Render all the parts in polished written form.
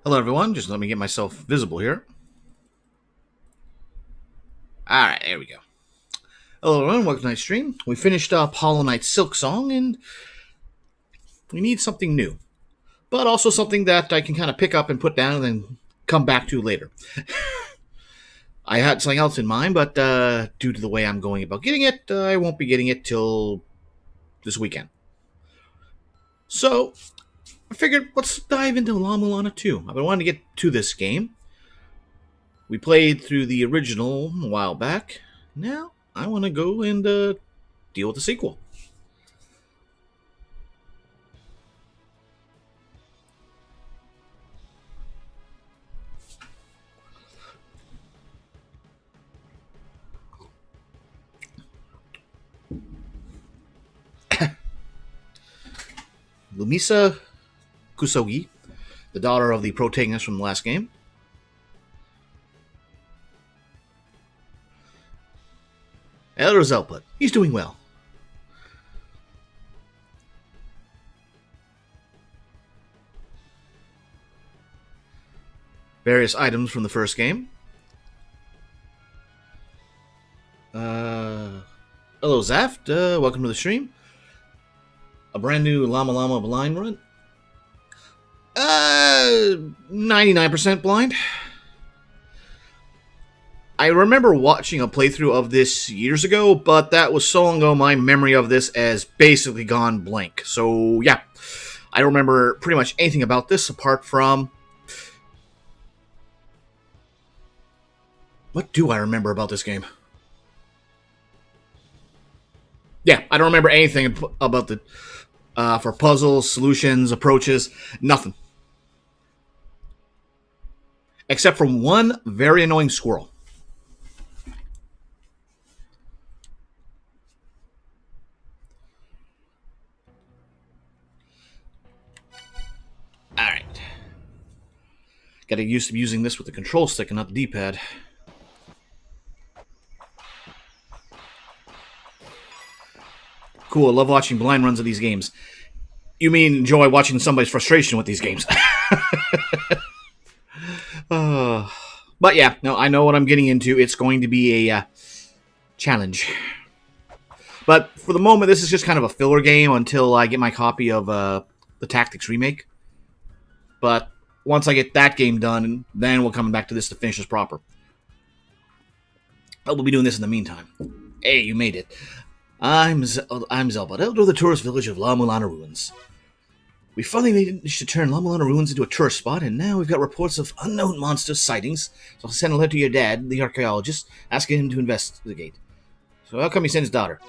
Hello, everyone. Just let me get myself visible here. All right, there we go. Hello, everyone. Welcome to tonight's stream. We finished up Hollow Knight Silk Song, and we need something new, but also something that I can kind of pick up and put down and then come back to later. I had something else in mind, but due to the way I'm going about getting it, I won't be getting it till this weekend. So, I figured let's dive into La-Mulana 2. I've been wanting to get to this game. We played through the original a while back. Now, I want to go and deal with the sequel. Lumisa Kusogi, the daughter of the protagonist from the last game. Elder Zelput. He's doing well. Various items from the first game. Hello, Zaft. Welcome to the stream. A brand new La-Mulana blind run. 99% blind. I remember watching a playthrough of this years ago, but that was so long ago, my memory of this has basically gone blank. So, yeah. I don't remember pretty much anything about this apart from... What do I remember about this game? Yeah, I don't remember anything about the... for puzzles, solutions, approaches, nothing. Except for one very annoying squirrel. Alright. Gotta get used to using this with the control stick and not the D-pad. Cool, I love watching blind runs of these games. You mean enjoy watching somebody's frustration with these games. But yeah, no, I know what I'm getting into. It's going to be a challenge. But for the moment, this is just kind of a filler game until I get my copy of the Tactics remake. But once I get that game done, then we'll come back to this to finish this proper. But we'll be doing this in the meantime. Hey, you made it. I'm Zelbot, elder of the tourist village of La-Mulana Ruins. We finally managed to turn La-Mulana Ruins into a tourist spot, and now we've got reports of unknown monster sightings, so I'll send a letter to your dad, the archaeologist, asking him to investigate. So how come you send his daughter?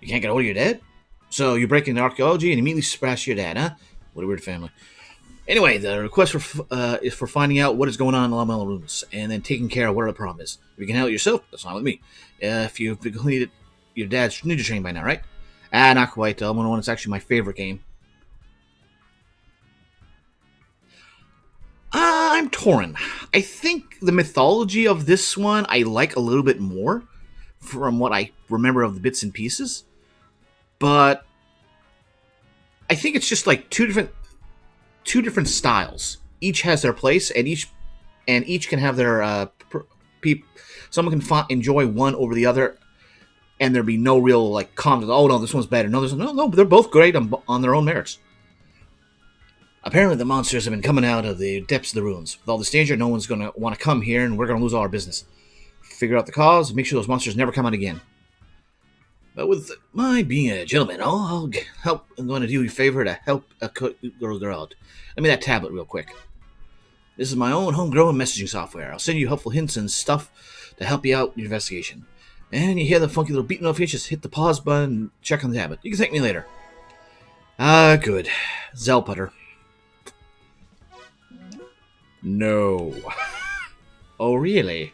You can't get a hold of your dad? So you break into archaeology and immediately smash your dad, huh? What a weird family. Anyway, the request is for finding out what is going on in La-Mulana Ruins, and then taking care of whatever the problem is. If you can handle it yourself, that's fine with me. If you've completed your dad's ninja training by now, right? Not quite. La-Mulana is actually my favorite game. I'm torn. I think the mythology of this one I like a little bit more from what I remember of the bits and pieces. But I think it's just like two different styles. Each has their place, and each can have their someone can enjoy one over the other, and there be no real like comment. Oh no, this one's better. No, they're both great on their own merits. Apparently, the monsters have been coming out of the depths of the ruins. With all this danger, no one's going to want to come here, and we're going to lose all our business. Figure out the cause, and make sure those monsters never come out again. But with my being a gentleman, I'll help. I'm going to do you a favor to help a girl out. Let me that tablet real quick. This is my own homegrown messaging software. I'll send you helpful hints and stuff to help you out in your investigation. And you hear the funky little beat notification, just hit the pause button and check on the tablet. You can thank me later. Good. Zelputter. No. Oh, really?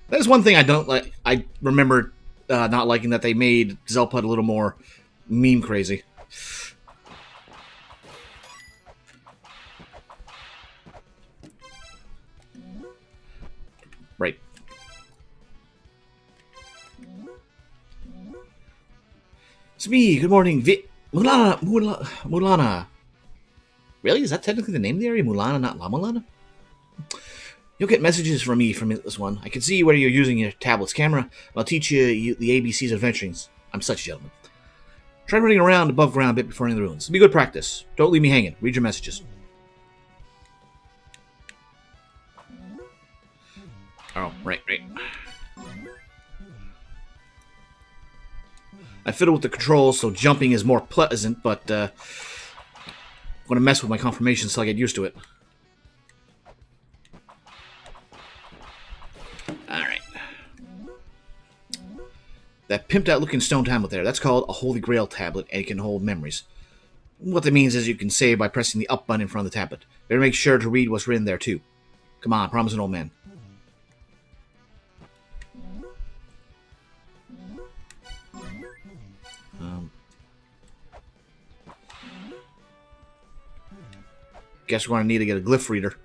That's one thing I don't like. I remember not liking that they made Zelput a little more meme crazy. Right. It's me. Good morning, Mulana. Really? Is that technically the name of the area? Mulana, not La-Mulana? You'll get messages from me from this one. I can see whether you're using your tablet's camera. I'll teach you the ABCs of adventuring. I'm such a gentleman. Try running around above ground a bit before entering the ruins. It'll be good practice. Don't leave me hanging. Read your messages. Oh, right. I fiddle with the controls, so jumping is more pleasant, but I'm going to mess with my conformations until I get used to it. Alright. That pimped out looking stone tablet there, that's called a Holy Grail tablet, and it can hold memories. What that means is you can save by pressing the up button in front of the tablet. Better make sure to read what's written there too. Come on, promise an old man. Guess we're going to need to get a glyph reader.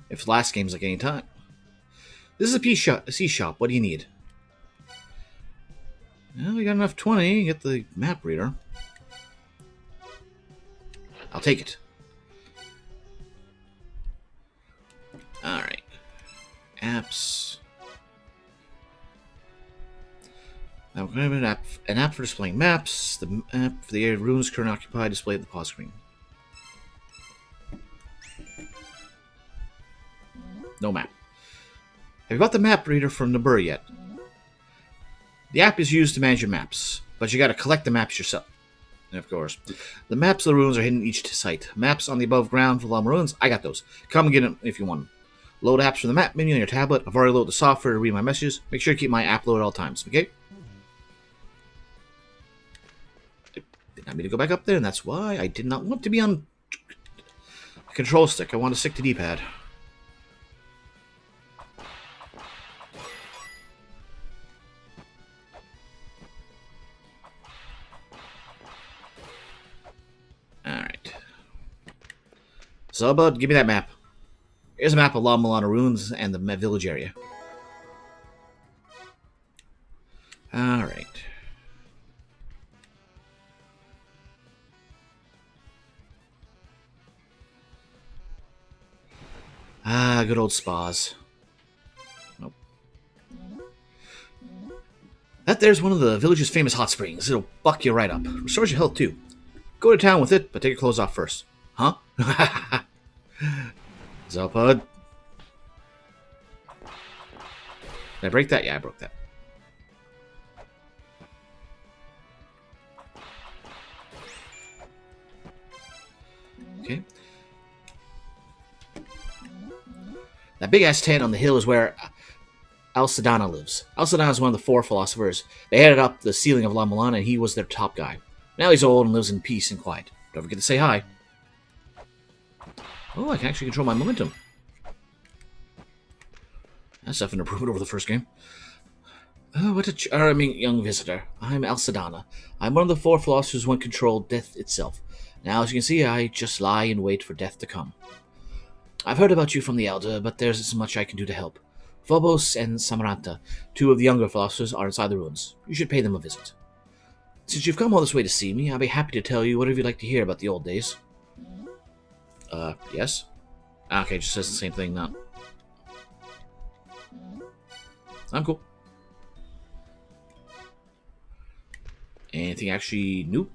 If the last game's like any time. This is a C shop. What do you need? Well, we got enough 20. Get the map reader. I'll take it. Alright. Apps. Now we're going to have an app for displaying maps. The app for the area of ruins currently occupied, displayed at the pause screen. No map. Have you got the map reader from Nabur yet? The app is used to manage your maps, but you gotta collect the maps yourself. And of course, the maps of the ruins are hidden in each site. Maps on the above ground for the ruins, I got those. Come and get them if you want them. Load apps from the map menu on your tablet. I've already loaded the software to read my messages. Make sure to keep my app loaded at all times, okay? It did not mean to go back up there, and that's why I did not want to be on a control stick. I want to stick to D-pad. Alright. So, bud, give me that map. Here's a map of La-Mulana ruins and the village area. Alright. Ah, good old spas. Nope. That there's one of the village's famous hot springs. It'll buck you right up. Restores your health, too. Go to town with it, but take your clothes off first. Huh? Zopud. Did I break that? Yeah, I broke that. Okay. That big-ass tent on the hill is where La-Mulana lives. La-Mulana is one of the 4 philosophers. They headed up the ceiling of La-Mulana, and he was their top guy. Now he's old and lives in peace and quiet. Don't forget to say hi. Oh, I can actually control my momentum. That's definitely an improvement over the first game. Oh, what a charming young visitor. I'm La-Mulana. I'm one of the 4 philosophers who control death itself. Now, as you can see, I just lie and wait for death to come. I've heard about you from the Elder, but there's as much I can do to help. Phobos and Samaranta, 2 of the younger philosophers, are inside the ruins. You should pay them a visit. Since you've come all this way to see me, I'll be happy to tell you whatever you'd like to hear about the old days. Yes? Okay, just says the same thing now. I'm cool. Anything actually new?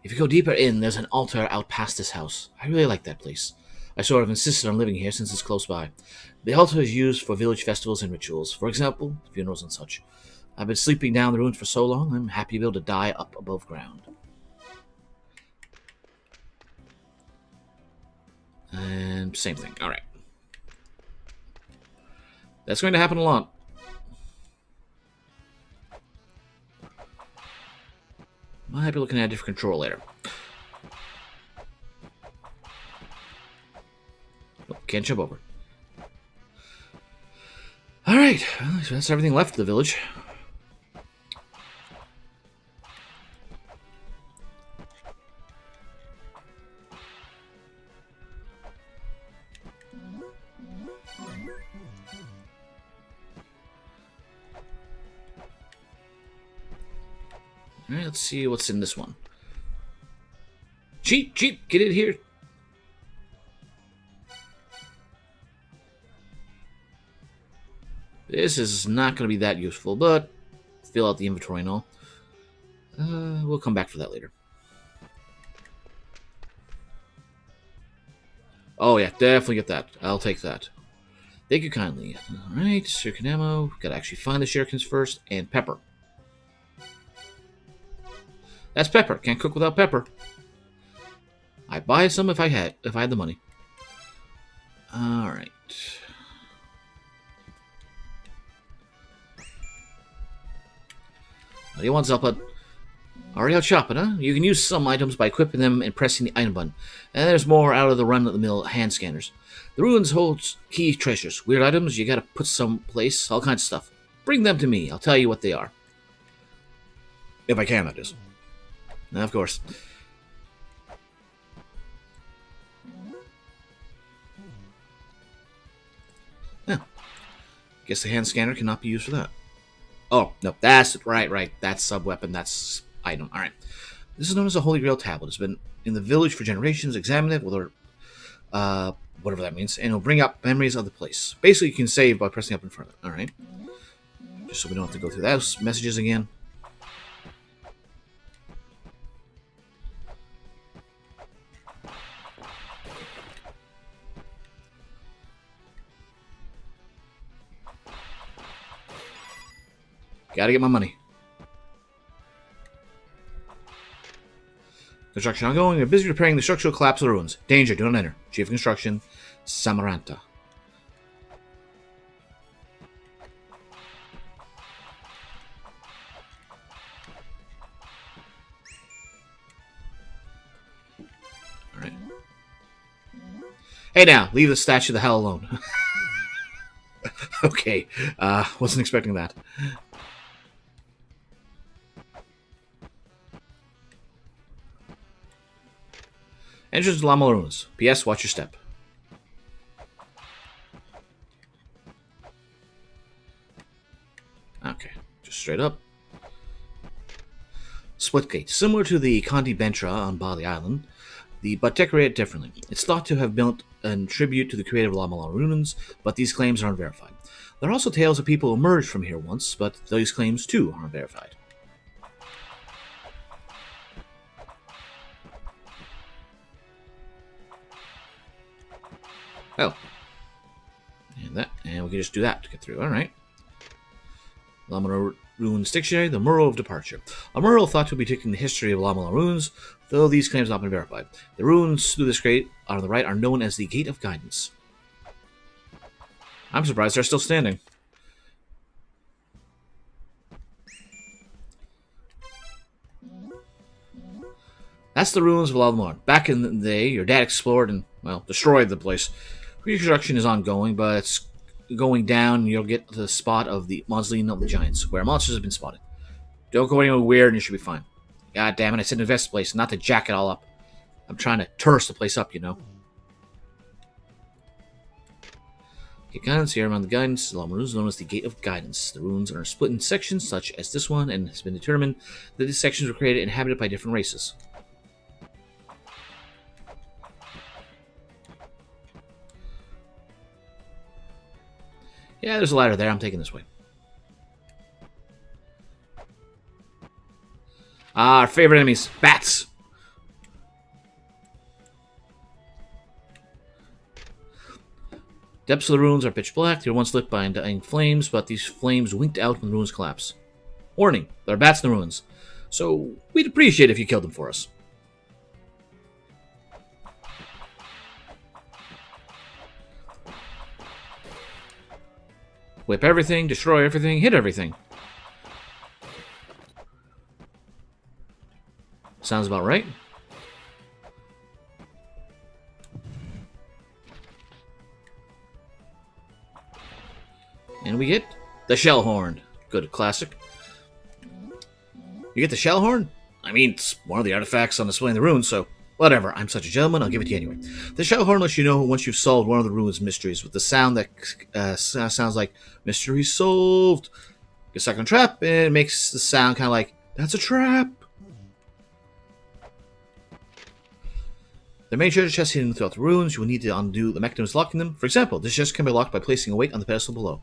If you go deeper in, there's an altar out past this house. I really like that place. I sort of insisted on living here since it's close by. The altar is used for village festivals and rituals. For example, funerals and such. I've been sleeping down the ruins for so long, I'm happy to be able to die up above ground. And same thing. Alright. That's going to happen a lot. Might be looking at a different control later. Oh, can't jump over. Alright, well, that's everything left of the village. Alright, let's see what's in this one. Cheat, cheat, get in here. This is not going to be that useful, but fill out the inventory and all. We'll come back for that later. Oh yeah, definitely get that. I'll take that. Thank you kindly. Alright, shuriken ammo. Gotta actually find the shurikens first. And pepper. That's pepper. Can't cook without pepper. I'd buy some if I had the money. Alright. What do you want, Zelpud? Already out shopping, huh? You can use some items by equipping them and pressing the item button. And there's more out of the run-of-the-mill hand scanners. The ruins holds key treasures. Weird items you gotta put someplace. All kinds of stuff. Bring them to me. I'll tell you what they are. If I can, that is. Now, of course. Yeah. Guess the hand scanner cannot be used for that. Oh, no, that's right. That's sub-weapon, that's item. Alright. This is known as a Holy Grail tablet. It's been in the village for generations. Examine it, whatever that means, and it'll bring up memories of the place. Basically, you can save by pressing up in front of it. Alright. Just so we don't have to go through those messages again. Gotta get my money. Construction ongoing. They're busy repairing the structural collapse of the ruins. Danger, do not enter. Chief of Construction, Samaranta. Alright. Hey now, leave the statue the hell alone. Okay, wasn't expecting that. Entrance to La-Mulana. P.S. Watch your step. Okay, just straight up. Split gate. Similar to the Conti Bentra on Bali Island, but decorated differently. It's thought to have built in tribute to the creator of La-Mulana, but these claims are unverified. There are also tales of people who emerged from here once, but these claims too are unverified. Oh. And we can just do that to get through. Alright. La-Mulana Ruins Dictionary, the Murrow of Departure. A Murrow thought to be taking the history of La-Mulana Ruins, though these claims have not been verified. The ruins through this gate on the right are known as the Gate of Guidance. I'm surprised they're still standing. That's the ruins of La-Mulana. Back in the day, your dad explored and, well, destroyed the place. Reconstruction is ongoing, but it's going down and you'll get to the spot of the Mausoleum of the Giants, where monsters have been spotted. Don't go anywhere weird and you should be fine. God damn it, I said invest the place, not to jack it all up. I'm trying to tourist the place up, you know. Get guidance here around the guidance. La-Mulana is known as the Gate of Guidance. The ruins are split in sections, such as this one, and it has been determined that these sections were created and inhabited by different races. Yeah, there's a ladder there. I'm taking this way. Our favorite enemies. Bats! Depths of the ruins are pitch black. They were once lit by undying flames, but these flames winked out when the ruins collapsed. Warning, there are bats in the ruins. So, we'd appreciate it if you killed them for us. Whip everything, destroy everything, hit everything. Sounds about right. And we get the shell horn. Good classic. You get the shell horn? I mean, it's one of the artifacts on display in the ruins, so whatever. I'm such a gentleman, I'll give it to you anyway. The shell horn lets you know once you've solved one of the ruins mysteries with the sound that sounds like mystery solved. Get stuck on a trap, and it makes the sound kind of like That's a trap! The main treasure chest hidden throughout the ruins. You will need to undo the mechanisms locking them. For example, this chest can be locked by placing a weight on the pedestal below.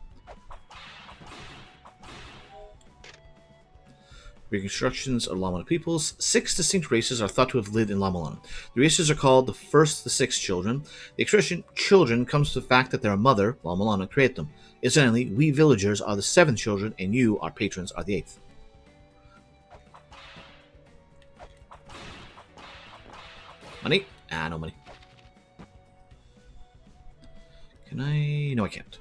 Reconstructions of La-Mulana peoples. 6 distinct races are thought to have lived in La-Mulana. The races are called the first of the 6 children. The expression children comes from the fact that their mother, La-Mulana, created them. Incidentally, we villagers are the 7th children, and you, our patrons, are the 8th. Money? Ah, no money. Can I? No, I can't.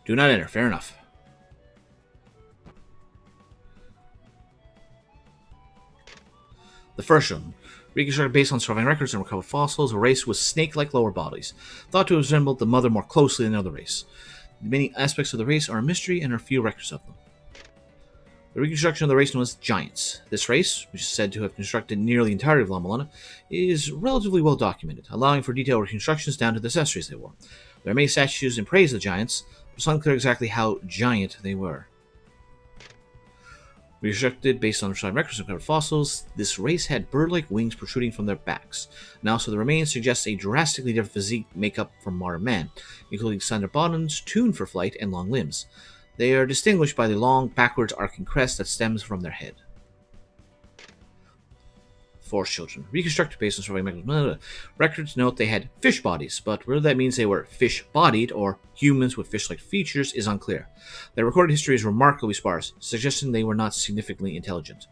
Do not enter. Fair enough. The first one. Reconstructed based on surviving records and recovered fossils, a race with snake-like lower bodies, thought to have resembled the mother more closely than another race. Many aspects of the race are a mystery and there are few records of them. The reconstruction of the race known as Giants. This race, which is said to have constructed nearly the entirety of La-Mulana, is relatively well documented, allowing for detailed reconstructions down to the accessories they wore. There are many statues in praise of the Giants, but it's unclear exactly how giant they were. Reconstructed based on surviving records and recovered fossils, this race had bird-like wings protruding from their backs. Now, so the remains suggest a drastically different physique makeup from modern man, including slender bottoms, tuned for flight, and long limbs. They are distinguished by the long, backwards arcing crest that stems from their head. 4 children. Reconstructed based on surviving records note they had fish bodies, but whether that means they were fish-bodied or humans with fish-like features is unclear. Their recorded history is remarkably sparse, suggesting they were not significantly intelligent.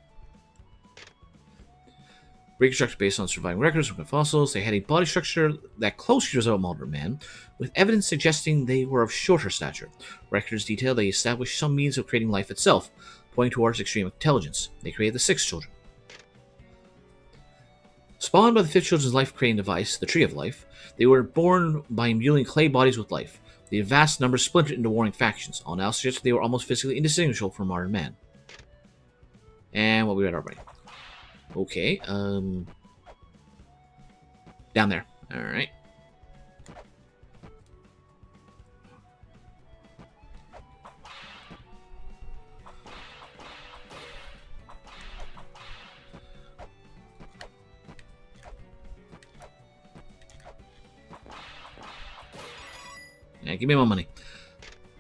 Reconstructed based on surviving records from fossils, they had a body structure that closely resembled modern man, with evidence suggesting they were of shorter stature. Records detail they established some means of creating life itself, pointing towards extreme intelligence. They created the 6 children. Spawned by the 5th children's life-creating device, the Tree of Life, they were born by imbuing clay bodies with life. The vast numbers splintered into warring factions. All now suggest they were almost physically indistinguishable from modern man. And what we read already. Okay, down there. Alright. Yeah, give me my money.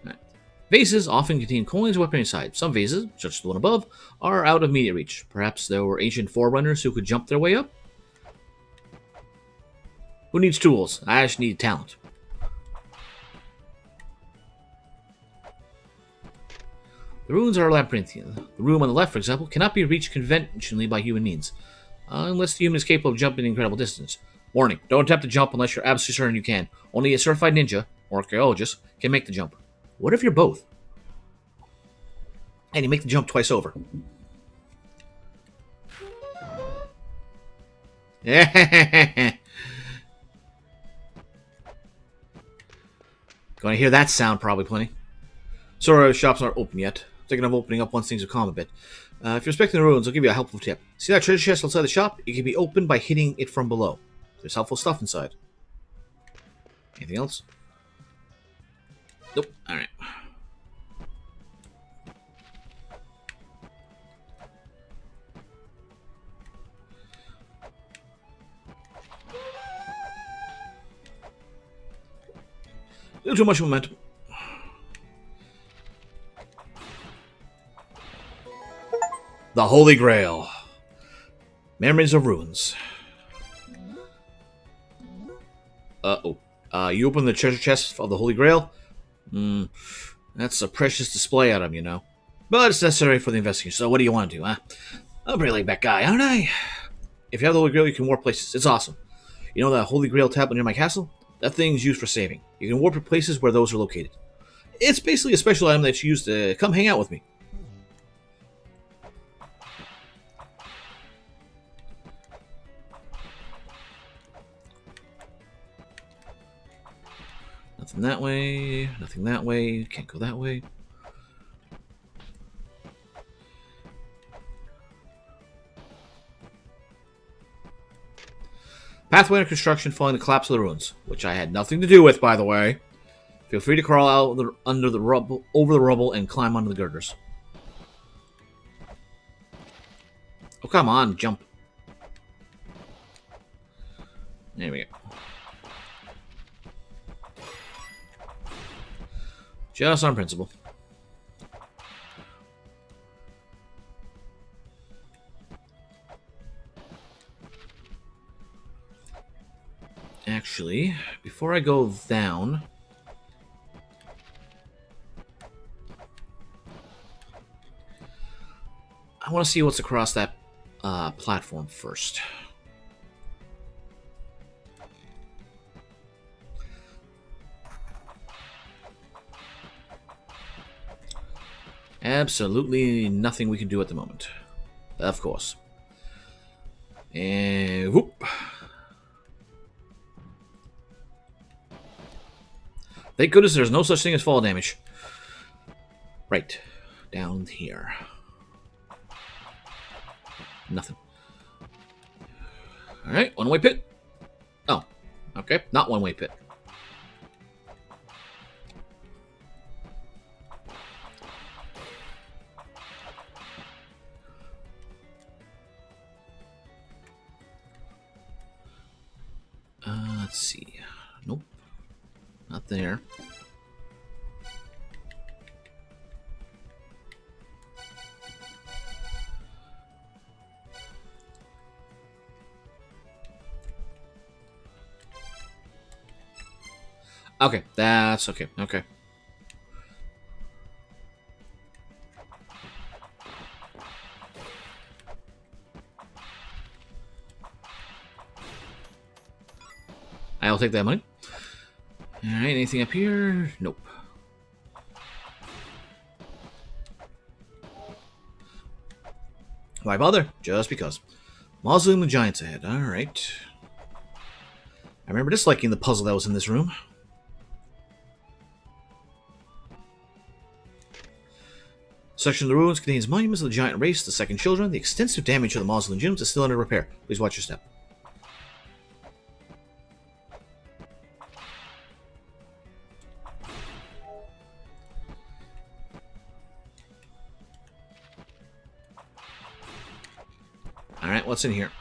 Right. Vases often contain coins or weapons inside. Some vases, such as the one above, are out of immediate reach. Perhaps there were ancient forerunners who could jump their way up? Who needs tools? I just need talent. The ruins are labyrinthian. The room on the left, for example, cannot be reached conventionally by human means, unless the human is capable of jumping an incredible distance. Warning, don't attempt to jump unless you're absolutely certain you can. Only a certified ninja, or archaeologist, can make the jump. What if you're both? And you make the jump twice over. Gonna hear that sound probably plenty. Sorry, shops aren't open yet. Thinking of opening up once things have calmed a bit. If you're respecting the ruins, I'll give you a helpful tip. See that treasure chest outside the shop? It can be opened by hitting it from below. There's helpful stuff inside. Anything else? Nope. Alright. A little too much momentum. The Holy Grail. Memories of Ruins. You open the treasure chest of the Holy Grail? That's a precious display item, you know. But it's necessary for the investigation, so what do you want to do, huh? I'm a pretty laid-back guy, aren't I? If you have the Holy Grail, you can warp places. It's awesome. You know that Holy Grail tablet near my castle? That thing's used for saving. You can warp to places where those are located. It's basically a special item that's used to come hang out with me. Nothing that way, nothing that way, can't go that way. Pathway under construction following the collapse of the ruins, which I had nothing to do with, by the way. Feel free to crawl out under the rubble, over the rubble, and climb onto the girders. Oh, come on, jump. There we go. Just on principle. Actually, before I go down... I want to see what's across that platform first. Absolutely nothing we can do at the moment. Of course. And whoop. Thank goodness there's no such thing as fall damage. Right. Down here. Nothing. Alright, one-way pit. Oh. Okay, not one-way pit. Let's see. Nope. Not there. Okay, that's okay. Okay. I'll take that money. Alright, anything up here? Nope. Why bother? Just because. Mausoleum of Giants ahead. Alright. I remember disliking the puzzle that was in this room. Section of the ruins contains monuments of the giant race, the second children. The extensive damage to the mausoleum gyms is still under repair. Please watch your step. Alright, what's in here?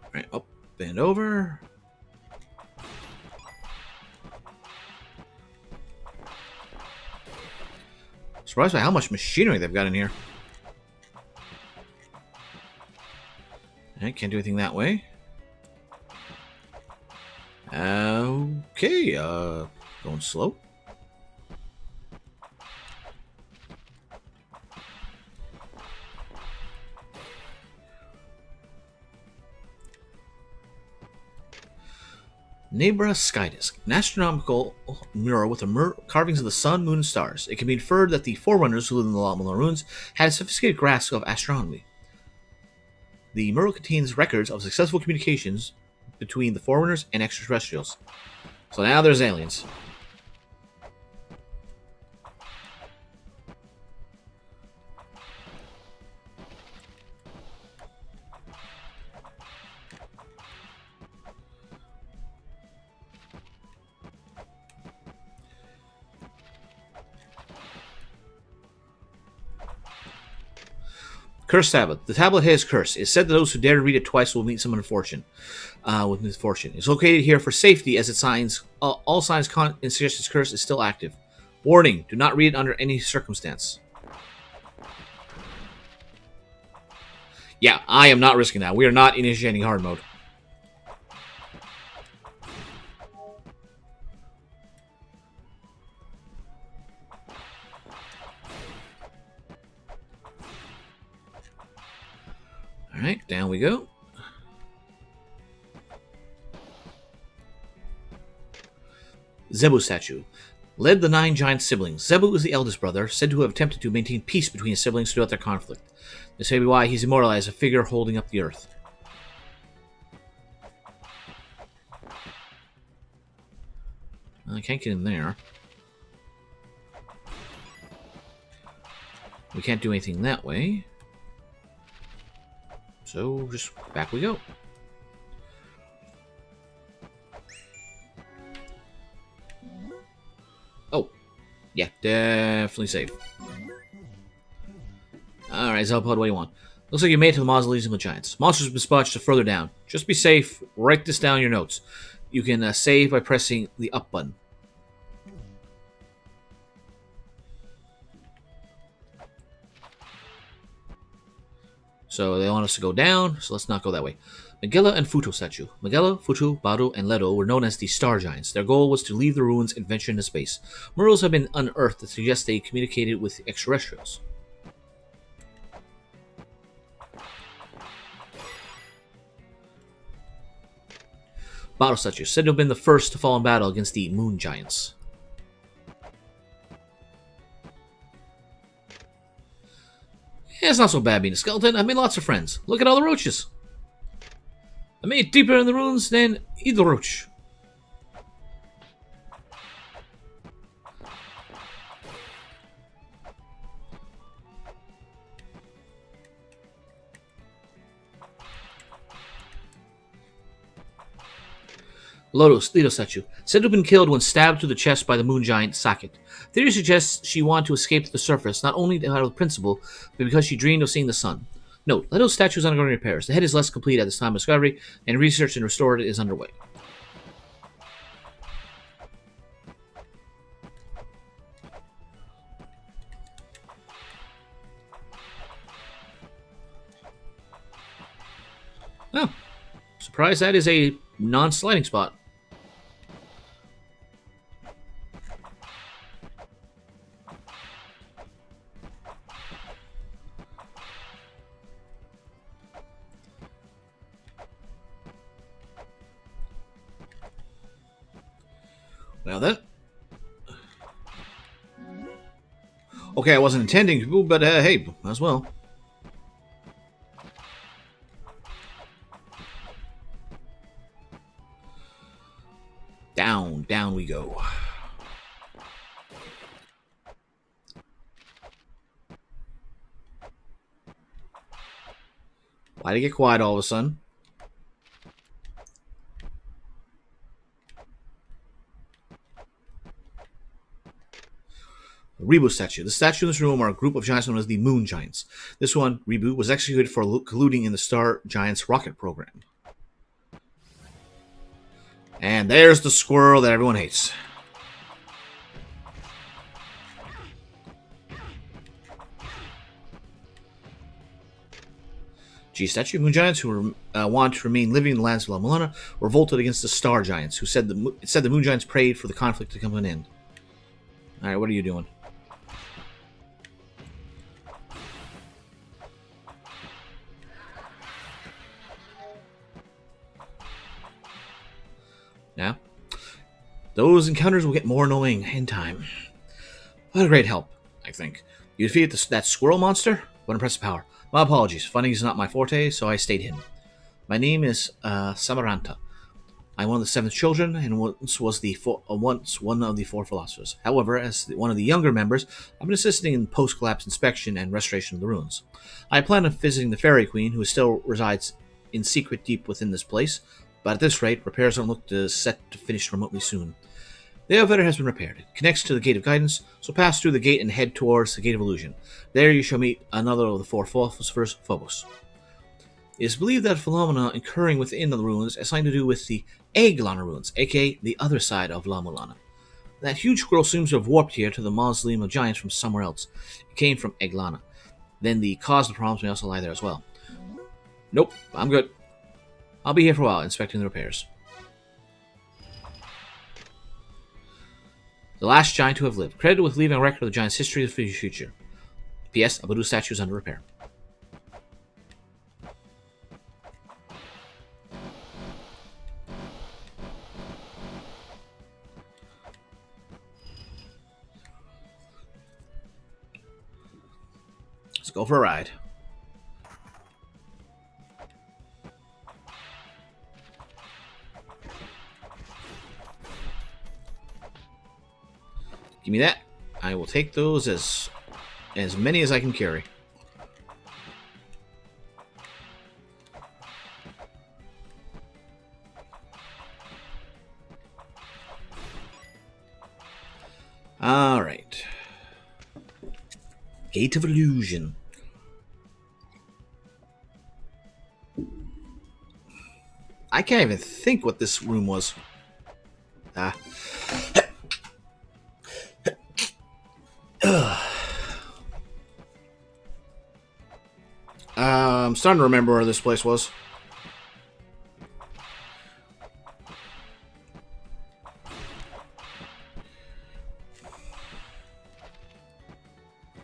Alright, up and over. Surprised by how much machinery they've got in here. I can't do anything that way. Okay, going slow. Nebra Sky Disk, an astronomical mural with carvings of the sun, moon, and stars. It can be inferred that the forerunners who lived in the La-Mulana ruins had a sophisticated grasp of astronomy. The mural contains records of successful communications between the forerunners and extraterrestrials. So now there's aliens. Cursed tablet. The tablet has curse. It's said that those who dare to read it twice will meet some misfortune. It's located here for safety, as it signs all signs suggest its curse is still active. Warning: do not read it under any circumstance. Yeah, I am not risking that. We are not initiating hard mode. Alright, down we go. Zebu statue. Led the 9 giant siblings. Zebu is the eldest brother, said to have attempted to maintain peace between his siblings throughout their conflict. This may be why he's immortalized, a figure holding up the earth. Well, I can't get in there. We can't do anything that way. So, just back we go. Yeah, definitely safe. Alright, Zelpod, what do you want? Looks like you made it to the Mausoleum of Giants. Monsters have been spotted further down. Just be safe. Write this down in your notes. You can save by pressing the up button. So they want us to go down, so let's not go that way. Magella and Futo statue. Magella, Futo, Bado, and Leto were known as the Star Giants. Their goal was to leave the ruins and venture into space. Murals have been unearthed that suggest they communicated with extraterrestrials. Bado statue, said to have been the first to fall in battle against the Moon Giants. Yeah, it's not so bad being a skeleton. I've made lots of friends. Look at all the roaches. I made it deeper in the ruins than either roach. Leto statue, said to have been killed when stabbed through the chest by the moon giant Saket. Theory suggests she wanted to escape to the surface, not only out of principle, but because she dreamed of seeing the sun. Note, Leto's statue is undergoing repairs. The head is less complete at this time of discovery, and research and restore it is underway. Oh, surprised that is a non-sliding spot. Well then. Okay, I wasn't intending to, but hey, as well. Down, down we go. Why'd it get quiet all of a sudden? Reboot statue. The statue in this room are a group of giants known as the Moon Giants. This one, Reboot, was executed for colluding in the Star Giants rocket program. And there's the squirrel that everyone hates. G statue. Moon Giants who want to remain living in the lands of La-Mulana revolted against the Star Giants, who said the Moon Giants prayed for the conflict to come to an end. Alright, what are you doing? Now, those encounters will get more annoying in time. What a great help, I think. You defeated that squirrel monster? What impressive power. My apologies. Fighting is not my forte, so I stayed hidden. My name is Samaranta. I'm one of the 7 children, and once one of the 4 philosophers. However, as one of the younger members, I've been assisting in post-collapse inspection and restoration of the ruins. I plan on visiting the Fairy Queen, who still resides in secret deep within this place, but at this rate, repairs don't look set to finish remotely soon. The elevator has been repaired. It connects to the Gate of Guidance, so pass through the gate and head towards the Gate of Illusion. There you shall meet another of the 4 philosophers, Phobos. It is believed that phenomena occurring within the ruins has something to do with the Eg-Lana ruins, aka the other side of La-Mulana. That huge squirrel seems to have warped here to the Mausoleum of Giants from somewhere else. It came from Eg-Lana. Then the cause of the problems may also lie there as well. Nope, I'm good. I'll be here for a while, inspecting the repairs. The last giant to have lived, credited with leaving a record of the giant's history for the future. P.S. A Buddha statue is under repair. Let's go for a ride. Give me that. I will take those as many as I can carry. All right. Gate of Illusion. I can't even think what this room was. Ah. I'm starting to remember where this place was.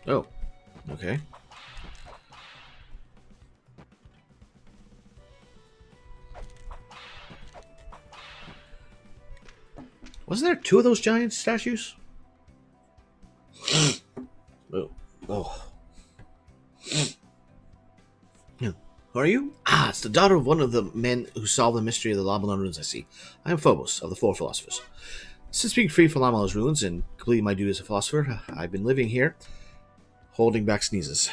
Oh, okay. Wasn't there two of those giant statues? Oh. Oh. Who are you? Ah, it's the daughter of one of the men who solved the mystery of the La-Mulana ruins, I see. I am Phobos, of the Four Philosophers. Since being free from La-Mulana's ruins and completing my duty as a philosopher, I've been living here, holding back sneezes.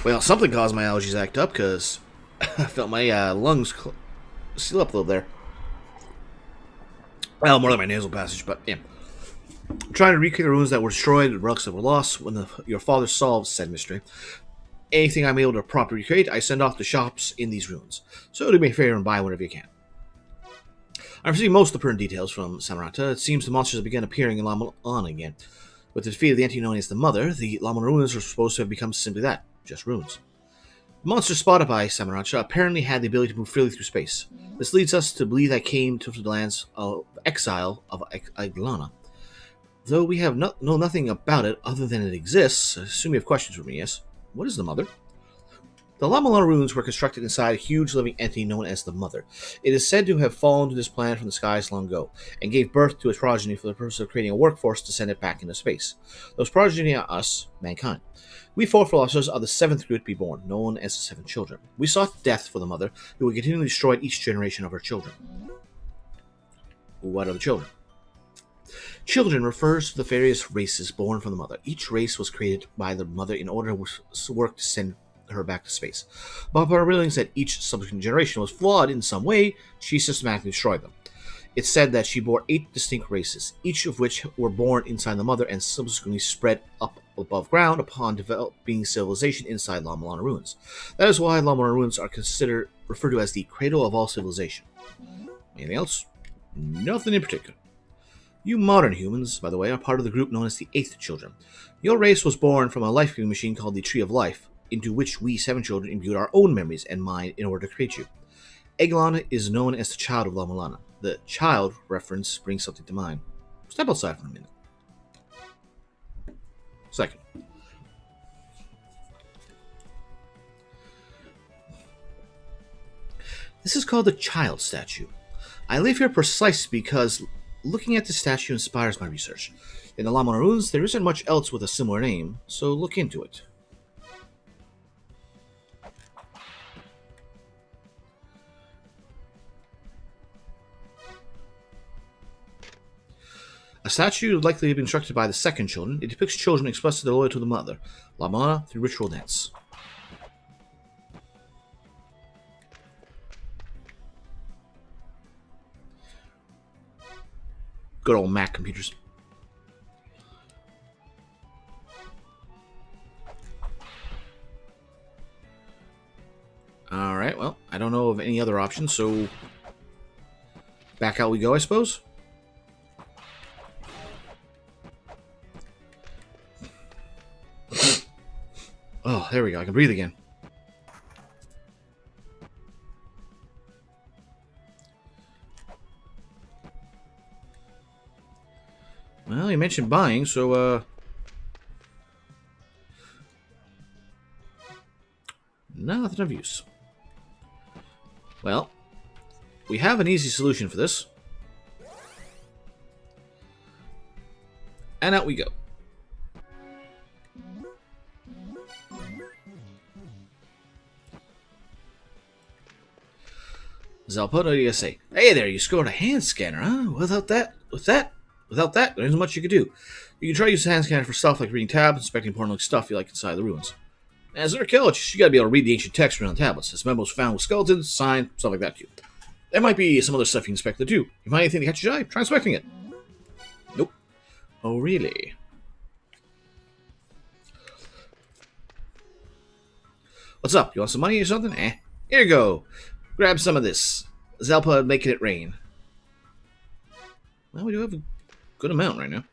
Well, something caused my allergies to act up, because I felt my lungs seal up a little there. Well, more like my nasal passage, but yeah. I'm trying to recreate the ruins that were destroyed and relics that were lost when your father solved said mystery. Anything I'm able to properly recreate, I send off to shops in these ruins. So do me a favor and buy whatever you can. I've received most of the pertinent details from Samarata. It seems the monsters have begun appearing in La-Mulana again. With the defeat of the entity known as the Mother, the La-Mulana ruins are supposed to have become simply that, just ruins. The monsters spotted by Samarata apparently had the ability to move freely through space. This leads us to believe that came to the lands of exile of Eg-Lana. Though we have know nothing about it other than it exists, I assume you have questions for me, yes? What is the Mother? The La-Mulana ruins were constructed inside a huge living entity known as the Mother. It is said to have fallen to this planet from the skies long ago, and gave birth to its progeny for the purpose of creating a workforce to send it back into space. Those progeny are us, mankind. We four philosophers are the seventh group to be born, known as the Seven Children. We sought death for the Mother, who would continually destroy each generation of her children. What are the children? Children refers to the various races born from the Mother. Each race was created by the Mother in order to work to send her back to space. But upon realizing that each subsequent generation was flawed in some way, she systematically destroyed them. It's said that she bore 8 distinct races, each of which were born inside the Mother and subsequently spread up above ground upon developing civilization inside La-Mulana ruins. That is why La-Mulana ruins are referred to as the cradle of all civilization. Anything else? Nothing in particular. You modern humans, by the way, are part of the group known as the Eighth Children. Your race was born from a life-giving machine called the Tree of Life, into which we seven children imbued our own memories and mind in order to create you. Eg-Lana is known as the child of La-Mulana. The child reference brings something to mind. Step outside for a minute. Second. This is called the child statue. I live here precisely because looking at the statue inspires my research. In the La-Mulana ruins, there isn't much else with a similar name, so look into it. A statue would likely have been constructed by the second children. It depicts children expressing their loyalty to the Mother, La-Mulana, through ritual dance. Good old Mac computers. Alright, well, I don't know of any other options, so back out we go, I suppose. Oh, there we go. I can breathe again. Well, you mentioned buying, so, nothing of use. Well, we have an easy solution for this. And out we go. Zalpa, what do you say? Hey there, you scored a hand scanner, huh? Without that, there isn't much you could do. You can try to use the hand scanner for stuff like reading tabs, inspecting important stuff you like inside the ruins. As their killage, you gotta be able to read the ancient text written on tablets. There's memos found with skeletons, signs, stuff like that too. There might be some other stuff you can inspect there too. If you find anything that catches your eye, try inspecting it. Nope. Oh, really? What's up? You want some money or something? Here you go. Grab some of this. Zalpa making it rain. Well, we do have a good amount right now.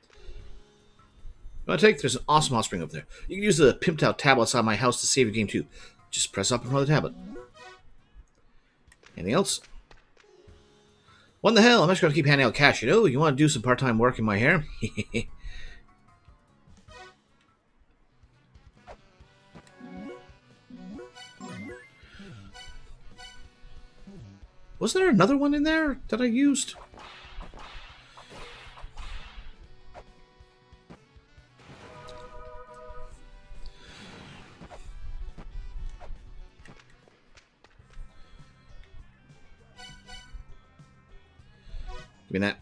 You want to take? There's an awesome hot spring over there. You can use the pimped out tablet outside my house to save your game too. Just press up in front of the tablet. Anything else? What in the hell? I'm just going to keep handing out cash, you know? You want to do some part-time work in my hair? Wasn't there another one in there that I used? Give me that.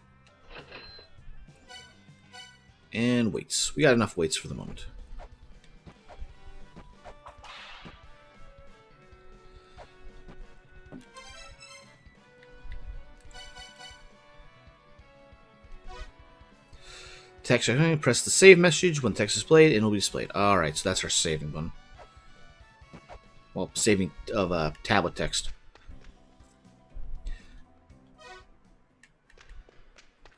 And weights. We got enough weights for the moment. Text, press the save message. When text is displayed, it will be displayed. Alright, so that's our saving button. Well, saving of tablet text.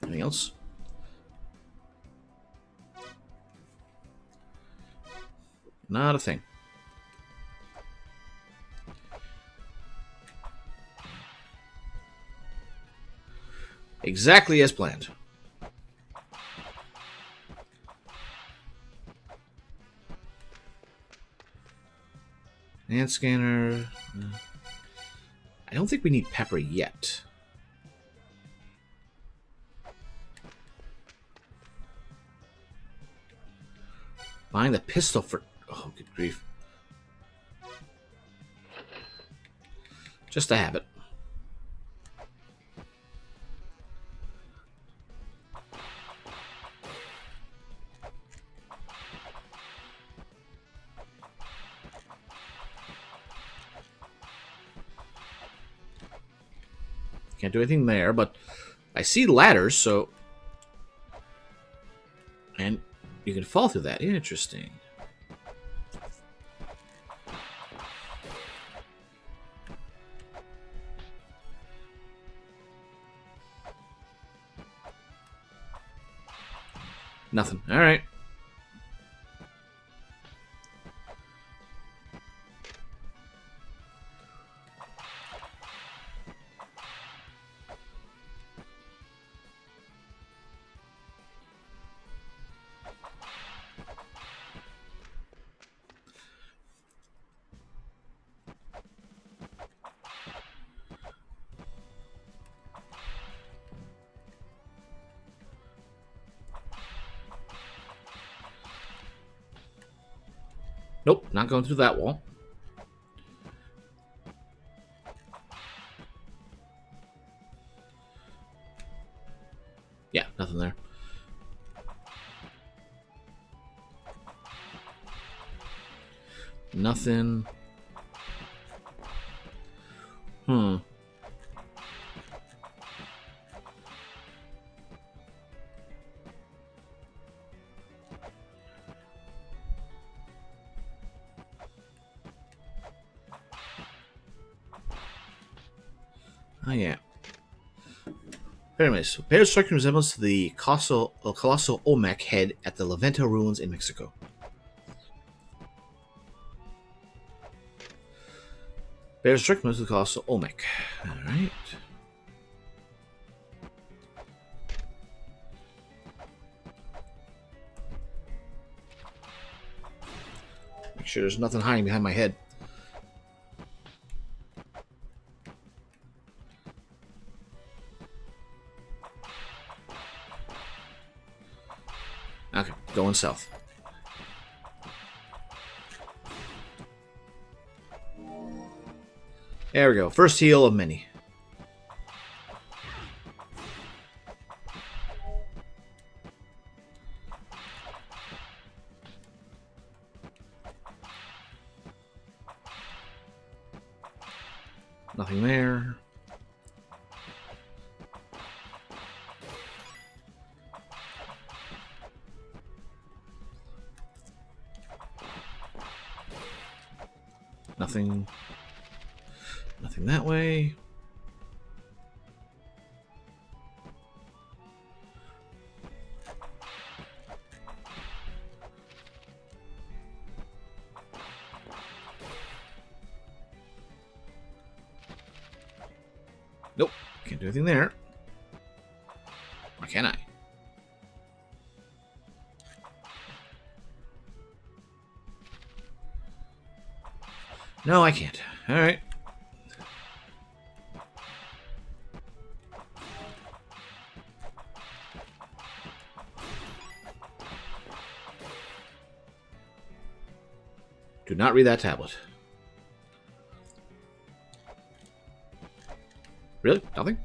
Anything else? Not a thing. Exactly as planned. Hand scanner. I don't think we need pepper yet. Buying the pistol for... Oh, good grief. Just to have it. Can't do anything there, but I see ladders, so... And you can fall through that. Interesting. Nothing. Alright. Nope, not going through that wall. Yeah, nothing there. Nothing. Hmm. Oh, yeah. Anyways, so bears striking resemblance to the colossal Olmec head at the La Venta ruins in Mexico. Bears striking resemblance to the colossal Olmec. Alright. Make sure there's nothing hiding behind my head. Okay, going south. There we go. First heal of many. Nothing there. Nothing. Nothing that way. Nope. Can't do anything there. Or can I? No, I can't. Alright. Do not read that tablet. Really? Nothing?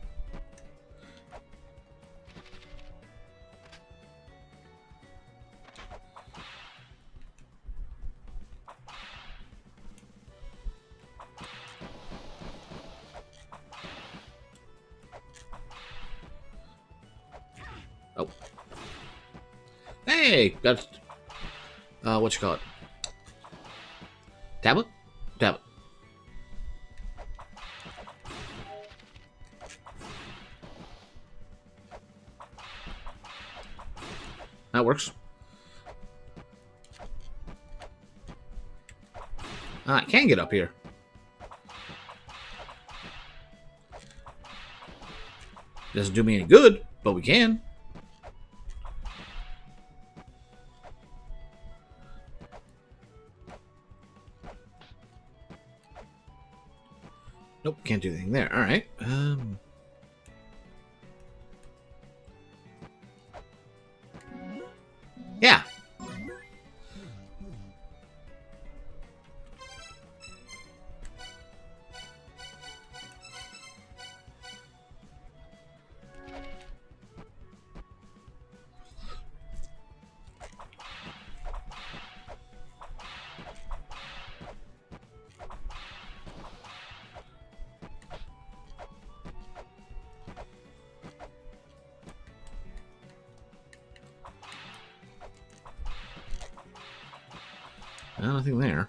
Oh. Hey! Got... what you call it? Tablet? Tablet. That works. I can get up here. Doesn't do me any good, but we can. Nope, can't do anything there. All right. Yeah. Nothing there.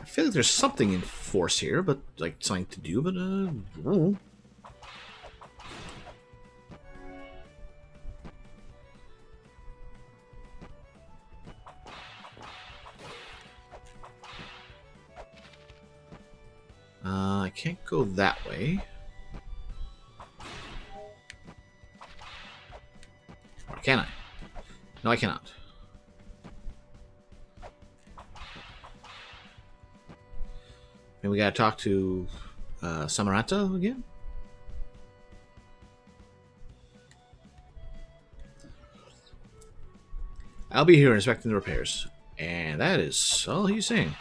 I feel like there's something in force here, but like something to do, but I don't know. I can't go that way. Or can I? No, I cannot. And we gotta talk to Samarata again? I'll be here inspecting the repairs. And that is all he's saying.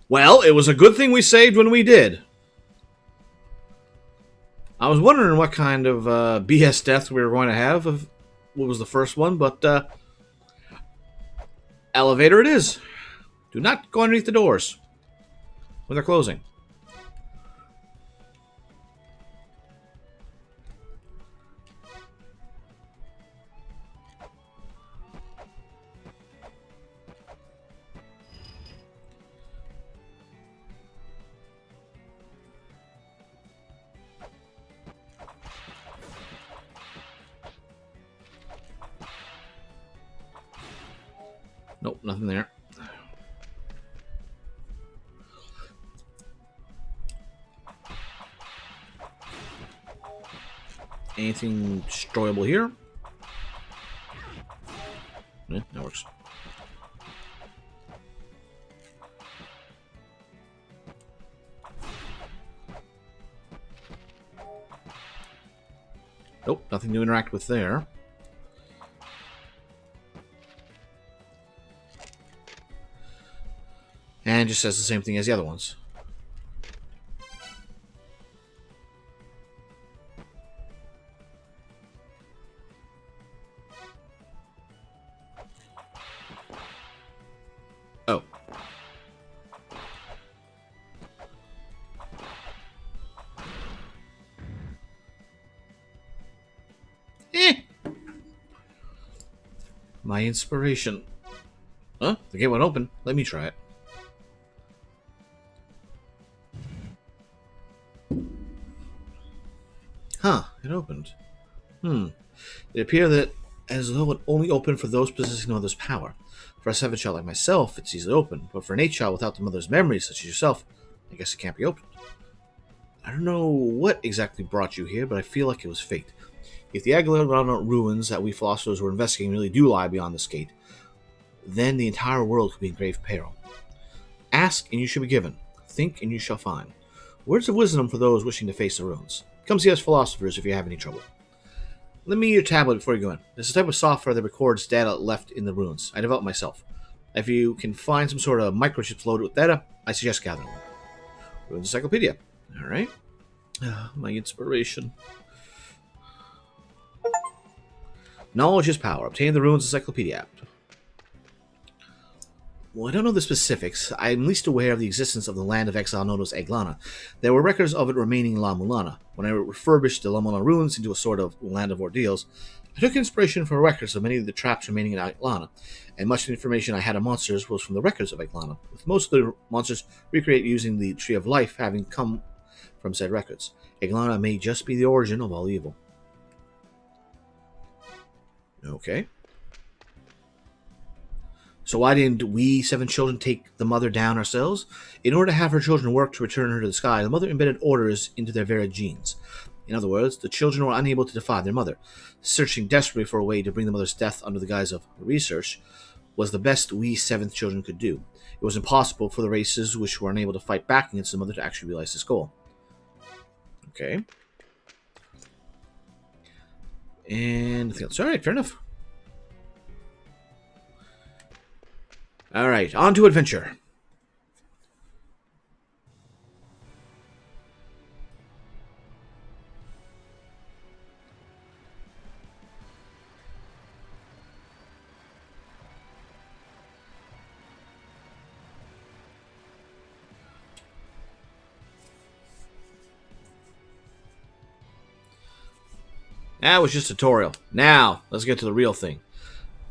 Well, it was a good thing we saved when we did. I was wondering what kind of BS death we were going to have. What was the first one, but elevator it is. Do not go underneath the doors when they're closing. Nope, nothing there. Anything destroyable here? Yeah, that works. Nope, nothing to interact with there. And just says the same thing as the other ones. Oh. My inspiration. Huh? The gate won't open. Let me try it. Huh, it opened. It appeared that as though it only opened for those possessing the mother's power. For a 7 child like myself, it's easily open, but for an 8 child without the mother's memories, such as yourself, I guess it can't be opened. I don't know what exactly brought you here, but I feel like it was fate. If the Eg-Lana ruins that we philosophers were investigating really do lie beyond this gate, then the entire world could be in grave peril. Ask, and you shall be given. Think, and you shall find. Words of wisdom for those wishing to face the ruins. Come see us philosophers if you have any trouble. Lend me your tablet before you go in. This is a type of software that records data left in the ruins. I developed myself. If you can find some sort of microchips loaded with data, I suggest gathering one. Ruins Encyclopedia. Alright. My inspiration. Knowledge is power. Obtain the Ruins Encyclopedia app. Well, I don't know the specifics. I'm least aware of the existence of the land of exile known as Eg-Lana. There were records of it remaining in La-Mulana. When I refurbished the La-Mulana ruins into a sort of land of ordeals, I took inspiration from records of many of the traps remaining in Eg-Lana, and much of the information I had on monsters was from the records of Eg-Lana, with most of the monsters recreated using the Tree of Life having come from said records. Eg-Lana may just be the origin of all evil. Okay. So why didn't we 7 children take the mother down ourselves? In order to have her children work to return her to the sky, the mother embedded orders into their very genes. In other words, the children were unable to defy their mother. Searching desperately for a way to bring the mother's death under the guise of research was the best we 7th children could do. It was impossible for the races which were unable to fight back against the mother to actually realize this goal. Okay. And nothing else. Alright, fair enough. Alright, on to adventure. That was just a tutorial. Now, let's get to the real thing.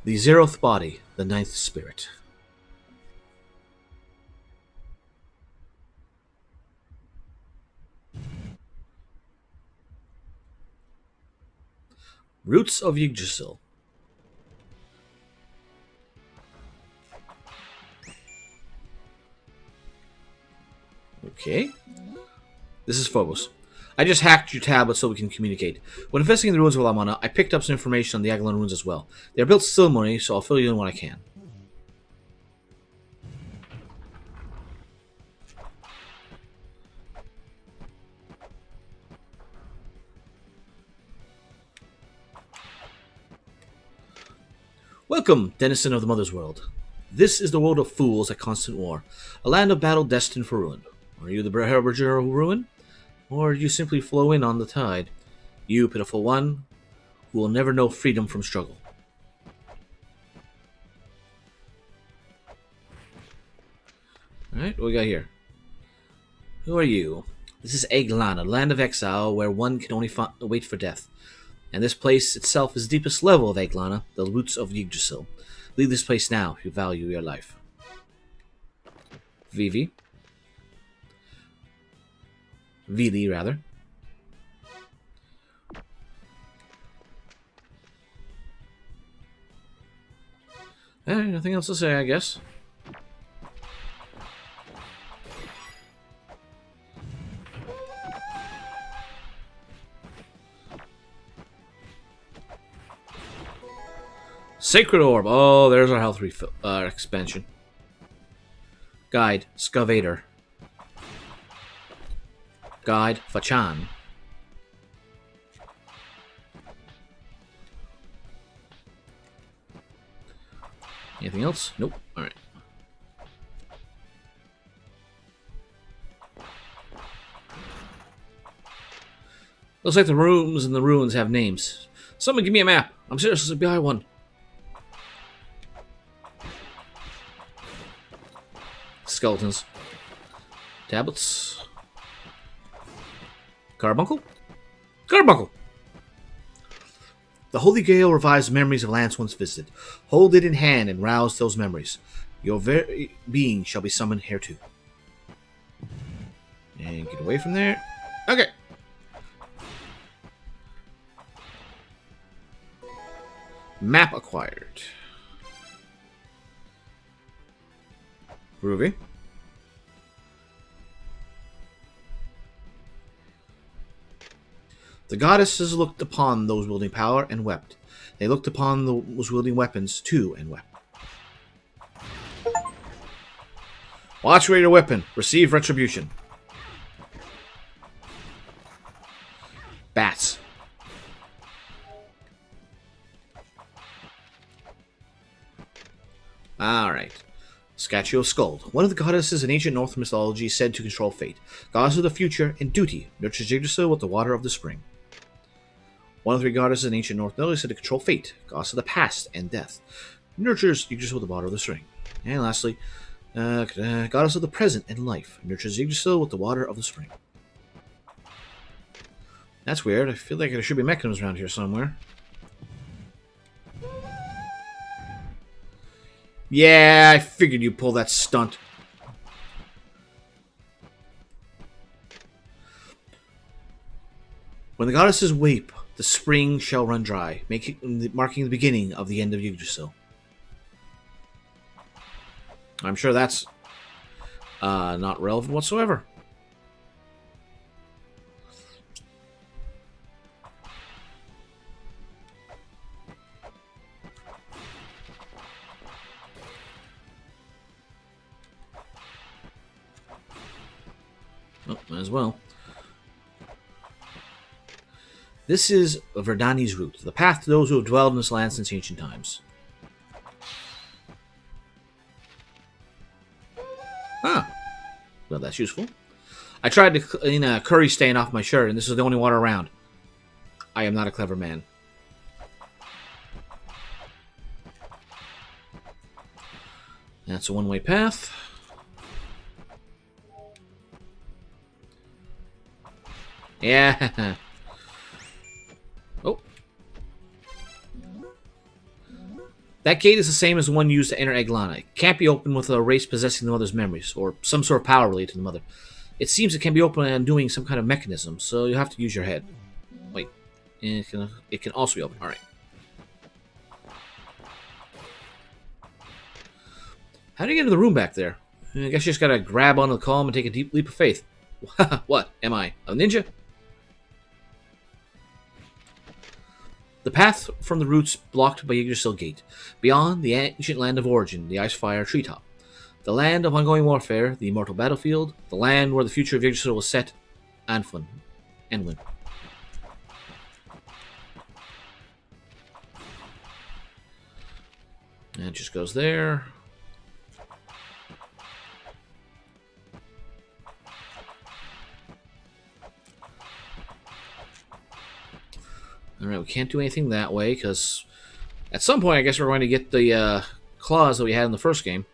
The 0th body, the 9th spirit. Roots of Yggdrasil. Okay. This is Phobos. I just hacked your tablet so we can communicate. When investigating the ruins of La-Mulana, I picked up some information on the Eg-Lana ruins as well. They are built similarly, so I'll fill you in what I can. Welcome, denizen of the Mother's World. This is the world of fools at constant war, a land of battle destined for ruin. Are you the harbinger of ruin? Or do you simply flow in on the tide? You, pitiful one, who will never know freedom from struggle. Alright, what we got here? Who are you? This is Eg-Lana, land of exile, where one can only wait for death. And this place itself is the deepest level of Eg-Lana, the roots of Yggdrasil. Leave this place now if you value your life. Vivi. Vili, rather. Nothing else to say, I guess. Sacred Orb. Oh, there's our health expansion. Guide. Scavator. Guide. Fachan. Anything else? Nope. Alright. Looks like the rooms and the ruins have names. Someone give me a map. I'm seriously behind one. Skeletons. Tablets. Carbuncle? Carbuncle! The Holy Gale revives memories of lands once visited. Hold it in hand and rouse those memories. Your very being shall be summoned here too. And get away from there. Okay. Map acquired. Groovy. The goddesses looked upon those wielding power and wept. They looked upon those wielding weapons too and wept. Watch where your weapon. Receive retribution. Bats. Alright. Statue of Skuld. One of the goddesses in ancient Norse mythology said to control fate. Goddess of the future and duty. Nurtures Yggdrasil with the water of the spring. One of the three goddesses in ancient Norse mythology said to control fate. Goddess of the past and death. Nurtures Yggdrasil with the water of the spring. And lastly, goddess of the present and life. Nurtures Yggdrasil with the water of the spring. That's weird. I feel like there should be mechanisms around here somewhere. Yeah, I figured you'd pull that stunt. When the goddesses weep, the spring shall run dry, marking the beginning of the end of Yggdrasil. I'm sure that's not relevant whatsoever. Oh, might as well. This is Verdani's route, the path to those who have dwelled in this land since ancient times. Huh. Well, that's useful. I tried to clean a curry stain off my shirt, and this is the only water around. I am not a clever man. That's a one-way path. Yeah. Oh. That gate is the same as the one used to enter Eg-Lana. It can't be opened with a race possessing the mother's memories, or some sort of power related to the mother. It seems it can be opened by undoing some kind of mechanism, so you have to use your head. Wait. It can also be opened. Alright. How do you get into the room back there? I guess you just gotta grab onto the column and take a deep leap of faith. What? Am I a ninja? The path from the roots blocked by Yggdrasil Gate. Beyond, the ancient land of origin, the Icefire Treetop. The land of ongoing warfare, the immortal battlefield. The land where the future of Yggdrasil was set. Anfun. Enwin. And it just goes there. Alright, we can't do anything that way, because at some point I guess we're going to get the claws that we had in the first game.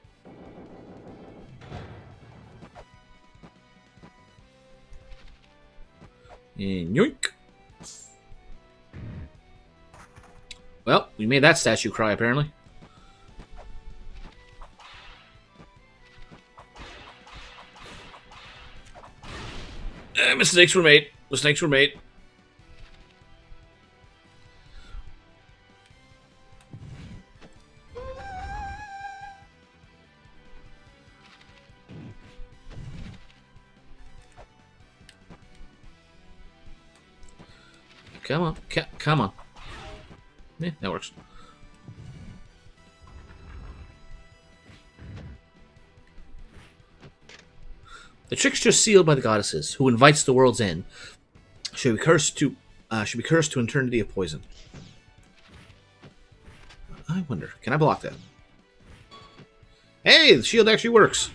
And yoink! Well, we made that statue cry, apparently. Mistakes were made. Mistakes were made. Come on. Come on. Yeah, that works. The trickster sealed by the goddesses, who invites the world's end, should be cursed to eternity of poison. I wonder, can I block that? Hey, the shield actually works.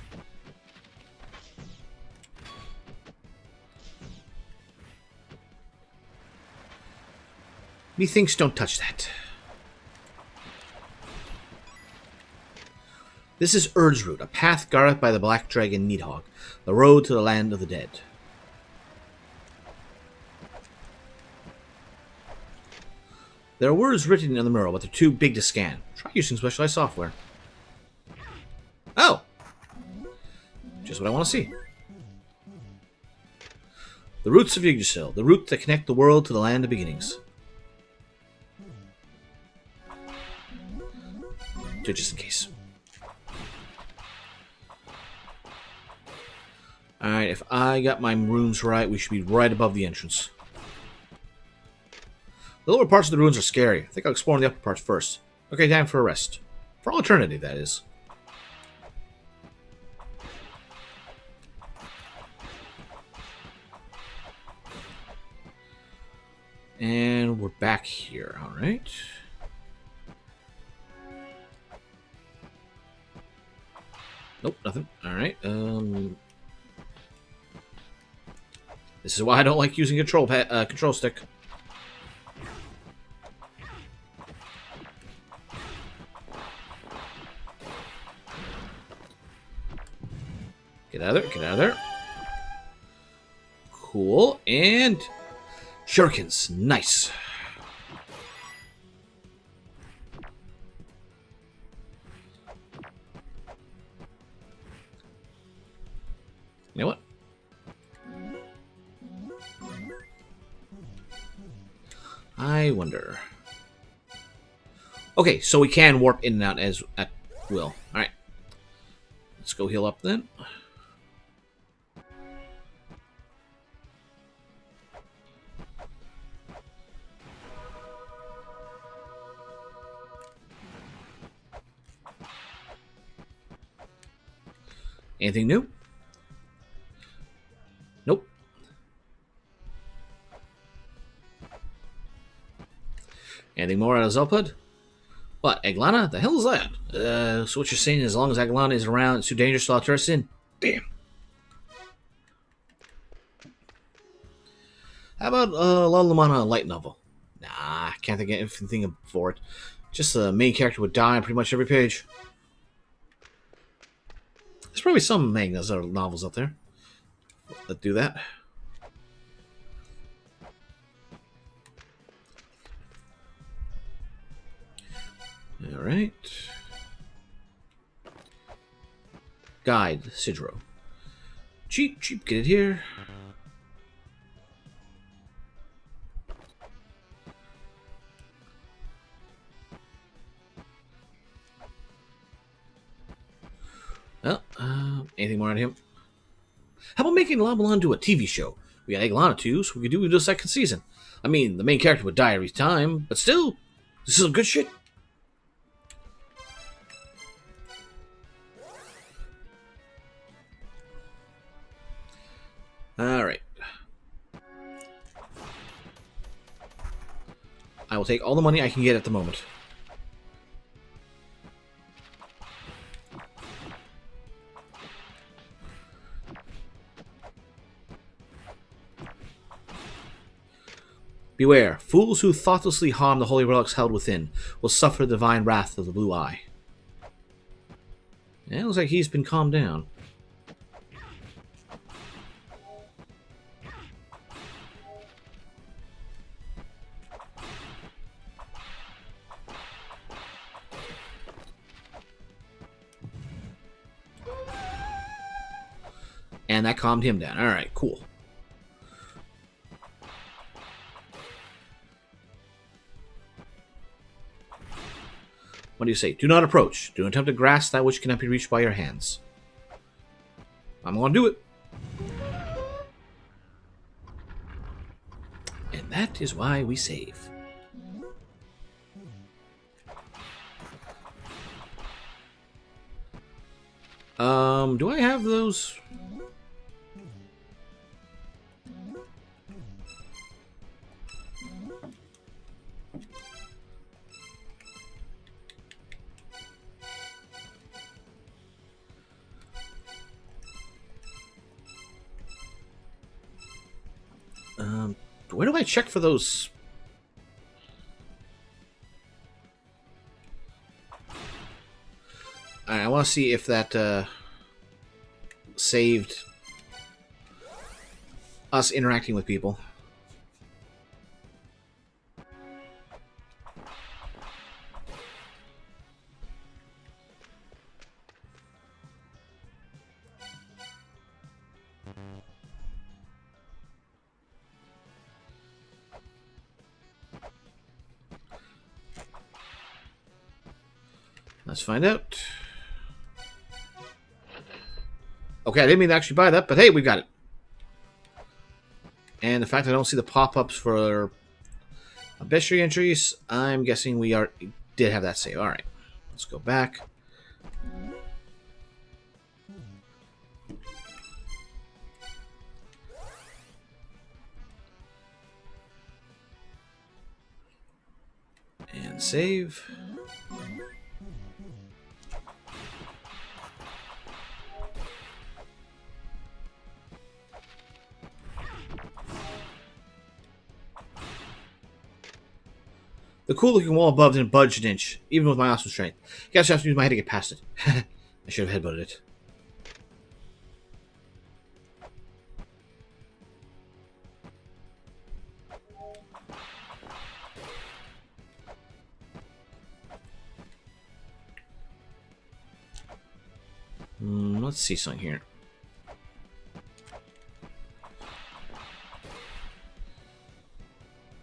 Methinks don't touch that. This is Erd's Route, a path guarded by the black dragon Needhog, the road to the land of the dead. There are words written on the mural, but they're too big to scan. Try using specialized software. Oh! Just what I want to see. The roots of Yggdrasil, the route that connect the world to the land of beginnings. So just in case. Alright, if I got my runes right, we should be right above the entrance. The lower parts of the ruins are scary. I think I'll explore the upper parts first. Okay, time for a rest. For all eternity, that is. And we're back here, alright. Nope, nothing. Alright, this is why I don't like using control stick. Get out of there, get out of there. Cool, and shurikens, nice. You know what? I wonder. Okay, so we can warp in and out as at will. Alright. Let's go heal up then. Anything new? Nope. Anything more out of Zelpud? What, Eg-Lana? The hell is that? So what you're saying is as long as Eg-Lana is around, it's too dangerous to allow tourists in? Damn. How about La-Mulana light novel? Nah, can't think of anything for it. Just the main character would die on pretty much every page. There's probably some mangas or novels out there that do that. Alright. Guide, Sidro. Cheap, get it here. Well, anything more on him? How about making La-Mulana do a TV show? We got Eg-Lana too, so we could do a second season. I mean, the main character would die every time, but still, this is a good shit. Alright. I will take all the money I can get at the moment. Beware, fools who thoughtlessly harm the holy relics held within will suffer the divine wrath of the blue eye. Yeah, it looks like he's been calmed down. And that calmed him down. Alright, cool. What do you say? Do not approach. Do not attempt to grasp that which cannot be reached by your hands. I'm going to do it. And that is why we save. Do I have those? Where do I check for those? Alright, I want to see if that saved us interacting with people. Let's find out. Okay, I didn't mean to actually buy that, but hey, we got it. And the fact I don't see the pop-ups for bestiary entries, I'm guessing we did have that save. Alright, let's go back. And save. The cool looking wall above didn't budge an inch, even with my awesome strength. Guess I have to use my head to get past it. I should have headbutted it. Let's see something here.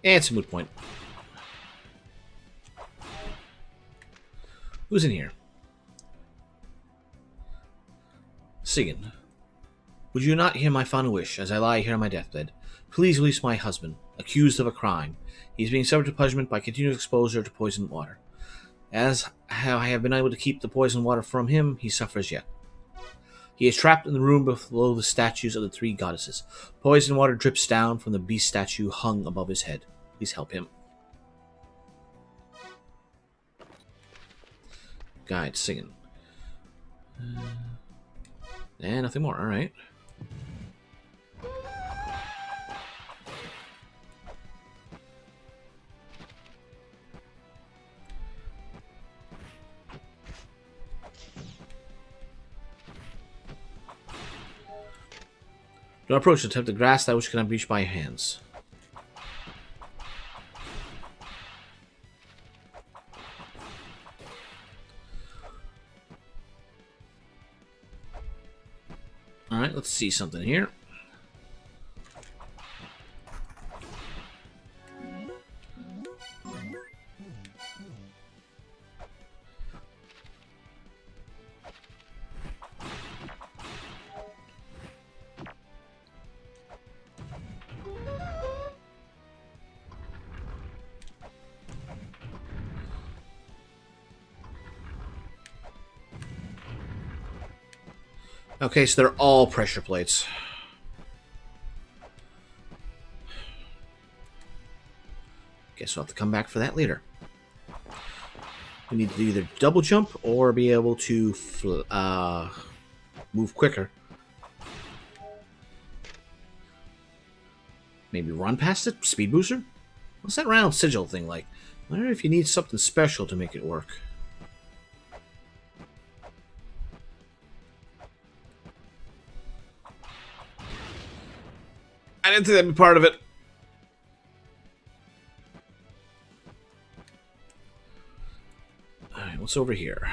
And it's a moot point. Who's in here? Sigan. Would you not hear my final wish as I lie here on my deathbed? Please release my husband, accused of a crime. He is being subject to punishment by continuous exposure to poisoned water. As how I have been able to keep the poisoned water from him, he suffers yet. He is trapped in the room below the statues of the three goddesses. Poisoned water drips down from the beast statue hung above his head. Please help him. Guide, singing. And nothing more, alright. Don't approach to attempt to grasp that which cannot reach by hands. Alright, let's see something here. Okay, so they're all pressure plates. Guess we'll have to come back for that later. We need to either double jump or be able to move quicker. Maybe run past it? Speed booster? What's that round sigil thing like? I wonder if you need something special to make it work. I didn't think that'd be part of it. Alright, what's over here?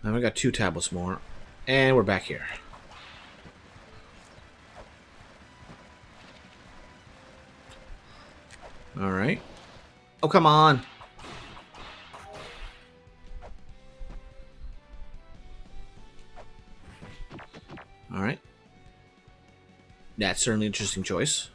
Now we got 2 tablets more. And we're back here. Alright. Oh, come on. Alright. That's certainly an interesting choice.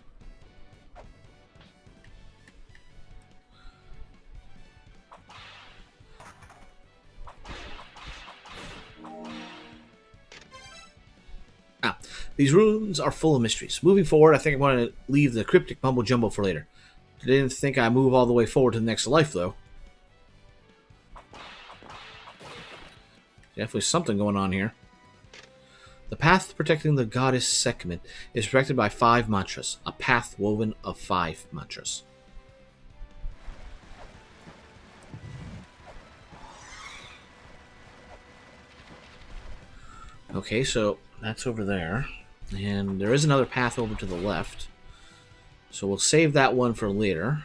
These runes are full of mysteries. Moving forward, I think I want to leave the cryptic mumbo-jumbo for later. I didn't think I'd move all the way forward to the next life, though. Definitely something going on here. The path protecting the goddess Sekhmet is protected by 5 mantras. A path woven of 5 mantras. Okay, so that's over there. And there is another path over to the left. So we'll save that one for later.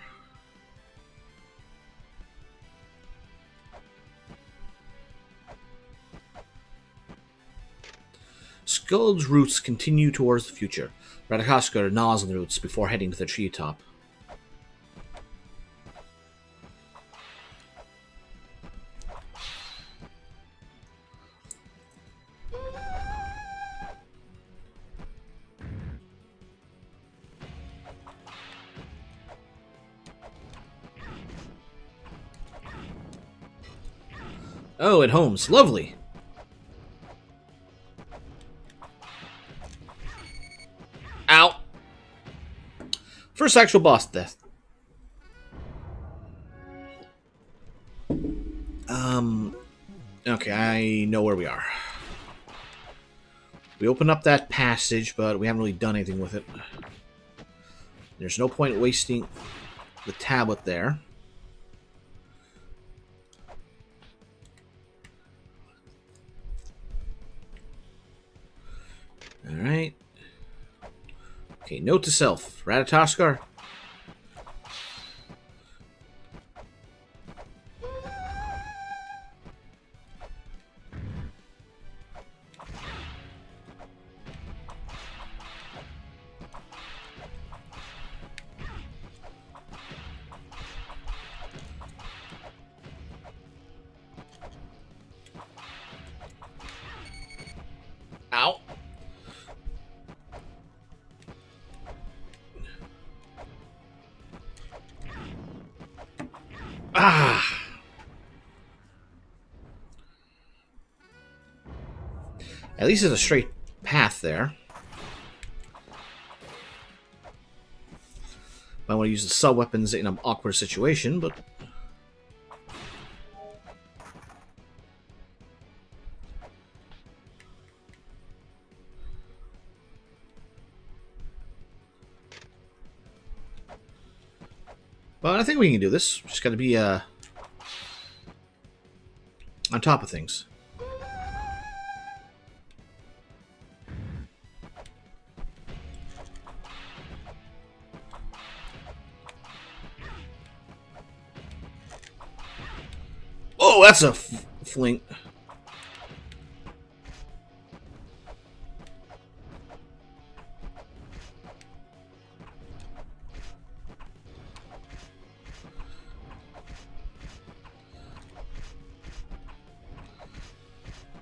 Skuld's roots continue towards the future. Radakaskar gnaws on the roots before heading to the treetop. Oh, it homes. Lovely. Ow. First actual boss death. Okay, I know where we are. We opened up that passage, but we haven't really done anything with it. There's no point wasting the tablet there. Alright. Okay, note to self. Ratatoskar. Ow. Ah. At least there's a straight path there. Might want to use the sub-weapons in an awkward situation, but... But I think we can do this. Just got to be on top of things. Oh, that's a fling.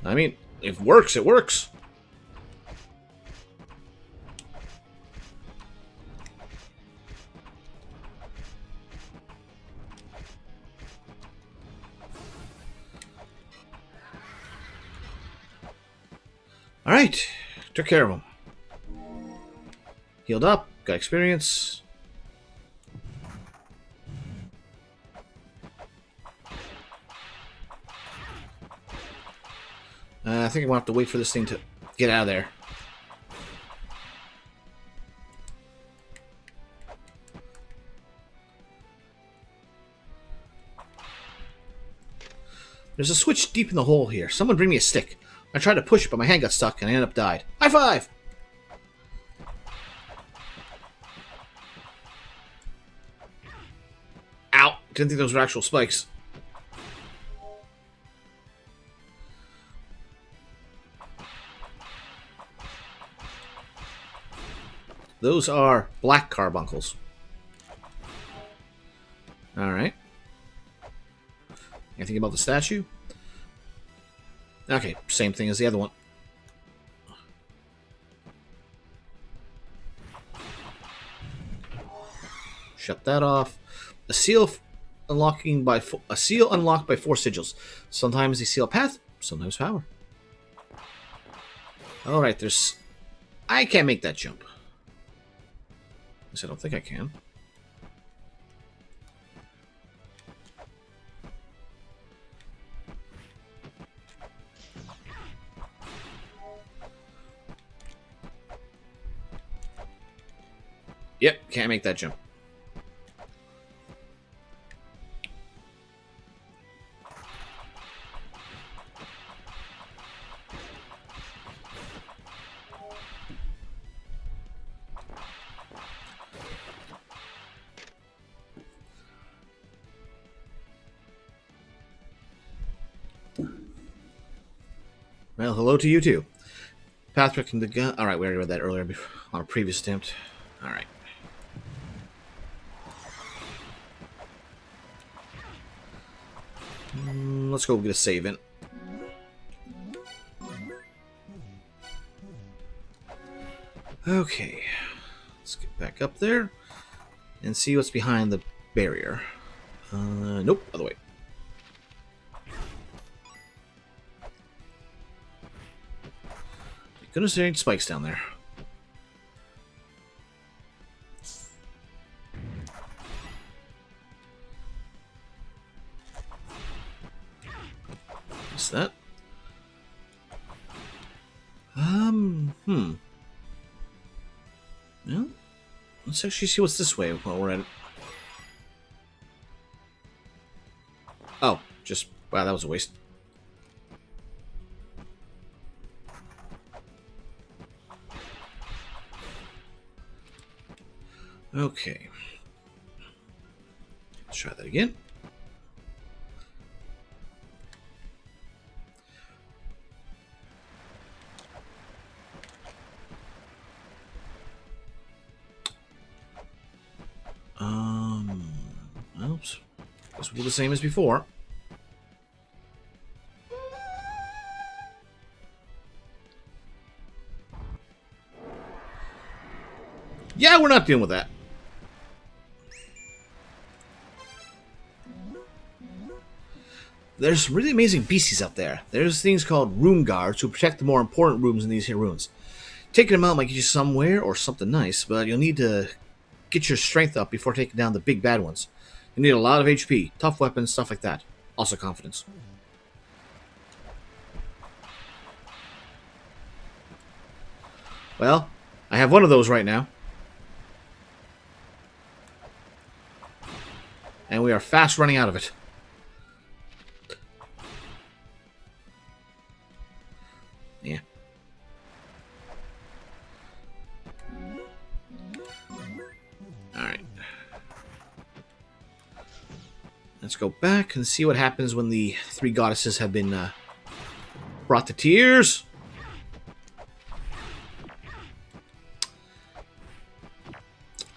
I mean, if it works, it works. Alright, took care of him. Healed up, got experience. I think I'm going to have to wait for this thing to get out of there. There's a switch deep in the hole here. Someone bring me a stick. I tried to push it, but my hand got stuck, and I ended up died. High five! Ow! Didn't think those were actual spikes. Those are black carbuncles. Alright. Anything about the statue? Okay, same thing as the other one. Shut that off. A seal unlocked by 4 sigils. Sometimes they seal a path, sometimes power. Alright, there's... I can't make that jump. At least I don't think I can. Yep, can't make that jump. Well, hello to you too. Path directing the gun. Alright, we already read that earlier on a previous attempt. Alright. Let's go get a save in. Okay. Let's get back up there and see what's behind the barrier. Nope, other way. Thank goodness there ain't spikes down there. What's that? Well, let's actually see what's this way while we're at it. Oh, just, wow, that was a waste. Okay. Let's try that again. Oops. Guess we'll do the same as before. Yeah, we're not dealing with that. There's some really amazing beasties out there. There's things called room guards who protect the more important rooms in these here ruins. Taking them out might get you somewhere or something nice, but you'll need to get your strength up before taking down the big bad ones. You need a lot of HP, tough weapons, stuff like that. Also confidence. Well, I have one of those right now. And we are fast running out of it. Yeah. Alright. Let's go back and see what happens when the three goddesses have been brought to tears.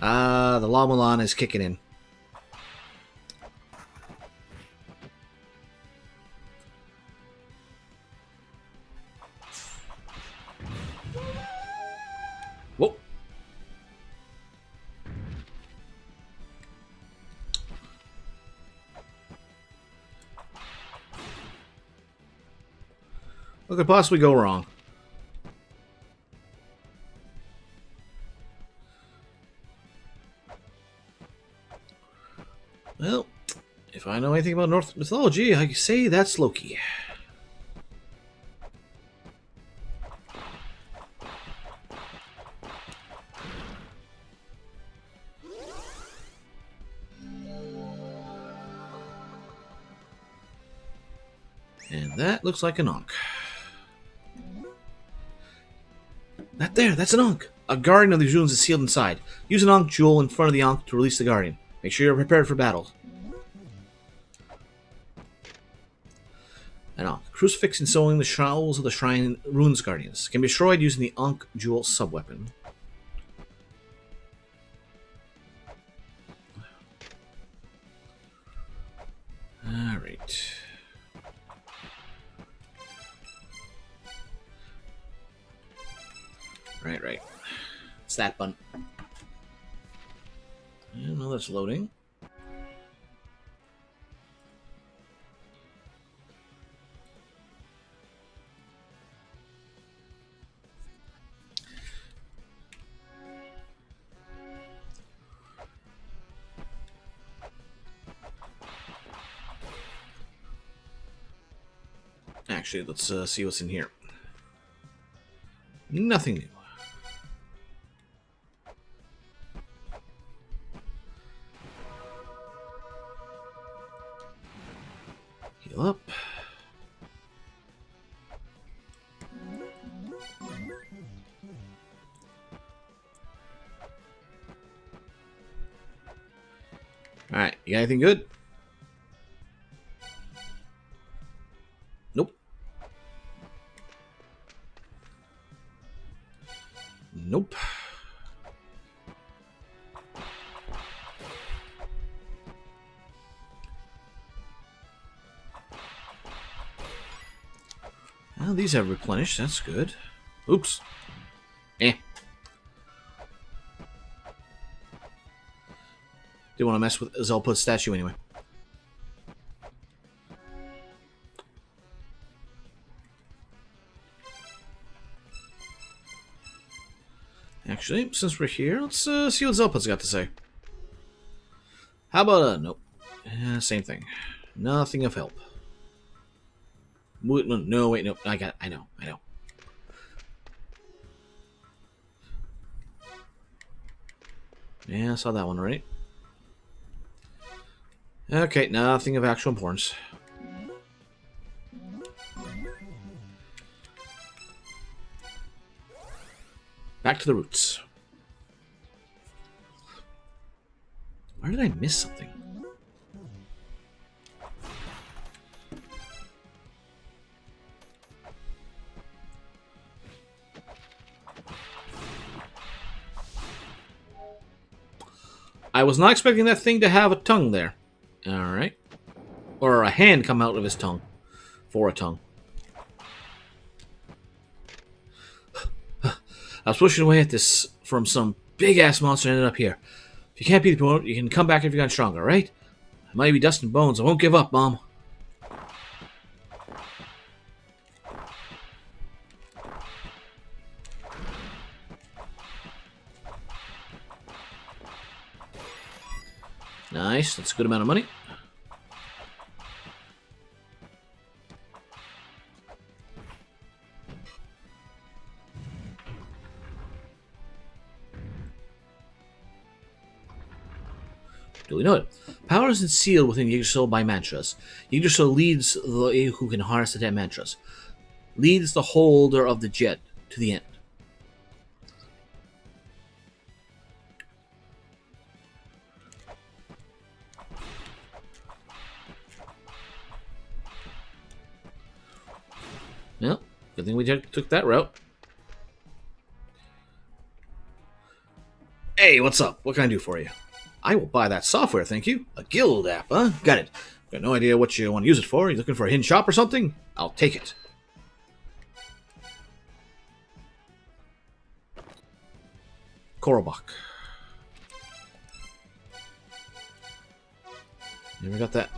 The La-Mulana is kicking in. Whoa. What could possibly go wrong? Well, if I know anything about Norse mythology, I say that's Loki. And that looks like an Ankh. That there, that's an Ankh. A guardian of these ruins is sealed inside. Use an Ankh jewel in front of the Ankh to release the guardian. Make sure you're prepared for battle. An Ankh. Crucifix encircling the shrouds of the shrine ruins guardians. Can be destroyed using the Ankh jewel subweapon. Alright. Right. It's that button. No, that's loading. Actually, let's see what's in here. Nothing new. Heal up. Alright, you got anything good? Nope. Nope. Well, these have replenished. That's good. Oops. Eh. Didn't want to mess with Zelpa's statue anyway. Actually, since we're here, let's see what Zelpa's got to say. How about nope. Same thing. Nothing of help. No, wait, no. I know. Yeah, I saw that one already. Okay, nothing of actual importance. Back to the roots. Where did I miss something? I was not expecting that thing to have a tongue there. Alright. Or a hand come out of his tongue. For a tongue. I was pushing away at this from some big-ass monster and ended up here. If you can't beat the opponent, you can come back if you've gotten stronger, right? I might be dust and bones. I won't give up, Mom. Nice. That's a good amount of money. Duly noted. Power isn't sealed within Yggdrasil by mantras. Yggdrasil leads the who can harness the 10 mantras. Leads the holder of the jet to the end. Well, good thing we took that route. Hey, what's up? What can I do for you? I will buy that software, thank you. A guild app, huh? Got it. Got no idea what you want to use it for. You looking for a hidden shop or something? I'll take it. Korobok. Never got that.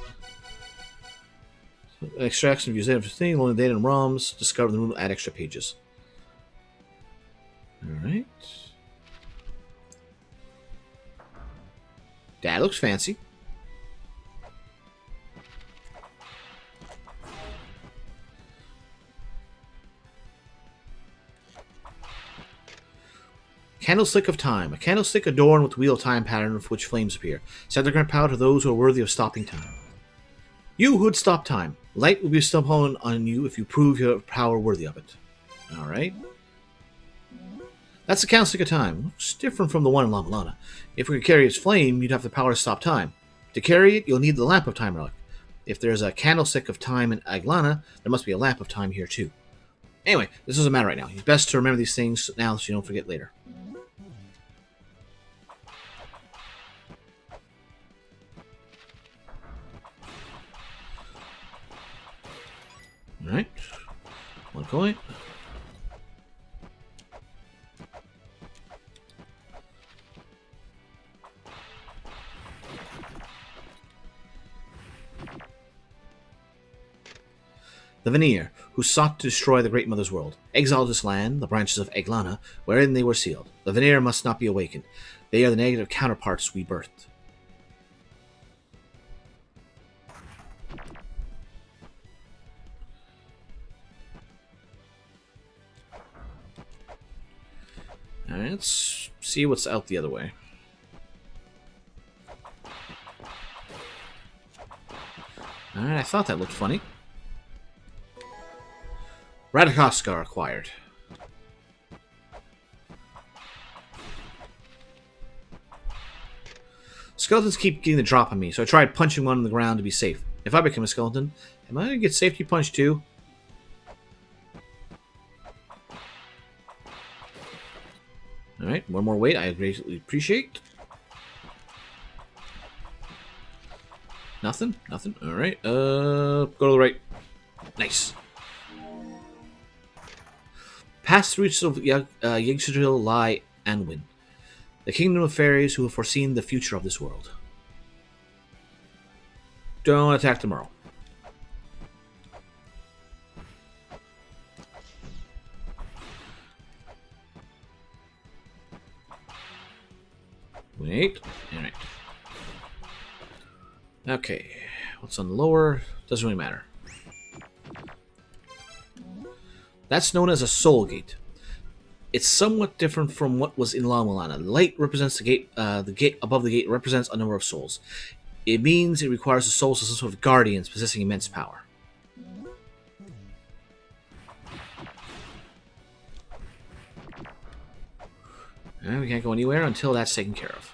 Extraction of use data for thing, loading data and ROMs, discover the room, add extra pages. Alright. That looks fancy. Candlestick of Time. A candlestick adorned with wheel time pattern of which flames appear. Set the grant power to those who are worthy of stopping time. You who would stop time. Light will be bestowed on you if you prove your power worthy of it. Alright. That's the Candlestick of Time. Looks different from the one in La-Mulana. If we could carry its flame, you'd have the power to stop time. To carry it, you'll need the Lamp of Time relic. If there's a Candlestick of Time in Eg-Lana, there must be a Lamp of Time here too. Anyway, this doesn't matter right now. It's best to remember these things now so you don't forget later. Alright. 1 coin. The Veneer, who sought to destroy the Great Mother's world, exiled this land, the branches of Eg-Lana, wherein they were sealed. The Veneer must not be awakened. They are the negative counterparts we birthed. Alright, let's see what's out the other way. Alright, I thought that looked funny. Radikoska acquired. Skeletons keep getting the drop on me, so I tried punching one on the ground to be safe. If I become a skeleton, am I going to get safety punched too? Alright, one more weight I greatly appreciate. Nothing? Nothing? Alright, go to the right. Nice. Past the reaches of Yggdrasil lie Anwin, the kingdom of fairies who have foreseen the future of this world. Don't attack tomorrow. Wait. Alright. Okay. What's on the lower? Doesn't really matter. That's known as a soul gate. It's somewhat different from what was in La-Mulana. The light represents the gate. The gate above the gate represents a number of souls. It means it requires the souls of some sort of guardians possessing immense power. And we can't go anywhere until that's taken care of.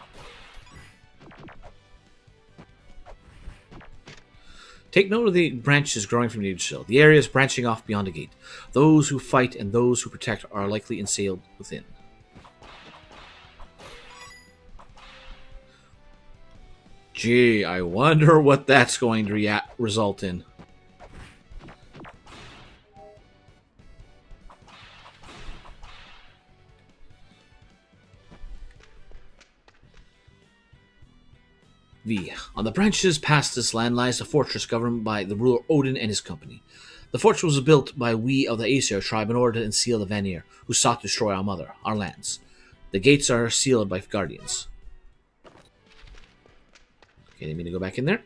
Take note of the branches growing from the Yggdrasil. The area is branching off beyond the gate. Those who fight and those who protect are likely enslaved within. Gee, I wonder what that's going to result in. V. On the branches past this land lies a fortress governed by the ruler Odin and his company. The fortress was built by we of the Aesir tribe in order to unseal the Vanir, who sought to destroy our mother, our lands. The gates are sealed by guardians. Okay, need me to go back in there?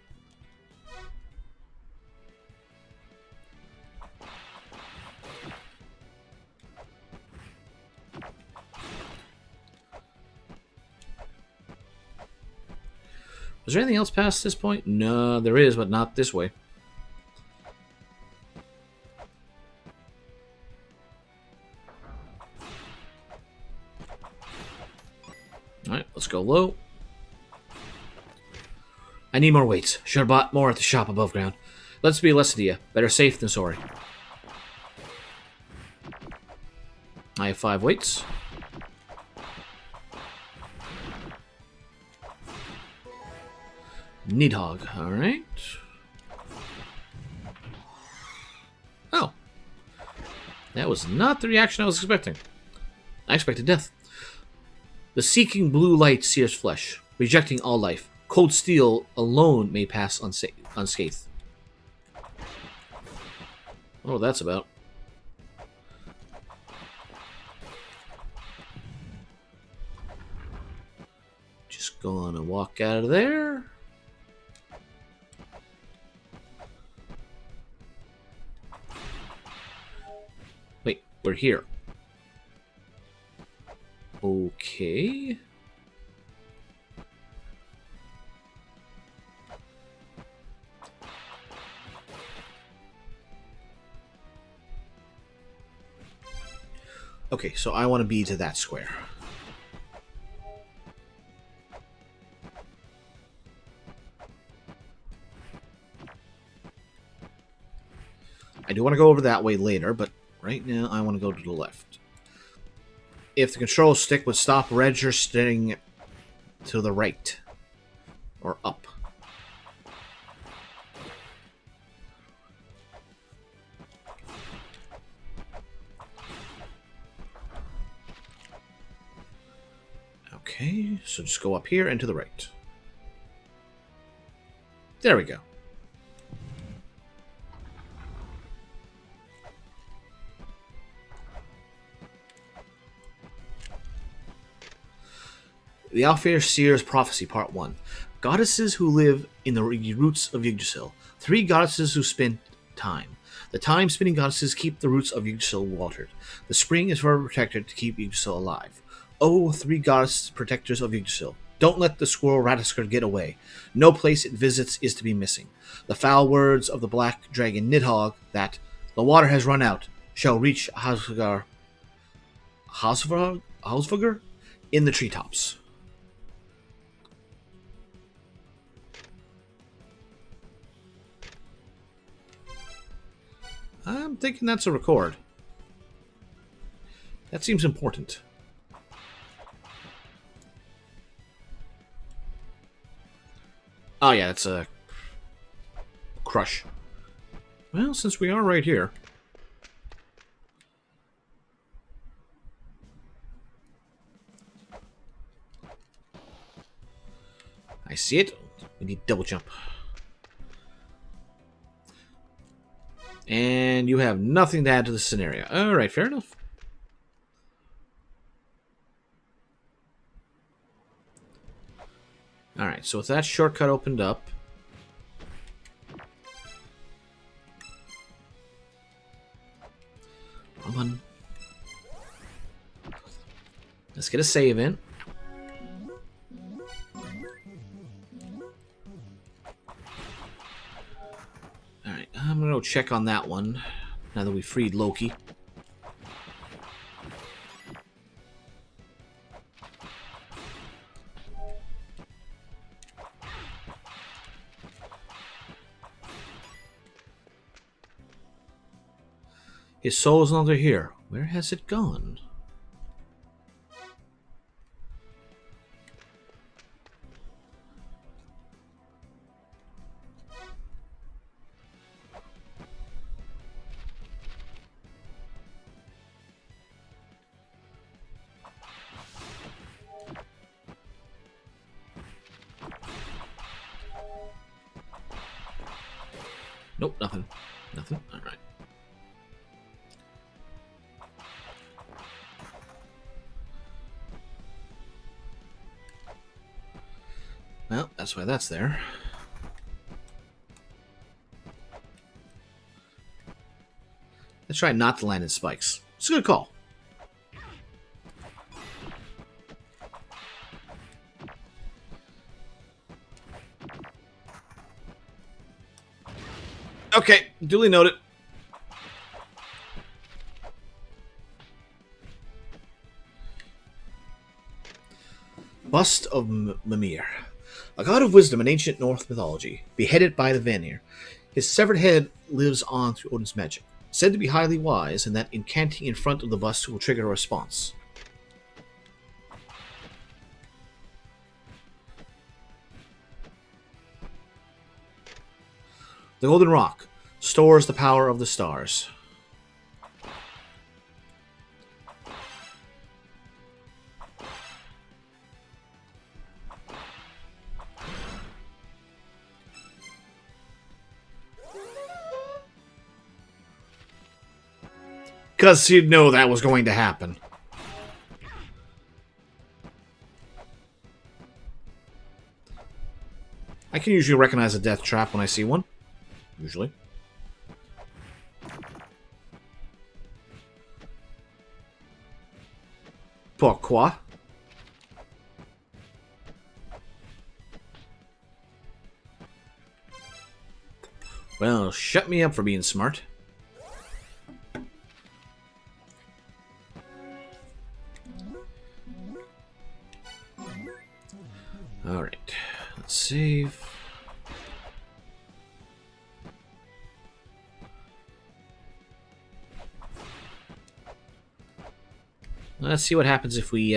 Was there anything else past this point? No, there is, but not this way. Alright, let's go low. I need more weights. Should have bought more at the shop above ground. Let's be a lesson to you. Better safe than sorry. I have 5 weights. Nidhogg, alright. Oh. That was not the reaction I was expecting. I expected death. The seeking blue light sears flesh, rejecting all life. Cold steel alone may pass unscathed. Oh, that's about. Just gonna walk out of there. Wait, we're here. Okay. Okay, so I want to be to that square. I do want to go over that way later, but right now I want to go to the left. If the control stick would stop registering to the right or up. Okay, so just go up here and to the right. There we go. The Alfair Seer's Prophecy, Part 1. Goddesses who live in the roots of Yggdrasil. 3 goddesses who spin time. The time-spinning goddesses keep the roots of Yggdrasil watered. The spring is forever protected to keep Yggdrasil alive. Oh, 3 goddesses protectors of Yggdrasil. Don't let the squirrel Ratisker get away. No place it visits is to be missing. The foul words of the black dragon Nidhogg that the water has run out shall reach Hausvagar in the treetops. I'm thinking that's a record. That seems important. Oh yeah, that's a crush. Well, since we are right here. I see it. We need double jump. And you have nothing to add to the scenario. Alright, fair enough. Alright, so with that shortcut opened up. Come on. Let's get a save in. Alright, I'm gonna go check on that one. Now that we freed Loki. His soul is no longer here. Where has it gone? Nope, nothing. Nothing? Alright. Well, that's why that's there. Let's try not to land in spikes. It's a good call. Okay, duly noted. Bust of Mimir. A god of wisdom in ancient Norse mythology, beheaded by the Vanir. His severed head lives on through Odin's magic, said to be highly wise, and that incanting in front of the bust will trigger a response. The Golden Rock stores the power of the stars. Because you'd know that was going to happen. I can usually recognize a death trap when I see one. Usually. Pourquoi? Well, shut me up for being smart. Alright, let's save. Let's see what happens if we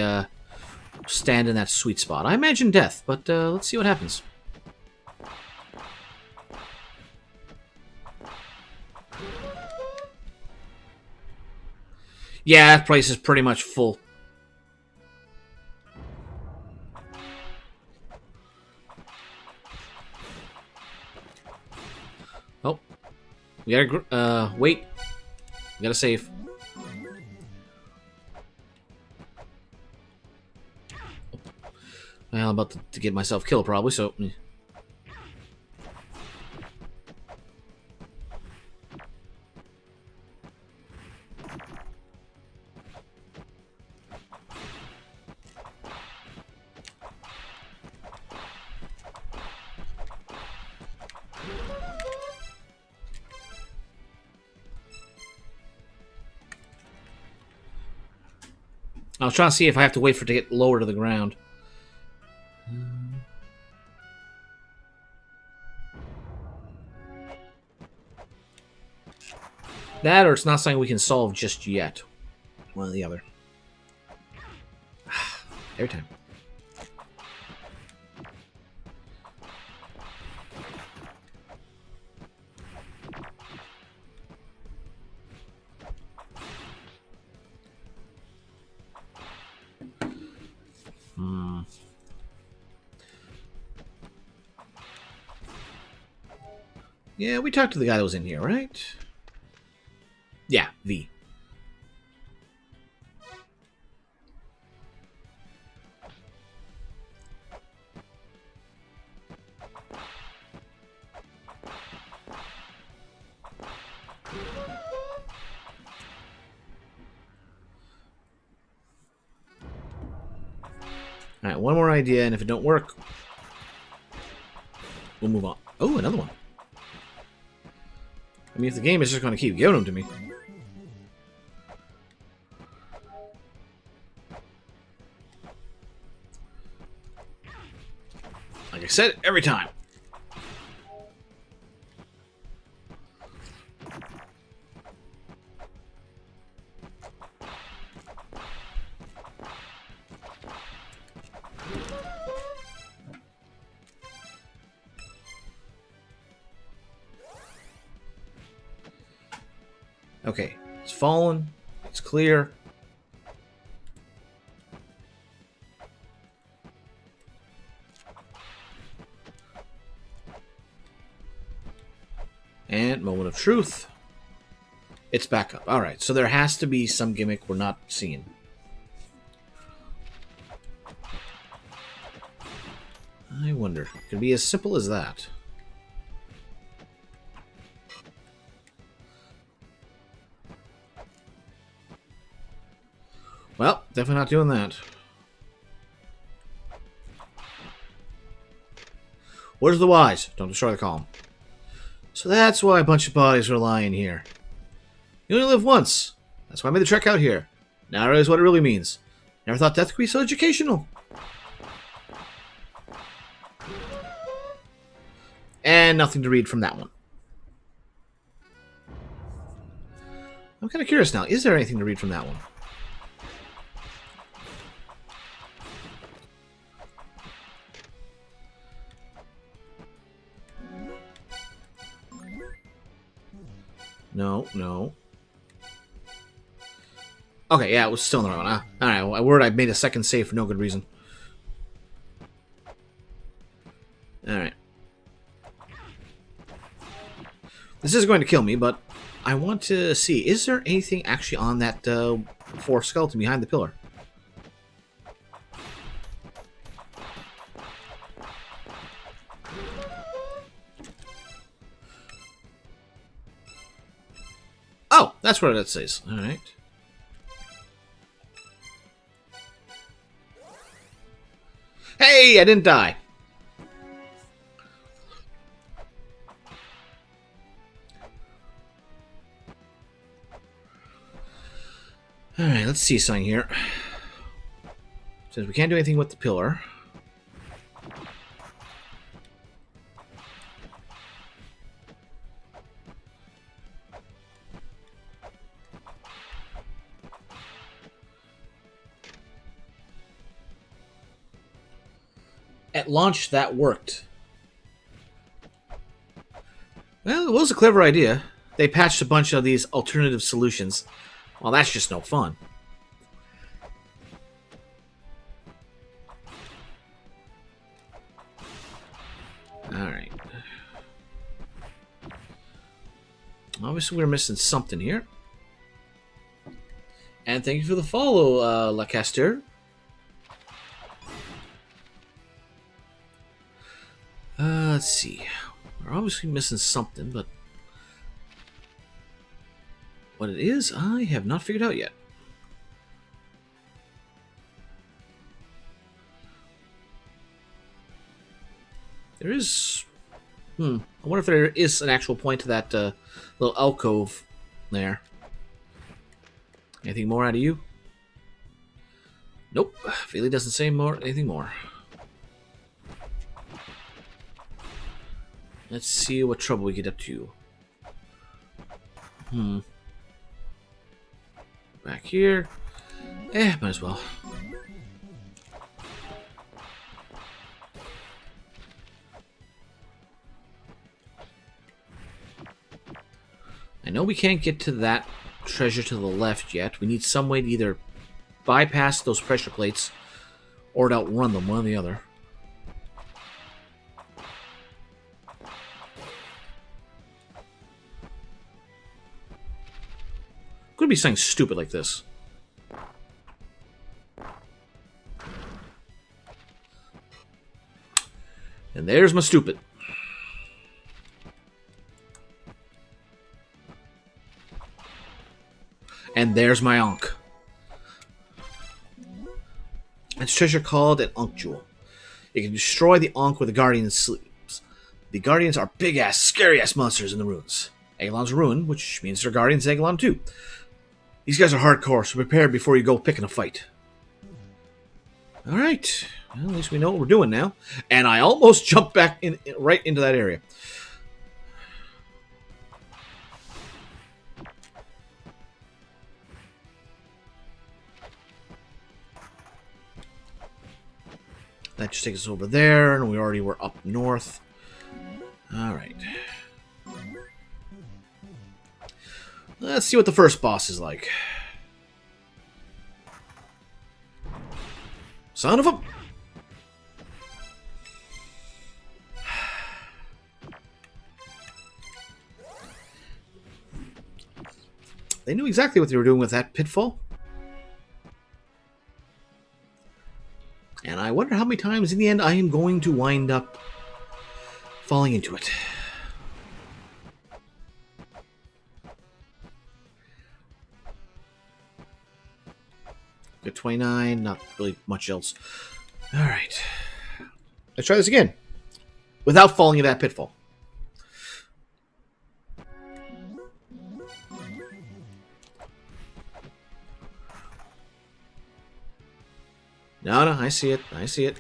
stand in that sweet spot. I imagine death, but let's see what happens. Yeah, that place is pretty much full. Oh. We gotta, wait. We gotta save. Well, I'm about to get myself killed, probably, so... I was trying to see if I have to wait for it to get lower to the ground. That, or it's not something we can solve just yet. One or the other. Every time. Yeah, we talked to the guy that was in here, right? Yeah, V. Alright, one more idea, and if it don't work, we'll move on. Oh, another one. I mean, if the game is just going to keep giving them to me. Like I said, every time. Okay, it's fallen. It's clear. And moment of truth. It's back up. Alright, so there has to be some gimmick we're not seeing. I wonder. Could it be as simple as that? Well, definitely not doing that. Where's the wise? Don't destroy the column. So that's why a bunch of bodies are lying here. You only live once. That's why I made the trek out here. Now I realize what it really means. Never thought death could be so educational. And nothing to read from that one. I'm kind of curious now. Is there anything to read from that one? No, no. Okay, yeah, it was still in the right one. Alright, well, I worried I made a second save for no good reason. Alright. This is going to kill me, but I want to see. Is there anything actually on that fourth skeleton behind the pillar? Oh, that's what it says. Alright. Hey, I didn't die. Alright, let's see something here. Since we can't do anything with the pillar. At launch, that worked. Well, it was a clever idea. They patched a bunch of these alternative solutions. Well, that's just no fun. Alright. Obviously, we're missing something here. And thank you for the follow, La Castor. Let's see. We're obviously missing something, but what it is, I have not figured out yet. There is I wonder if there is an actual point to that little alcove there. Anything more out of you? Nope. Feely doesn't say anything more. Let's see what trouble we get up to. Back here. Might as well. I know we can't get to that treasure to the left yet. We need some way to either bypass those pressure plates or to outrun them, one or the other. Could be something stupid like this. And there's my stupid. And there's my Ankh. It's treasure called an Ankh Jewel. You can destroy the Ankh where the Guardian sleeps. The Guardians are big-ass, scary-ass monsters in the ruins. Eg-Lana's a ruin, which means there are Guardians in Eg-Lana too. These guys are hardcore, so prepare before you go picking a fight. Alright. Well, at least we know what we're doing now. And I almost jumped back right into that area. That just takes us over there, and we already were up north. Alright. Let's see what the first boss is like. Son of a... They knew exactly what they were doing with that pitfall. And I wonder how many times in the end I am going to wind up falling into it. Good 29, not really much else. Alright. Let's try this again. Without falling into that pitfall. No, I see it. I see it.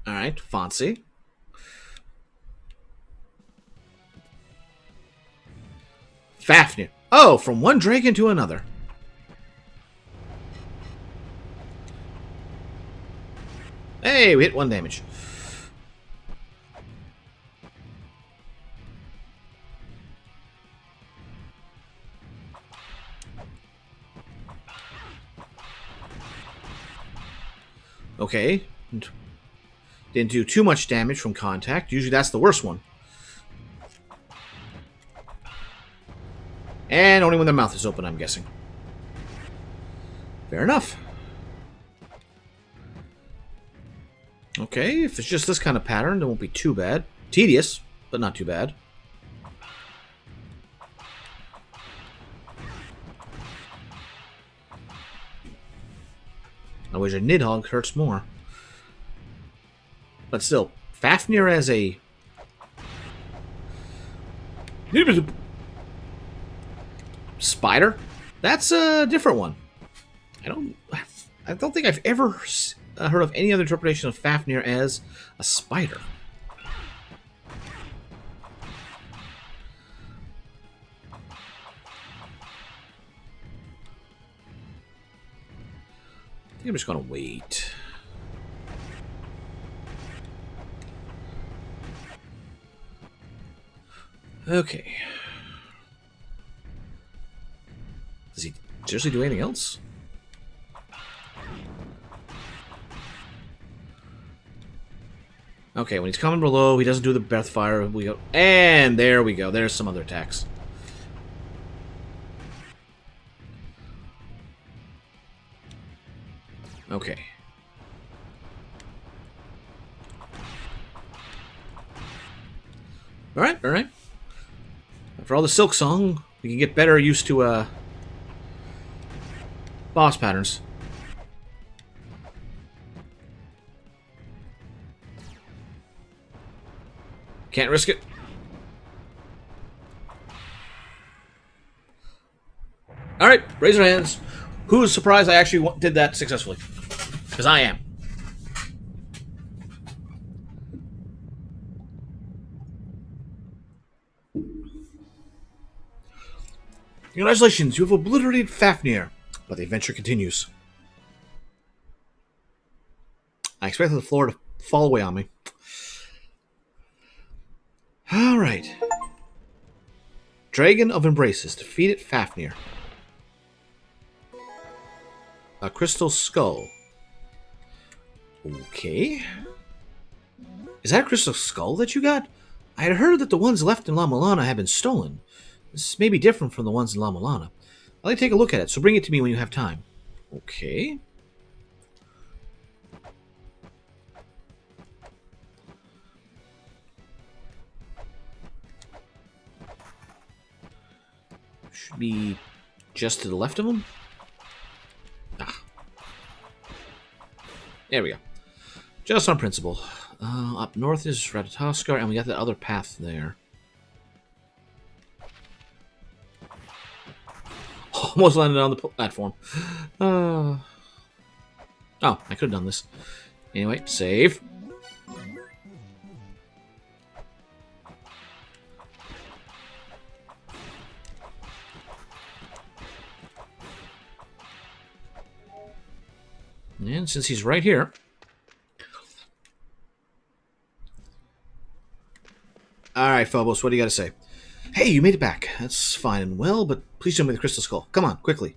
Alright, Fancy. Fafnir. Oh, from one dragon to another. Hey, we hit 1 damage. Okay. Didn't do too much damage from contact. Usually that's the worst one. And only when their mouth is open, I'm guessing. Fair enough. Okay, if it's just this kind of pattern, it won't be too bad. Tedious, but not too bad. I wish a Nidhogg hurts more. But still, Fafnir as a... spider? That's a different one. I don't think I've ever heard of any other interpretation of Fafnir as a spider. I think I'm just gonna wait. Okay. Does he seriously do anything else? Okay, when he's coming below, he doesn't do the breath fire. We go, and there we go. There's some other attacks. Okay. Alright, alright. After all the Silk Song, we can get better used to boss patterns. Can't risk it. Alright, raise your hands. Who's surprised I actually did that successfully? Because I am. Congratulations, you have obliterated Fafnir. But the adventure continues. I expected the floor to fall away on me. Alright. Dragon of Embraces defeated Fafnir. A crystal skull. Okay. Is that a crystal skull that you got? I had heard that the ones left in La-Mulana had been stolen. This may be different from the ones in La-Mulana. I'll let you take a look at it, so bring it to me when you have time. Okay. Should be just to the left of him. Ah. There we go. Just on principle. Up north is Ratatoskar, and we got that other path there. Almost landed on the platform. Oh, I could have done this. Anyway, save. And since he's right here... Alright, Phobos, what do you got to say? Hey, you made it back. That's fine and well, but please show me the crystal skull. Come on, quickly.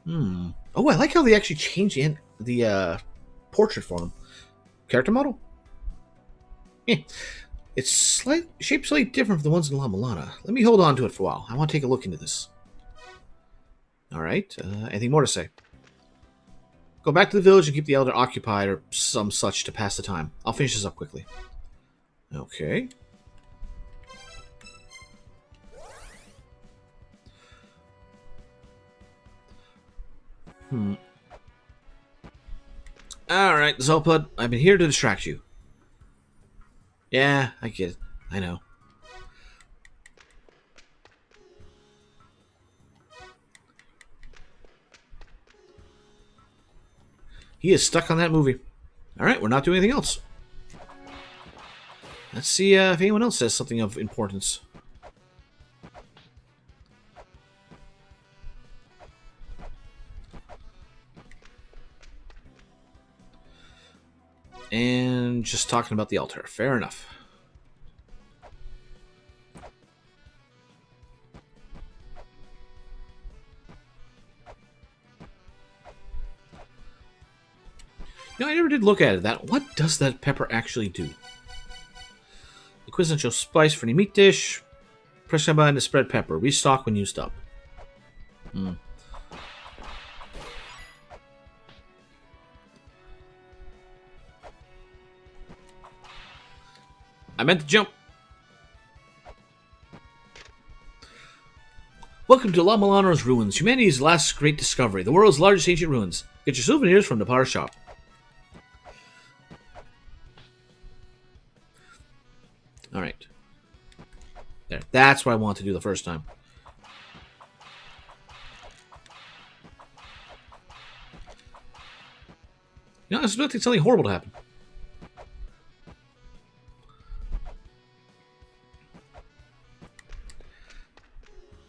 Oh, I like how they actually changed the portrait for him. Character model? Eh. It's shaped slightly different from the ones in La-Mulana. Let me hold on to it for a while. I want to take a look into this. Alright, anything more to say? Go back to the village and keep the elder occupied or some such to pass the time. I'll finish this up quickly. Okay. Alright, Zolpud, I've been here to distract you. Yeah, I get it. I know. He is stuck on that movie. Alright, we're not doing anything else. Let's see if anyone else says something of importance. And just talking about the altar. Fair enough. I never did look at it. What does that pepper actually do? The quintessential spice for any meat dish. Press down button to spread pepper. Restock when used up. I meant to jump. Welcome to La-Mulana's ruins, humanity's last great discovery, the world's largest ancient ruins. Get your souvenirs from the potter shop. Alright. There. That's what I wanted to do the first time. I was expecting something horrible to happen.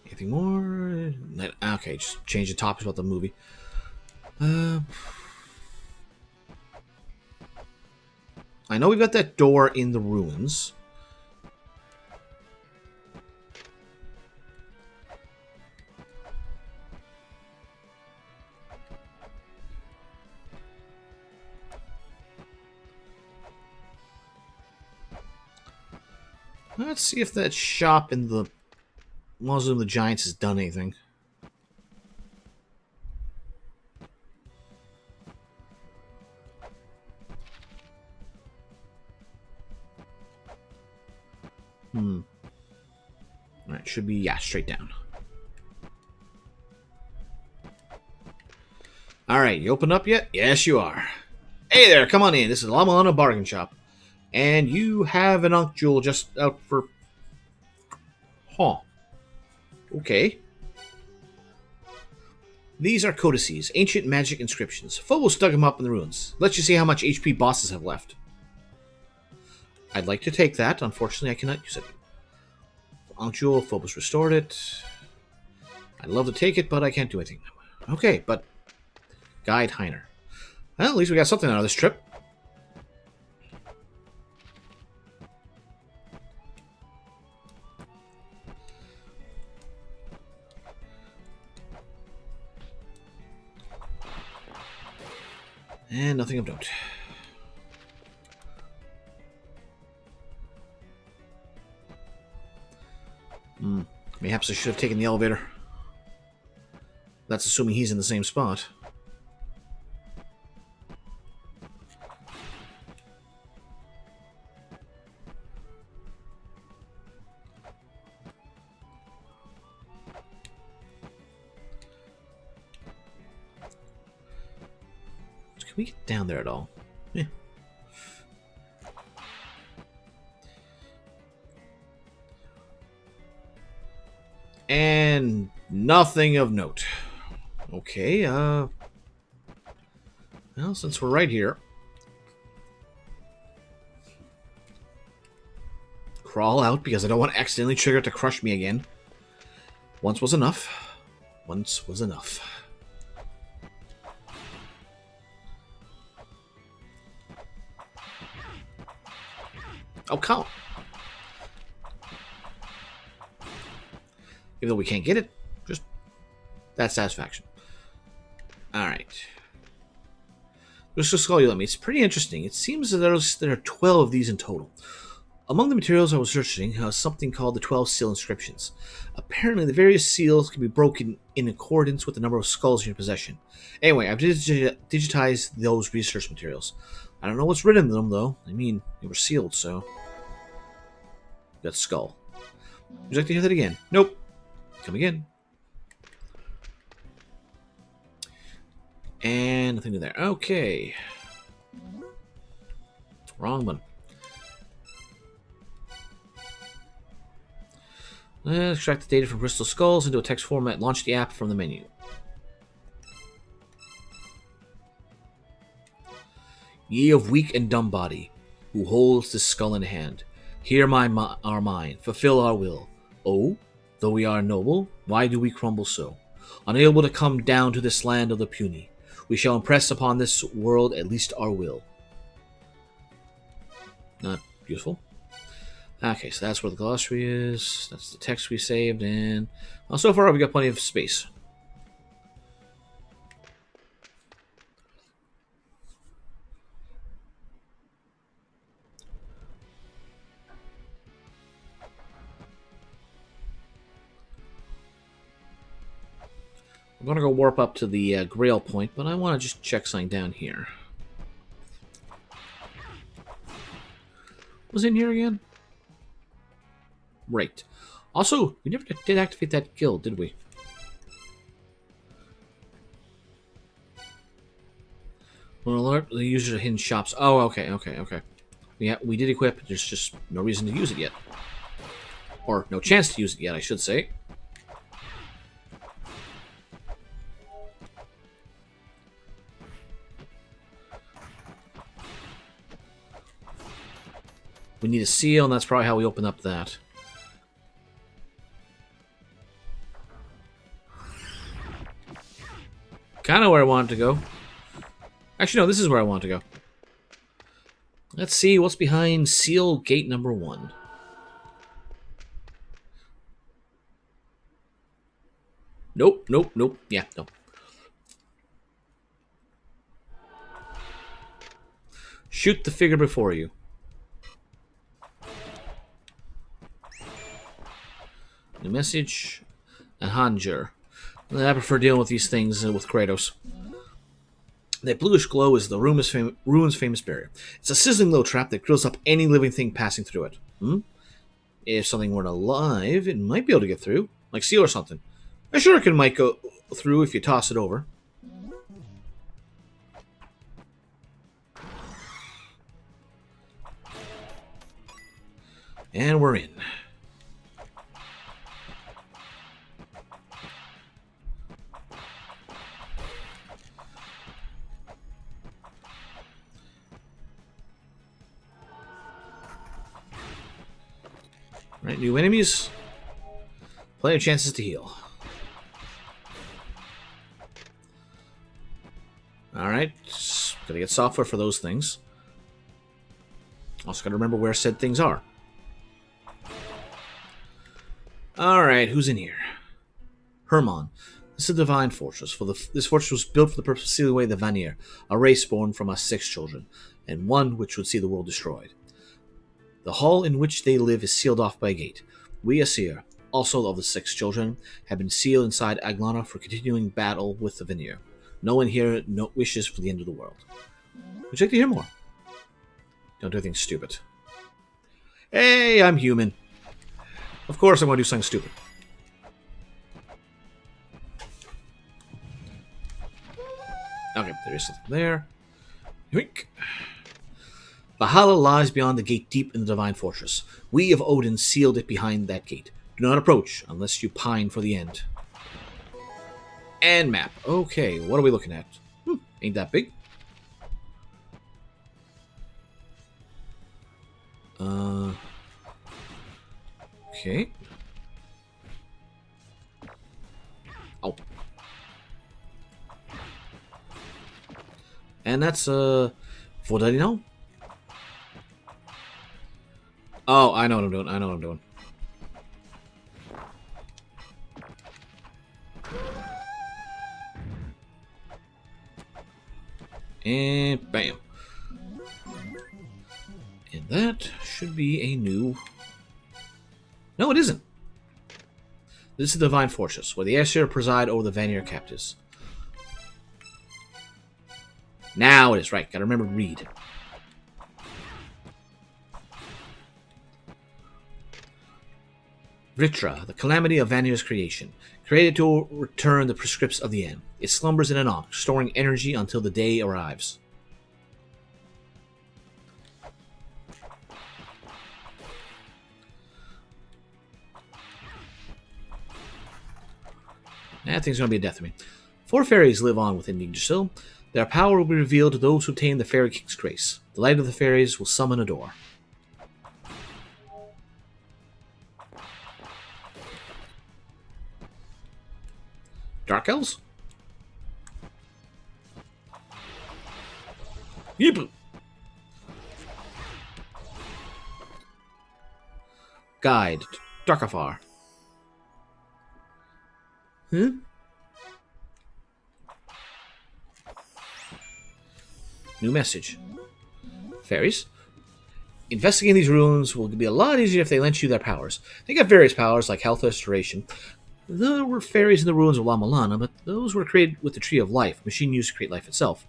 Anything more? Okay, just change the topics about the movie. I know we've got that door in the ruins. Let's see if that shop in the Mausoleum of the Giants has done anything. Alright, should be, yeah, straight down. Alright, you open up yet? Yes, you are. Hey there, come on in. This is La-Mulana Bargain Shop. And you have an Ankh Jewel just out for... Huh. Okay. These are codices, ancient magic inscriptions. Phobos dug them up in the ruins. Let you see how much HP bosses have left. I'd like to take that. Unfortunately, I cannot use it. Ankh Jewel, Phobos restored it. I'd love to take it, but I can't do anything. Okay, but... Guide Heiner. Well, at least we got something out of this trip. And nothing of note. Perhaps I should have taken the elevator. That's assuming he's in the same spot. Can we get down there at all? Yeah. And nothing of note. Okay, well, since we're right here, crawl out because I don't want to accidentally trigger it to crush me again. Once was enough. Once was enough. Oh, come on. Even though we can't get it, just that satisfaction. Alright. There's a skull you let me. It's pretty interesting. It seems that there are 12 of these in total. Among the materials I was searching was something called the 12 seal inscriptions. Apparently, the various seals can be broken in accordance with the number of skulls in your possession. Anyway, I've digitized those research materials. I don't know what's written in them, though. I mean, they were sealed, so... That skull. Would you like to hear that again? Nope. Come again. And nothing in there. Okay. Wrong one. Extract the data from crystal skulls into a text format. Launch the app from the menu. Ye of weak and dumb body, who holds this skull in hand, hear our mind, fulfill our will. Oh, though we are noble, why do we crumble so? Unable to come down to this land of the puny, we shall impress upon this world at least our will. Not useful. Okay, so that's where the glossary is. That's the text we saved, and well, so far we got plenty of space. I'm going to go warp up to the Grail point, but I want to just check something down here. Was in here again? Right. Also, we never did activate that guild, did we? When alert the user of hidden shops. Oh, okay. Yeah, we did equip. There's just no reason to use it yet. Or no chance to use it yet, I should say. We need a seal, and that's probably how we open up that. Kind of where I wanted to go. Actually, no, this is where I want to go. Let's see what's behind seal gate number 1. Nope. Yeah, no. Shoot the figure before you. New message. A Hanger. I prefer dealing with these things with Kratos. That bluish glow is the ruin's famous barrier. It's a sizzling low trap that grills up any living thing passing through it. If something weren't alive, it might be able to get through, like steel or something. A shuriken might go through if you toss it over. And we're in. Right, new enemies. Plenty of chances to heal. Alright, gotta get software for those things. Also gotta remember where said things are. Alright, who's in here? Hermon. This is a divine fortress. This fortress was built for the purpose of sealing away the Vanir, a race born from us 6 children, and one which would see the world destroyed. The hall in which they live is sealed off by a gate. We, Asir, also of the 6 children, have been sealed inside Eg-Lana for continuing battle with the Vanir. No one here wishes for the end of the world. Would you like to hear more? Don't do anything stupid. Hey, I'm human. Of course I'm going to do something stupid. Okay, there is something there. Yoink. Valhalla lies beyond the gate deep in the Divine Fortress. We of Odin sealed it behind that gate. Do not approach unless you pine for the end. And map. Okay, what are we looking at? Ain't that big. Okay. Oh. And that's, what did I know? Oh, I know what I'm doing. I know what I'm doing. And bam. And that should be a new... No, it isn't. This is the Divine Fortress, where the Aesir preside over the Vanir captives. Now it is, right. Gotta remember to read. Vritra, the calamity of Vanir's creation, created to return the prescripts of the end. It slumbers in an ankh, storing energy until the day arrives. That thing's going to be a death to me. 4 fairies live on within Yggdrasil. Their power will be revealed to those who obtain the Fairy King's grace. The light of the fairies will summon a door. Dark Elves? Yeep. Guide. Darkafar. New message. Fairies? Investigating these ruins will be a lot easier if they lent you their powers. They got various powers like health restoration. There were fairies in the ruins of La-Mulana, but those were created with the Tree of Life, machine used to create life itself.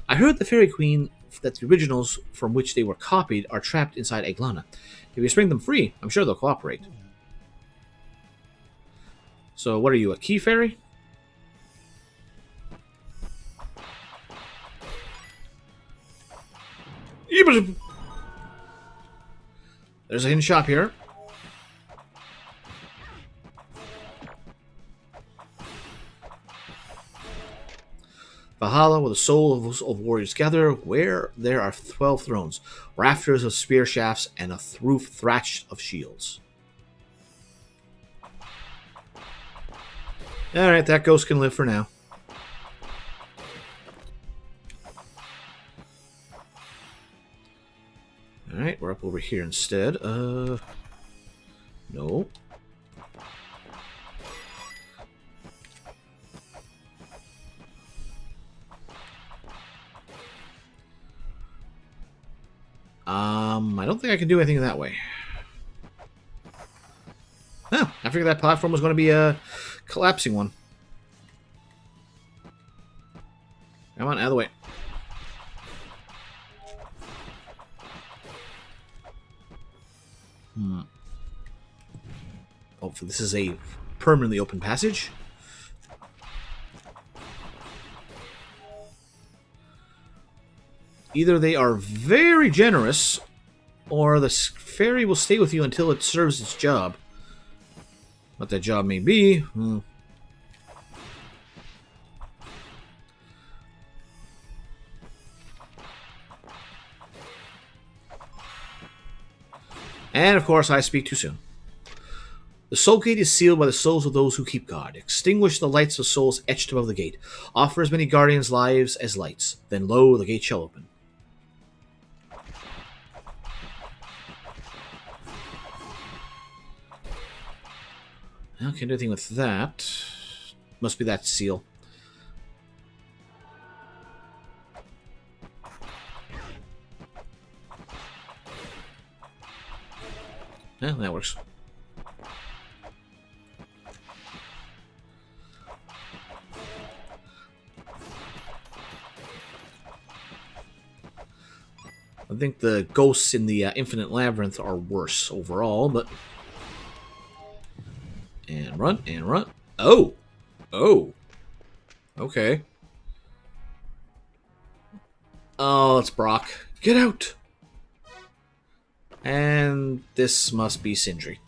I heard the Fairy Queen that the originals from which they were copied are trapped inside Eg-Lana. If you spring them free, I'm sure they'll cooperate. So what are you, a key fairy? There's a hidden shop here. Valhalla, where the souls of warriors gather, where there are 12 thrones, rafters of spear shafts, and a roof thatched of shields. Alright, that ghost can live for now. Alright, we're up over here instead. No. I don't think I can do anything that way. Oh, I figured that platform was going to be a collapsing one. Come on, out of the way. Hopefully this is a permanently open passage. Either they are very generous, or the fairy will stay with you until it serves its job. What that job may be. And of course, I speak too soon. The soul gate is sealed by the souls of those who keep guard. Extinguish the lights of souls etched above the gate. Offer as many guardians' lives as lights. Then lo, the gate shall open. I can't do anything with that. Must be that seal. Yeah, that works. I think the ghosts in the Infinite Labyrinth are worse overall, but... And run, and run. Oh! Oh! Okay. Oh, it's Brock. Get out! And this must be Sindri.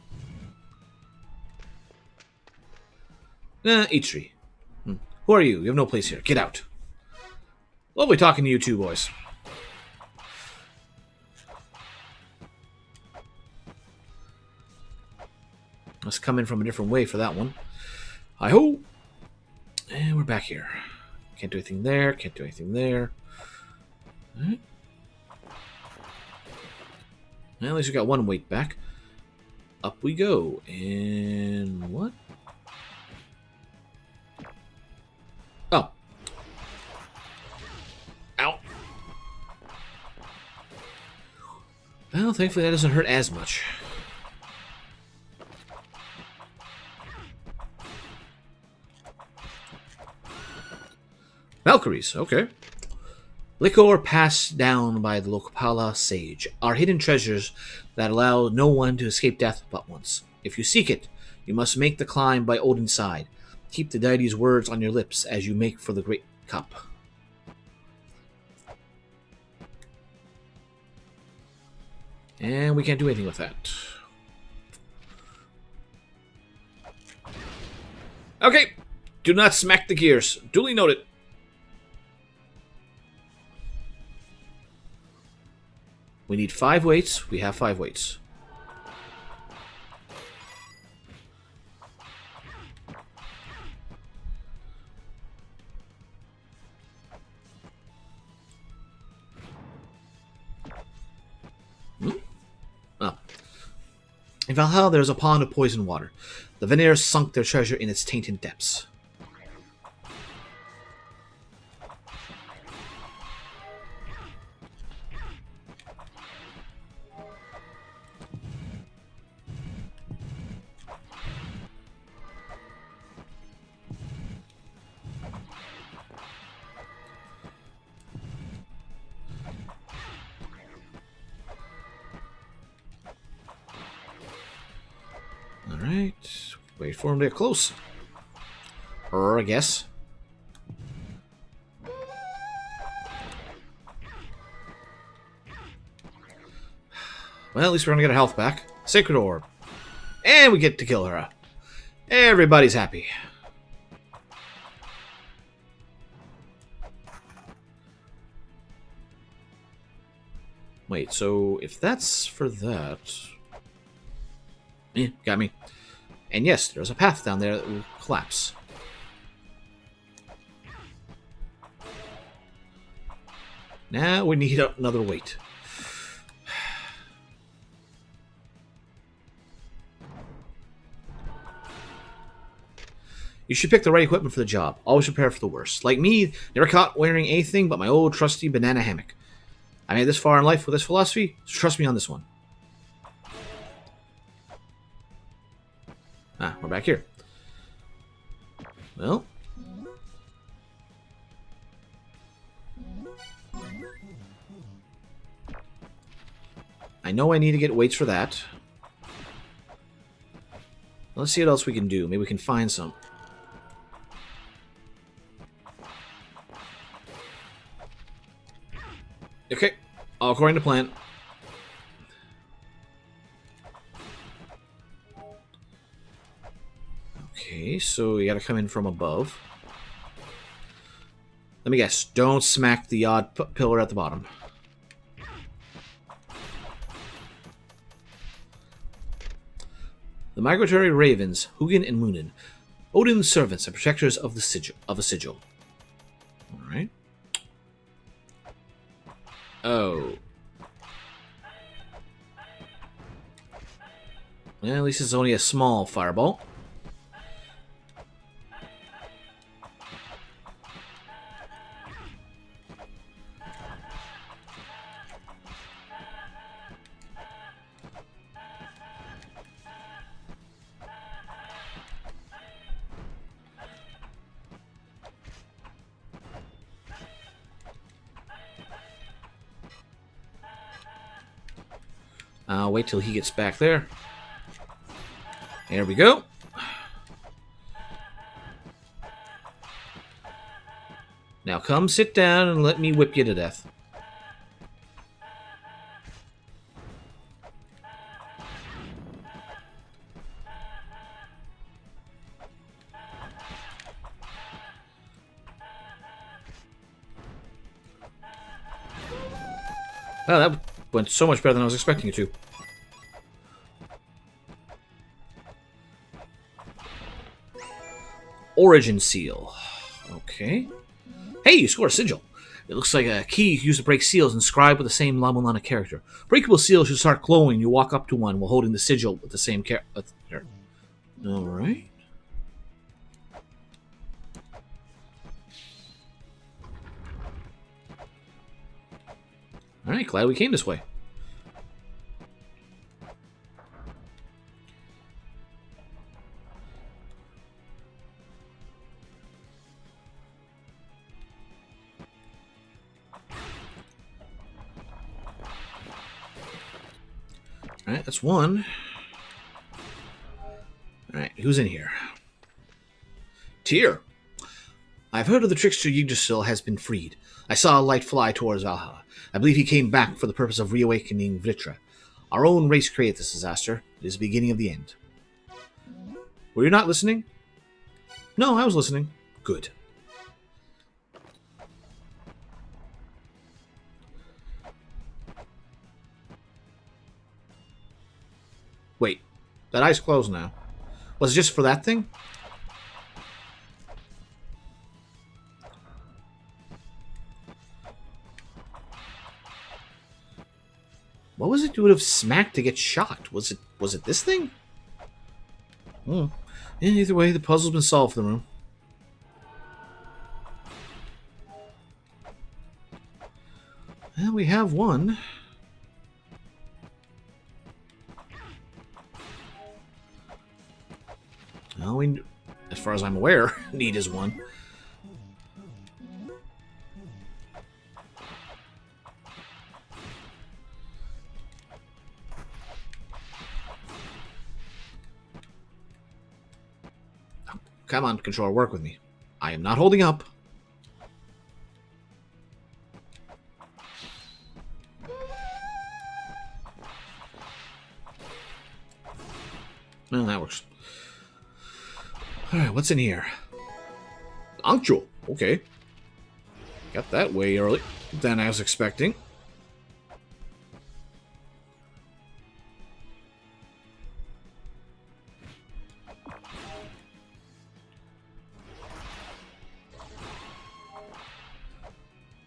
Ichri. Who are you? You have no place here. Get out. Lovely talking to you two, boys. Must come in from a different way for that one. Hi-ho! And we're back here. Can't do anything there. Can't do anything there. Alright. Well, at least we got one weight back. Up we go. And what? Oh. Ow. Well, thankfully that doesn't hurt as much. Valkyries, okay. Liquor passed down by the Lokapala sage are hidden treasures that allow no one to escape death but once. If you seek it, you must make the climb by Odin's side. Keep the deity's words on your lips as you make for the great cup. And we can't do anything with that. Okay, do not smack the gears. Duly noted. We need 5 weights. We have 5 weights. Oh. In Valhalla, there is a pond of poisoned water. The Vanir sunk their treasure in its tainted depths. Alright. Wait for him to get close. Or I guess. Well, at least we're gonna get our health back. Sacred Orb. And we get to kill her. Everybody's happy. Wait, so if that's for that... got me. And yes, there's a path down there that will collapse. Now we need another weight. You should pick the right equipment for the job. Always prepare for the worst. Like me, never caught wearing anything but my old trusty banana hammock. I made this far in life with this philosophy, so trust me on this one. Ah, we're back here. Well. I know I need to get weights for that. Let's see what else we can do. Maybe we can find some. Okay, all according to plan. Okay, so you gotta come in from above. Let me guess, don't smack the odd pillar at the bottom. The migratory ravens, Hugin and Munin, Odin's servants and protectors of the sigil. Alright. Oh. Well, at least it's only a small fireball. I'll wait till he gets back there. There we go. Now come sit down and let me whip you to death. Oh, that went so much better than I was expecting it to. Origin seal. Okay. Hey, you scored a sigil. It looks like a key used to break seals inscribed with the same La-Mulana character. Breakable seals should start glowing when you walk up to one while holding the sigil with the same character. Alright. Alright, glad we came this way. Alright, that's one. Alright, who's in here? Tyr. I've heard of the trickster Yggdrasil has been freed. I saw a light fly towards Valhalla. I believe he came back for the purpose of reawakening Vritra. Our own race created this disaster. It is the beginning of the end. Were you not listening? No, I was listening. Good. Wait, that eye's closed now. Was it just for that thing? What was it you would have smacked to get shocked? Was it this thing? Hmm. Yeah, either way, the puzzle's been solved for the room. Well, we have one. Well, we, as far as I'm aware, need is one. Come on, controller, work with me. I am not holding up. No, that works. Alright, what's in here? Punctual. Okay. Got that way early than I was expecting.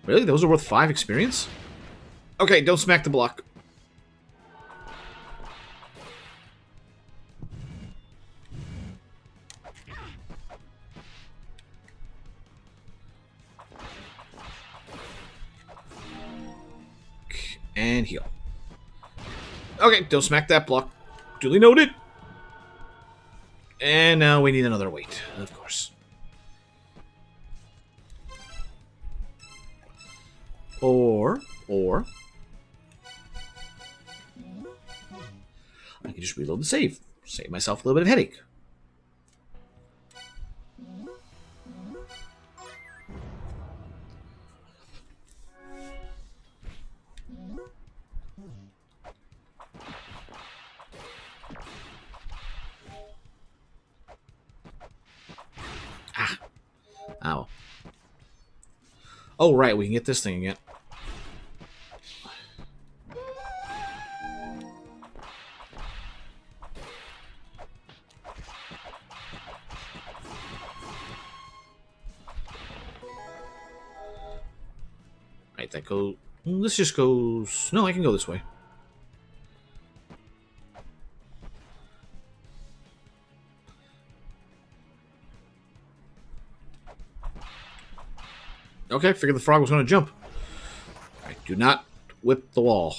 Really? Those are worth 5 experience? Okay, don't smack the block. And heal. Okay, don't smack that block. Duly noted. And now we need another weight, of course. Or I can just reload the save. Save myself a little bit of headache. Oh, right, we can get this thing again. Right, that goes... This just goes... No, I can go this way. Okay, figured the frog was going to jump. Alright, do not whip the wall.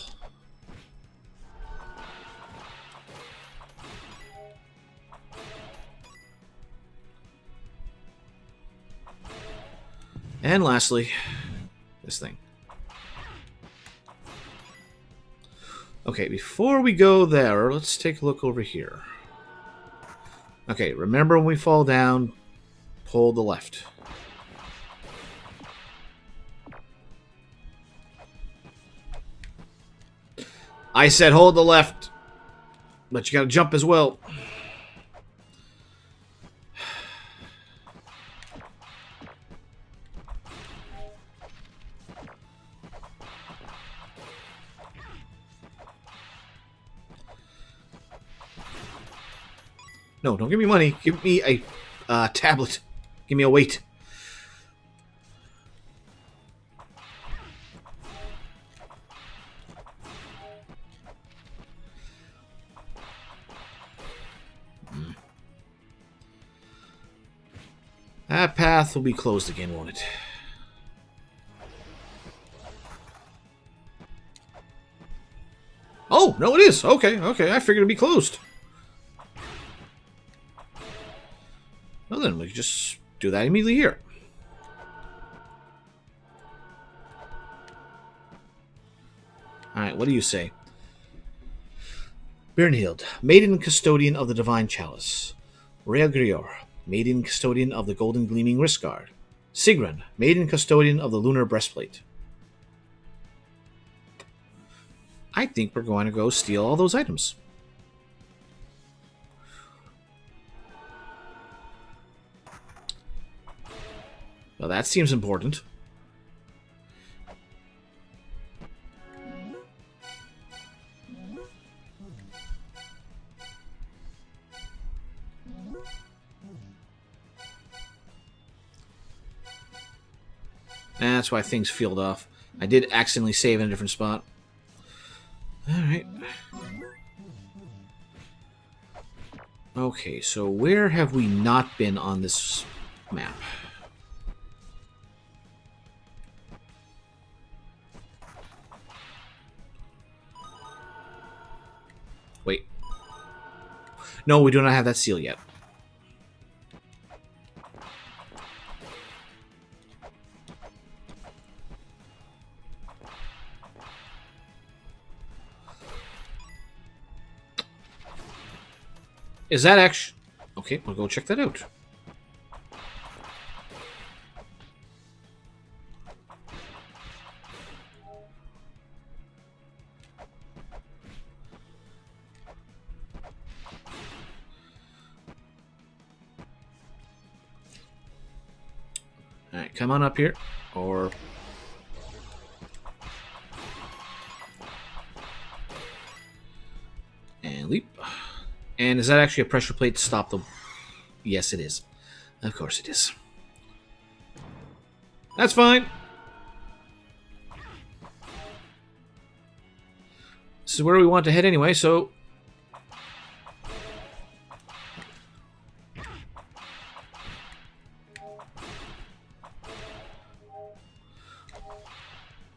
And lastly, this thing. Okay, before we go there, let's take a look over here. Okay, remember when we fall down, pull the left. I said hold the left, but you gotta jump as well. No, don't give me money. Give me a tablet. Give me a weight. That path will be closed again, won't it? Oh, no it is. Okay, okay. I figured it'd be closed. Well then, we can just do that immediately here. Alright, what do you say? Bernhild, maiden custodian of the divine chalice. Reagrior, maiden custodian of the golden gleaming wrist guard. Sigrun, maiden custodian of the lunar breastplate. I think we're going to go steal all those items. Well, that seems important. That's why things peeled off. I did accidentally save in a different spot. Alright. Okay, so where have we not been on this map? Wait. No, we do not have that seal yet. Is that actually... Okay, we'll go check that out. Alright, come on up here. Or... And leap. And is that actually a pressure plate to stop the... Yes, it is. Of course it is. That's fine. This is where we want to head anyway, so...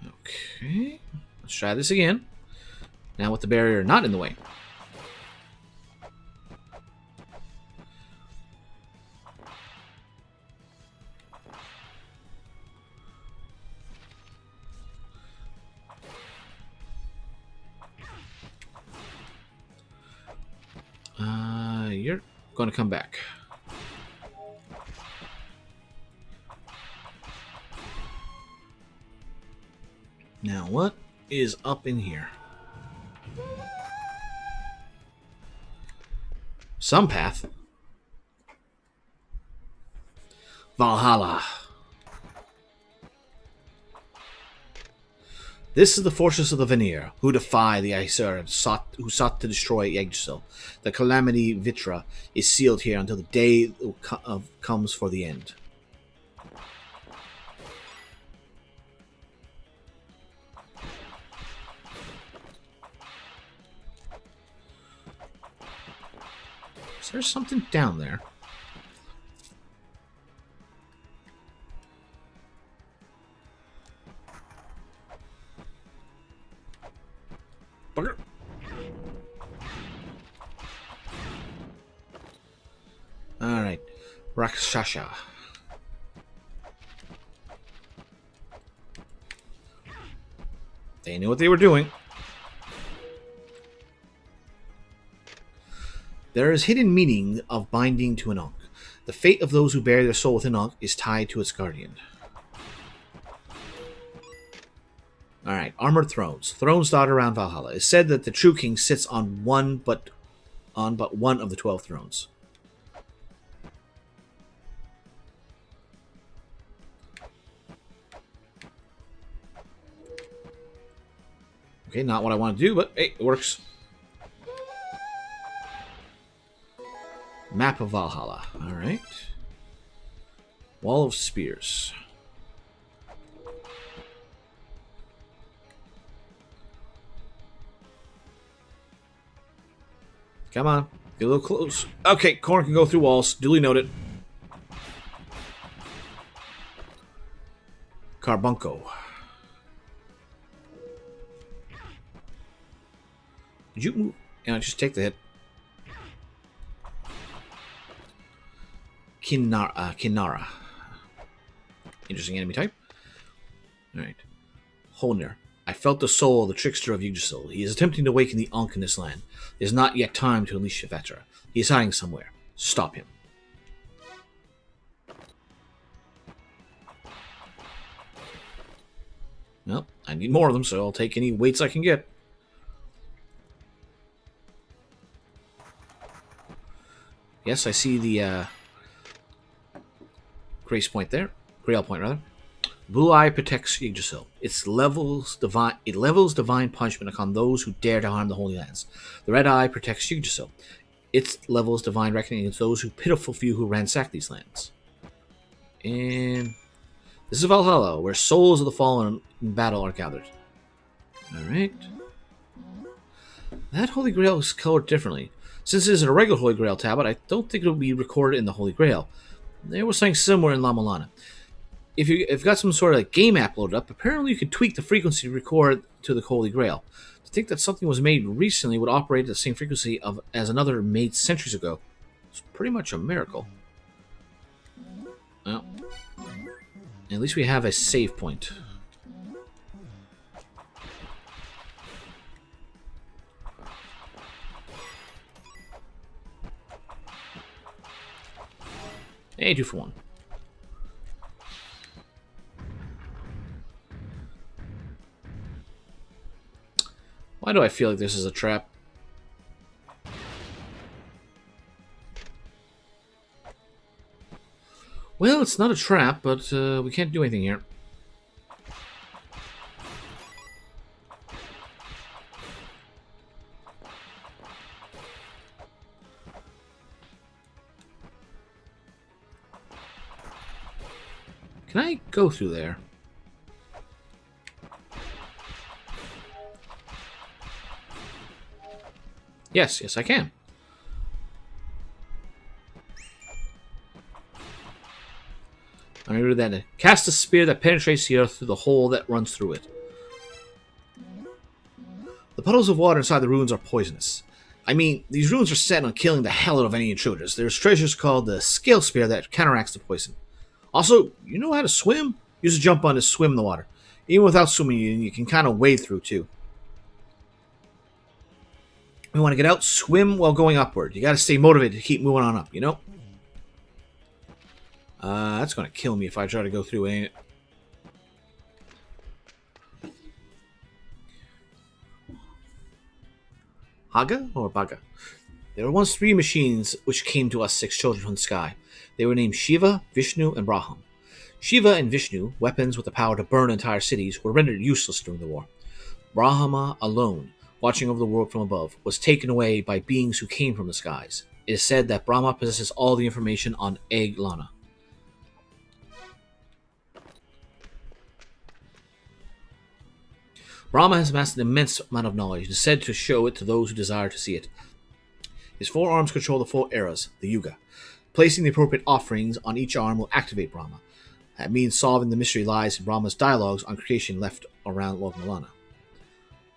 Okay. Let's try this again. Now with the barrier not in the way. You're going to come back. Now, what is up in here? Some path. Valhalla. This is the fortress of the Vanir, who defy the Aesir and who sought to destroy Yggdrasil. The calamity Vitra is sealed here until the day comes for the end. Is there something down there? Bugger. Alright. Rakshasha. They knew what they were doing. There is hidden meaning of binding to an Ankh. The fate of those who bury their soul within Ankh is tied to its guardian. Alright, armored thrones. Thrones dotted around Valhalla. It's said that the true king sits on but one of the 12 thrones. Okay, not what I want to do, but hey, it works. Map of Valhalla. Alright. Wall of Spears. Come on. Get a little close. Okay, corn can go through walls. Duly noted. Carbunco. Did you move? Yeah, just take the hit. Kinnara. Interesting enemy type. Alright. Holnir. I felt the soul of the trickster of Yggdrasil. He is attempting to awaken the Ankh in this land. It is not yet time to unleash Vetra. He is hiding somewhere. Stop him. Well, I need more of them, so I'll take any weights I can get. Yes, I see the Grace Point there. Grail Point, rather. Blue Eye protects Yggdrasil. It levels divine punishment upon those who dare to harm the Holy Lands. The Red Eye protects Yggdrasil. It levels divine reckoning against those pitiful few who ransack these lands. And this is Valhalla, where souls of the fallen in battle are gathered. Alright. That Holy Grail is colored differently. Since it is a regular Holy Grail tablet, I don't think it will be recorded in the Holy Grail. There was something similar in La-Mulana. If you've got some sort of game app loaded up, apparently you could tweak the frequency to record to the Holy Grail. To think that something was made recently would operate at the same frequency as another made centuries ago. It's pretty much a miracle. Well, at least we have a save point. Hey, 2 for 1. Why do I feel like this is a trap? Well, it's not a trap, but we can't do anything here. Can I go through there? Yes, I can. I'm going to do that. Cast a spear that penetrates the earth through the hole that runs through it. The puddles of water inside the ruins are poisonous. I mean, these ruins are set on killing the hell out of any intruders. There's treasures called the scale spear that counteracts the poison. Also, you know how to swim? Use a jump on to swim in the water. Even without swimming, you can kind of wade through too. We want to get out, swim while going upward. You got to stay motivated to keep moving on up, you know? That's going to kill me if I try to go through, ain't it? Haga or Baga? There were once 3 machines which came to us 6 children from the sky. They were named Shiva, Vishnu, and Braham. Shiva and Vishnu, weapons with the power to burn entire cities, were rendered useless during the war. Brahma alone, watching over the world from above, was taken away by beings who came from the skies. It is said that Brahma possesses all the information on Eg-Lana. Brahma has amassed an immense amount of knowledge and is said to show it to those who desire to see it. His four arms control the four eras, the Yuga. Placing the appropriate offerings on each arm will activate Brahma. That means solving the mystery lies in Brahma's dialogues on creation left around La-Mulana.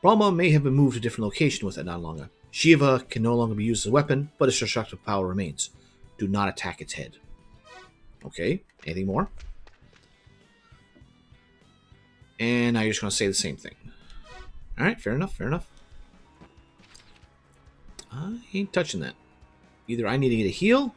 Brahma may have been moved to a different location with Eg-Lana. Shiva can no longer be used as a weapon, but its destructive power remains. Do not attack its head. Okay, anything more? And now you're just going to say the same thing. Alright, fair enough, fair enough. I ain't touching that. Either I need to get a heal.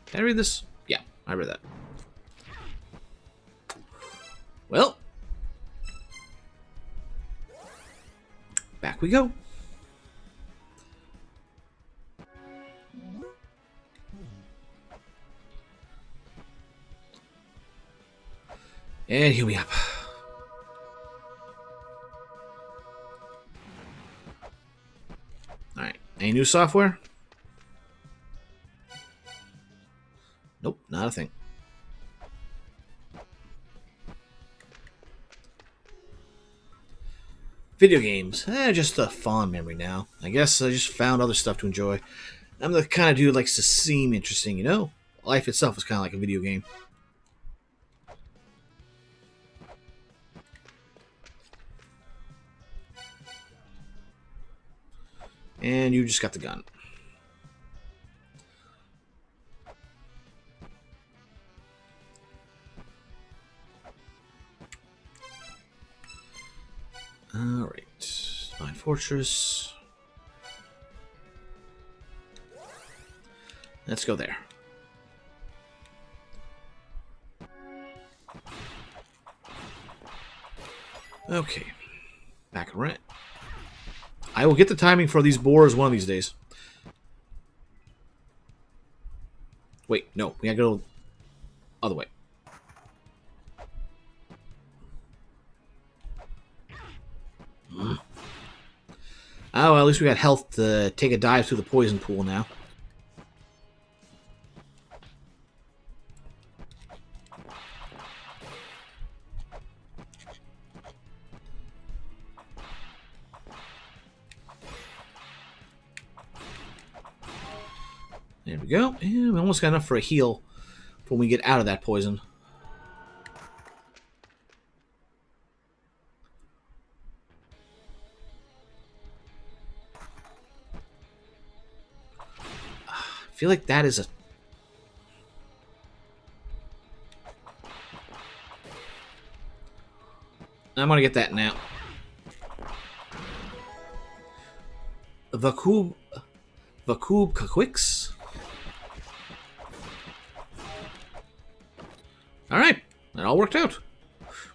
Can I read this? Yeah, I read that. Well, back we go. And heal me up. Alright, any new software? Nope, not a thing. Video games. Just a fond memory now. I guess I just found other stuff to enjoy. I'm the kind of dude who likes to seem interesting, you know? Life itself is kind of like a video game. And you just got the gun. Alright. Mine Fortress. Let's go there. Okay. Back around. I will get the timing for these boars one of these days. Wait, no. We gotta go other way. Oh, well, at least we got health to take a dive through the poison pool now. There we go. And we almost got enough for a heal when we get out of that poison. I feel like that is a... I'm gonna get that now. Vakub Kakwix. Alright, that all worked out.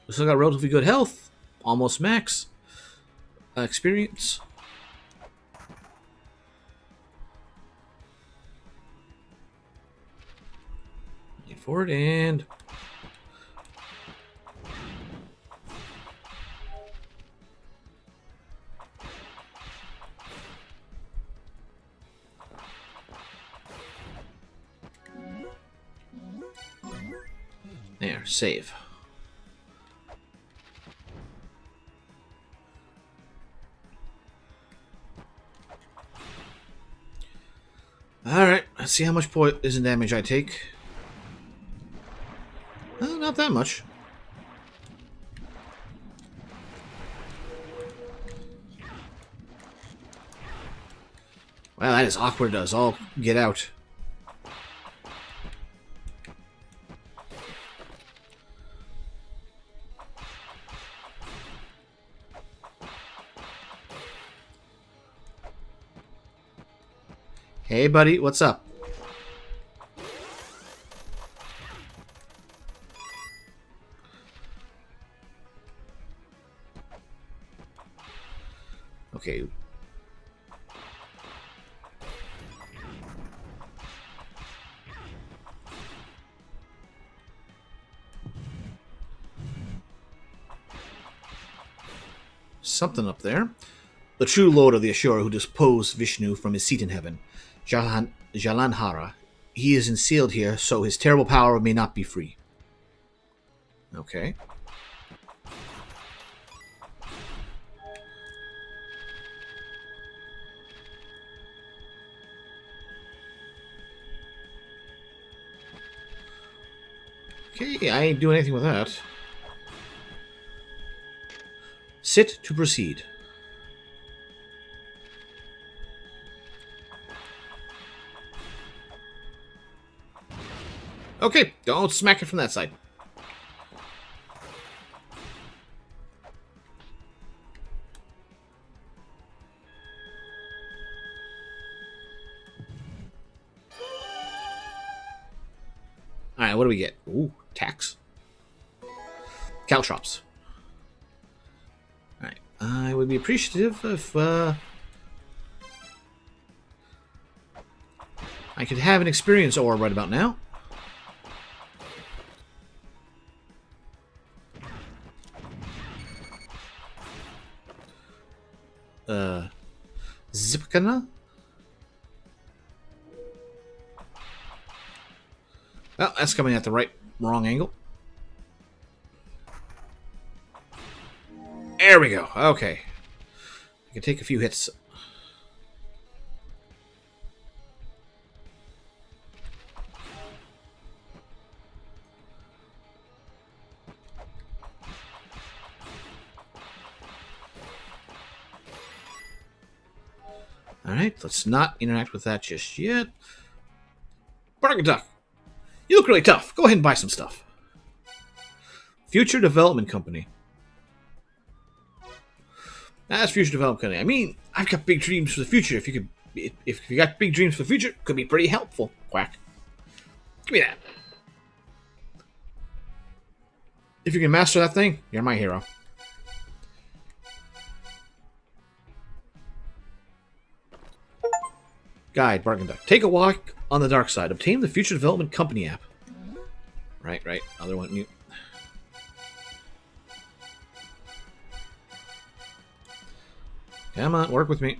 We still got relatively good health. Almost max. Experience. Get forward and... There, save. Alright, let's see how much poison damage I take. Not that much. Well, that is awkward as all get out. Hey, buddy, what's up? Okay. something up there. The true lord of the Ashura who disposed Vishnu from his seat in heaven, Jalandhara. He is ensealed here, so his terrible power may not be free. Okay. Okay, I ain't doing anything with that. Sit to proceed. Okay, don't smack it from that side. Alright, what do we get? Ooh, tax. Caltrops. Alright, I would be appreciative if I could have an experience ore right about now. Zipkana? Oh, that's coming at the wrong angle. There we go. Okay. I can take a few hits. Alright, let's not interact with that just yet. Bargain Duck, you look really tough. Go ahead and buy some stuff. Future Development Company. That's Future Development Company. I mean, I've got big dreams for the future. If you got big dreams for the future, it could be pretty helpful. Quack. Give me that. If you can master that thing, you're my hero. Guide, Bargain Duck. Take a walk on the dark side. Obtain the Future Development Company app. Right. Other one. Mute. Come on, work with me.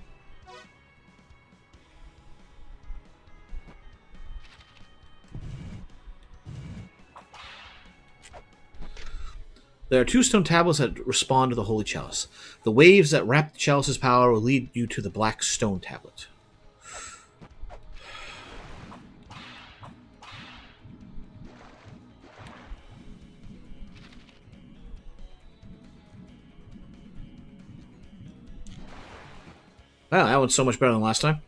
There are 2 stone tablets that respond to the Holy Chalice. The waves that wrap the chalice's power will lead you to the black stone tablet. Wow, that one's so much better than last time.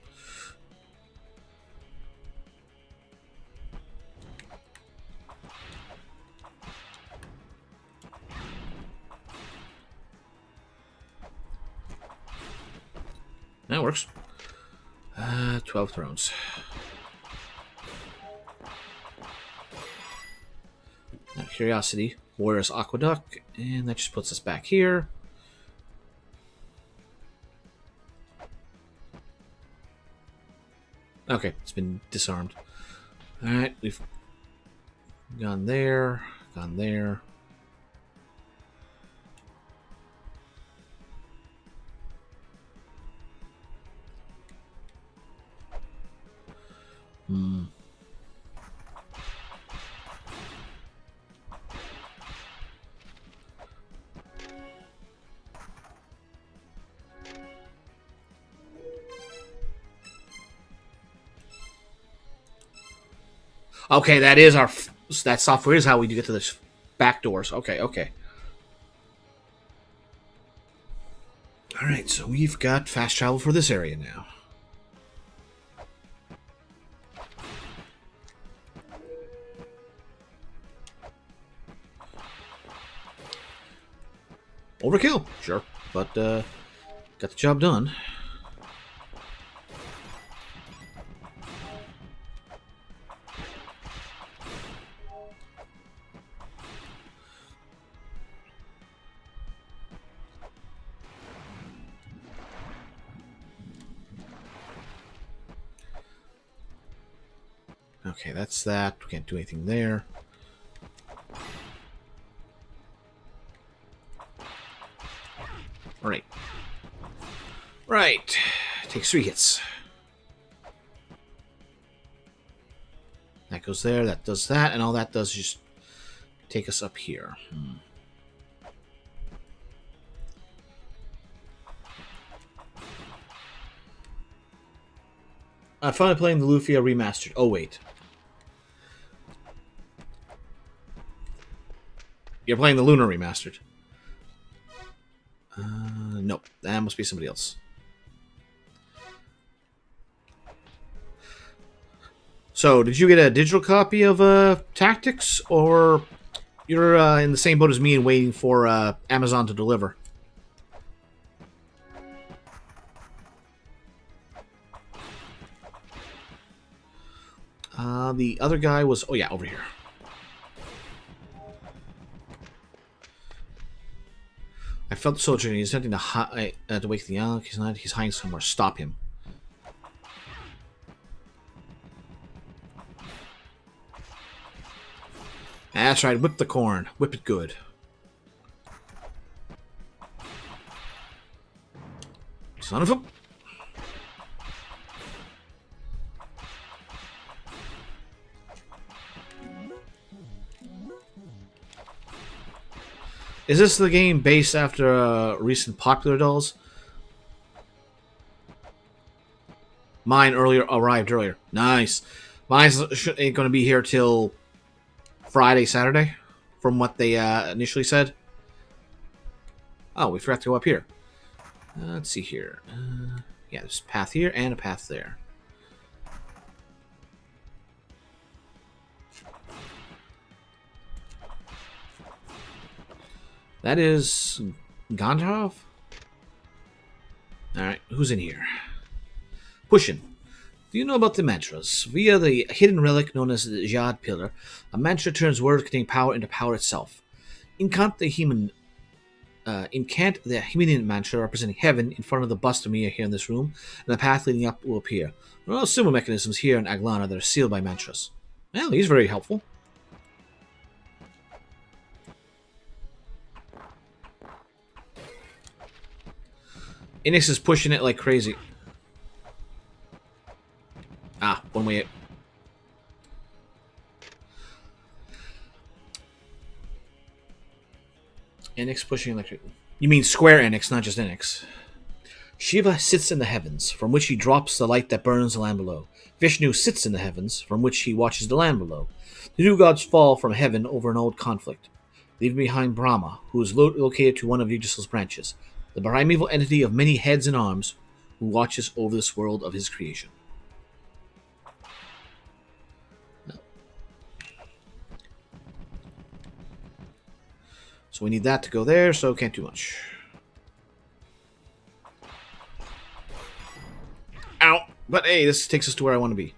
That works. 12 thrones. Now, Curiosity, Warrior's Aqueduct, and that just puts us back here. Okay, it's been disarmed. Alright, we've gone there, gone there. Okay, that software is how we get to the back doors. Okay. Alright, so we've got fast travel for this area now. Overkill, sure, but got the job done. Okay, that's that. We can't do anything there. Alright. Alright. Takes 3 hits. That goes there, that does that, and all that does is just take us up here. I'm finally playing the Lufia Remastered. Oh, wait. You're playing the Luna Remastered. Nope. That must be somebody else. So, did you get a digital copy of Tactics, or you're in the same boat as me and waiting for Amazon to deliver? The other guy was... Oh, yeah, over here. I felt the soldier. He's attempting to wake the young. He's not. He's hiding somewhere. Stop him. That's right. Whip the corn. Whip it good. Son of a... Is this the game based after recent popular dolls? Mine arrived earlier. Nice. Mine's ain't going to be here till Friday, Saturday, from what they initially said. Oh, we forgot to go up here. Let's see here. Yeah, there's a path here and a path there. That is Gandalf? Alright, who's in here? Pushin. Do you know about the mantras? Via the hidden relic known as the Jad Pillar, a mantra turns words containing power into power itself. Incant the Himenian mantra representing heaven in front of the bust of me here in this room, and the path leading up will appear. There are similar mechanisms here in Eg-Lana that are sealed by mantras. Well, he's very helpful. Inix is pushing it like crazy. Ah, one way. Enix pushing like... You mean Square Enix, not just Enix. Shiva sits in the heavens, from which he drops the light that burns the land below. Vishnu sits in the heavens, from which he watches the land below. The two gods fall from heaven over an old conflict, leaving behind Brahma, who is located to one of Yggdrasil's branches, the primeval entity of many heads and arms, who watches over this world of his creation. So we need that to go there, so can't do much. Ow! But hey, this takes us to where I want to be.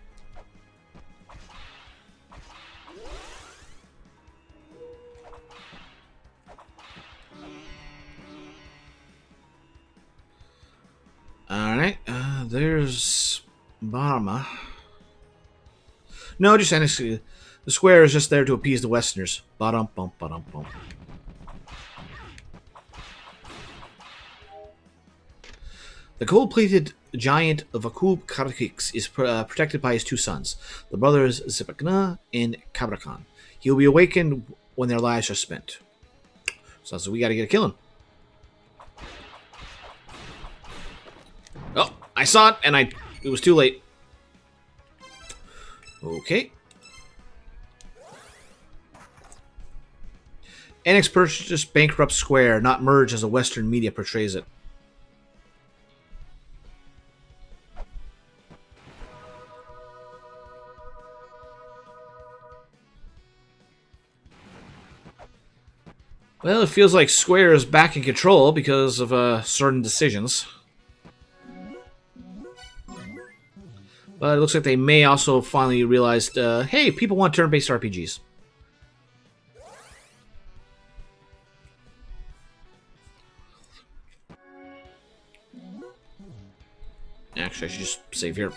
Alright, there's Barma. No, just Enix. The square is just there to appease the Westerners. Ba-dum-bum, ba-dum-bum. The gold-plated giant of Akub Karakix is protected by his two sons, the brothers Zipakna and Kabrakan. He will be awakened when their lives are spent. So we gotta get a killing. Oh, I saw it, and it was too late. Okay. Enix purchased bankrupt Square, not merge as the Western media portrays it. Well, it feels like Square is back in control because of certain decisions. But it looks like they may also finally realized, hey, people want turn-based RPGs. Actually, I should just save here.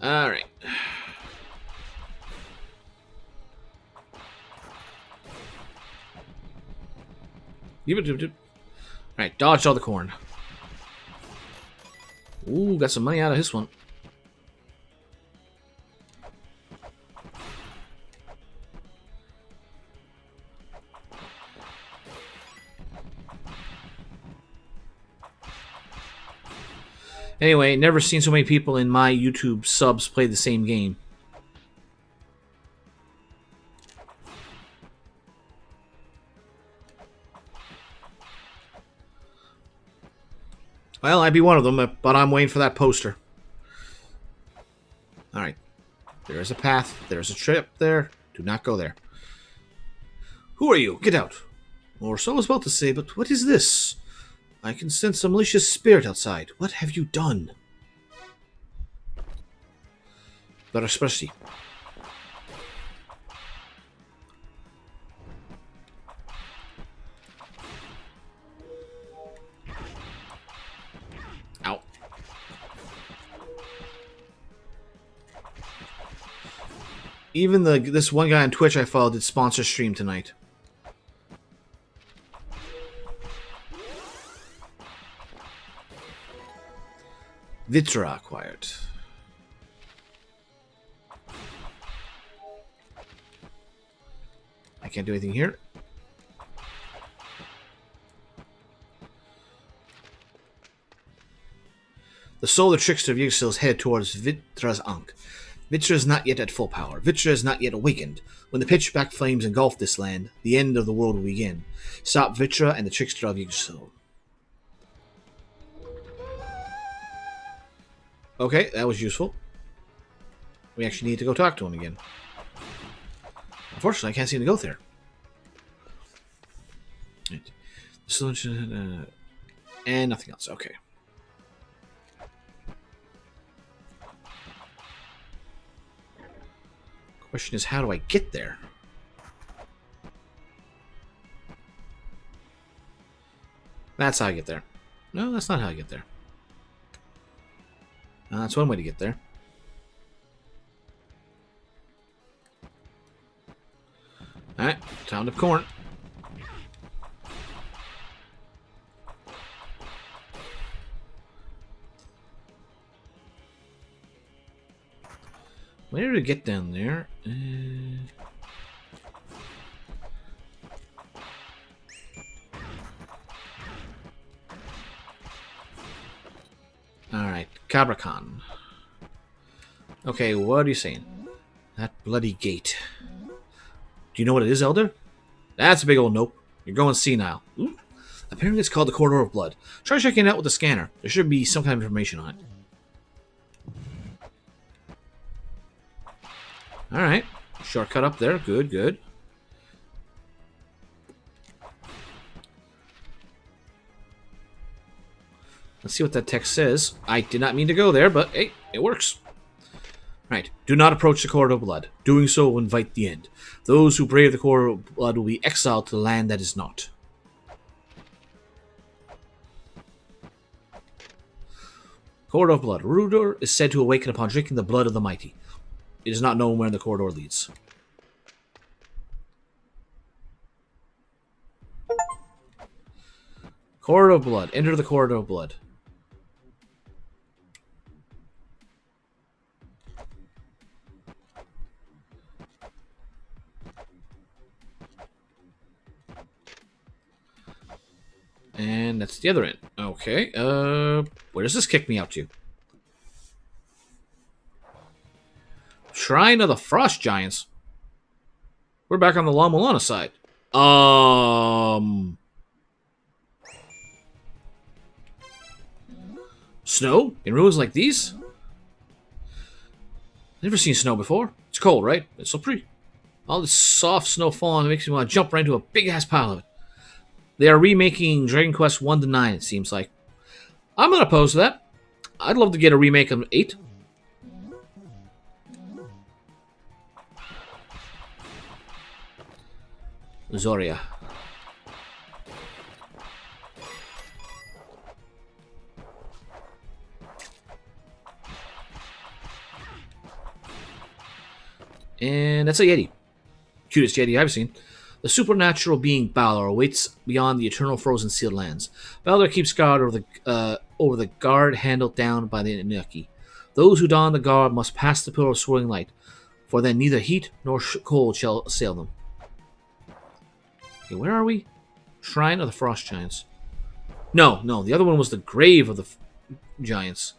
Alright. Alright, dodged all the corn. Ooh, got some money out of this one. Anyway, never seen so many people in my YouTube subs play the same game. Well, I'd be one of them, but I'm waiting for that poster. Alright. There's a path. There's a trip there. Do not go there. Who are you? Get out. Or so I was about to say, but what is this? I can sense a malicious spirit outside. What have you done? Better spreshi. Ow. Even this one guy on Twitch I followed did sponsor stream tonight. Vitra acquired. I can't do anything here. The solar trickster of Yggdrasil's head towards Vitra's Ankh. Vitra is not yet at full power. Vitra is not yet awakened. When the pitch-black flames engulf this land, the end of the world will begin. Stop Vitra and the trickster of Yggdrasil. Okay, that was useful. We actually need to go talk to him again. Unfortunately, I can't seem to go there. Right. Solution, and nothing else. Okay. Question is, how do I get there? That's how I get there. No, that's not how I get there. That's one way to get there. Alright, time to corn. Where to get down there? Alright, Cabracan. Okay, what are you saying? That bloody gate. Do you know what it is, Elder? That's a big old nope. You're going senile. Ooh. Apparently it's called the Corridor of Blood. Try checking it out with the scanner. There should be some kind of information on it. Alright. Shortcut up there. Good, good. Let's see what that text says. I did not mean to go there, but hey, it works. Right. Do not approach the Corridor of Blood. Doing so will invite the end. Those who brave the Corridor of Blood will be exiled to the land that is not. Corridor of Blood. Rudor is said to awaken upon drinking the blood of the mighty. It is not known where the corridor leads. Corridor of Blood. Enter the Corridor of Blood. And that's the other end. Okay, where does this kick me out to? Shrine of the Frost Giants. We're back on the La-Mulana side. Snow? In ruins like these? Never seen snow before. It's cold, right? It's so pretty. All this soft snow falling makes me want to jump right into a big-ass pile of it. They are remaking Dragon Quest 1 to 9, it seems like. I'm not opposed to that. I'd love to get a remake of 8. Zoria. And that's a Yeti. Cutest Yeti I've seen. The supernatural being Balor awaits beyond the eternal frozen sealed lands. Balor keeps guard over the guard handled down by the Anunnaki. Those who don the guard must pass the pillar of swirling light, for then neither heat nor cold shall assail them. Okay, where are we? Shrine of the Frost Giants. No, the other one was the Grave of the Giants.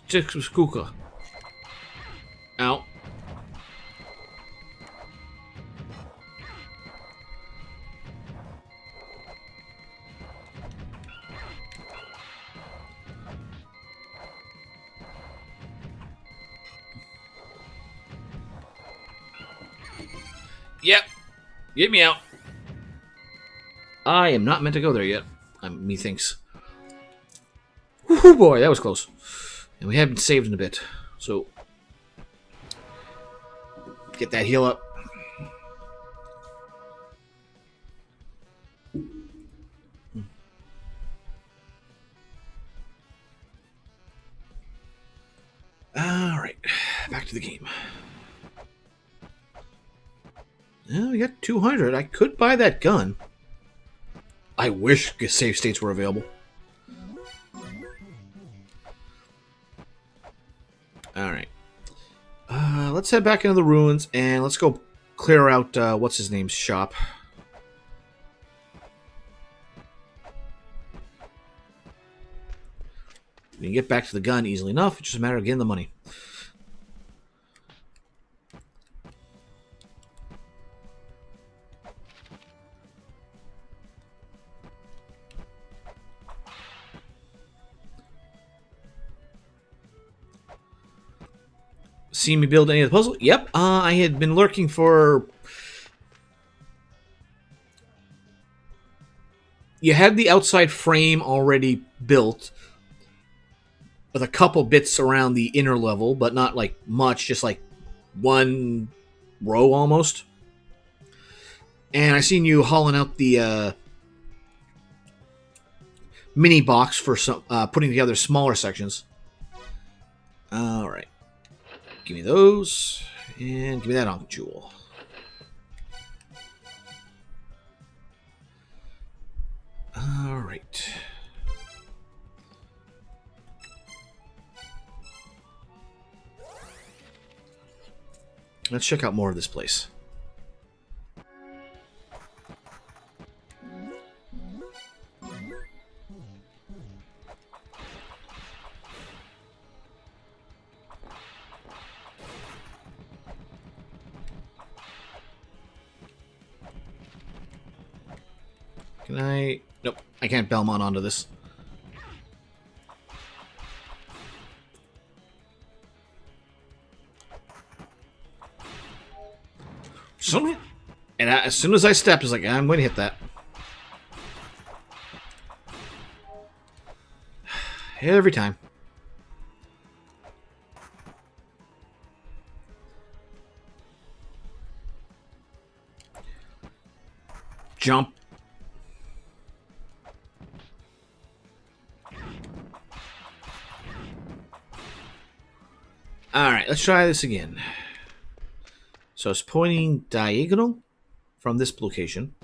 Skuka. Ow. Yep. Get me out. I am not meant to go there yet. Methinks. Whew, boy, that was close. And we haven't saved in a bit. So, get that heal up. Alright, back to the game. Well, we got 200. I could buy that gun. I wish save states were available. Alright. Let's head back into the ruins and let's go clear out what's his name's shop. We can get back to the gun easily enough. It's just a matter of getting the money. See me build any of the puzzle? Yep. I had been lurking for... You had the outside frame already built with a couple bits around the inner level, but not like much, just like one row almost. And I seen you hauling out the mini box for some putting together smaller sections. All right. Give me those, and give me that Ankh Jewel. All right. Let's check out more of this place. Can I... Nope, I can't Belmont onto this. And as soon as I step, it's like, I'm going to hit that. Every time. Jump. Alright, let's try this again. So it's pointing diagonal from this location.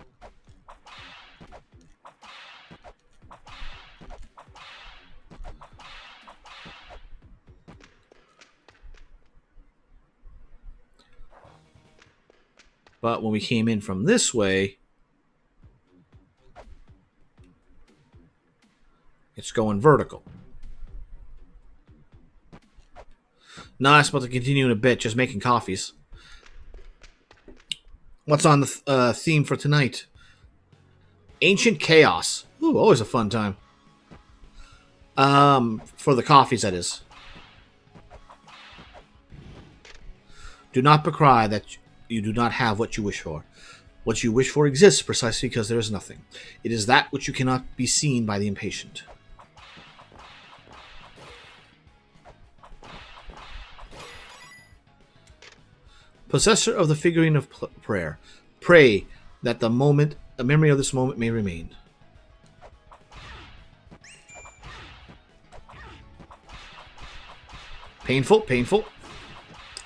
But when we came in from this way, it's going vertical. Now I'm supposed to continue in a bit, just making coffees. What's on the theme for tonight? Ancient Chaos. Ooh, always a fun time. For the coffees, that is. Do not decry that you do not have what you wish for. What you wish for exists precisely because there is nothing. It is that which you cannot be seen by the impatient. Possessor of the figurine of prayer, pray that the memory of this moment may remain. Painful, painful.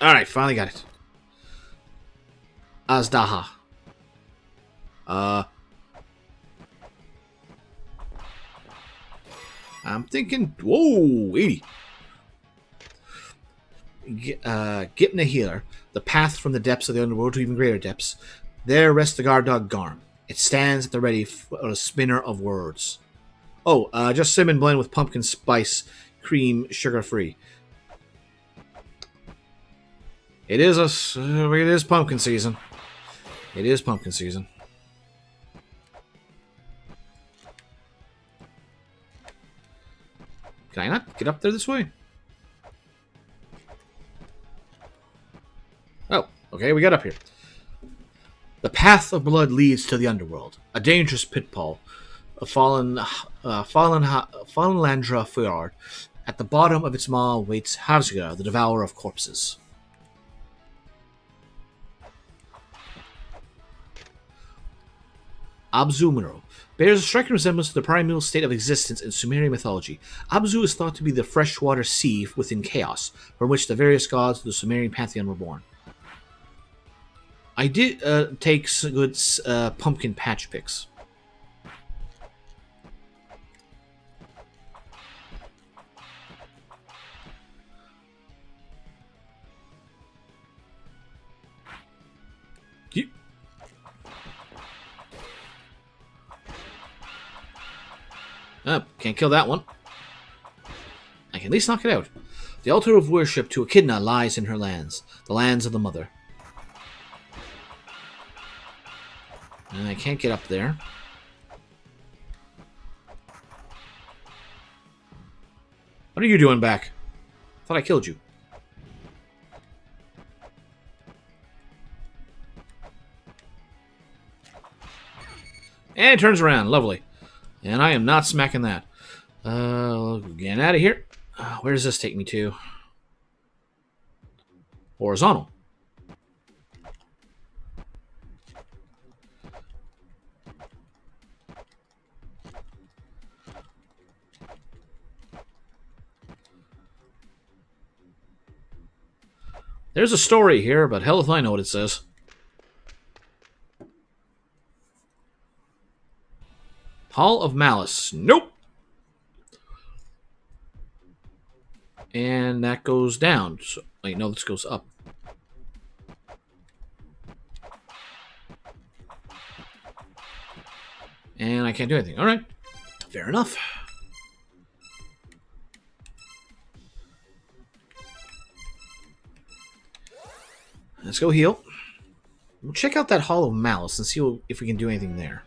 Alright, finally got it. Azdaha. I'm thinking... Whoa, 80. Gipna Healer. The path from the depths of the underworld to even greater depths. There rests the guard dog Garm. It stands at the ready for a spinner of words. Oh, just cinnamon blend with pumpkin spice, cream, sugar-free. It is pumpkin season. It is pumpkin season. Can I not get up there this way? Oh, okay, we got up here. The path of blood leads to the underworld, a dangerous pitfall, a fallen Landra fjord. At the bottom of its maw waits Havsga, the devourer of corpses. Abzu bears a striking resemblance to the primeval state of existence in Sumerian mythology. Abzu is thought to be the freshwater sea within chaos, from which the various gods of the Sumerian pantheon were born. I did take some good pumpkin patch picks. Can't kill that one. I can at least knock it out. The altar of worship to Echidna lies in her lands, the lands of the mother. And I can't get up there. What are you doing back? I thought I killed you. And it turns around. Lovely. And I am not smacking that. Getting out of here. Where does this take me to? Horizontal. There's a story here, but hell if I know what it says. Hall of Malice. Nope. And that goes down. So, wait, no, this goes up. And I can't do anything. All right. Fair enough. Let's go heal. We'll check out that Hall of Malice and see if we can do anything there.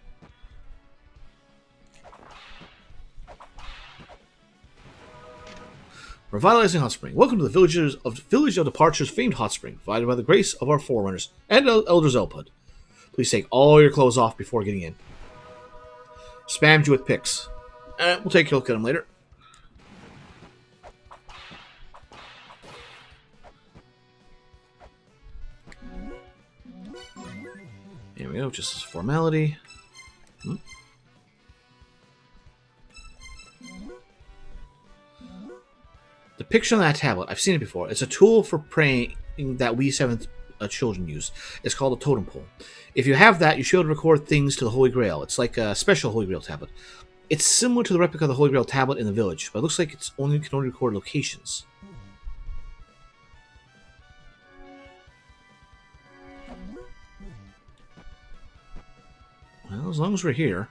Revitalizing Hot Spring. Welcome to the Village of Departure's famed hot spring, provided by the grace of our forerunners and Elder Zelpud. Please take all your clothes off before getting in. Spammed you with picks. We'll take a look at them later. There we go, just as a formality. The picture on that tablet, I've seen it before. It's a tool for praying that we 7th children use. It's called a totem pole. If you have that, you should be able to record things to the Holy Grail. It's like a special Holy Grail tablet. It's similar to the replica of the Holy Grail tablet in the village, but it looks like it can only record locations. Well, as long as we're here.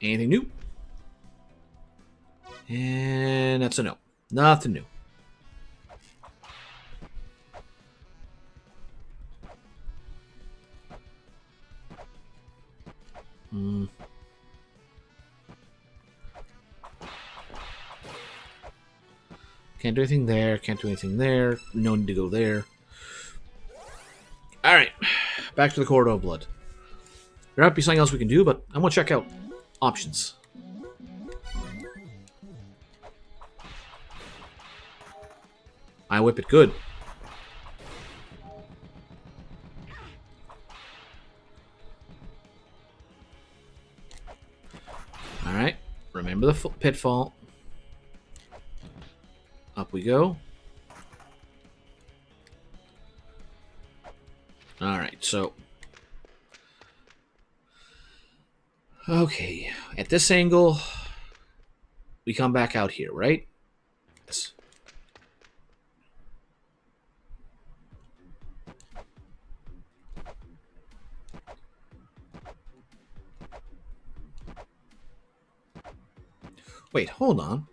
Anything new? And that's a no. Nothing new. Can't do anything there. Can't do anything there. No need to go there. Alright. Back to the Corridor of Blood. There might be something else we can do, but I'm going to check out options. I whip it good. Remember the pitfall. Up we go. Alright, so... Okay, at this angle, we come back out here, right? Yes. Wait, hold on.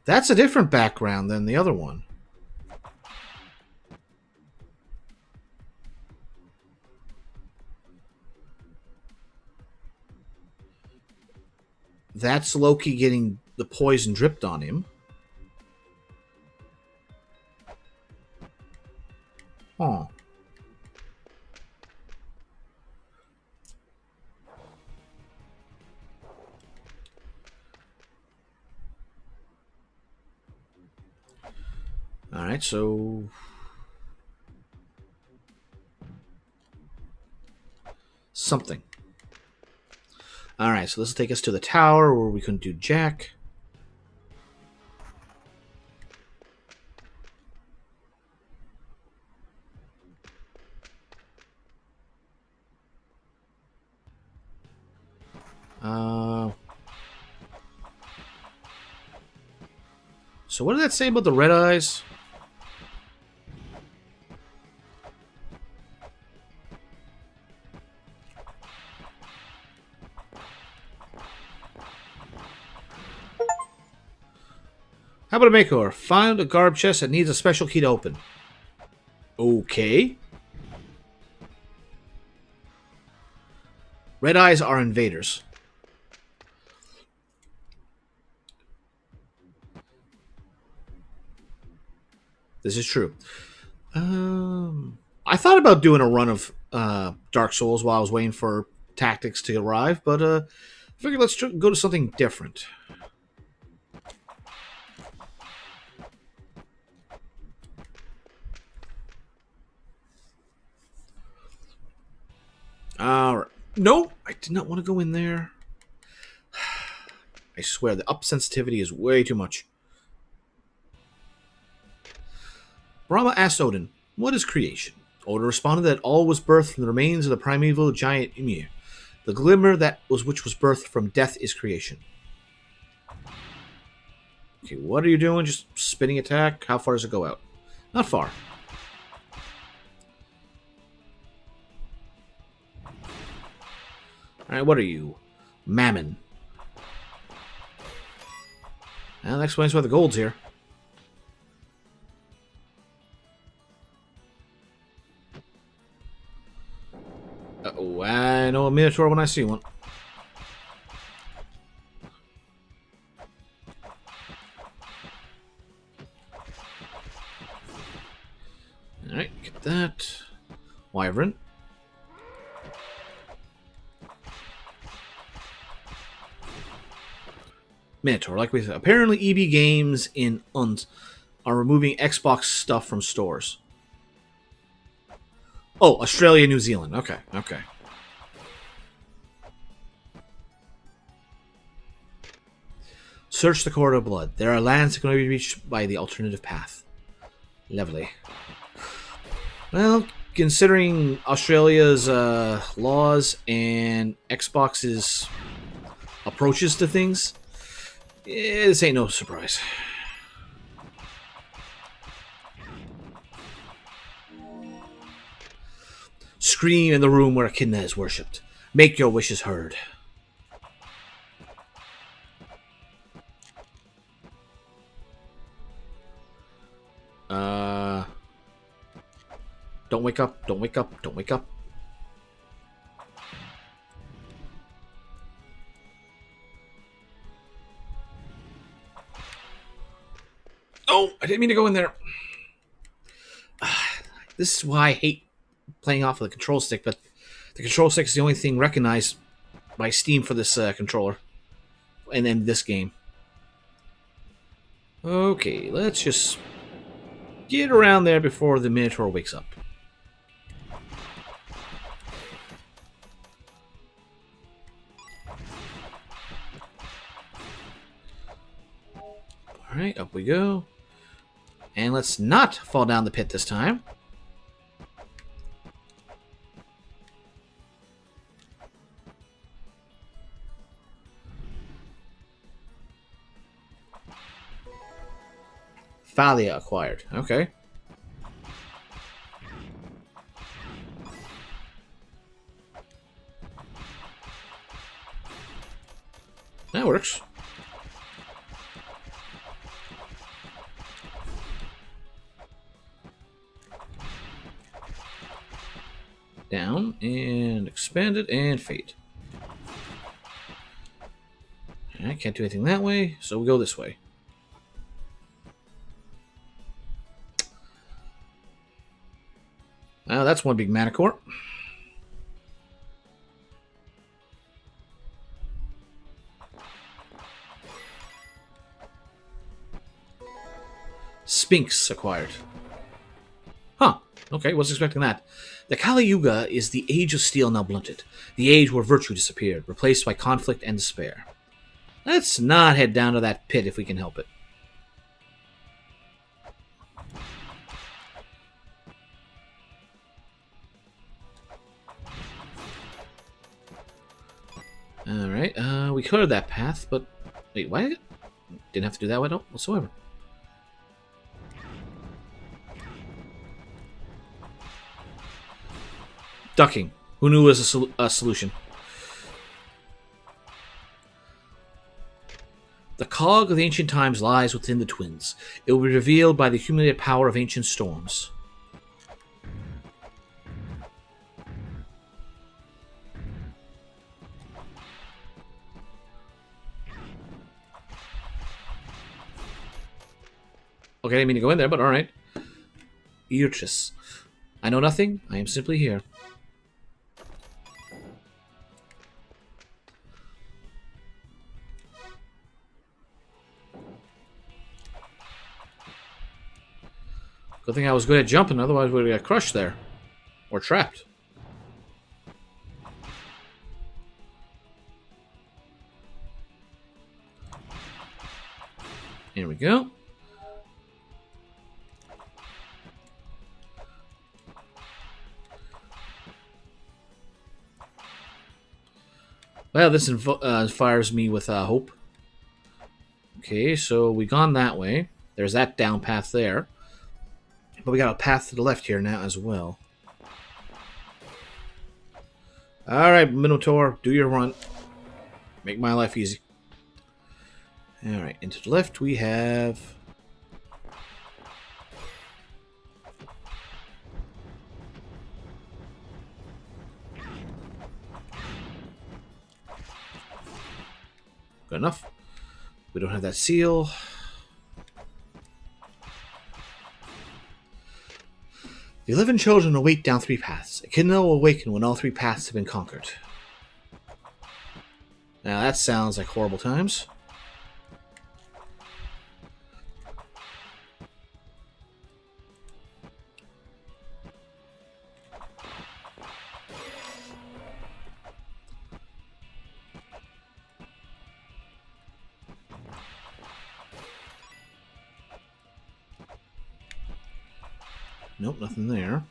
That's a different background than the other one. That's Loki getting the poison dripped on him. Huh. Alright, so... something. Alright, so this will take us to the tower where we can do Jack. So what did that say about the red eyes? How about a makeover? Find a garb chest that needs a special key to open. Okay. Red eyes are invaders. This is true. I thought about doing a run of Dark Souls while I was waiting for tactics to arrive, but I figured let's go to something different. Alright. No, I did not want to go in there. I swear, the up sensitivity is way too much. Brahma asked Odin, "What is creation?" Odin responded that all was birthed from the remains of the primeval giant Ymir. The glimmer which was birthed from death is creation. Okay, what are you doing? Just spinning attack? How far does it go out? Not far. Alright, what are you? Mammon. Well, that explains why the gold's here. Uh-oh, I know a Minotaur when I see one. Alright, get that. Wyvern. Minotaur, like we said. Apparently EB Games in UNT are removing Xbox stuff from stores. Oh, Australia, New Zealand. Okay, okay. Search the corridor of blood. There are lands that can only be reached by the alternative path. Lovely. Well, considering Australia's laws and Xbox's approaches to things, this ain't no surprise. Scream in the room where Echidna is worshipped. Make your wishes heard. Don't wake up, don't wake up, don't wake up. Oh, I didn't mean to go in there. This is why I hate playing off of the control stick, but the control stick is the only thing recognized by Steam for this controller. And then this game. Okay, let's just get around there before the Minotaur wakes up. Alright, up we go. And let's not fall down the pit this time. Thalia acquired. Okay. That works. Down and expand it and fade. I can't do anything that way, so we'll go this way. That's one big mana core. Sphinx acquired. Huh. Okay, wasn't expecting that. The Kali Yuga is the age of steel now blunted. The age where virtue disappeared, replaced by conflict and despair. Let's not head down to that pit if we can help it. Alright, we cleared that path, but... Wait, why? Didn't have to do that whatsoever. Ducking. Who knew it was a solution? The cog of the ancient times lies within the twins. It will be revealed by the accumulated power of ancient storms. Okay, I didn't mean to go in there, but alright. Earchus. I know nothing. I am simply here. Good thing I was good at jumping, otherwise we would have got crushed there. Or trapped. Here we go. Well, this inspires me with hope. Okay, so we gone that way. There's that down path there. But we got a path to the left here now as well. Alright, Minotaur, do your run. Make my life easy. Alright, into the left we have... Good enough. We don't have that seal. The 11 children await down 3 paths. A kingdom will awaken when all 3 paths have been conquered. Now that sounds like horrible times. Nope, nothing there.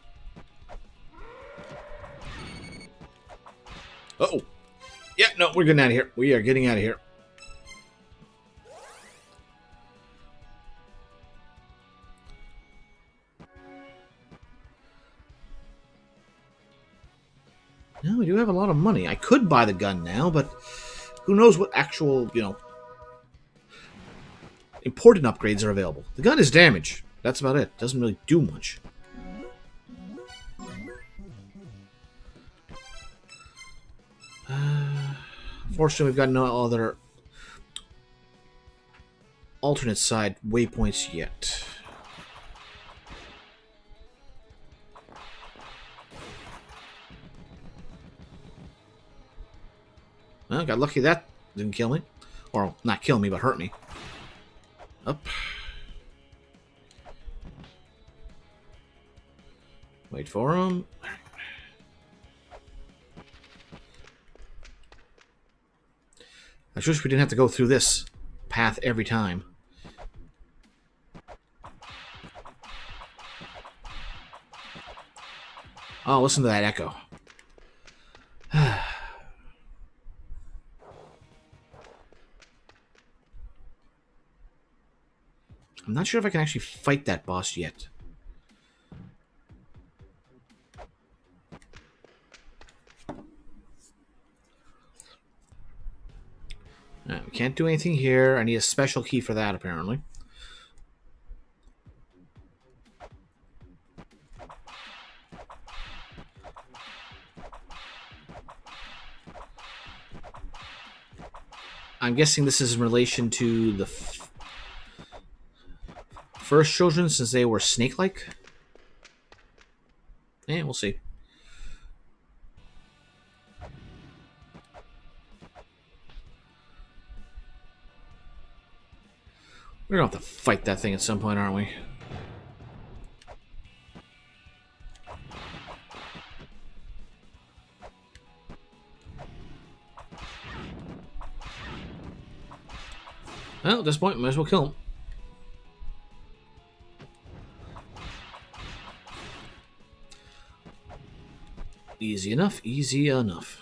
Uh-oh. Yeah, no, we're getting out of here. We are getting out of here. No, we do have a lot of money. I could buy the gun now, but who knows what actual, important upgrades are available. The gun is damaged. That's about it. Doesn't really do much. Unfortunately, we've got no other alternate side waypoints yet. Well, got lucky that didn't kill me. Or, not kill me, but hurt me. Up. Wait for him. I wish we didn't have to go through this path every time. Oh, listen to that echo. I'm not sure if I can actually fight that boss yet. We can't do anything here. I need a special key for that, apparently. I'm guessing this is in relation to the first children, since they were snake-like. Yeah, we'll see. We're gonna have to fight that thing at some point, aren't we? Well, at this point, we might as well kill him. Easy enough, easy enough.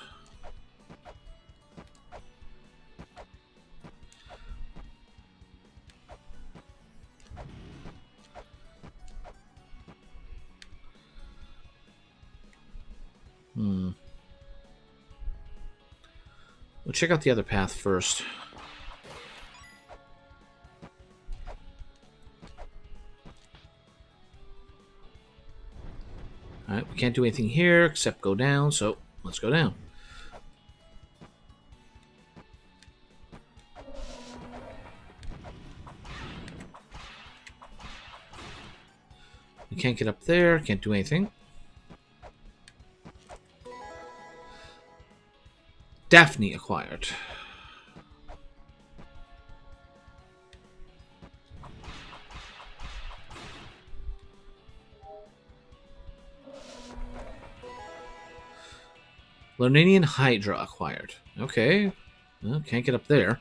We'll check out the other path first. Alright, we can't do anything here except go down, so let's go down. We can't get up there, can't do anything. Daphne acquired. Leranian Hydra acquired. Okay. Well, can't get up there.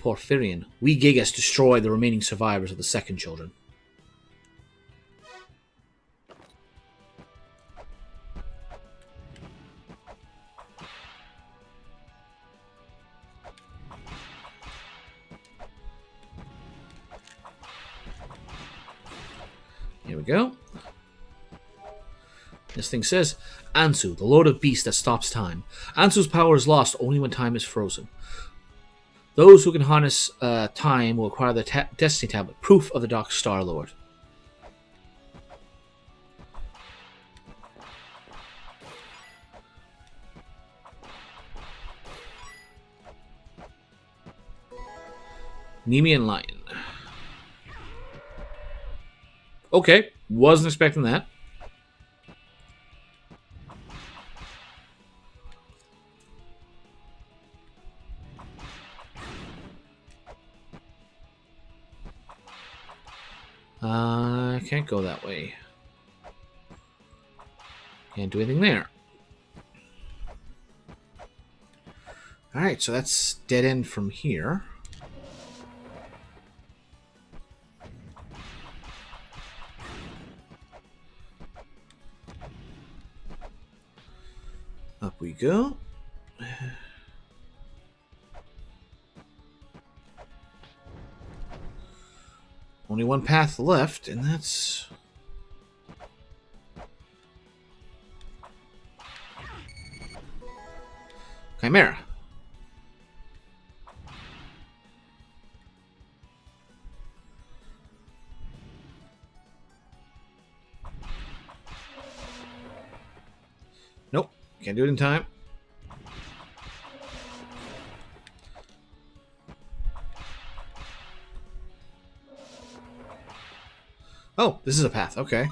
Porphyrion. We Gigas destroy the remaining survivors of the second children. Here we go. This thing says, Ansu, the Lord of Beasts that stops time. Ansu's power is lost only when time is frozen. Those who can harness time will acquire the Destiny Tablet, proof of the Dark Star Lord. Nemean Lion. Okay, wasn't expecting that. I can't go that way. Can't do anything there. Alright, so that's dead end from here. Up we go. Only one path left, and that's... Chimera. Nope, can't do it in time. Oh, this is a path, okay.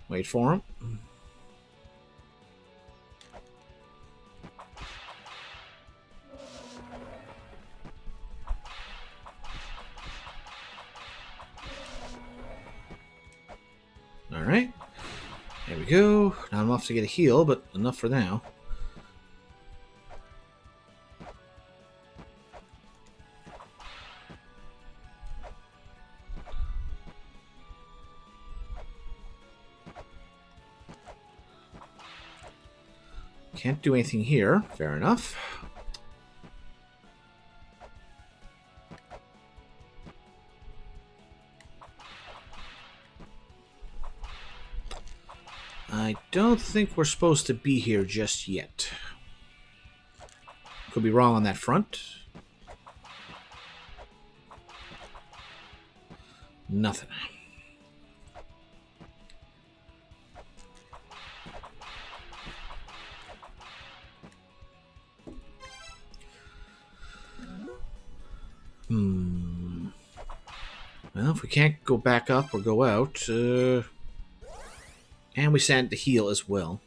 Wait for him. Alright. There we go. Not enough to get a heal, but enough for now. Can't do anything here. Fair enough. I don't think we're supposed to be here just yet. Could be wrong on that front. Nothing. Well, if we can't go back up or go out, and we stand to heal as well.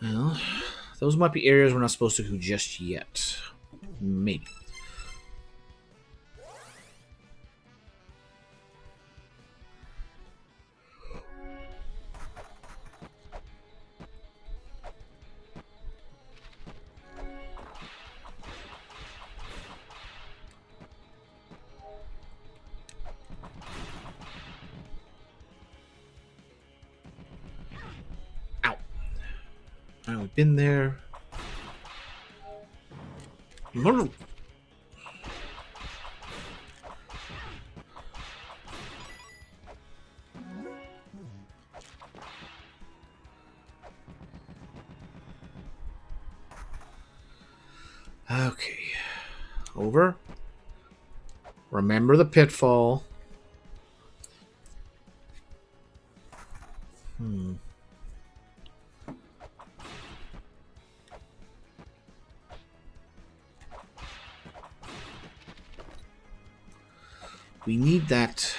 Well, those might be areas we're not supposed to go just yet. Maybe. Ow. Alright, we've been there. Okay. Over. Remember the pitfall. We need that.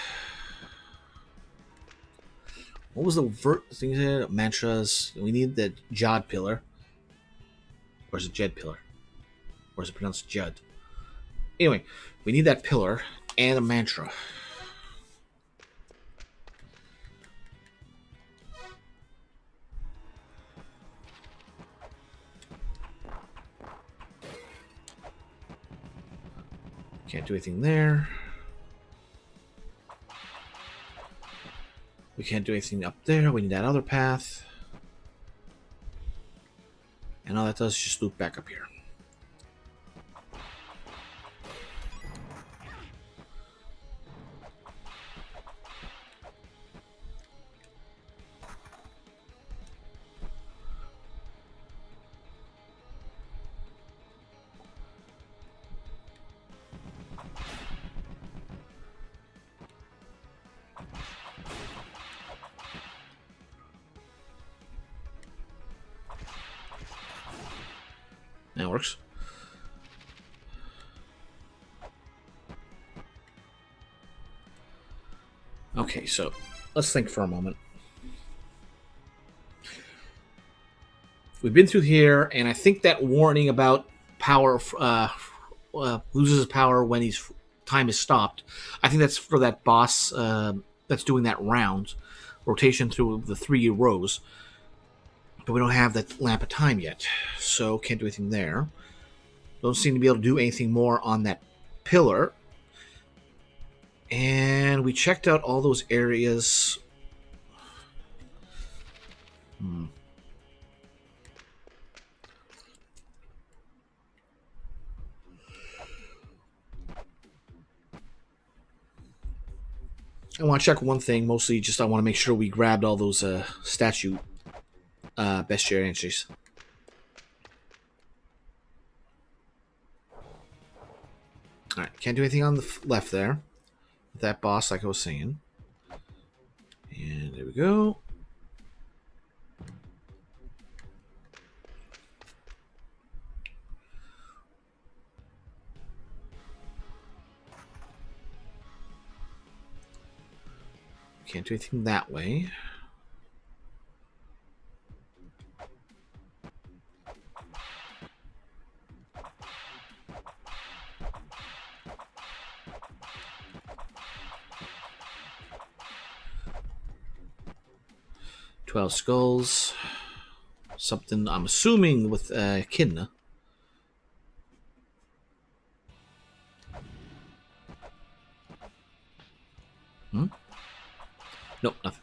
What was the thing here? Mantras. We need the Jod pillar. Or is it Jed pillar? Or is it pronounced Judd? Anyway, we need that pillar and a mantra. Can't do anything there. We can't do anything up there. We need that other path. And all that does is just loop back up here. That works. Okay, so let's think for a moment. We've been through here, and I think that warning about power loses power when his time is stopped. I think that's for that boss that's doing that round rotation through the 3 rows. But we don't have that lamp of time yet, so can't do anything there. Don't seem to be able to do anything more on that pillar. And we checked out all those areas. I want to check one thing, mostly just I want to make sure we grabbed all those statue bestiary entries. Alright, can't do anything on the left there. That boss, like I was saying. And there we go. Can't do anything that way. "12 skulls." Something, I'm assuming, with Echidna. Nope, nothing.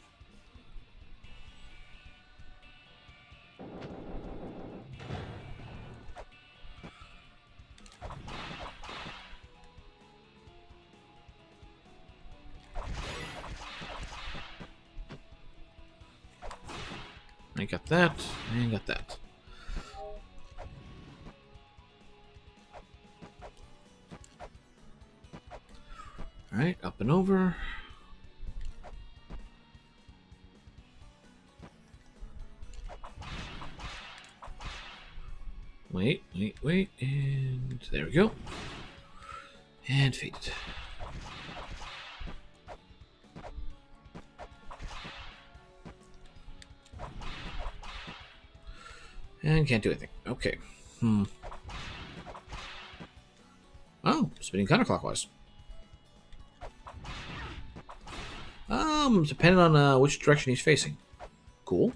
I got that, and got that. Alright, up and over. Wait, and there we go. And faded. And can't do anything. Okay. Oh, spinning counterclockwise. Depending on which direction he's facing. Cool.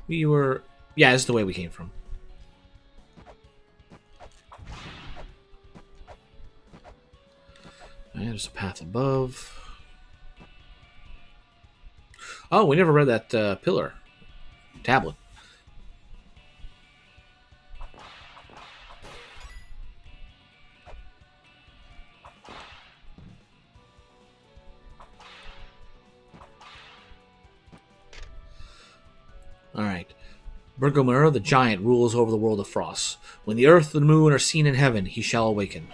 We were... Yeah, this is the way we came from. And there's a path above. Oh, we never read that pillar. Tablet. Alright. Bergomir, the giant, rules over the world of frost. When the earth and the moon are seen in heaven, he shall awaken.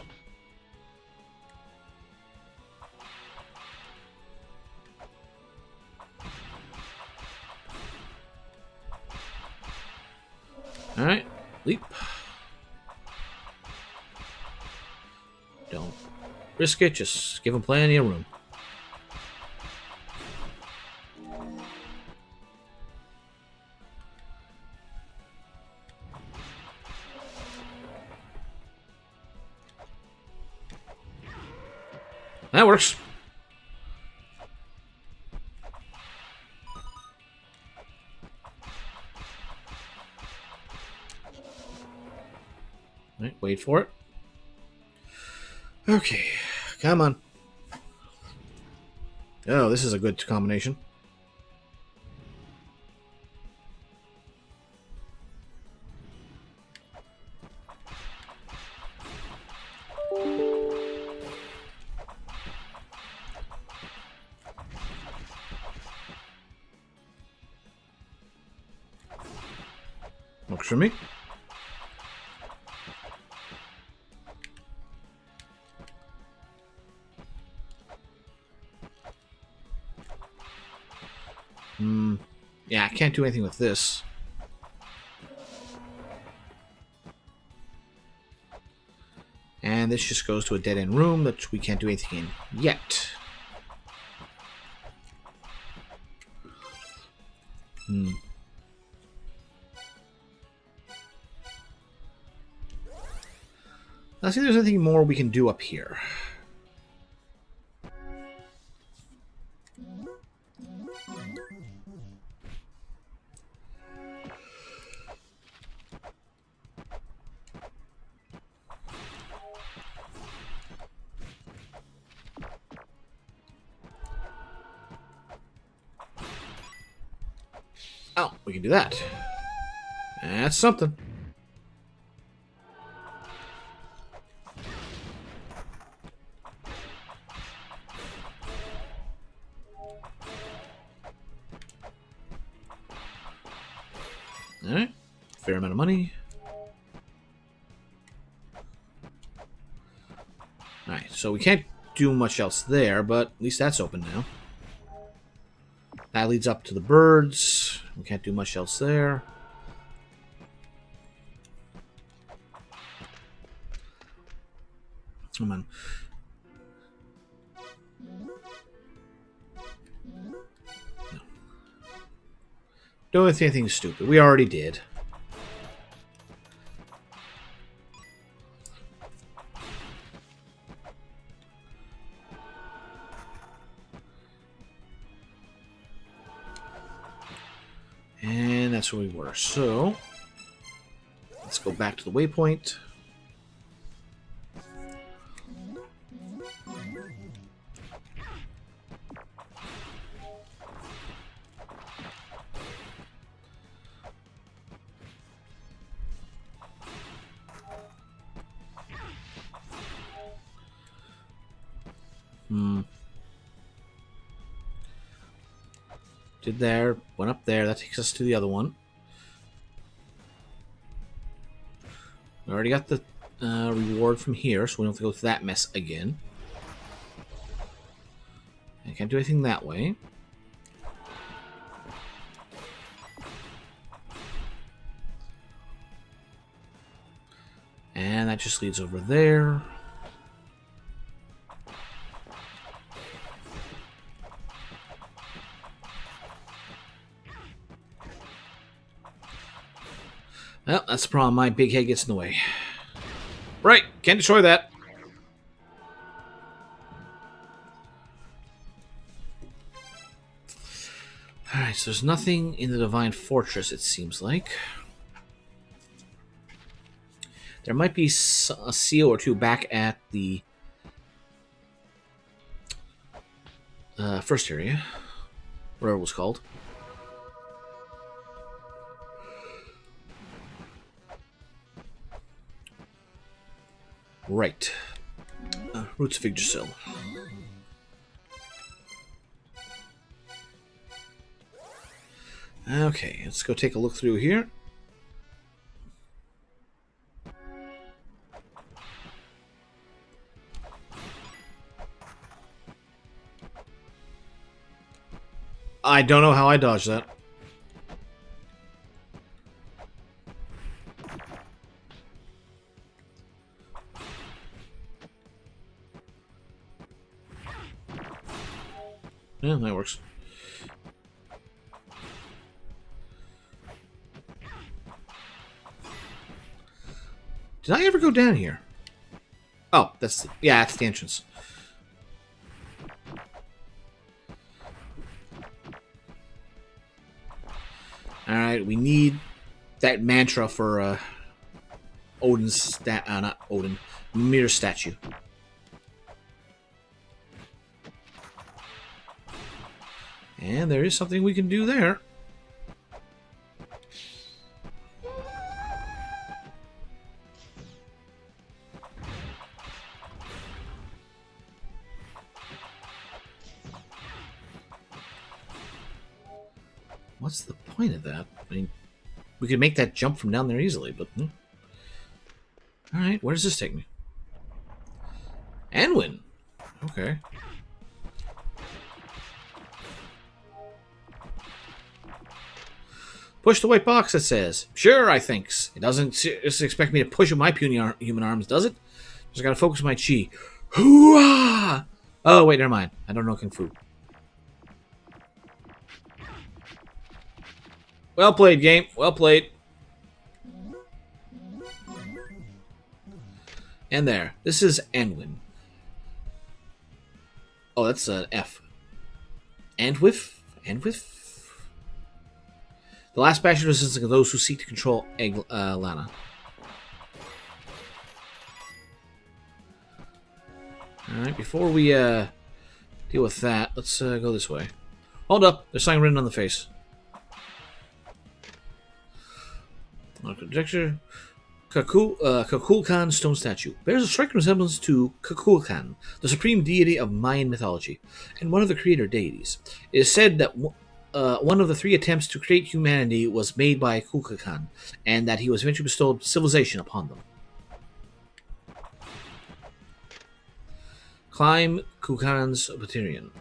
Alright. Leap. Don't risk it, just give him plenty of room. That works. Right, wait for it. Okay, come on. Oh, this is a good combination. Works for me. Yeah, I can't do anything with this. And this just goes to a dead-end room that we can't do anything in yet. Let's see if there's anything more we can do up here. Oh, we can do that. That's something. Alright. Fair amount of money. Alright, so we can't do much else there, but at least that's open now. That leads up to the birds. We can't do much else there. Come on. No. Don't say anything stupid. We already did. And that's where we were. So, let's go back to the waypoint. Did there, went up there. That takes us to the other one. We already got the reward from here, so we don't have to go through that mess again. I can't do anything that way. And that just leads over there. Well, that's the problem. My big head gets in the way. Right, can't destroy that. Alright, so there's nothing in the Divine Fortress, it seems like. There might be a seal or two back at the first area, whatever it was called. Right. Roots of Yggdrasil. Okay, let's go take a look through here. I don't know how I dodged that. Yeah, that works. Did I ever go down here? Oh, that's the, yeah, that's the entrance. Alright, we need that mantra for Odin's not Odin, Mirror statue. And there is something we can do there. What's the point of that? I mean, we could make that jump from down there easily, but... Alright, where does this take me? Anwin! Okay. Push the white box, it says. Sure, I thinks. It doesn't just expect me to push with my puny human arms, does it? Just gotta focus my chi. Hoo-ah! Oh, wait, never mind. I don't know Kung Fu. Well played, game. Well played. And there. This is Anwin. Oh, that's an F. Andwith? Andwith? The last bastion of resistance of those who seek to control Eg-Lana. Alright, before we deal with that, let's go this way. Hold up. There's something written on the face. Architecture. Kukulkan stone statue bears a striking resemblance to Kukulkan, the supreme deity of Mayan mythology, and one of the creator deities. It is said that one of the three attempts to create humanity was made by Kukulkan, and that he was eventually bestowed civilization upon them. Climb Kukulkan's Battalion.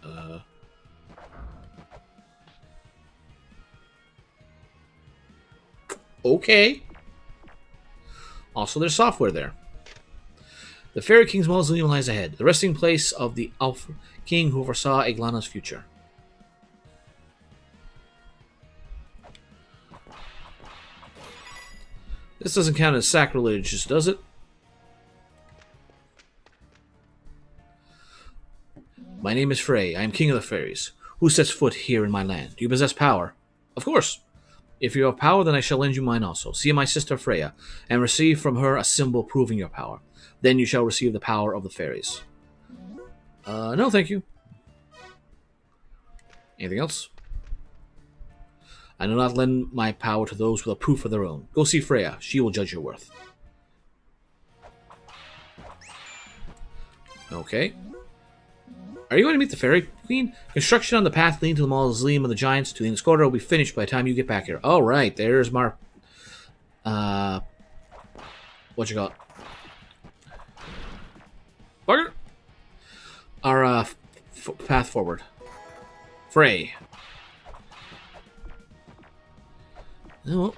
Okay. Also, there's software there. The Fairy King's mausoleum lies ahead, the resting place of the Elf King who foresaw Eg-Lana's future. This doesn't count as sacrilege, does it? My name is Frey. I am king of the fairies. Who sets foot here in my land? Do you possess power? Of course. If you have power, then I shall lend you mine also. See my sister Freya, and receive from her a symbol proving your power. Then you shall receive the power of the fairies. No, thank you. Anything else? I do not lend my power to those with a proof of their own. Go see Freya. She will judge your worth. Okay. Are you going to meet the Fairy Queen? Construction on the path leading to the Mausoleum of the Giants to the Escorta will be finished by the time you get back here. All right, there's Mar... what you got? Bugger! Our, path forward. Frey. Oh.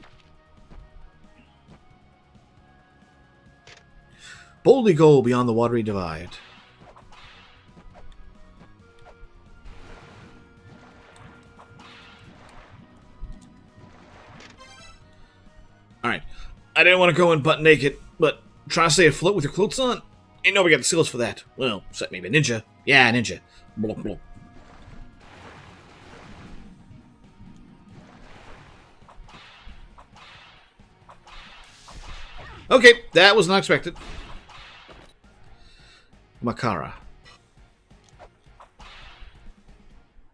Boldly go beyond the watery divide. Alright. I didn't want to go in butt naked, but try to stay afloat with your clothes on? Ain't nobody got the skills for that. Well, except maybe a ninja. Yeah, ninja. Blah, blah. Okay, that was not expected. Makara.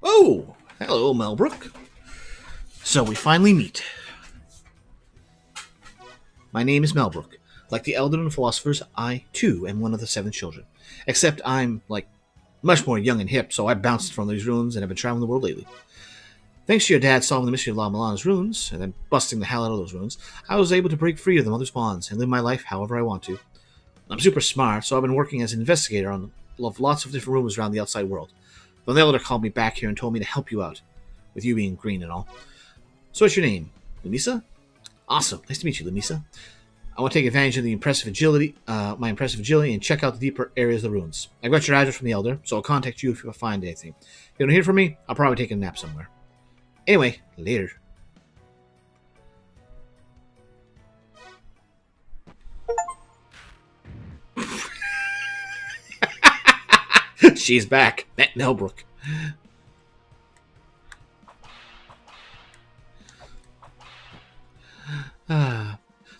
Oh, hello, Melbrook. So we finally meet. My name is Melbrook. Like the elder and philosophers, I, too, am one of the 7 children. Except I'm, like, much more young and hip, so I bounced from these ruins and have been traveling the world lately. Thanks to your dad solving the mystery of La-Mulana's ruins, and then busting the hell out of those ruins, I was able to break free of the Mother's bonds and live my life however I want to. I'm super smart, so I've been working as an investigator on lots of different ruins around the outside world. The elder called me back here and told me to help you out, with you being green and all. So what's your name? Lumisa? Awesome. Nice to meet you, Lumisa. I want to take advantage of my impressive agility, and check out the deeper areas of the ruins. I got your address from the elder, so I'll contact you if I find anything. If you don't hear from me, I'll probably take a nap somewhere. Anyway, later. She's back. Met Melbrook.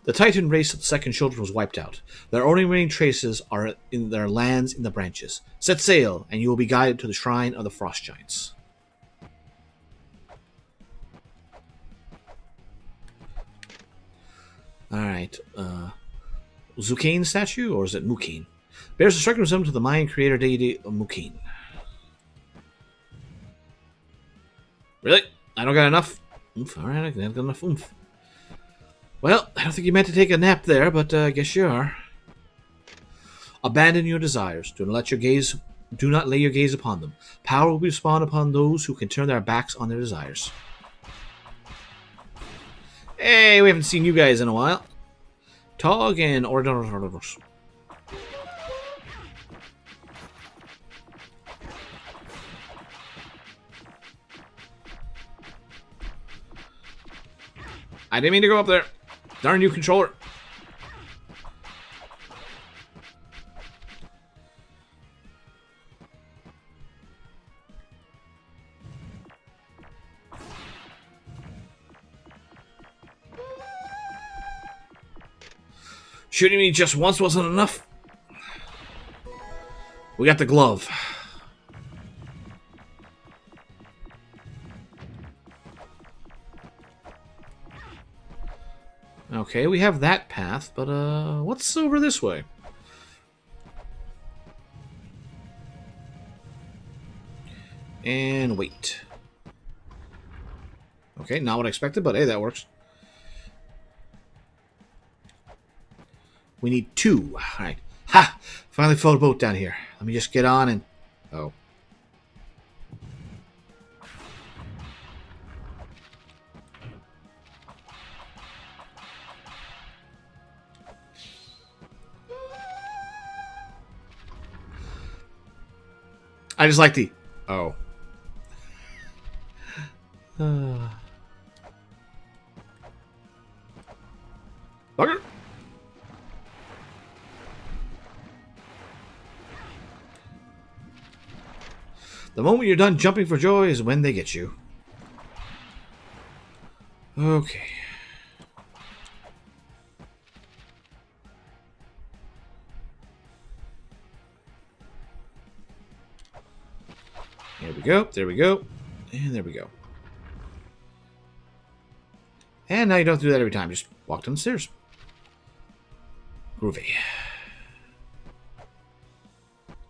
The Titan race of the second children was wiped out. Their only remaining traces are in their lands in the branches. Set sail, and you will be guided to the shrine of the Frost Giants. Alright, Zukain statue, or is it Mukain? Bears a striking resemblance to the Mayan creator deity of Mukain. Really? I don't got enough? Oomph, alright, I got enough oomph. Well, I don't think you meant to take a nap there, but I guess you are. Abandon your desires. Do not lay your gaze upon them. Power will be spawned upon those who can turn their backs on their desires. Hey, we haven't seen you guys in a while. Tog and Orders. I didn't mean to go up there. Darn you, controller. Shooting me just once wasn't enough. We got the glove. Okay, we have that path, but what's over this way? And wait. Okay, not what I expected, but hey, that works. We need 2. Alright. Ha! Finally float a boat down here. Let me just get on and... Oh. I just like the... Oh. Bugger. The moment you're done jumping for joy is when they get you. Okay. There we go. There we go. And there we go. And now you don't have to do that every time. Just walk down the stairs. Groovy.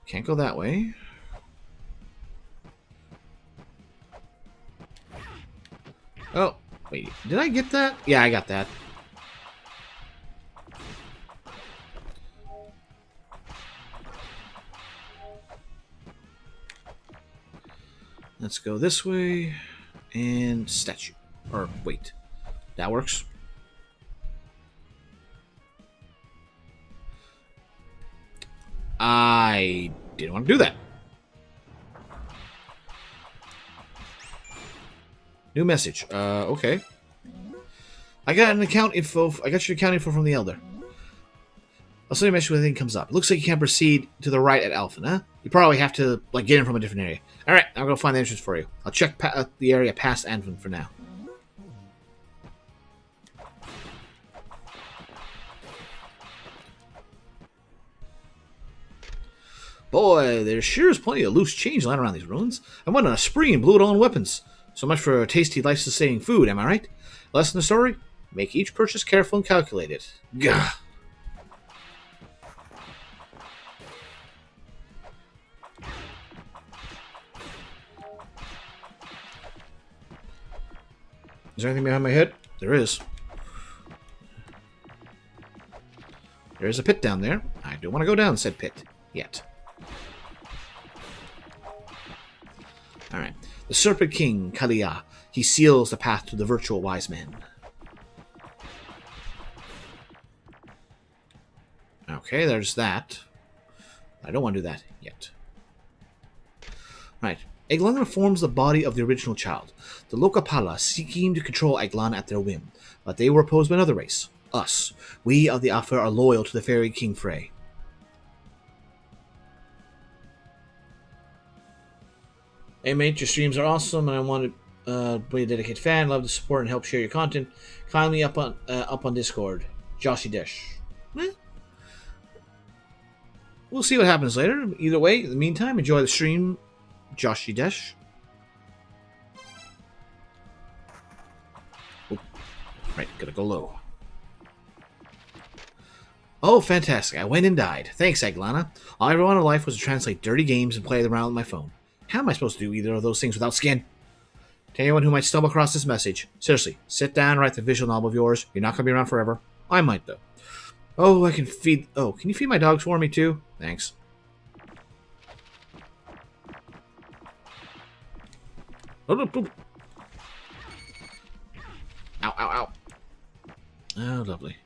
Can't go that way. Oh, wait. Did I get that? Yeah, I got that. Let's go this way. And statue. Or, wait. That works. I didn't want to do that. New message. Okay. I got your account info from the Elder. I'll send you a message when anything comes up. It looks like you can't proceed to the right at Alpha, huh? You probably have to, like, get in from a different area. Alright, I'll go find the entrance for you. I'll check the area past Anvin for now. Boy, there sure is plenty of loose change lying around these ruins. I went on a spree and blew it all on weapons. So much for tasty, life-sustaining food, am I right? Lesson of the story? Make each purchase careful and calculated. Gah! Is there anything behind my head? There is. There is a pit down there. I don't want to go down said pit. Yet. Alright. The Serpent King, Kalia. He seals the path to the virtual wise men. Okay, there's that. I don't want to do that yet. Right. Eg-Lana forms the body of the original child. The Lokapala seeking to control Eg-Lana at their whim. But they were opposed by another race. Us. We of the Alpha are loyal to the Fairy King Frey. Hey mate, your streams are awesome, and I want to be a dedicated fan. Love to support and help share your content. Find me up on Discord, Joshy Dish. We'll see what happens later. Either way, in the meantime, enjoy the stream, Joshy Dish. Oh, right, gotta go low. Oh, fantastic! I went and died. Thanks, Eg-Lana. All I ever wanted in life was to translate dirty games and play them around with my phone. How am I supposed to do either of those things without skin? To anyone who might stumble across this message, seriously, sit down and write the visual novel of yours. You're not going to be around forever. I might, though. Oh, I can feed... Oh, can you feed my dogs for me, too? Thanks. Ow, ow, ow. Oh, lovely.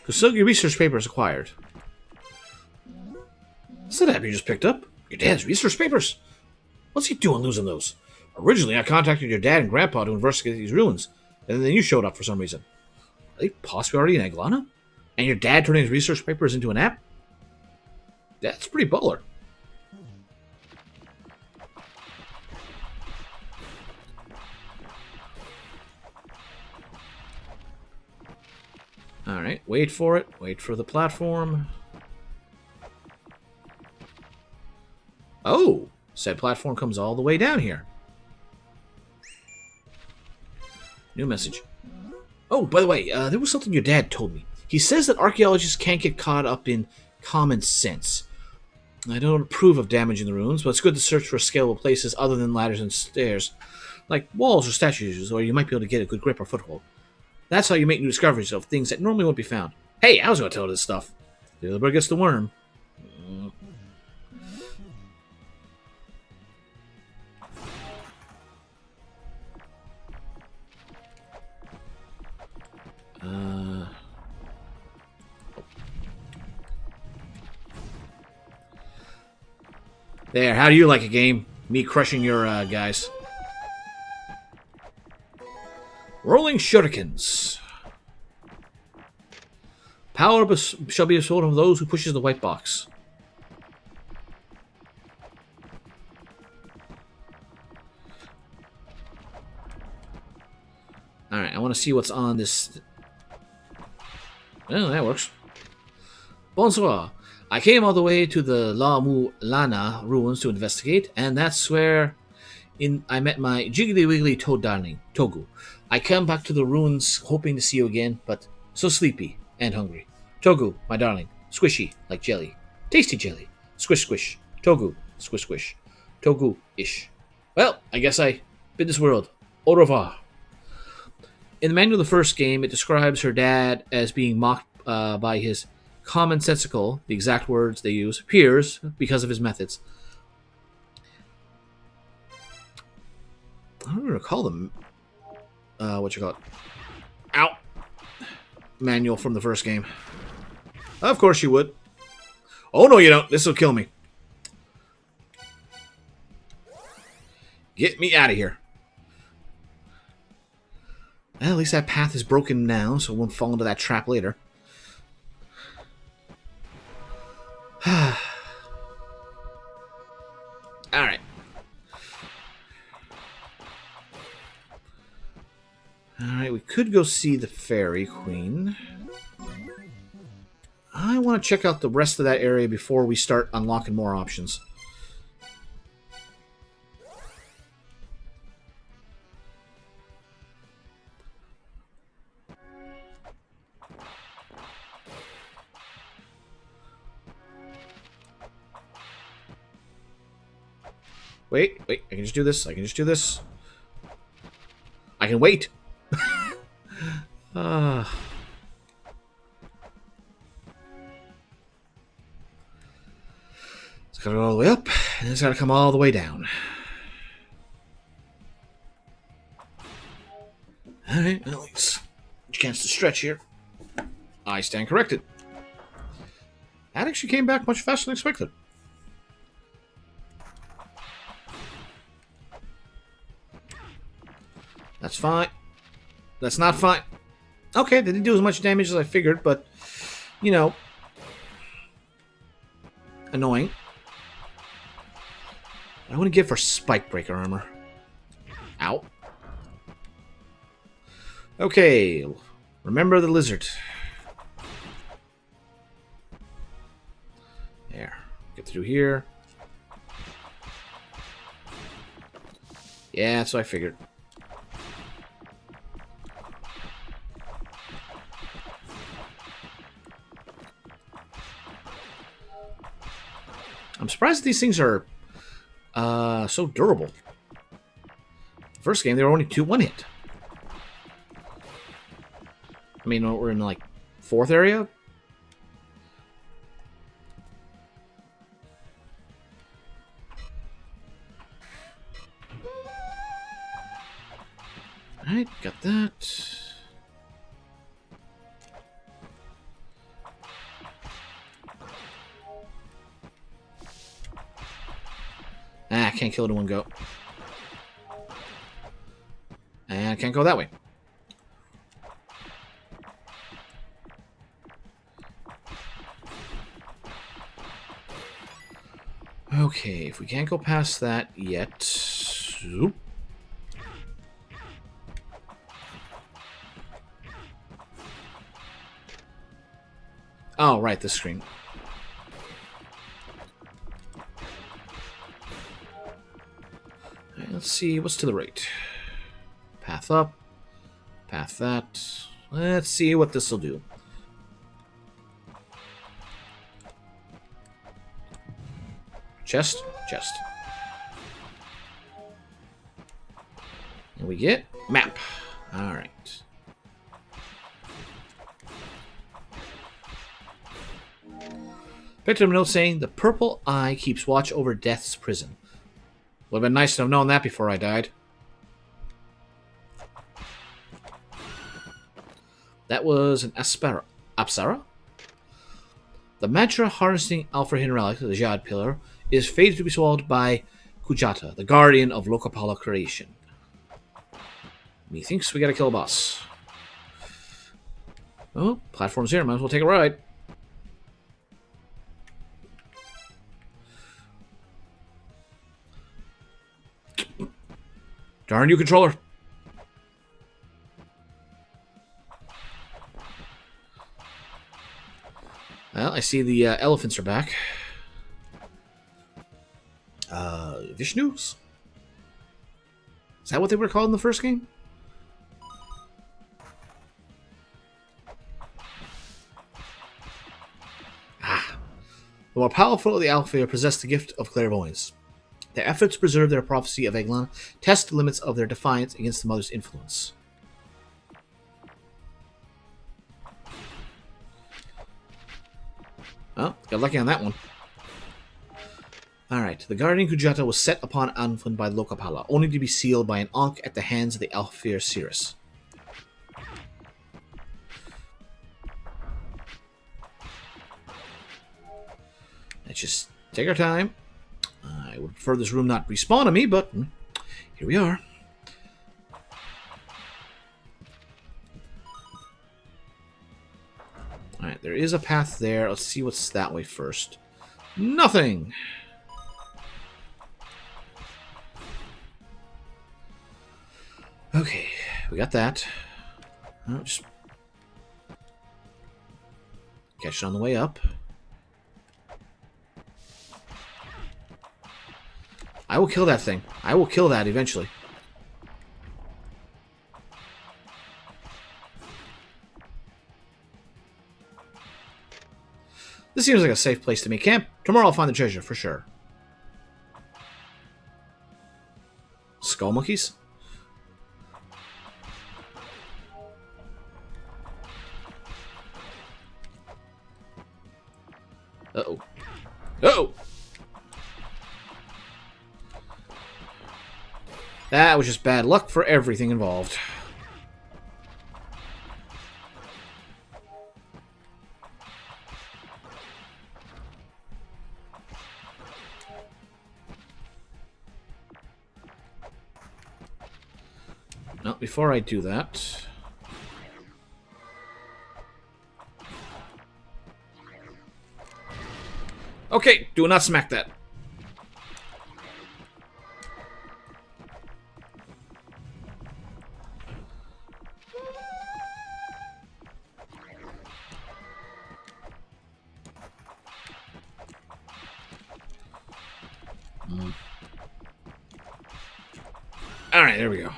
Kusugi research papers acquired. What's that app you just picked up? Your dad's research papers? What's he doing losing those? Originally, I contacted your dad and grandpa to investigate these ruins, and then you showed up for some reason. Are they possibly already in Eg-Lana? And your dad turning his research papers into an app? That's pretty baller. Alright, wait for it. Wait for the platform. Oh! Said platform comes all the way down here. New message. Oh, by the way, there was something your dad told me. He says that archaeologists can't get caught up in common sense. I don't approve of damaging the ruins, but it's good to search for scalable places other than ladders and stairs, like walls or statues, where you might be able to get a good grip or foothold. That's how you make new discoveries of things that normally won't be found. Hey, I was going to tell this stuff. The other bird gets the worm. There, how do you like a game? Me crushing your guys. Rolling shurikens. Power shall be bestowed on those who pushes the white box. Alright, I want to see what's on this. Oh, that works. Bonsoir. I came all the way to the La-Mulana ruins to investigate, and that's where I met my jiggly wiggly toad darling, Togu. I come back to the ruins hoping to see you again, but so sleepy and hungry. Togu, my darling, squishy like jelly. Tasty jelly. Squish squish. Togu, squish squish. Togu-ish. Well, I guess I bid this world. Au revoir. In the manual of the first game, it describes her dad as being mocked by his commonsensical, the exact words they use, peers because of his methods. I don't recall them. What you call it? Ow! Manual from the first game. Of course you would. Oh no, you don't. This will kill me. Get me out of here. Well, at least that path is broken now, so I won't fall into that trap later. Alright. Alright, we could go see the Fairy Queen. I want to check out the rest of that area before we start unlocking more options. Wait, I can just do this. I can wait. It's gotta go all the way up, and it's gotta come all the way down. Alright, well, it's a chance to stretch here. I stand corrected. That actually came back much faster than expected. That's fine. That's not fine. Okay, they didn't do as much damage as I figured, but, you know, annoying. I want to give her spike breaker armor. Ow. Okay, remember the lizard. There. Get through here. Yeah, that's what I figured. I'm surprised these things are so durable. First game, they were only 2 1-hit. I mean, we're in, like, 4th area? Alright, got that. Ah, I can't kill it in one go. And I can't go that way. Okay, if we can't go past that yet... Oop. Oh, right, this screen. Let's see, what's to the right? Path up. Path that. Let's see what this will do. Chest. Chest. And we get map. Alright. Picked up a note saying, the purple eye keeps watch over death's prison. Would have been nice to have known that before I died. That was an Apsara? The mantra harnessing Alpha Hidden Relic, the Jad Pillar, is fated to be swallowed by Kujata, the guardian of Lokapala creation. Methinks we gotta kill a boss. Oh, platform's here. Might as well take a ride. Darn you, controller. Well, I see the elephants are back. Vishnus? Is that what they were called in the first game? Ah. The more powerful of the Alfheir possess the gift of clairvoyance. Their efforts to preserve their prophecy of Eg-Lana test the limits of their defiance against the Mother's influence. Oh, got lucky on that one. Alright, the Guardian Kujata was set upon Anfun by Lokapala, only to be sealed by an Ankh at the hands of the Alfheir Cirrus. Let's just take our time. I would prefer this room not respawn on me, but here we are. Alright, there is a path there. Let's see what's that way first. Nothing! Okay, we got that. Oh, just catch it on the way up. I will kill that thing. I will kill that eventually. This seems like a safe place to make camp. Tomorrow I'll find the treasure for sure. Skull monkeys? Uh-oh. Uh-oh! That was just bad luck for everything involved. No, before I do that... Okay, do not smack that. Alright, there we go.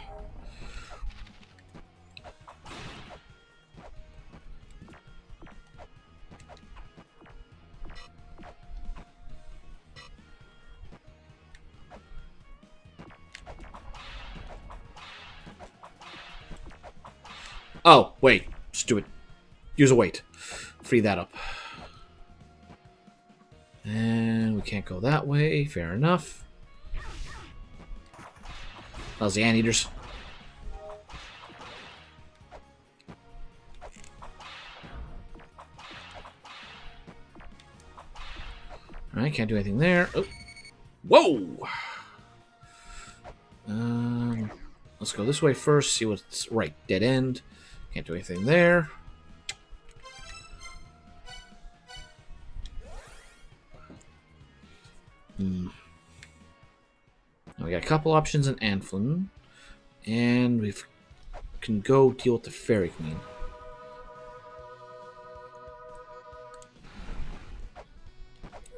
Oh, wait. Just do it. Use a weight. Free that up. And we can't go that way. Fair enough. How's the anteaters? Alright, can't do anything there. Oh. Whoa! Let's go this way first, see what's right. Dead end. Can't do anything there. Now we got a couple options in Anflin. And we can go deal with the Fairy Queen.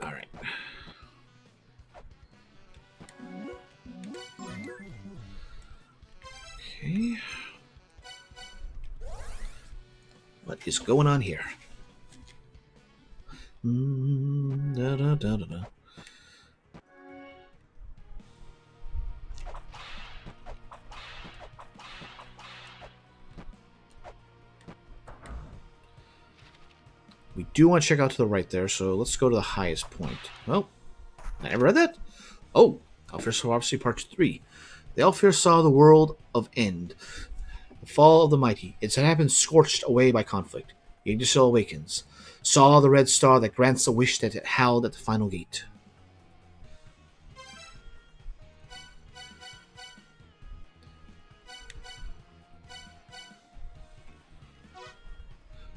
Alright. Okay. What is going on here? Da, da, da, da, da. We do want to check out to the right there, so let's go to the highest point. Well, I never read that. Oh, Alfheir Prophecy Part 3. The Alfheir saw the world of end. The fall of the mighty. It had been scorched away by conflict. Yggdrasil awakens. Saw the red star that grants a wish that it howled at the final gate.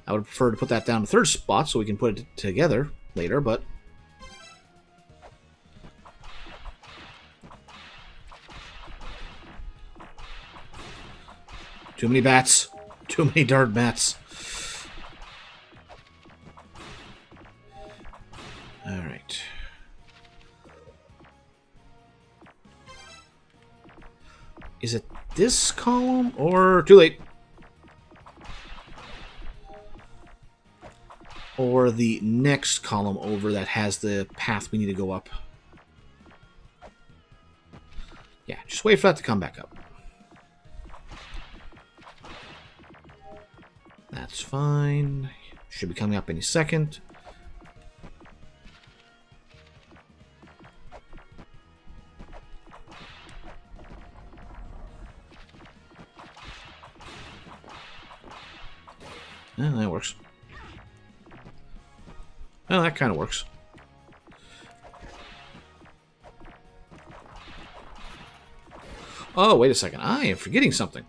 I would prefer to put that down in the third spot so we can put it together later, but... Too many bats. Too many darn bats. Alright. Is it this column or... Too late. Or the next column over that has the path we need to go up. Yeah, just wait for that to come back up. That's fine. Should be coming up any second. Yeah, that works. Well, that kind of works. Oh, wait a second. I am forgetting something.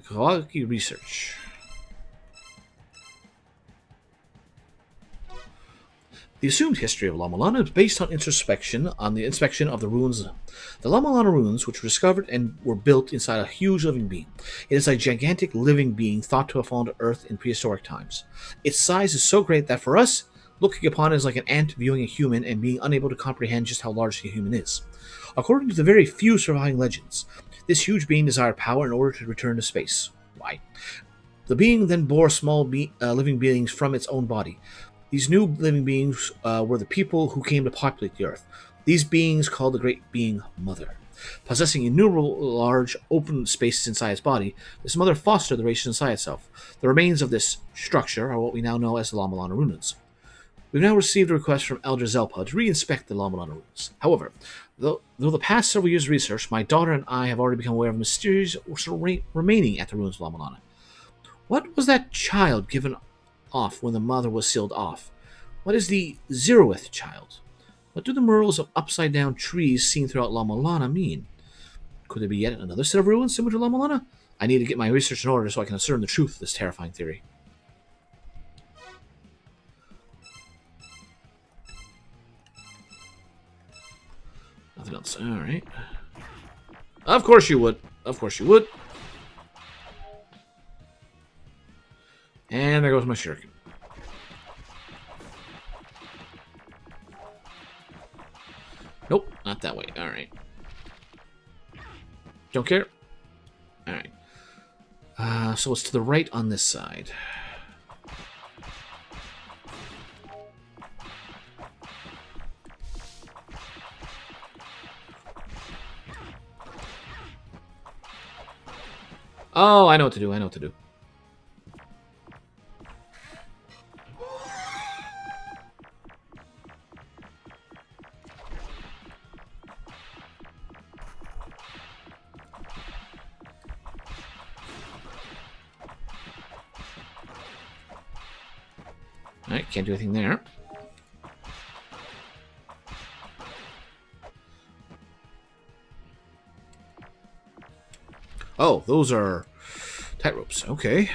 Ecology research. The assumed history of La-Mulana is based on the inspection of the ruins. The La-Mulana ruins, which were discovered and were built inside a huge living being. It is a gigantic living being thought to have fallen to Earth in prehistoric times. Its size is so great that for us, looking upon it is like an ant viewing a human and being unable to comprehend just how large the human is. According to the very few surviving legends, this huge being desired power in order to return to space. Why? The being then bore small living beings from its own body. These new living beings were the people who came to populate the Earth. These beings called the Great Being Mother. Possessing innumerable large open spaces inside its body, this mother fostered the race inside itself. The remains of this structure are what we now know as the La-Mulana ruins. We've now received a request from Elder Zelpa to re-inspect the La-Mulana ruins. However, though the past several years of research, my daughter and I have already become aware of mysterious remaining at the ruins of La-Mulana. What was that child given off when the mother was sealed off? What is the 0th child? What do the murals of upside-down trees seen throughout La-Mulana mean? Could there be yet another set of ruins similar to La-Mulana? I need to get my research in order so I can discern the truth of this terrifying theory. Nothing else. Alright. Of course you would. Of course you would. And there goes my shuriken. Nope, not that way. Alright. Don't care. Alright. So it's to the right on this side. Oh, I know what to do. I know what to do. Alright, can't do anything there. Oh, those are tight ropes. Okay.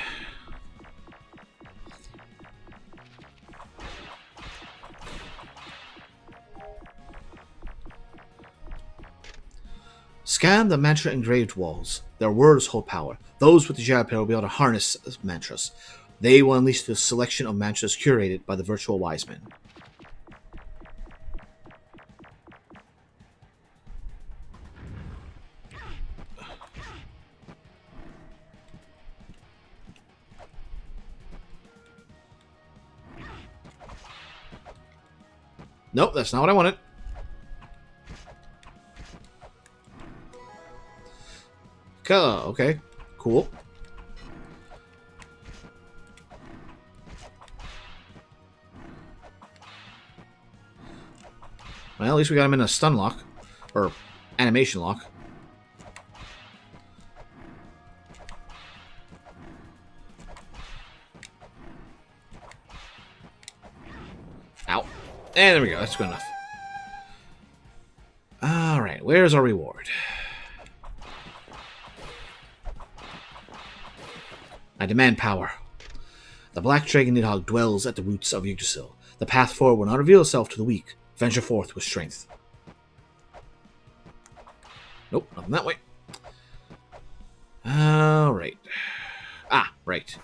Scan the mantra engraved walls. Their words hold power. Those with the jab pair will be able to harness mantras. They will unleash the selection of mantras curated by the virtual wise men. Nope, that's not what I wanted. Okay, cool. Well, at least we got him in a stun lock. Or animation lock. Ow. And there we go, that's good enough. Alright, where's our reward? I demand power. The black dragon Nidhogg dwells at the roots of Yggdrasil. The path forward will not reveal itself to the weak. Venture forth with strength. Nope, nothing that way. Alright. Ah, right.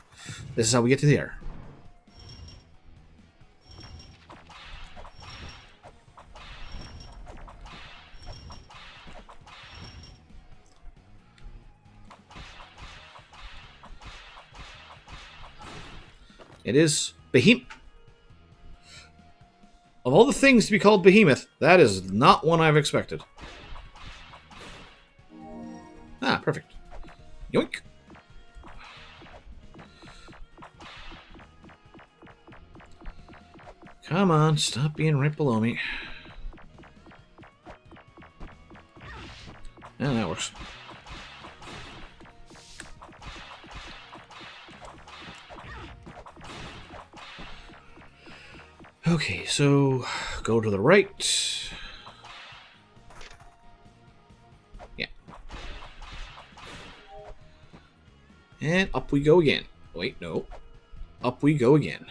This is how we get to there. It is Behemoth. Of all the things to be called Behemoth, that is not one I've expected. Ah, perfect. Yoink. Come on, stop being right below me. Yeah, that works. Okay, so go to the right. Yeah. And up we go again. Wait, no. Up we go again.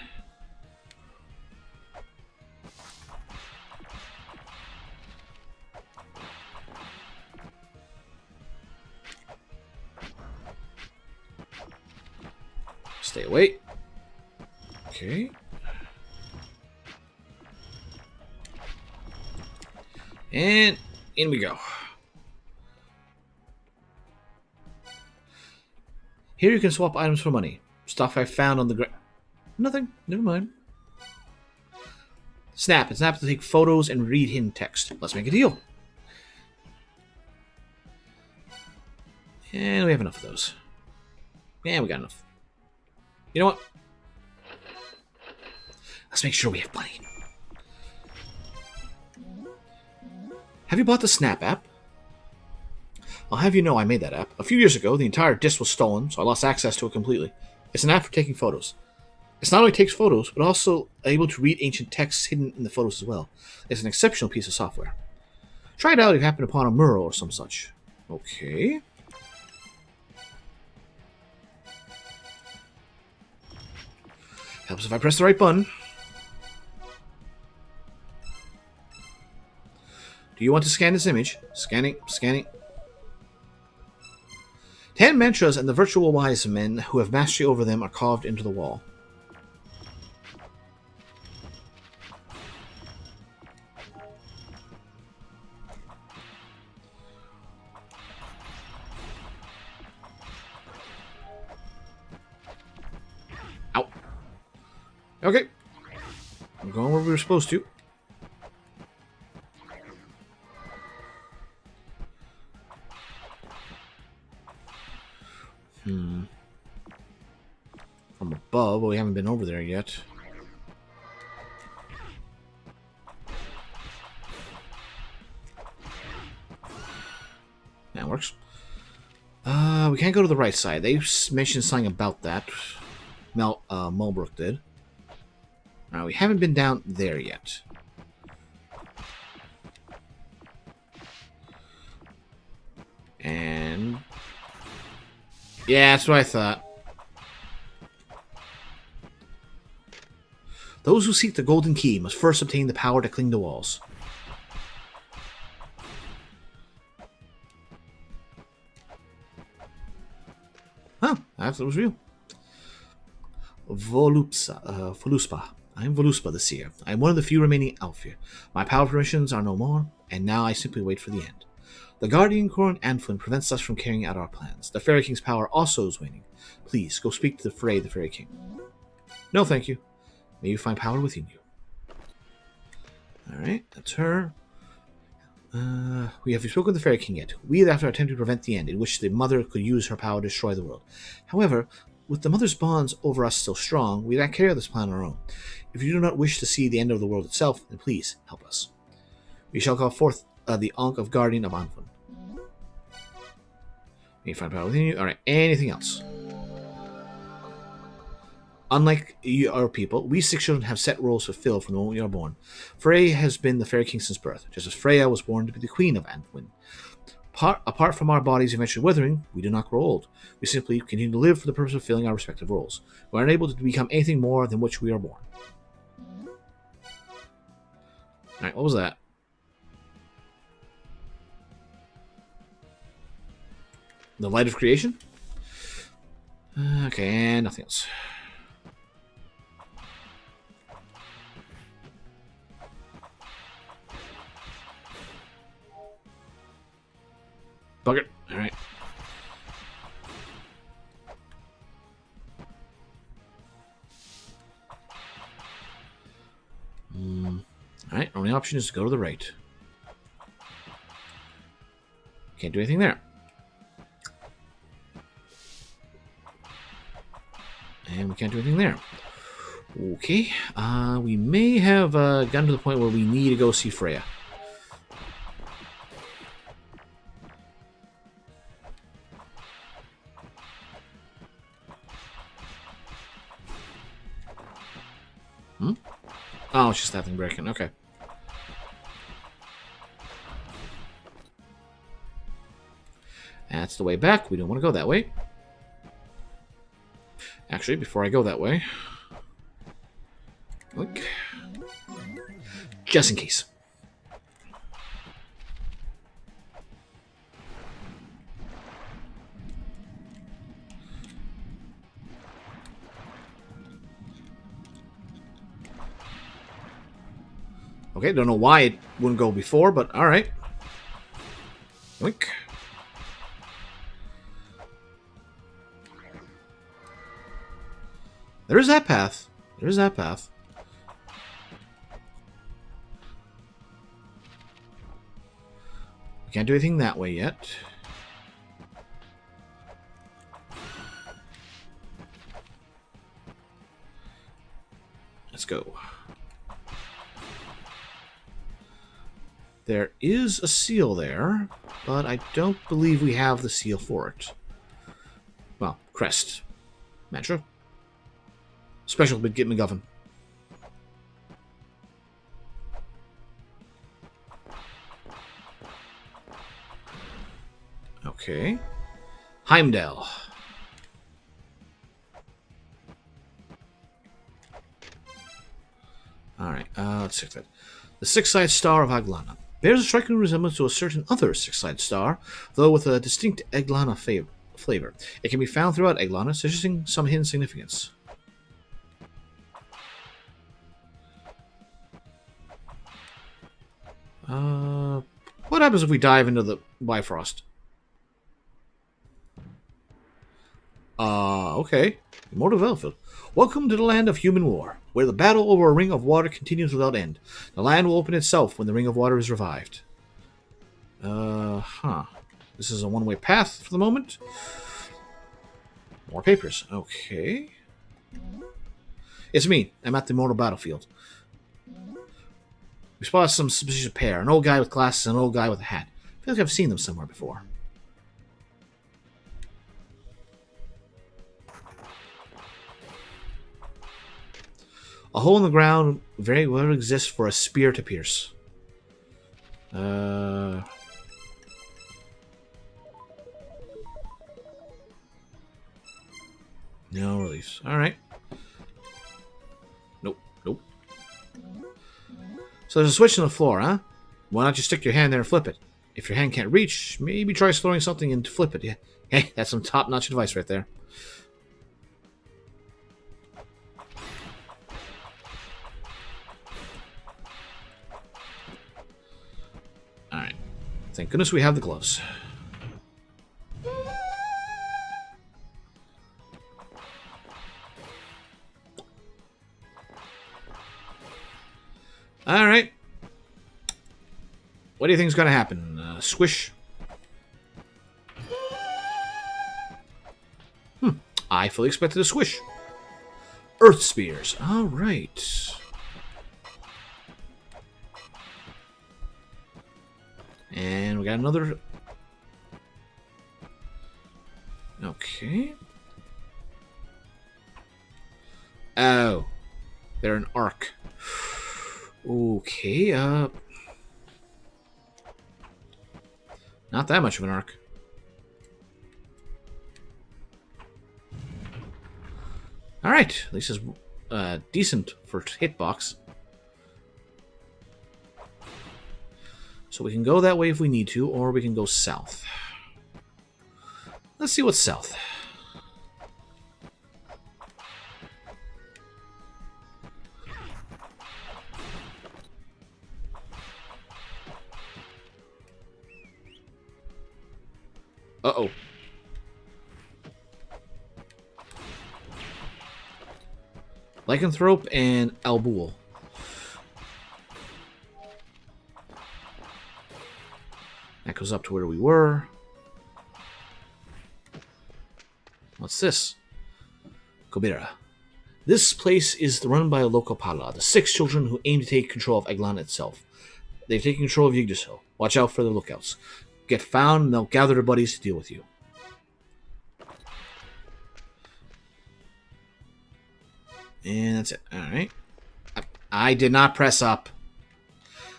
Stay away. Okay. And in we go. Here you can swap items for money. Stuff I found on the ground. Nothing. Never mind. Snap. It's snap to take photos and read hidden text. Let's make a deal. And we have enough of those. Yeah, we got enough. You know what? Let's make sure we have plenty. Have you bought the Snap app? I'll have you know I made that app. A few years ago, the entire disk was stolen, so I lost access to it completely. It's an app for taking photos. It not only takes photos, but also able to read ancient texts hidden in the photos as well. It's an exceptional piece of software. Try it out if you happen upon a mural or some such. Okay. Helps if I press the right button. Do you want to scan this image? Scanning, scanning. 10 mantras and the virtual wise men who have mastery over them are carved into the wall. Ow. Okay. We're going where we were supposed to. From above, but we haven't been over there yet. That works. We can't go to the right side. They mentioned something about that. Mulbrook did. We haven't been down there yet. And yeah, that's what I thought. Those who seek the golden key must first obtain the power to cling to walls. Huh, that was real. Voluspa. I'm Voluspa the Seer. I am one of the few remaining Alfir. My power permissions are no more, and now I simply wait for the end. The Guardian Corn Anflin prevents us from carrying out our plans. The Fairy King's power also is waning. Please, go speak to the Fairy King. No, thank you. May you find power within you. Alright, that's her. We have spoken with the Fairy King yet. We, after attempting to prevent the end, in which the Mother could use her power to destroy the world. However, with the Mother's bonds over us still strong, we cannot carry out this plan on our own. If you do not wish to see the end of the world itself, then please help us. We shall call forth the Ankh of Guardian of Anflin. May you find power within you. Alright, anything else? Unlike our people, we 6 children have set roles to fulfill from the moment we are born. Freya has been the Fairy King since birth, just as Freya was born to be the Queen of Anflin. Apart from our bodies eventually withering, we do not grow old. We simply continue to live for the purpose of filling our respective roles. We are unable to become anything more than which we are born. Alright, what was that? The light of creation? Okay, and nothing else. Bugger. Alright. Alright, only option is to go to the right. Can't do anything there. And we can't do anything there. Okay, we may have gotten to the point where we need to go see Freya. Oh, it's just that thing breaking. Okay. That's the way back. We don't want to go that way. Actually, before I go that way... Look. Just in case. Okay, don't know why it wouldn't go before, but alright. Link. There's that path. There's that path. We can't do anything that way yet. Let's go. There is a seal there, but I don't believe we have the seal for it. Well, crest. Mantra. Special Git McGuffin. Okay. Heimdall. Alright, let's check that. The six-sided star of Eg-Lana. Bears a striking resemblance to a certain other six-sided star, though with a distinct Eg-Lana flavor. It can be found throughout Eg-Lana, suggesting some hidden significance. What happens if we dive into the Bifrost? Okay. Immortal Velfield. Welcome to the land of human war, where the battle over a ring of water continues without end. The land will open itself when the ring of water is revived. This is a one-way path for the moment. More papers. Okay. It's me. I'm at the Immortal Battlefield. We spotted some suspicious pair. An old guy with glasses and an old guy with a hat. I feel like I've seen them somewhere before. A hole in the ground very well exists for a spear to pierce. No reliefs. Alright. Nope. Nope. So there's a switch on the floor, huh? Why not just stick your hand there and flip it? If your hand can't reach, maybe try throwing something and flip it. Yeah. Hey, that's some top-notch advice right there. Alright. Thank goodness we have the gloves. Alright. What do you think is going to happen? Squish? I fully expected a squish. Earth spears. Alright. And we got another... Okay. Oh. They're an arc. Okay, Not Not that much of an arc. Alright, at least it's decent for hitbox. So we can go that way if we need to, or we can go south. Let's see what's south. Uh-oh. Lycanthrope and Albul. That goes up to where we were. What's this? Kobira. This place is run by a local pala, the 6 children who aim to take control of Eg-Lana itself. They've taken control of Yggdrasil. Watch out for the lookouts. Get found, and they'll gather their buddies to deal with you. And that's it. Alright. I did not press up.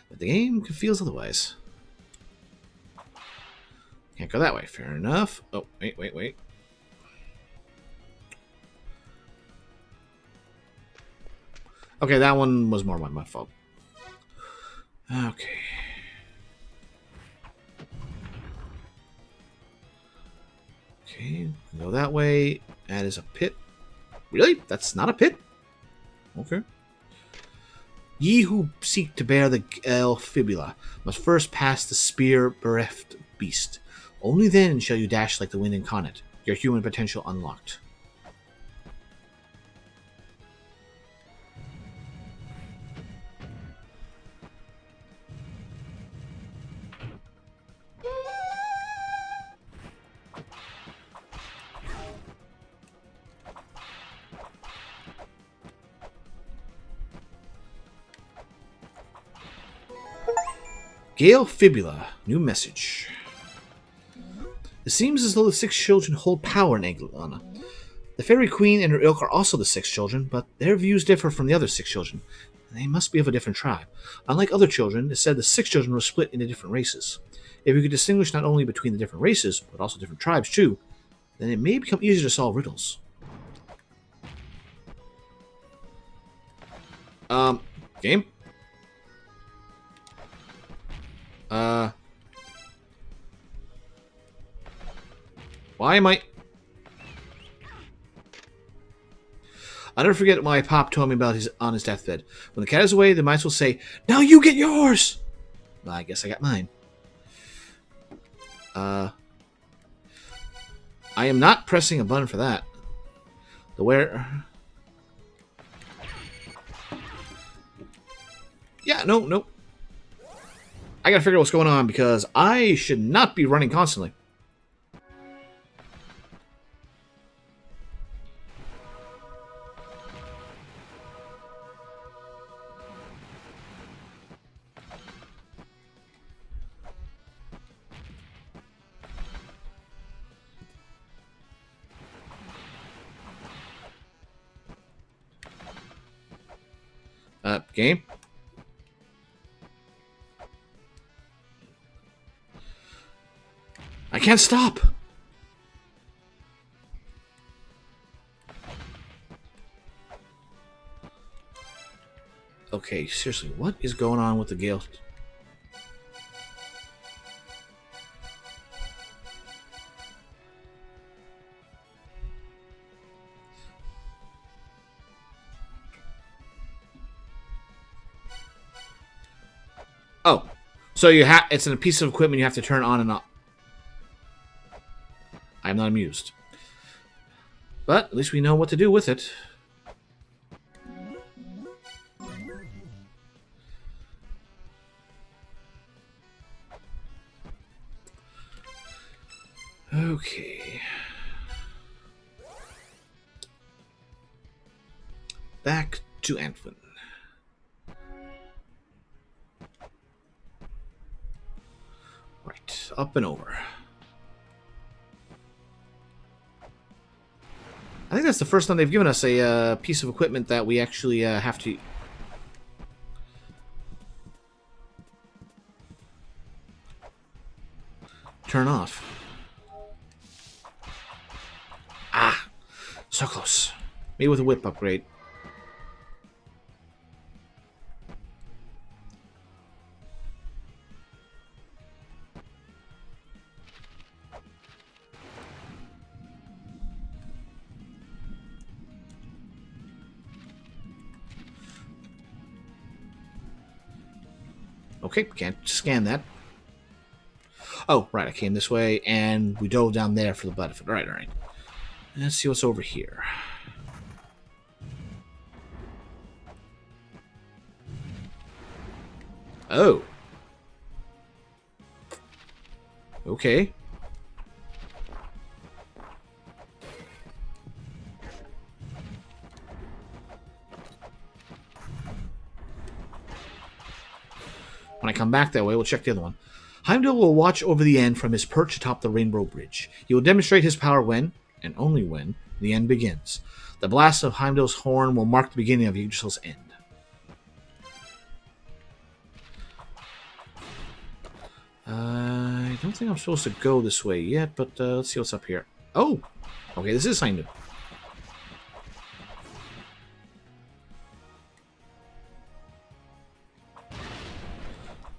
But the game feels otherwise. Can't go that way. Fair enough. Oh, wait. Okay, that one was more my fault. Okay. Okay, go that way. That is a pit. Really? That's not a pit? Okay. Ye who seek to bear the fibula must first pass the spear-bereft beast. Only then shall you dash like the wind incarnate, your human potential unlocked. Gale Fibula. New message. It seems as though the 6 children hold power in Eg-Lana. The Fairy Queen and her ilk are also the 6 children, but their views differ from the other 6 children. They must be of a different tribe. Unlike other children, it's said the 6 children were split into different races. If we could distinguish not only between the different races, but also different tribes too, then it may become easier to solve riddles. Game? Why am I... I'll never forget what my pop told me about on his deathbed. When the cat is away, the mice will say, "Now you get yours!" Well, I guess I got mine. I am not pressing a button for that. The where... Yeah, no. I gotta figure out what's going on, because I should not be running constantly. Game? I can't stop! Okay, seriously, what is going on with the Gale? Oh, so it's a piece of equipment you have to turn on and off. I'm not amused. But at least we know what to do with it. Okay. Back to Antwin. Right, up and over. I think that's the first time they've given us a piece of equipment that we actually have to... turn off. Ah, so close. Maybe with a whip upgrade. Okay, can't scan that. Oh, right, I came this way, and we dove down there for the butt of it. Alright, alright. Let's see what's over here. Oh. Okay. When I come back that way, we'll check the other one. Heimdall will watch over the end from his perch atop the Rainbow Bridge. He will demonstrate his power when, and only when, the end begins. The blast of Heimdall's horn will mark the beginning of Yggdrasil's end. I don't think I'm supposed to go this way yet, but let's see what's up here. Oh! Okay, this is Heimdall.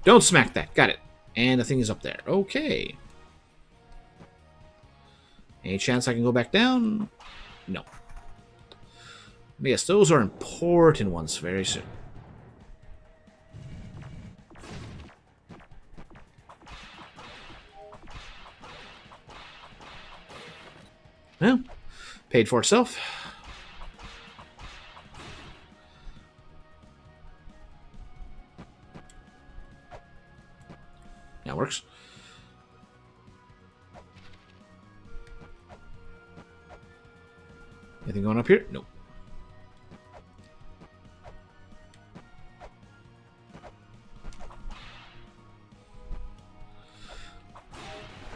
Don't smack that. Got it. And the thing is up there. Okay. Any chance I can go back down? No. But yes, those are important ones very soon. Well, paid for itself. That works. Anything going up here? Nope.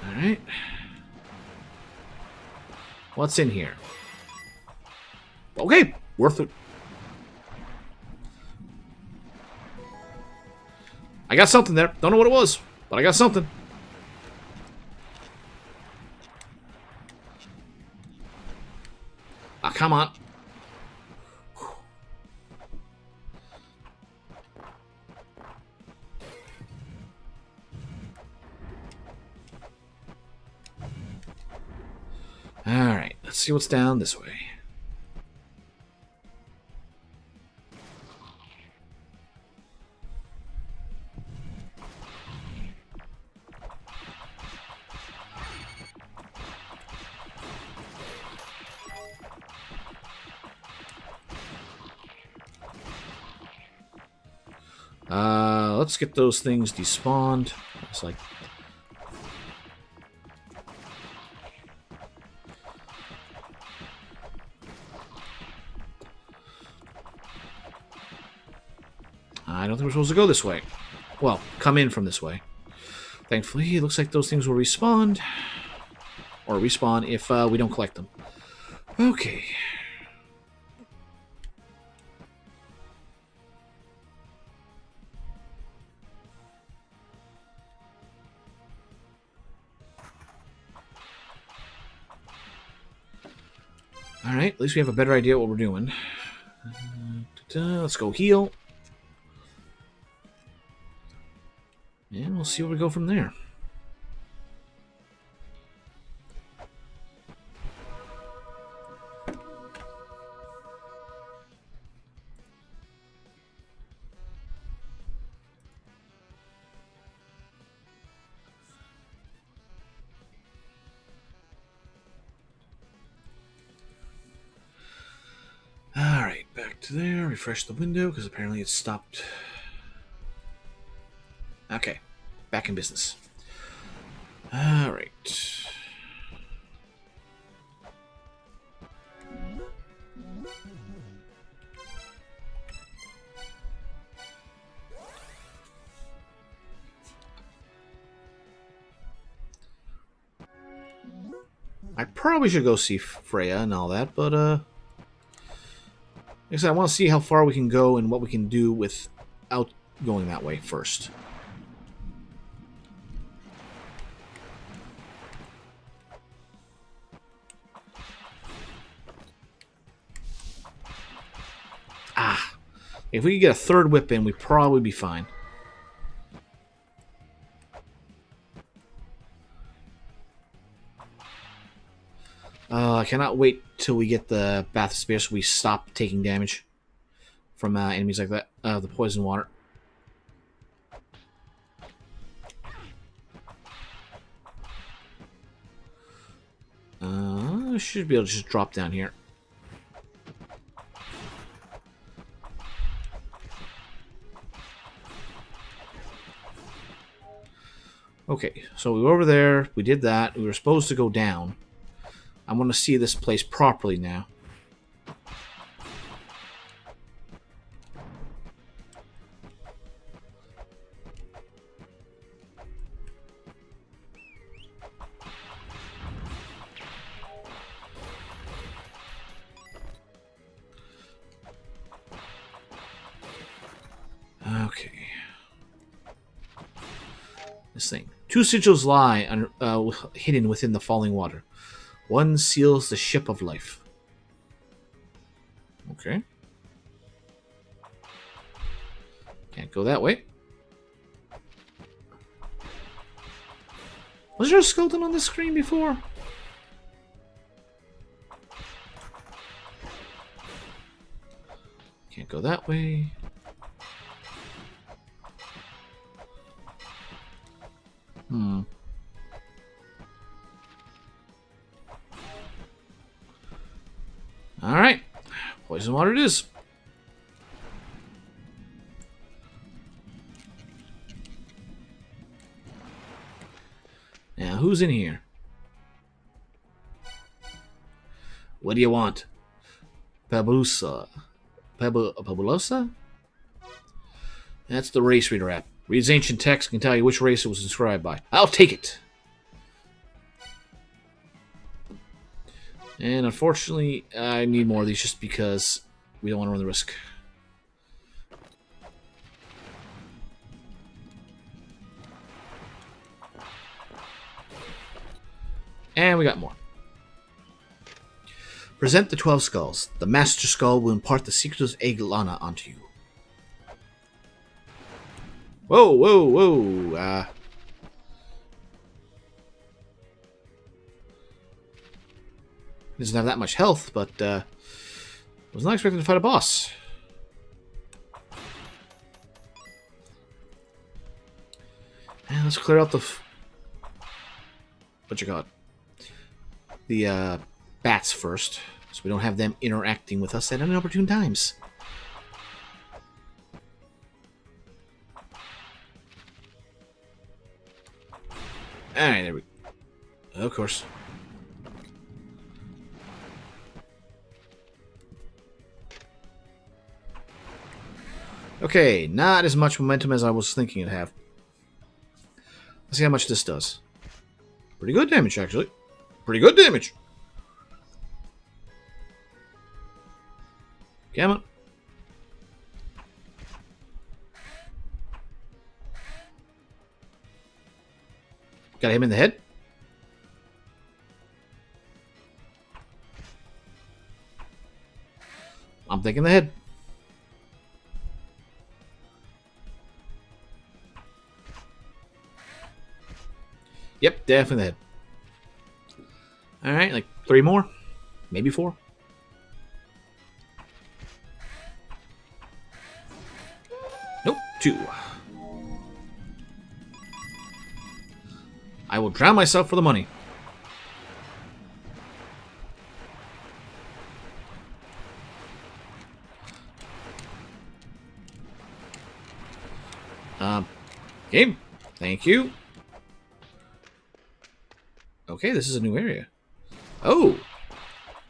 Alright. What's in here? Okay, worth it. I got something there. Don't know what it was, but I got something. Ah, come on. Alright, let's see what's down this way. Let's get those things despawned. It's like... I don't think we're supposed to go this way. Well, come in from this way. Thankfully, it looks like those things will respawn. Or respawn if we don't collect them. Okay. Alright, at least we have a better idea what we're doing. Let's go heal. And we'll see where we go from there. Alright, back to there. Refresh the window, because apparently it stopped. Okay, back in business. Alright. I probably should go see Freya and all that, but like I said, I want to see how far we can go and what we can do without going that way first. Ah, if we could get a third whip in, we'd probably be fine. I cannot wait till we get the Bath of Spear so we stop taking damage from enemies like that. The poison water. Should be able to just drop down here. Okay, so we were over there. We did that. We were supposed to go down. I want to see this place properly now. Okay. This thing. 2 sigils lie hidden within the falling water. 1 seals the ship of life. Okay. Can't go that way. Was there a skeleton on the screen before? Can't go that way. Alright. Poison water it is. Now, who's in here? What do you want? Pabulosa. Pabulosa? That's the race reader app. Reads ancient text and can tell you which race it was inscribed by. I'll take it! And unfortunately, I need more of these just because we don't want to run the risk. And we got more. Present the 12 skulls. The Master Skull will impart the secrets of Eg-Lana onto you. Whoa, whoa, whoa. Doesn't have that much health, but was not expecting to fight a boss. And let's clear out the what you got? The bats first, so we don't have them interacting with us at inopportune times. Alright, there we go. Of course. Okay, not as much momentum as I was thinking it'd have. Let's see how much this does. Pretty good damage, actually. Pretty good damage. Come on. Got him in the head. I'm thinking the head. Yep, definitely the head. Alright, like 3 more. Maybe 4. Nope, 2. I will drown myself for the money. Game. Thank you. Okay, this is a new area. Oh!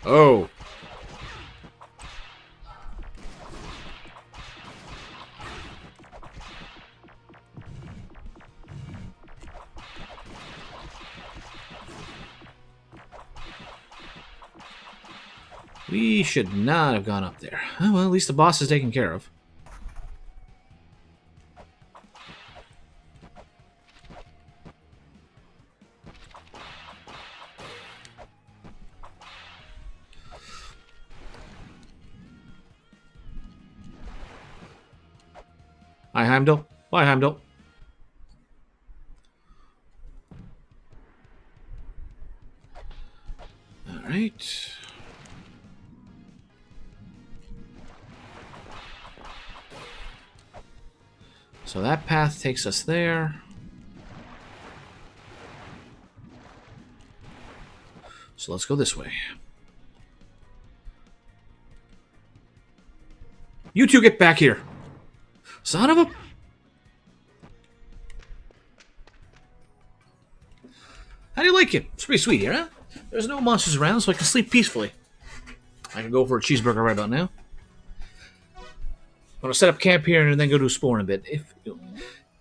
Oh! We should not have gone up there. Oh, well, at least the boss is taken care of. Hi, Heimdall. Bye, Heimdall. All right. So that path takes us there. So let's go this way. You two get back here. Son of a... How do you like it? It's pretty sweet here, huh? There's no monsters around, so I can sleep peacefully. I can go for a cheeseburger right about now. I'm going to set up camp here and then go to a spawn a bit.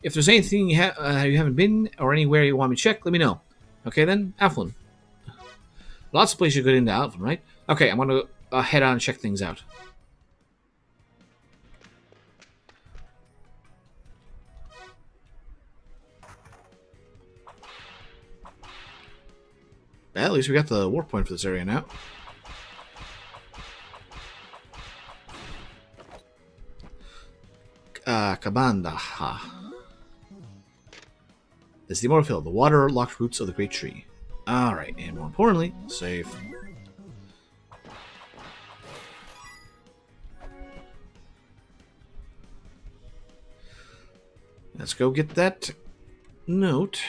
If there's anything you haven't been or anywhere you want me to check, let me know. Okay then, Alphalin. Lots of places you could into Alphalin, right? Okay, I'm going to head on and check things out. Well, at least we got the warp point for this area now. Kabandaha. This is the Immortal Field, the water-locked roots of the great tree. Alright, and more importantly, save. Let's go get that note.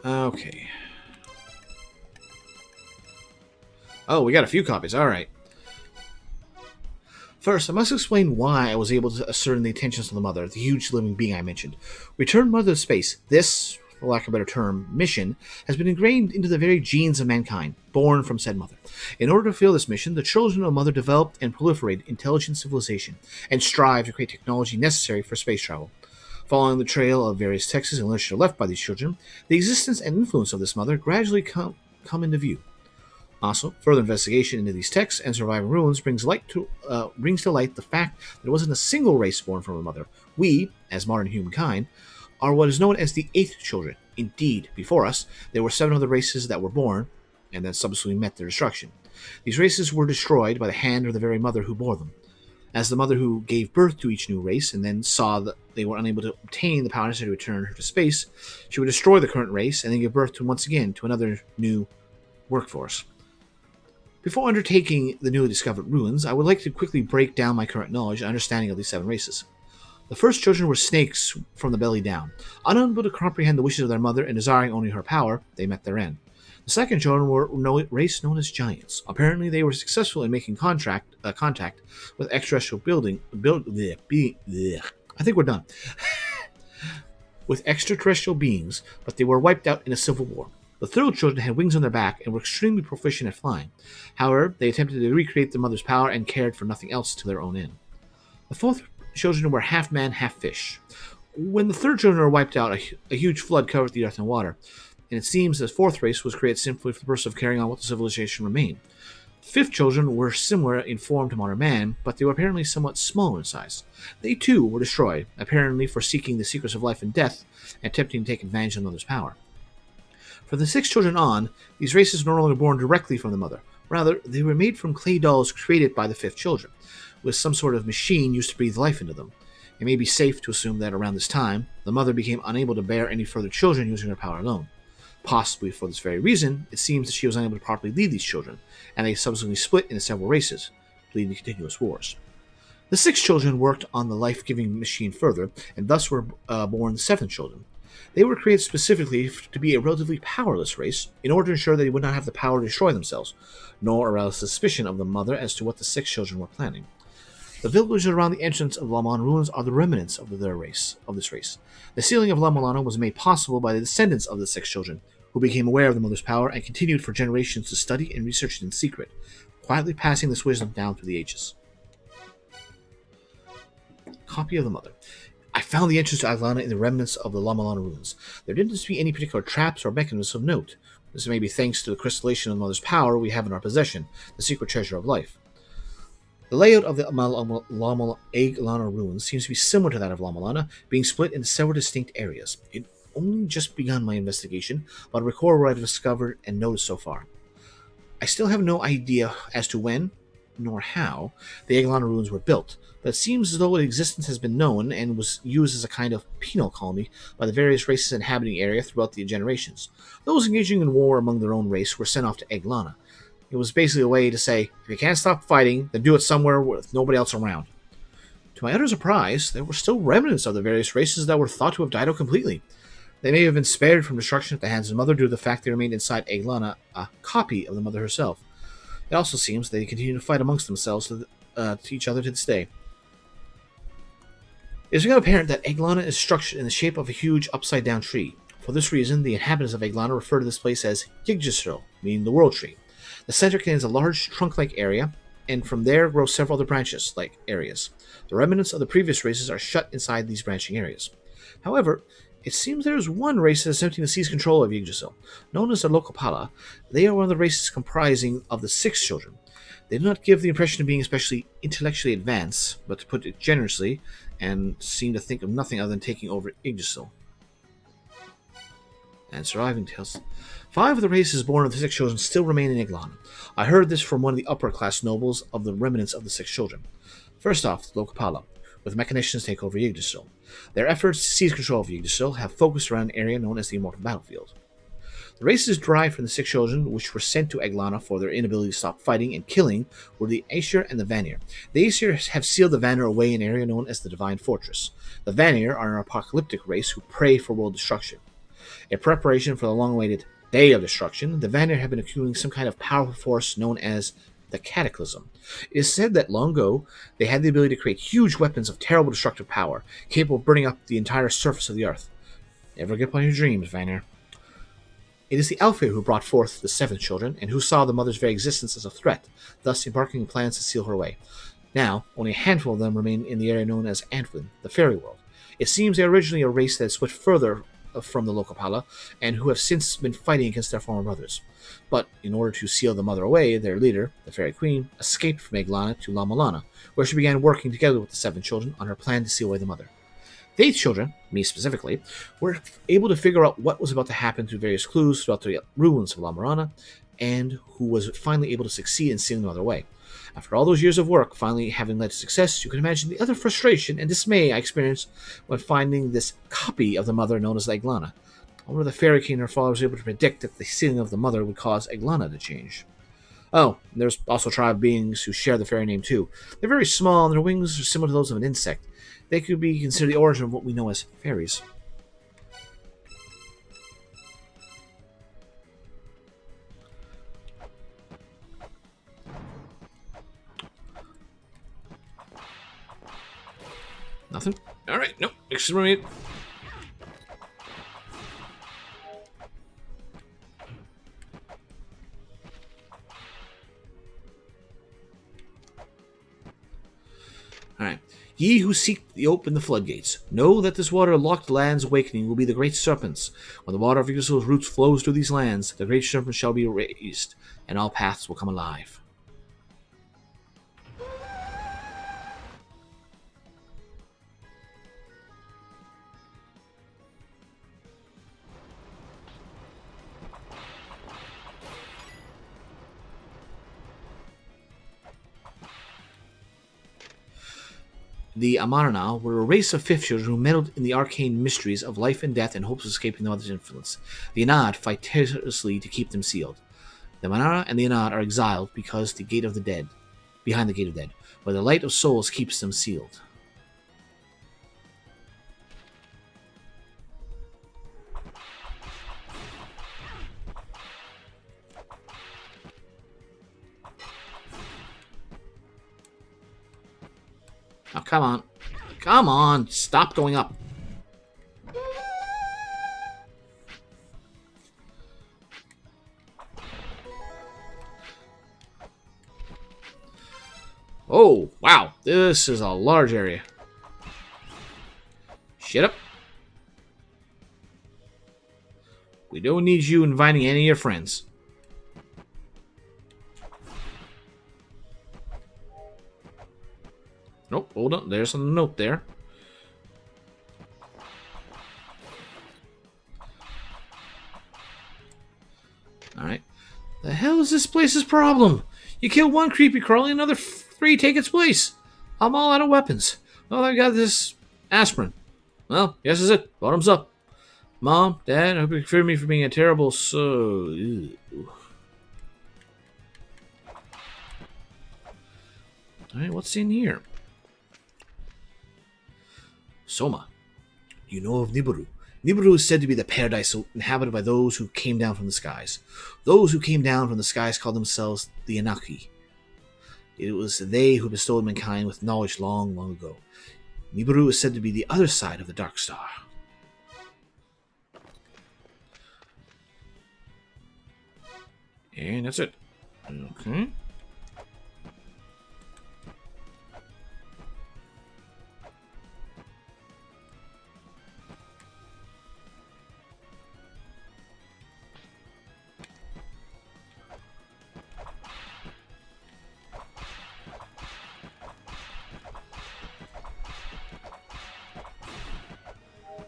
Okay. Oh, we got a few copies. Alright. First, I must explain why I was able to ascertain the intentions of the Mother, the huge living being I mentioned. Return Mother to space. This, for lack of a better term, mission, has been ingrained into the very genes of mankind, born from said Mother. In order to fulfill this mission, the children of Mother developed and proliferated intelligent civilization, and strive to create technology necessary for space travel. Following the trail of various texts and literature left by these children, the existence and influence of this Mother gradually come into view. Also, further investigation into these texts and surviving ruins brings to light the fact that there wasn't a single race born from a mother. We, as modern humankind, are what is known as the eighth children. Indeed, before us, there were 7 other races that were born, and then subsequently met their destruction. These races were destroyed by the hand of the very mother who bore them. As the mother who gave birth to each new race and then saw that they were unable to obtain the power necessary to return her to space, she would destroy the current race and then give birth to once again to another new workforce. Before undertaking the newly discovered ruins, I would like to quickly break down my current knowledge and understanding of these 7 races. The first children were snakes from the belly down. Unable to comprehend the wishes of their mother and desiring only her power, they met their end. The second children were a race known as giants. Apparently, they were successful in making contact with extraterrestrial I think we're done. With extraterrestrial beings, but they were wiped out in a civil war. The third children had wings on their back and were extremely proficient at flying. However, they attempted to recreate their mother's power and cared for nothing else to their own end. The fourth children were half man, half fish. When the third children were wiped out, a huge flood covered the earth and water, and it seems the fourth race was created simply for the purpose of carrying on what the civilization remained. The fifth children were similar in form to modern man, but they were apparently somewhat smaller in size. They too were destroyed, apparently for seeking the secrets of life and death and attempting to take advantage of mother's power. From the 6 children on, these races were no longer born directly from the mother. Rather, they were made from clay dolls created by the 5th children, with some sort of machine used to breathe life into them. It may be safe to assume that around this time, the mother became unable to bear any further children using her power alone. Possibly for this very reason, it seems that she was unable to properly lead these children, and they subsequently split into several races, leading to continuous wars. The 6 children worked on the life-giving machine further, and thus were born the 7 children. They were created specifically to be a relatively powerless race, in order to ensure that they would not have the power to destroy themselves, nor arouse suspicion of the mother as to what the 6 children were planning. The villages around the entrance of La-Mulana ruins are the remnants of this race. The sealing of La-Mulana was made possible by the descendants of the 6 children, who became aware of the mother's power and continued for generations to study and research it in secret, quietly passing this wisdom down through the ages. Copy of the Mother. I found the entrance to Eg-Lana in the remnants of the La-Mulana ruins. There didn't seem to be any particular traps or mechanisms of note. This may be thanks to the crystallization of the Mother's power we have in our possession, the secret treasure of life. The layout of the Eg-Lana ruins seems to be similar to that of La-Mulana, being split into several distinct areas. It only just begun my investigation, but I record what I've discovered and noticed so far. I still have no idea as to when, nor how the Eg-Lana ruins were built, but it seems as though its existence has been known and was used as a kind of penal colony by the various races inhabiting the area throughout the generations. Those engaging in war among their own race were sent off to Eg-Lana. It was basically a way to say, if you can't stop fighting, then do it somewhere with nobody else around. To my utter surprise, there were still remnants of the various races that were thought to have died out completely. They may have been spared from destruction at the hands of the Mother due to the fact they remained inside Eg-Lana, a copy of the Mother herself. It also seems they continue to fight amongst themselves to each other to this day. It has become apparent that Eg-Lana is structured in the shape of a huge upside-down tree. For this reason, the inhabitants of Eg-Lana refer to this place as Yggdrasil, meaning the World Tree. The center contains a large trunk-like area, and from there grow several other branches-like areas. The remnants of the previous races are shut inside these branching areas. However, it seems there is one race that is attempting to seize control of Yggdrasil. Known as the La-Mulana, they are one of the races comprising of the six children. They do not give the impression of being especially intellectually advanced, but to put it generously, and seem to think of nothing other than taking over Yggdrasil. And surviving tales. 5 of the races born of the 6 children still remain in Eg-Lana. I heard this from one of the upper-class nobles of the remnants of the 6 children. First off, the La-Mulana, with mechanicians take over Yggdrasil. Their efforts to seize control of Yggdrasil have focused around an area known as the Immortal Battlefield. The races derived from the 6 children, which were sent to Eg-Lana for their inability to stop fighting and killing, were the Aesir and the Vanir. The Aesir have sealed the Vanir away in an area known as the Divine Fortress. The Vanir are an apocalyptic race who pray for world destruction. In preparation for the long-awaited Day of Destruction, the Vanir have been accumulating some kind of powerful force known as the Cataclysm. It is said that long ago, they had the ability to create huge weapons of terrible destructive power, capable of burning up the entire surface of the earth. Never give up on your dreams, Vanir. It is the Alfheir who brought forth the 7 children, and who saw the mother's very existence as a threat, thus embarking on plans to seal her away. Now, only a handful of them remain in the area known as Antwin, the fairy world. It seems they are originally a race that had switched further from the La-Mulana, and who have since been fighting against their former brothers. But in order to seal the mother away, their leader, the fairy queen, escaped from Eg-Lana to La-Mulana, where she began working together with the 7 children on her plan to seal away the mother. The 8 children, me specifically, were able to figure out what was about to happen through various clues throughout the ruins of La-Mulana, and who was finally able to succeed in sealing the mother away. After all those years of work finally having led to success, you can imagine the utter frustration and dismay I experienced when finding this copy of the mother known as Eg-Lana. Only the fairy king and her followers were able to predict that the sealing of the mother would cause Eg-Lana to change. Oh, there's also tribe beings who share the fairy name too. They're very small and their wings are similar to those of an insect. They could be considered the origin of what we know as fairies. Nothing? Alright, nope. Exterminate. Alright. Ye who seek to open the floodgates, know that this water-locked land's awakening will be the great serpents. When the water of Yggdrasil's roots flows through these lands, the great serpents shall be raised, and all paths will come alive. The La-Mulana were a race of 5 children who meddled in the arcane mysteries of life and death in hopes of escaping the mother's influence. The Anad fight tirelessly to keep them sealed. The Manara and the Anad are exiled because the gate of the dead, behind the gate of dead, where the light of souls keeps them sealed. Now, come on. Come on. Stop going up. Oh, wow. This is a large area. Shut up. We don't need you inviting any of your friends. Nope, hold on. There's a note there. Alright. The hell is this place's problem? You kill one creepy crawly, another three take its place. I'm all out of weapons. All I got this aspirin. Well, yes, is it. Bottoms up. Mom, Dad, I hope you forgive me for being a terrible Ew. Alright, what's in here? Soma. You know of Nibiru. Nibiru is said to be the paradise inhabited by those who came down from the skies. Those who came down from the skies called themselves the Anaki. It was they who bestowed mankind with knowledge long, long ago. Nibiru is said to be the other side of the Dark Star. And that's it. Okay.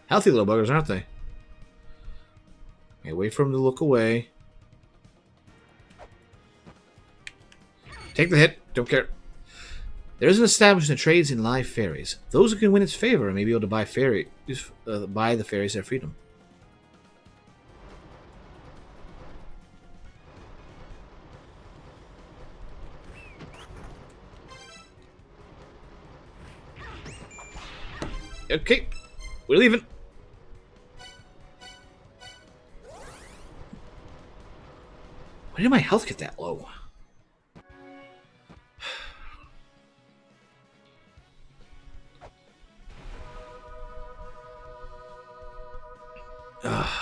Healthy little buggers, aren't they? Okay, wait for them to look away. Take the hit. Don't care. There is an establishment that trades in live fairies. Those who can win its favor may be able to buy buy the fairies their freedom. Okay, we're leaving. Why did my health get that low?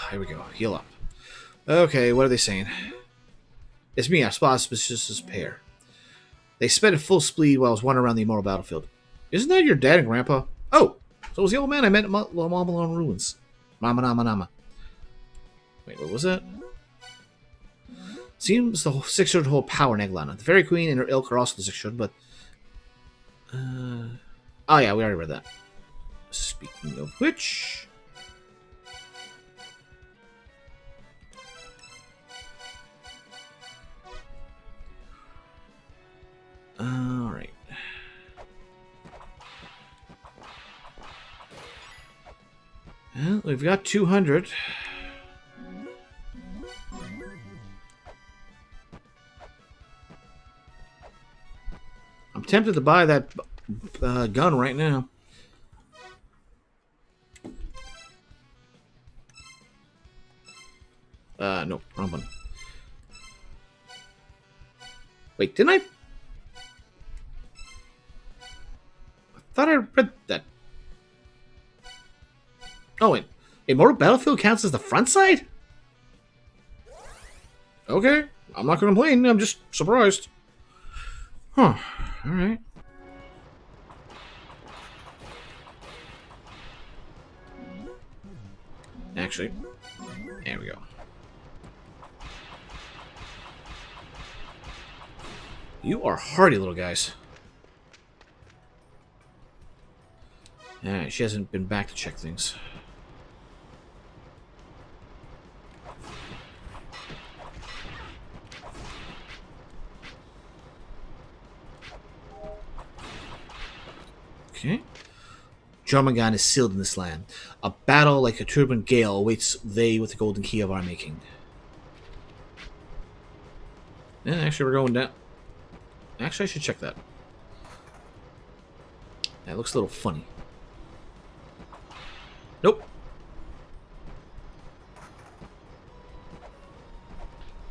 Here we go. Heal up. Okay, what are they saying? It's me, I spot a suspicious pair. They sped at full speed while I was wandering around the immoral battlefield. Isn't that your dad and grandpa? Oh, so it was the old man I met at La-Mulana ruins. Mama Nama Nama. Wait, what was that? Seems the six should hold power in Eg-Lana. The Fairy Queen and her ilk are also the six should, but... Oh yeah, we already read that. Speaking of which... Alright. Well, we've got 200. I'm tempted to buy that gun right now. No, wrong one. Wait, didn't I? I thought I read that. Oh, wait. Immortal Battlefield counts as the front side? Okay. I'm not going to complain. I'm just surprised. Huh. Alright. Actually, there we go. You are hardy little guys. Alright, she hasn't been back to check things. Okay. Jormungand is sealed in this land. A battle like a turbulent gale awaits they with the golden key of our making. Yeah, actually we're going down. Actually, I should check that. That looks a little funny. Nope.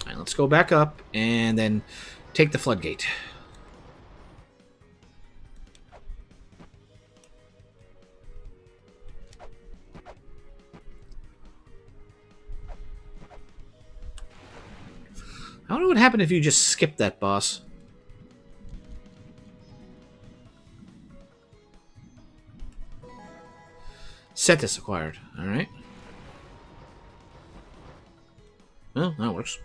Alright, let's go back up and then take the floodgate. I don't know what happened if you just skipped that boss. Cetus acquired. Alright. Well, that works.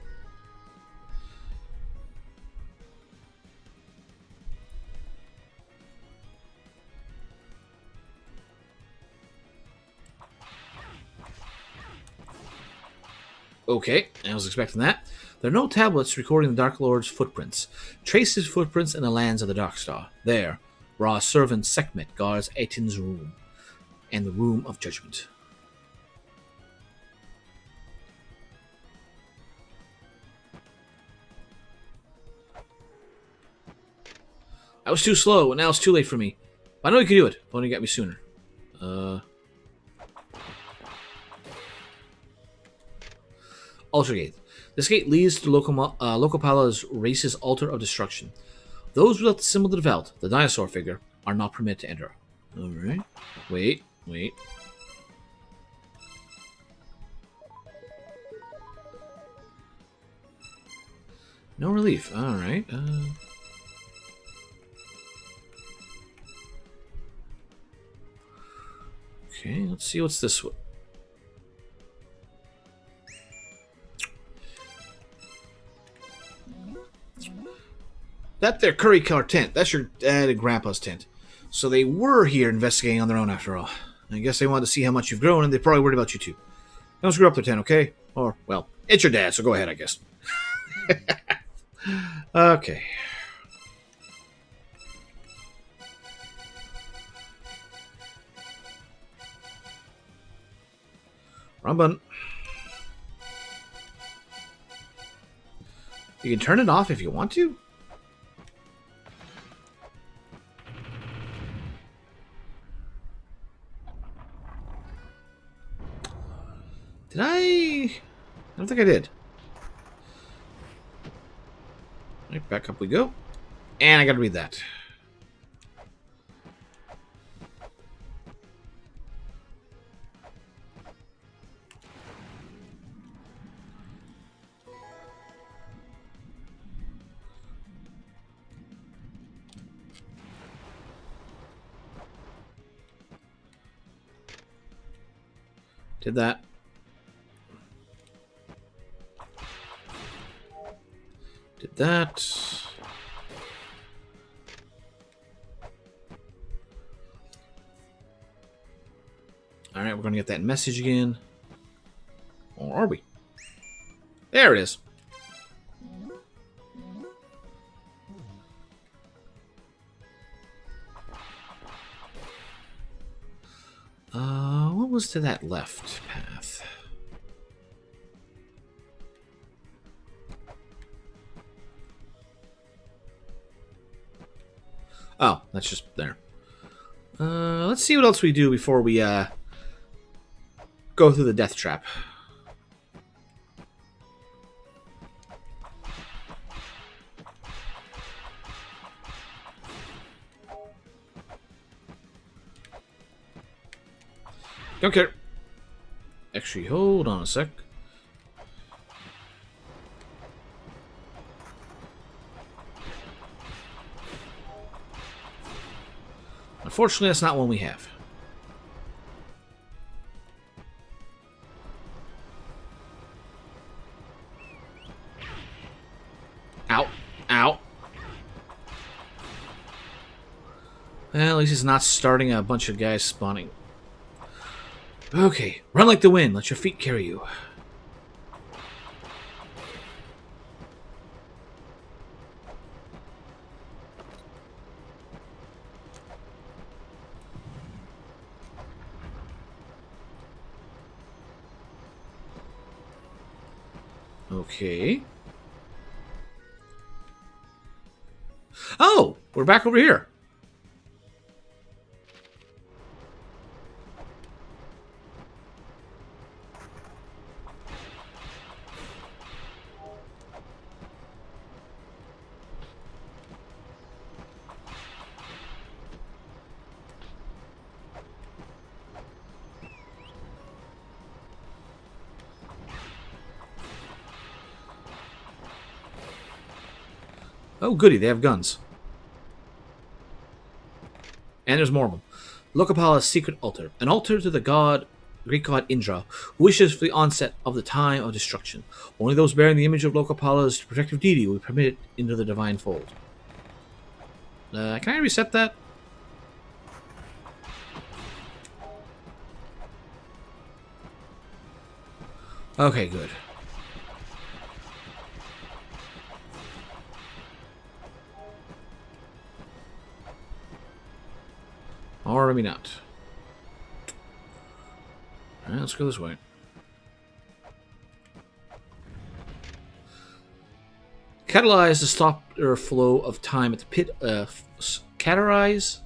Okay, I was expecting that. There are no tablets recording the Dark Lord's footprints. Trace his footprints in the lands of the Darkstar. There, Ra's servant Sekhmet guards Atin's room, and the Room of Judgment. I was too slow, and now it's too late for me. But I know you could do it. If only you got me sooner. Altar Gate. This gate leads to Lokopala's race's altar of destruction. Those without the symbol of the Veld, the dinosaur figure, are not permitted to enter. Alright. Wait. No relief. Alright. Okay, let's see what's this one. That there curry color tent. That's your dad and grandpa's tent. So they were here investigating on their own after all. I guess they wanted to see how much you've grown, and they probably worried about you too. Don't screw up their tent, okay? Or, well, it's your dad, so go ahead, I guess. Okay. Wrong button. You can turn it off if you want to. Did I don't think I did. Right, back up we go. And I gotta read that. Did that. Did that. Alright, we're going to get that message again. Or are we? There it is. What was to that left path? Oh, that's just there. Let's see what else we do before we go through the death trap. Don't care. Actually, hold on a sec. Unfortunately, that's not one we have. Ow. Ow. Well, at least it's not starting a bunch of guys spawning. Okay, run like the wind. Let your feet carry you. Okay. Oh, we're back over here. Oh, goody, they have guns. And there's more of them. Lokapala's secret altar. An altar to the Greek god Indra, who wishes for the onset of the time of destruction. Only those bearing the image of Lokapala's protective deity will be permitted into the divine fold. Can I reset that? Okay, good. maybe not. Alright, let's go this way. Catalyze the stopper flow of time at the pit. Catalyze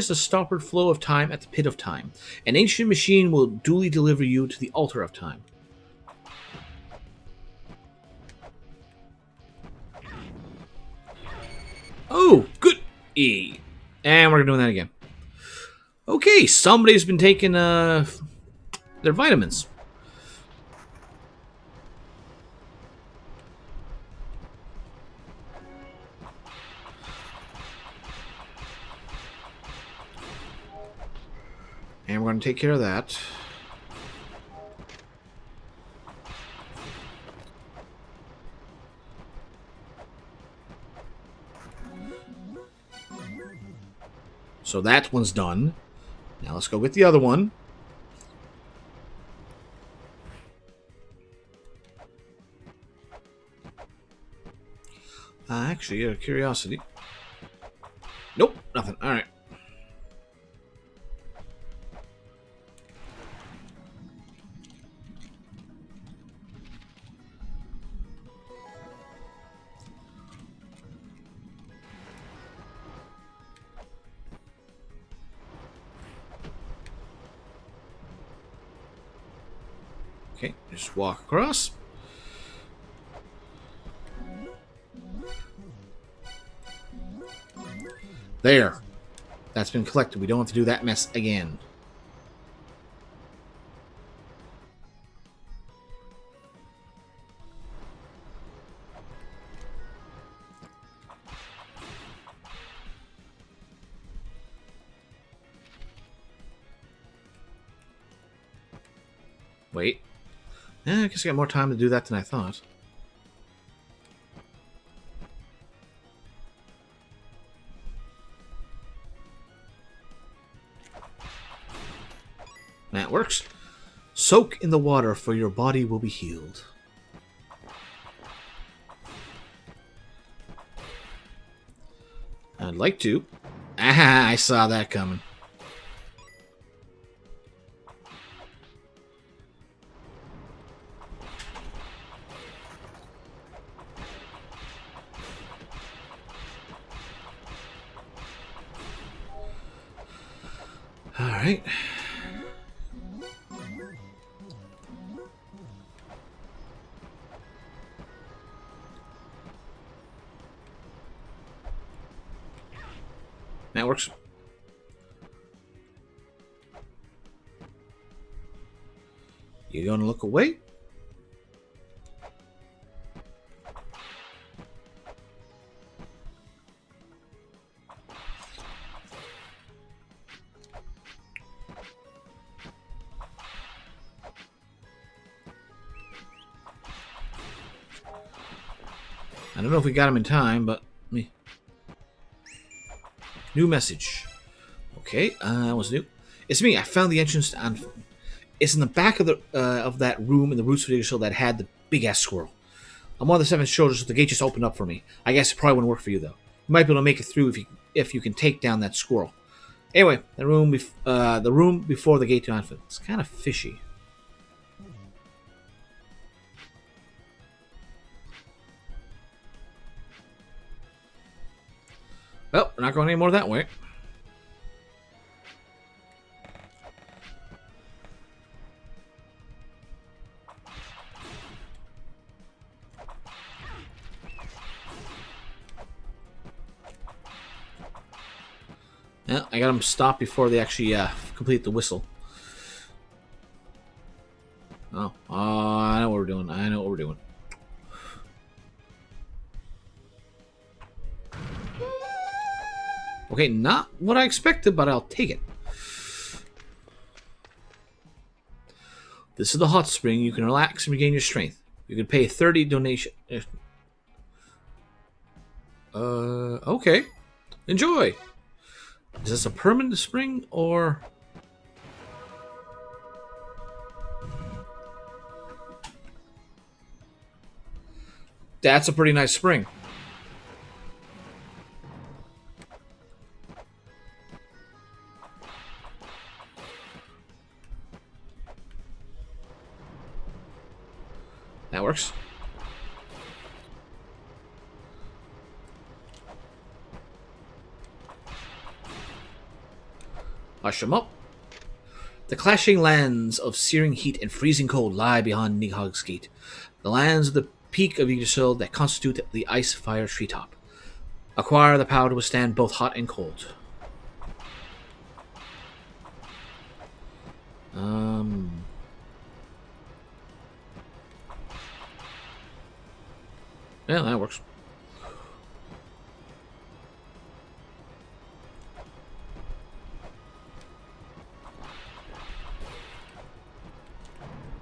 the stoppered flow of time at the pit of time. An ancient machine will duly deliver you to the altar of time. Oh, good. E. And we're doing that again. Okay, somebody's been taking their vitamins. And we're going to take care of that. So that one's done. Now let's go with the other one. Actually, out of curiosity. Nope, nothing. All right. Okay, just walk across. There. That's been collected. We don't have to do that mess again. Wait. I guess I got more time to do that than I thought. That works. Soak in the water, for your body will be healed. I'd like to. Ah, I saw that coming. All right. That works. You gonna look away? I don't know if we got him in time, but me. New message. Okay, what's new? It's me. I found the entrance and it's in the back of the that room in the roots of the show that had the big ass squirrel. I'm one of the 7 soldiers, so the gate just opened up for me. I guess it probably wouldn't work for you though. You might be able to make it through if you can take down that squirrel. Anyway, the room before the gate to Anfield. It's kind of fishy. Well, we're not going any more that way. Yeah, I got them stopped before they actually complete the whistle. Oh, I know what we're doing. I know what we're doing. Okay, not what I expected, but I'll take it. This is the hot spring. You can relax and regain your strength. You can pay 30 donation. Okay. Enjoy. Is this a permanent spring or? That's a pretty nice spring. That works. Hush him up. The clashing lands of searing heat and freezing cold lie beyond Nighog's Gate. The lands of the peak of Yggdrasil that constitute the ice fire treetop. Acquire the power to withstand both hot and cold. Yeah, that works.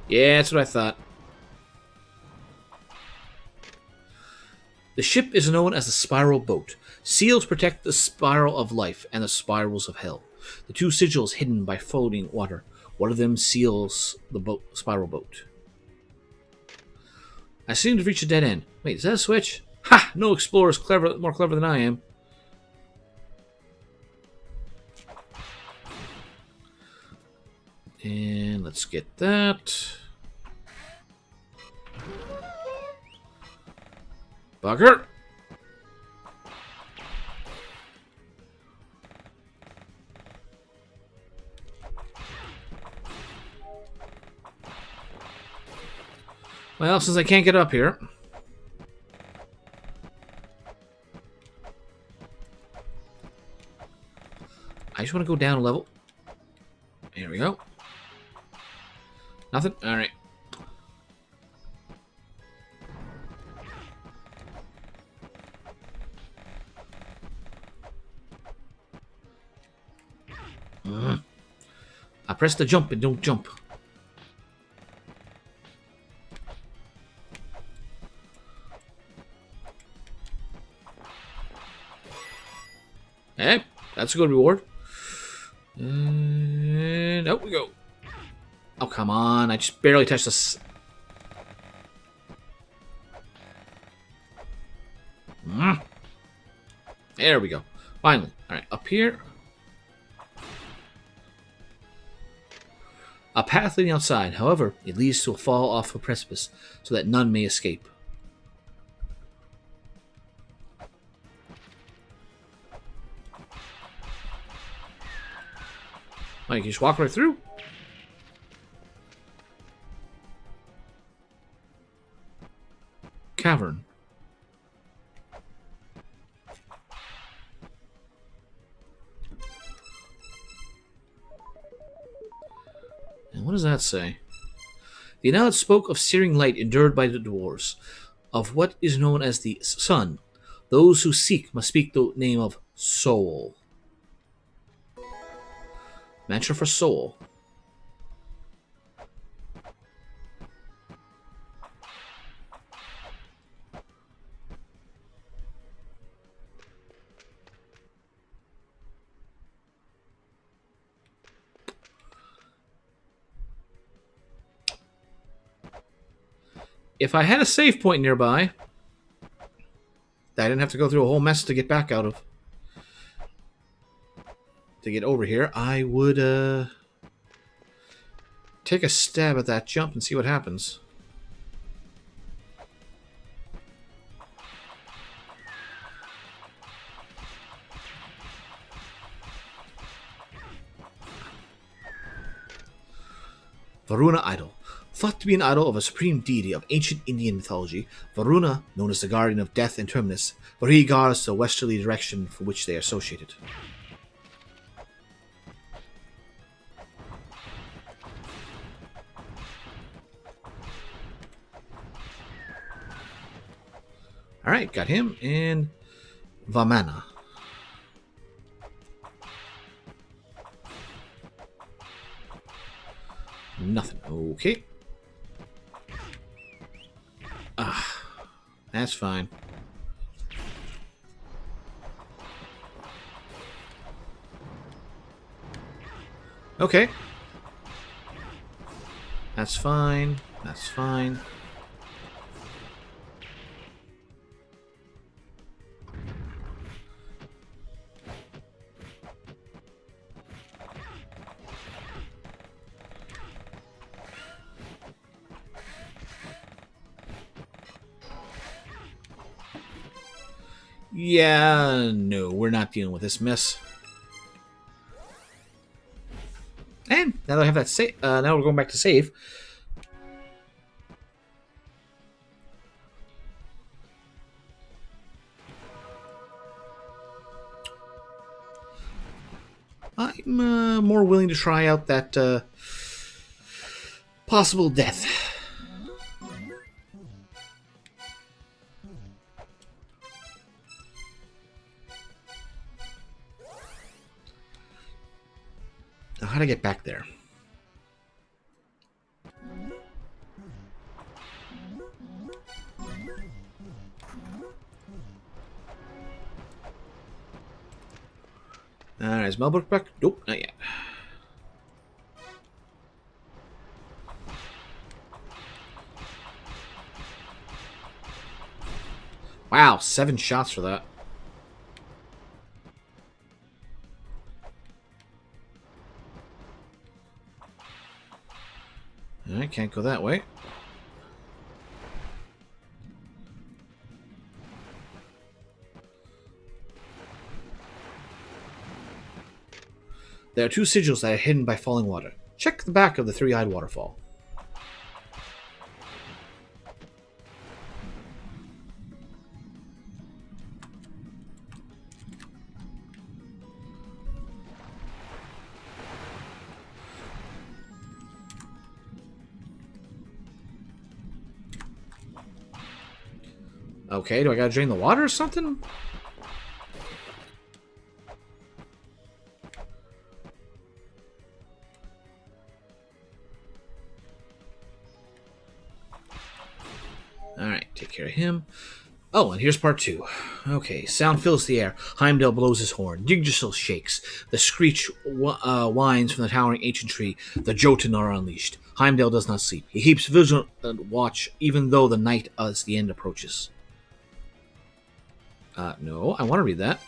Yeah, that's what I thought. The ship is known as the Spiral Boat. Seals protect the spiral of life and the spirals of hell. The two sigils hidden by floating water. One of them seals the spiral boat. I seem to have reached a dead end. Wait, is that a switch? Ha! No explorer is more clever than I am. And let's get that. Bugger! Well, since I can't get up here... I just want to go down a level. Here we go. Nothing? Alright. I press the jump and don't jump. Eh, that's a good reward. And out we go. Oh, come on. I just barely touched this. There we go. Finally. Alright, up here. A path leading outside. However, it leads to a fall off a precipice, so that none may escape. Oh, you can just walk right through? Cavern. And what does that say? The annals spoke of searing light endured by the dwarves, of what is known as the sun. Those who seek must speak the name of soul. Mantra for soul. If I had a save point nearby that I didn't have to go through a whole mess to get back out of, to get over here, I would take a stab at that jump and see what happens. Varuna Idol. Thought to be an idol of a supreme deity of ancient Indian mythology, Varuna, known as the guardian of death and terminus, Vari guards the westerly direction for which they are associated. Alright, got him, and Vamana. Nothing. Okay. That's fine. Okay. That's fine. That's fine. Yeah, no, we're not dealing with this mess. And now that I have that save, now we're going back to save. I'm more willing to try out that possible death. Now, how to get back there? Is Melbourne back? Nope, not yet. Wow, 7 shots for that. I can't go that way. There are 2 sigils that are hidden by falling water. Check the back of the 3-eyed waterfall. Okay, do I gotta drain the water or something? Alright, take care of him. Oh, and here's part 2. Okay, sound fills the air. Heimdall blows his horn. Yggdrasil shakes. The screech whines from the towering ancient tree. The Jotun are unleashed. Heimdall does not sleep. He keeps vigilant watch even though the night as the end approaches. No, I want to read that.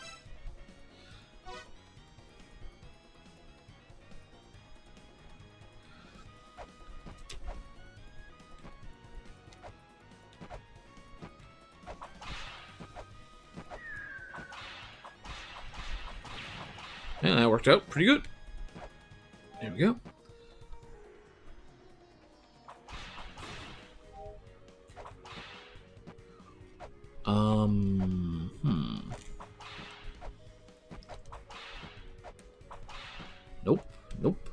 And that worked out pretty good. There we go. Nope. Nope.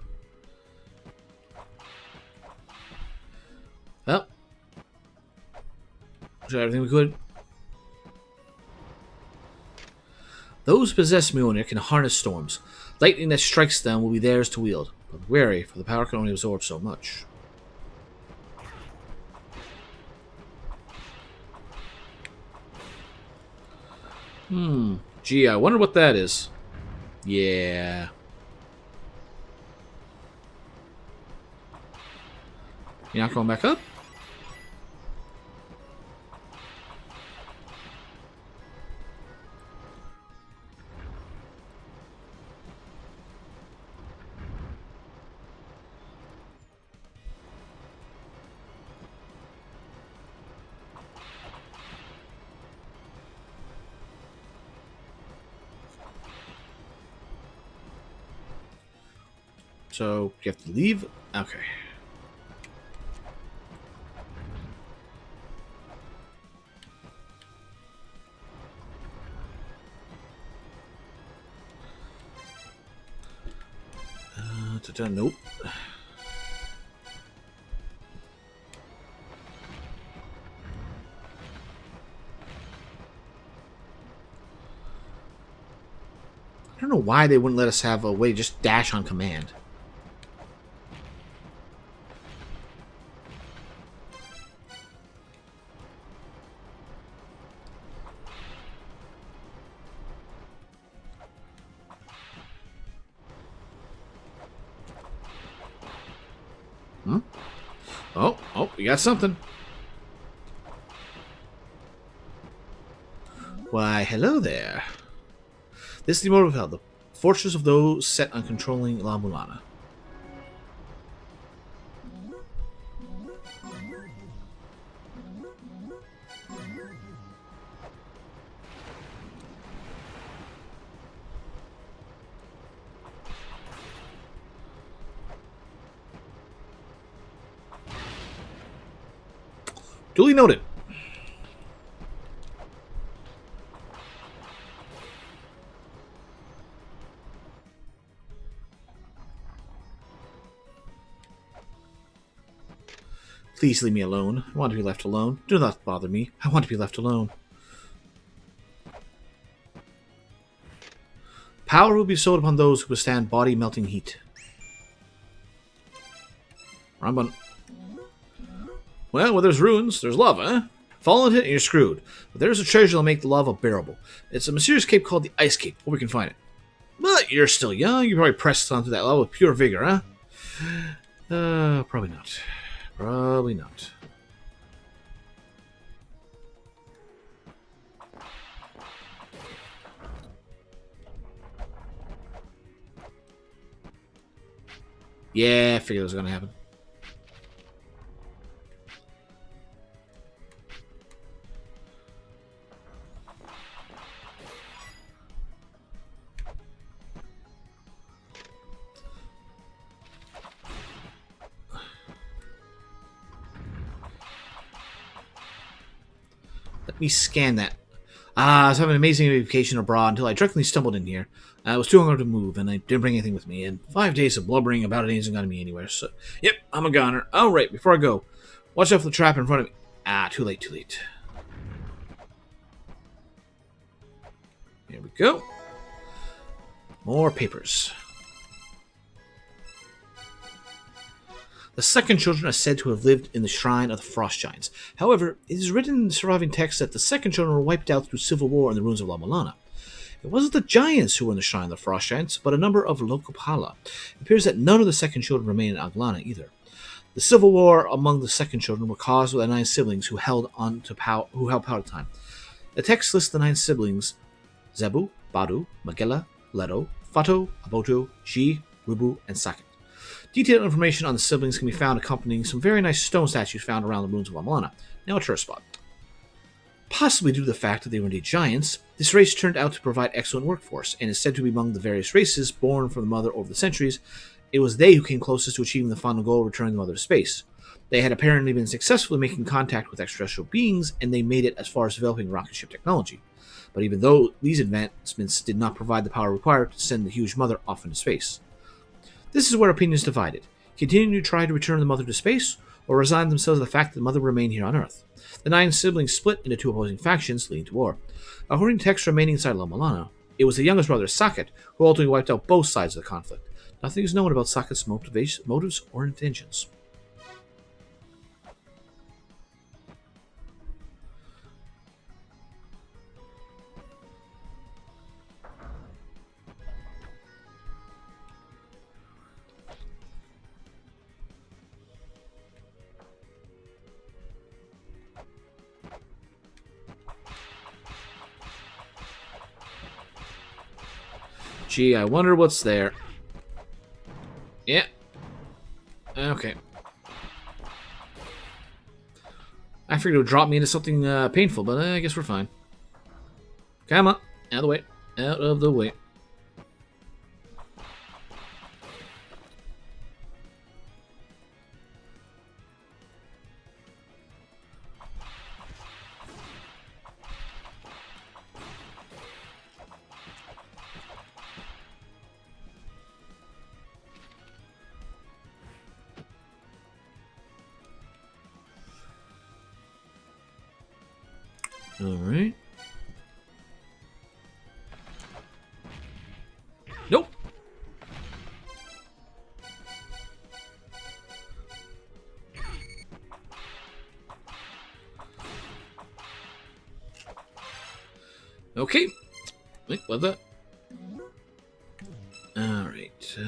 Well. Try everything we could. Those who possess Mjolnir can harness storms. Lightning that strikes them will be theirs to wield. But wary, for the power can only absorb so much. Gee, I wonder what that is. Yeah. You're not going back up? So, you have to leave? Okay. Nope. I don't know why they wouldn't let us have a way to just dash on command. Oh, we got something. Why, hello there. This is the Immortal Hell, the fortress of those set on controlling La-Mulana. Duly noted. Please leave me alone. I want to be left alone. Do not bother me. I want to be left alone. Power will be bestowed upon those who withstand body-melting heat. Wrong button. Well, where there's ruins, there's lava, eh? Fall into it and you're screwed. But there's a treasure that'll make the lava bearable. It's a mysterious cape called the Ice Cape. Where we can find it. But you're still young. You probably pressed onto that lava with pure vigor, huh? Probably not. Probably not. Yeah, I figured it was going to happen. Let me scan that. I was having an amazing vacation abroad until I directly stumbled in here. I was too hungry to move, and I didn't bring anything with me. And 5 days of blubbering about it isn't going to me anywhere. So, yep, I'm a goner. All right, before I go, watch out for the trap in front of me. Too late, too late. Here we go. More papers. The second children are said to have lived in the shrine of the Frost Giants. However, it is written in the surviving text that the second children were wiped out through civil war in the ruins of La-Mulana. It wasn't the giants who were in the shrine of the Frost Giants, but a number of Lokopala. It appears that none of the second children remain in Eg-Lana either. The civil war among the second children were caused by the 9 siblings who held power at the time. The text lists the 9 siblings: Zebu, Badu, Magella, Leto, Fato, Aboto, Ji, Rubu, and Saket. Detailed information on the siblings can be found accompanying some very nice stone statues found around the ruins of La-Mulana, now a tourist spot. Possibly due to the fact that they were indeed giants, this race turned out to provide excellent workforce, and is said to be among the various races born from the mother over the centuries. It was they who came closest to achieving the final goal of returning the mother to space. They had apparently been successfully making contact with extraterrestrial beings, and they made it as far as developing rocket ship technology. But even though these advancements did not provide the power required to send the huge mother off into space. This is where opinions divided. Continue to try to return the mother to space, or resign themselves to the fact that the mother remained here on Earth. The 9 siblings split into 2 opposing factions, leading to war. According to texts remaining inside La-Mulana, it was the youngest brother, Saket, who ultimately wiped out both sides of the conflict. Nothing is known about Saket's motives or intentions. Gee, I wonder what's there. Yeah. Okay. I figured it would drop me into something painful, but I guess we're fine. Come on. Out of the way. Out of the way. Alright. Nope. Okay. Wait, what the? Alright.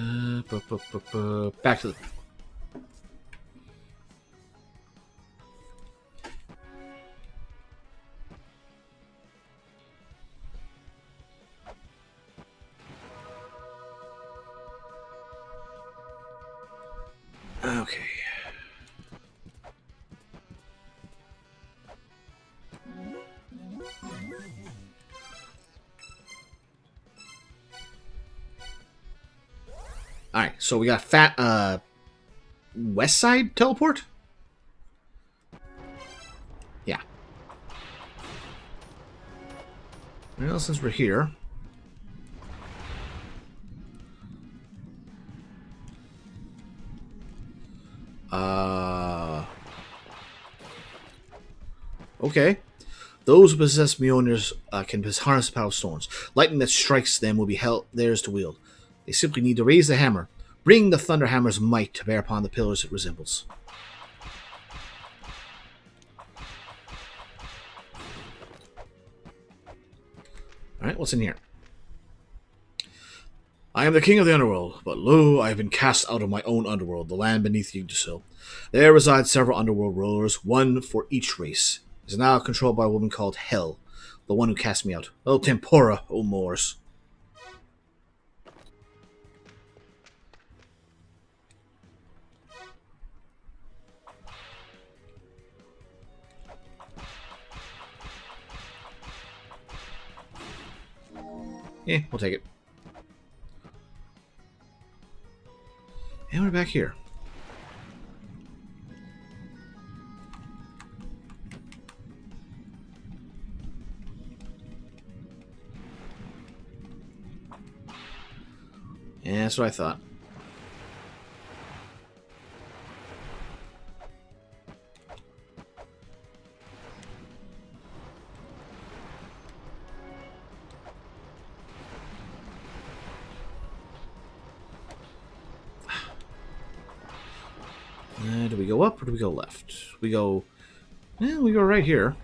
Back to the... Okay. Alright, so we got west side teleport? Well, since we're here... Okay. Those who possess Mjolnirs can harness the power of stones. Lightning that strikes them will be theirs to wield. They simply need to raise the hammer, bring the Thunder Hammer's might to bear upon the pillars it resembles. Alright, what's in here? I am the king of the underworld, but lo, I have been cast out of my own underworld, the land beneath Yggdrasil. There reside several underworld rulers, one for each race. It is now controlled by a woman called Hel, the one who cast me out. O tempora, O Moors. Yeah, we'll take it. And we're back here. Yeah, that's what I thought. Do we go up or do we go left? We go... we go right here.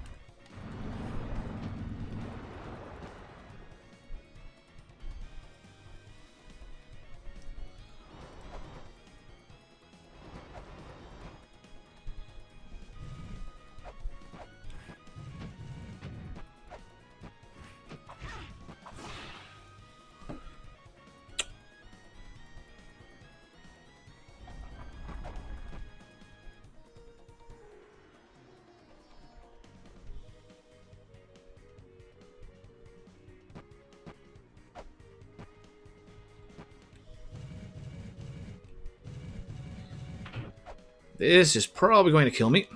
This is probably going to kill me.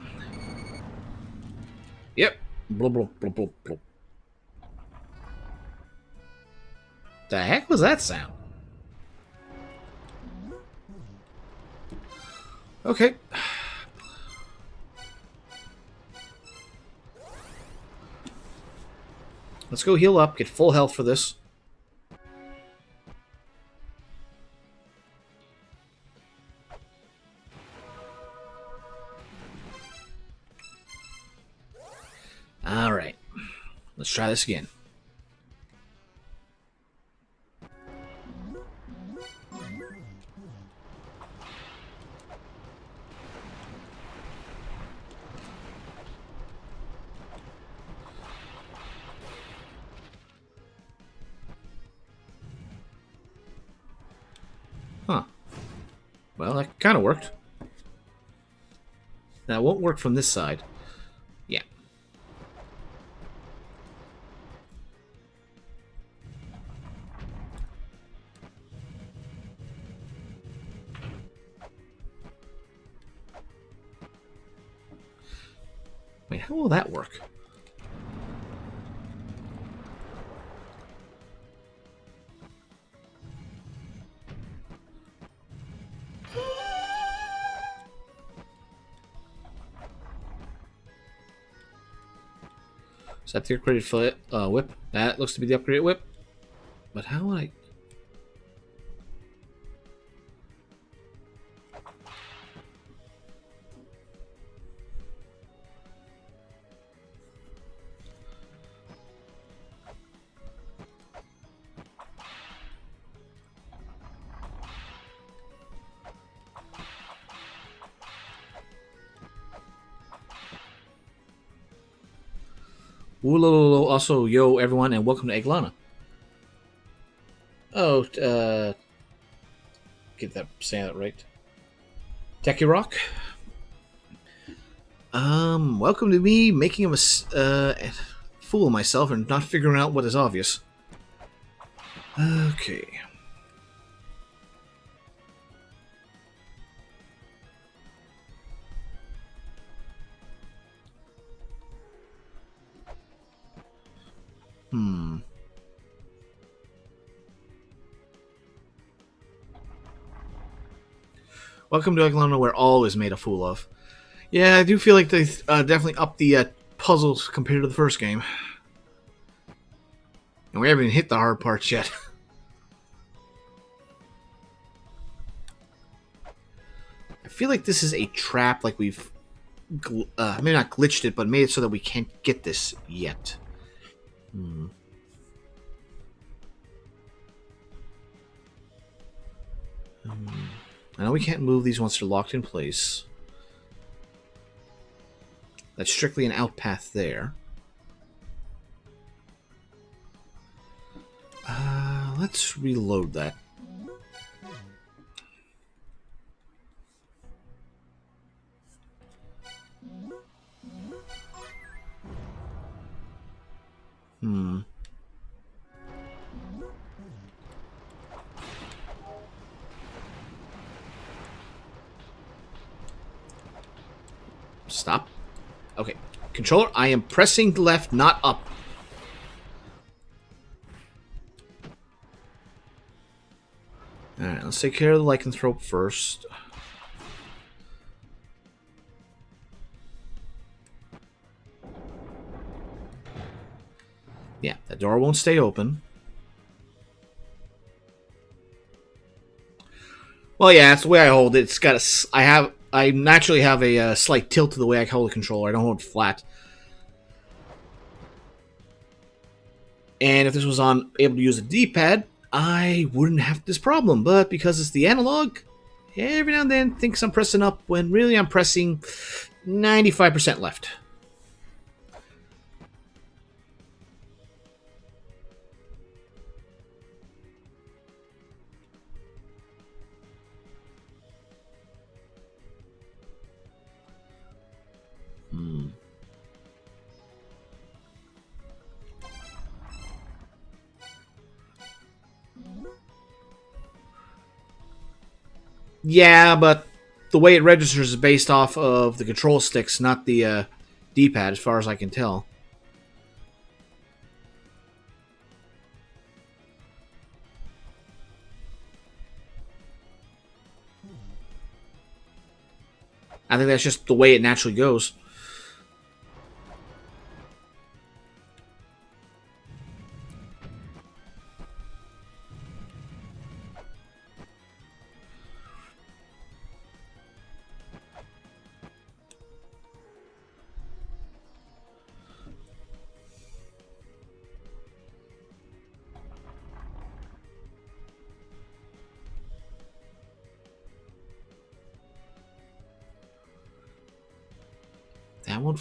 Yep. Blah, blah, blah, blah, blah. The heck was that sound? Okay. Let's go heal up, get full health for this. Alright. Let's try this again. Huh. Well, that kind of worked. Now, it won't work from this side. Yeah. Wait, how will that work? Is that the upgraded whip? That looks to be the upgraded whip. But how would I... Ooh, also, yo, everyone, and welcome to Eg-Lana. Oh, get that, saying that right. Techie Rock. Welcome to me making a fool of myself and not figuring out what is obvious. Okay. Welcome to Eg-Lana, where all is made a fool of. Yeah, I do feel like they definitely upped the puzzles compared to the first game. And we haven't even hit the hard parts yet. I feel like this is a trap, like we've maybe not glitched it, but made it so that we can't get this yet. I know we can't move these once they're locked in place. That's strictly an out path there. Let's reload that. Stop. Okay. Controller, I am pressing left, not up. Alright, let's take care of the lycanthrope first. Yeah, that door won't stay open. Well, yeah, that's the way I hold it. It's got a. I naturally have a slight tilt to the way I hold the controller. I don't hold it flat. And if this was on able to use a D-pad, I wouldn't have this problem. But because it's the analog, every now and then thinks I'm pressing up when really I'm pressing 95% left. Yeah, but the way it registers is based off of the control sticks, not the D-pad, as far as I can tell. I think that's just the way it naturally goes. That one...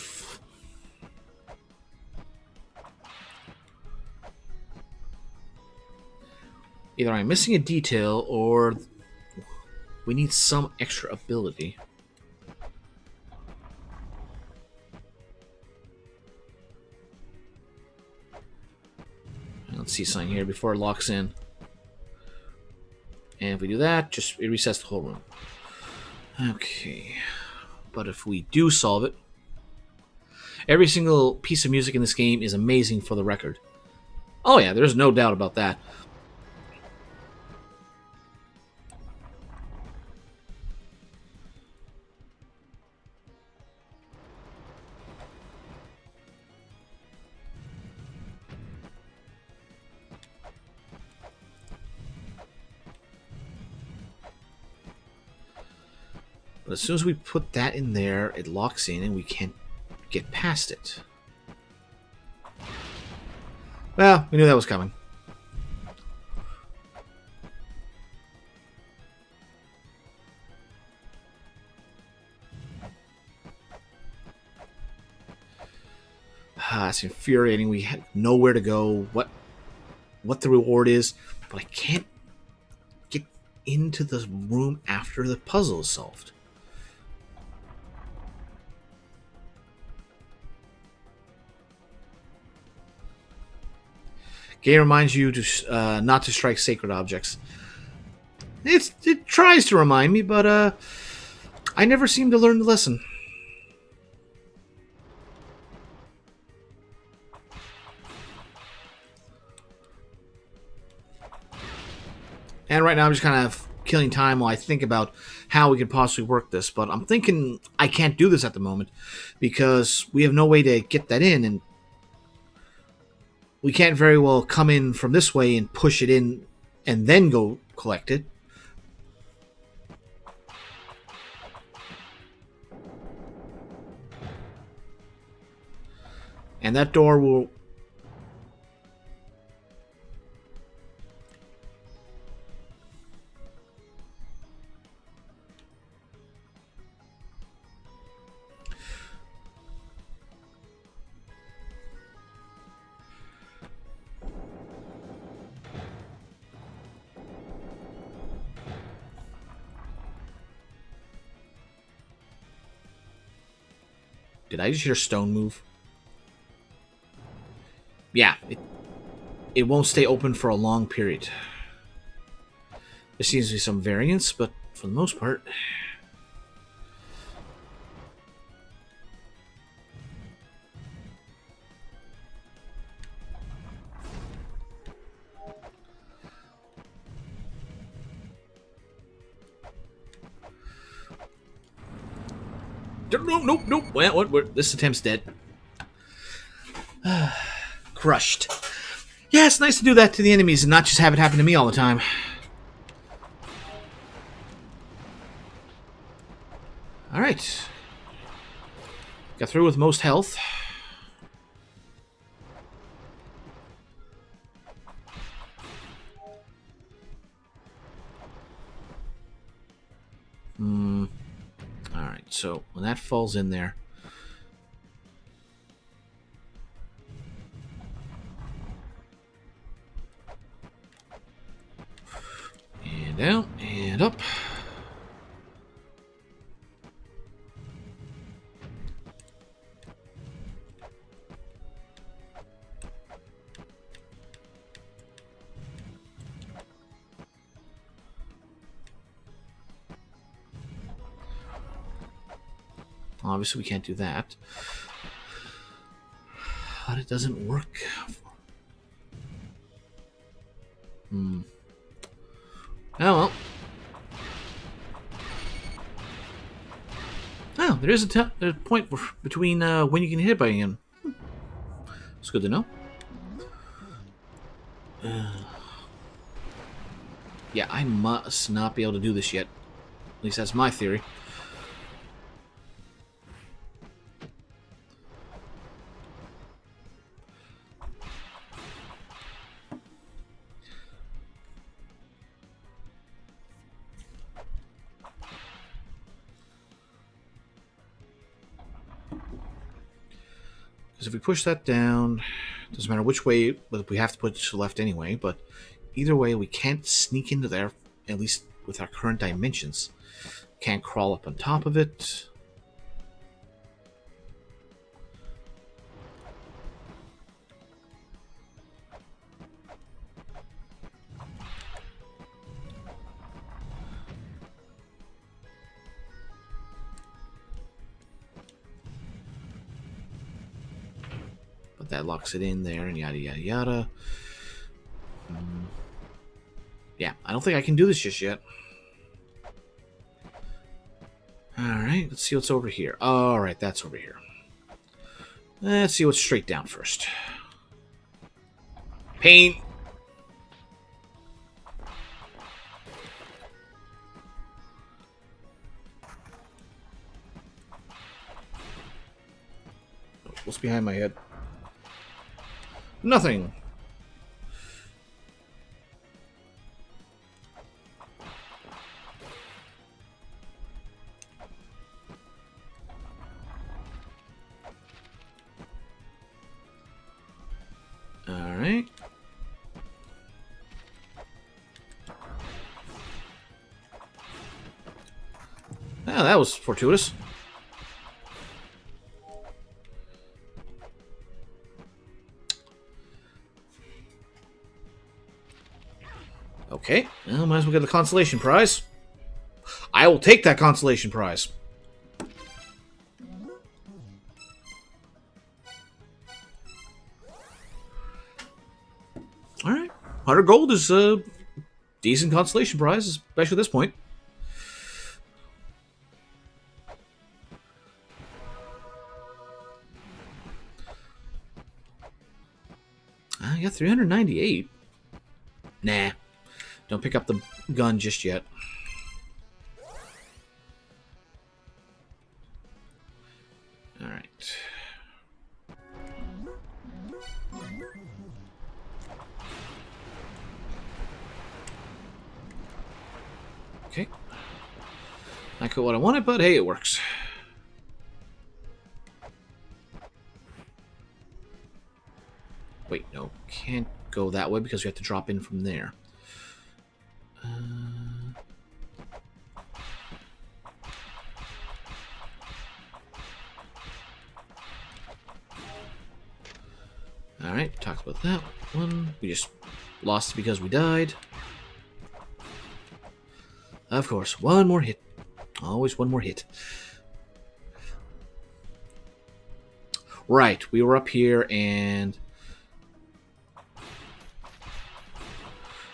Either I'm missing a detail, or we need some extra ability. Let's see something here before it locks in. And if we do that, just it resets the whole room. Okay. But if we do solve it, every single piece of music in this game is amazing for the record. Oh yeah, there's no doubt about that. But as soon as we put that in there, it locks in and we can't get past it. Well, we knew that was coming. It's infuriating. We have nowhere to go. What the reward is, but I can't get into the room after the puzzle is solved. Game reminds you to not to strike sacred objects. It tries to remind me, but I never seem to learn the lesson. And right now I'm just kind of killing time while I think about how we could possibly work this. But I'm thinking I can't do this at the moment because we have no way to get that in, and we can't very well come in from this way and push it in and then go collect it. And that door will... Did I just hear stone move? Yeah, it won't stay open for a long period. There seems to be some variance, but for the most part... Nope. What? This attempt's dead. Crushed. Yeah, it's nice to do that to the enemies and not just have it happen to me all the time. Alright. Got through with most health. Alright, so when that falls in there... And down, and up. Obviously, we can't do that. But it doesn't work. Oh, well. Oh, there is a point between when you can hit by him. It's good to know. Yeah, I must not be able to do this yet. At least that's my theory. Because if we push that down, doesn't matter which way, but we have to put it to the left anyway, but either way, we can't sneak into there, at least with our current dimensions. Can't crawl up on top of it. But that locks it in there, and yada yada yada. Yeah, I don't think I can do this just yet. Alright, let's see what's over here. Alright, that's over here. Let's see what's straight down first. Paint! What's behind my head? Nothing. Alright. Oh, that was fortuitous. Okay, well, might as well get the consolation prize. I will take that consolation prize. Alright, 100 gold is decent consolation prize, especially at this point. I got 398. Nah. Don't pick up the gun just yet. Alright. Okay. Not quite what I wanted, but hey, it works. Wait, no. Can't go that way because we have to drop in from there. Alright, talked about that one. We just lost it because we died. Of course, one more hit. Always one more hit. Right, we were up here and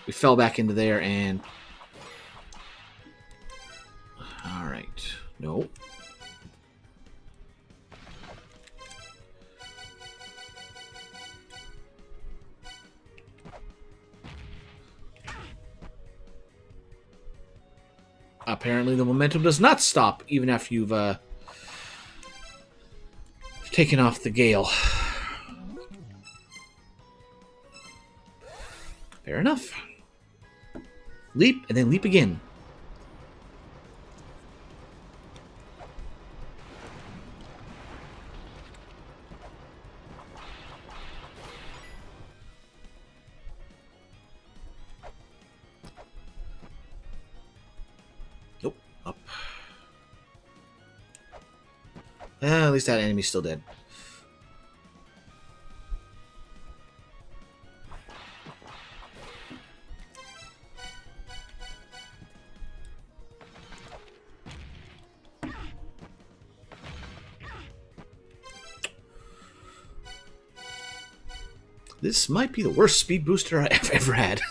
we fell back into there and... Alright, no. Apparently the momentum does not stop even after you've taken off the gale. Fair enough. Leap and then leap again. Nope. Up. At least that enemy's still dead. This might be the worst speed booster I've ever had.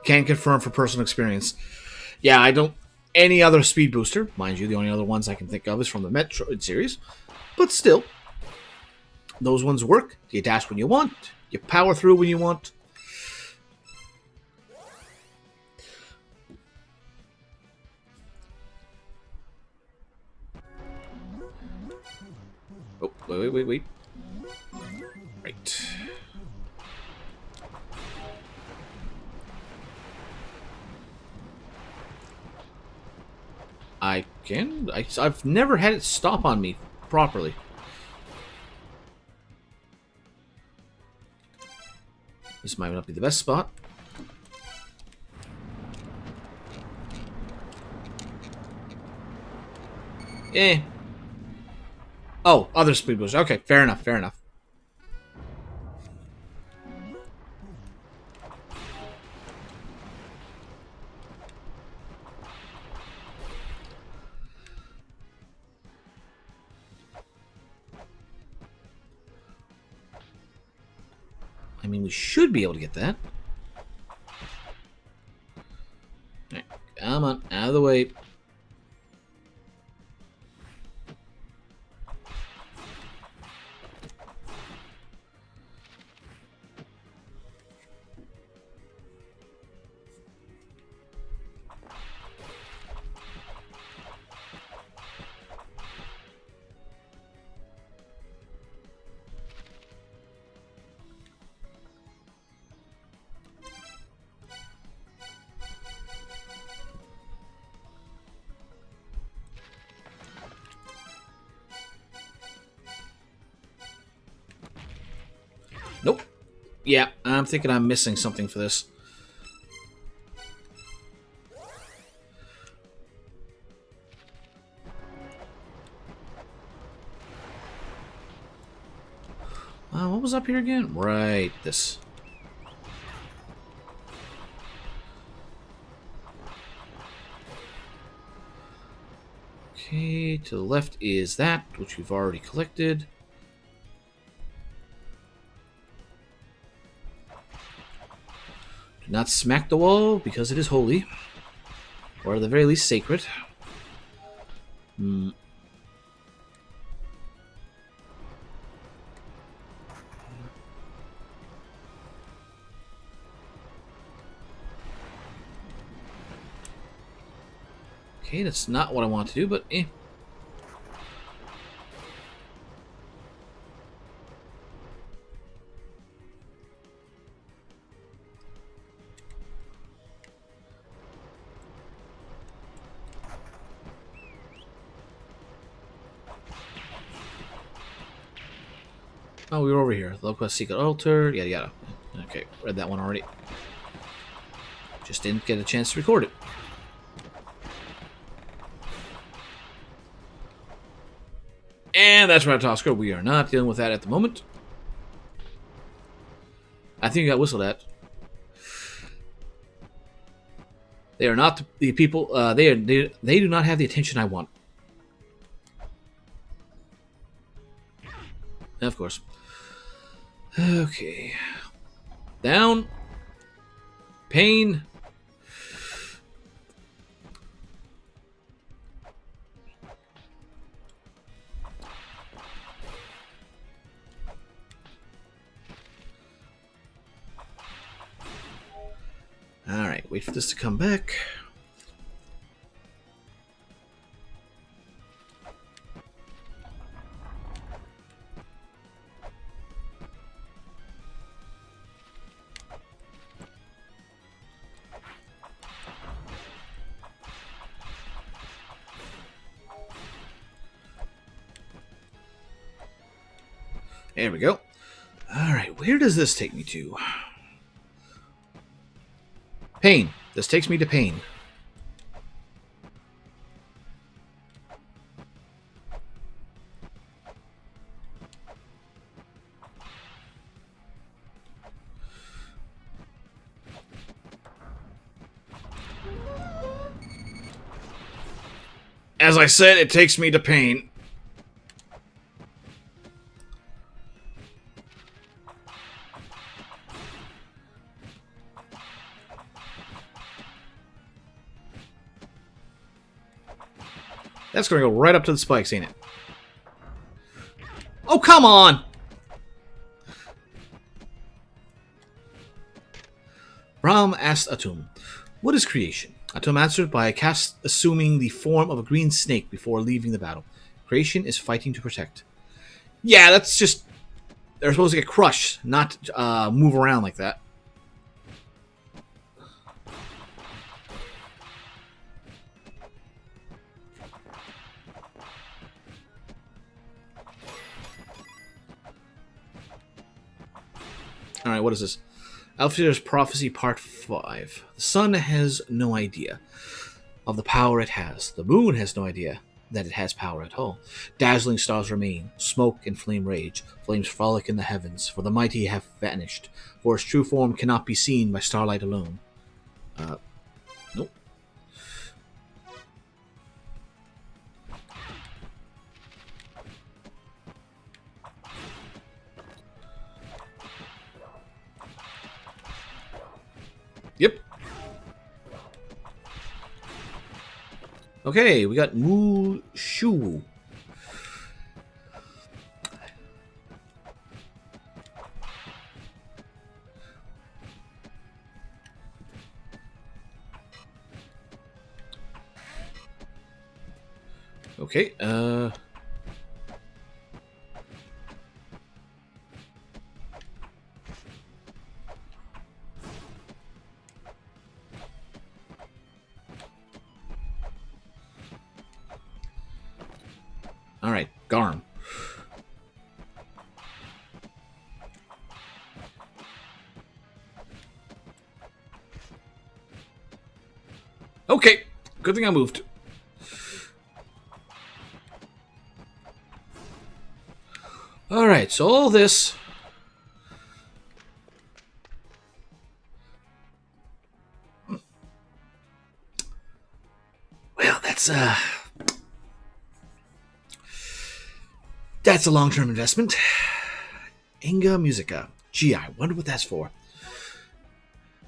Can confirm for personal experience. Yeah, I don't... Any other speed booster, mind you, the only other ones I can think of is from the Metroid series. But still, those ones work. You dash when you want. You power through when you want. Oh, wait. Right. I've never had it stop on me properly. This might not be the best spot. Oh, other speed booster. Okay, fair enough. I mean, we should be able to get that. Alright, come on, out of the way. Nope. Yeah, I'm thinking I'm missing something for this. What was up here again? Right, this. Okay, to the left is that, which we've already collected. Do not smack the wall, because it is holy. Or at the very least, sacred. Okay, that's not what I want to do, but eh. Oh, we were over here. Local secret altar, yada yada. Okay, read that one already. Just didn't get a chance to record it. And that's Ratatosker. We are not dealing with that at the moment. I think you got whistled at. They are not the people. They do not have the attention I want. Of course. Okay. Down. Pain. Alright, wait for this to come back. There we go. Alright, where does this take me to? Pain. This takes me to pain. As I said, it takes me to pain. That's going to go right up to the spikes, ain't it? Oh, come on! Brahm asked Atum, "What is creation?" Atum answered by a cast assuming the form of a green snake before leaving the battle. Creation is fighting to protect. Yeah, that's just... They're supposed to get crushed, not move around like that. Alright, what is this? Alfheir's Prophecy Part 5. The sun has no idea of the power it has. The moon has no idea that it has power at all. Dazzling stars remain. Smoke and flame rage. Flames frolic in the heavens, for the mighty have vanished. For its true form cannot be seen by starlight alone. Nope. Yep. Okay, we got Mushu. Okay, Alright, Garm. Okay, good thing I moved. Alright, so all this That's a long-term investment. Inga Musica. Gee, I wonder what that's for.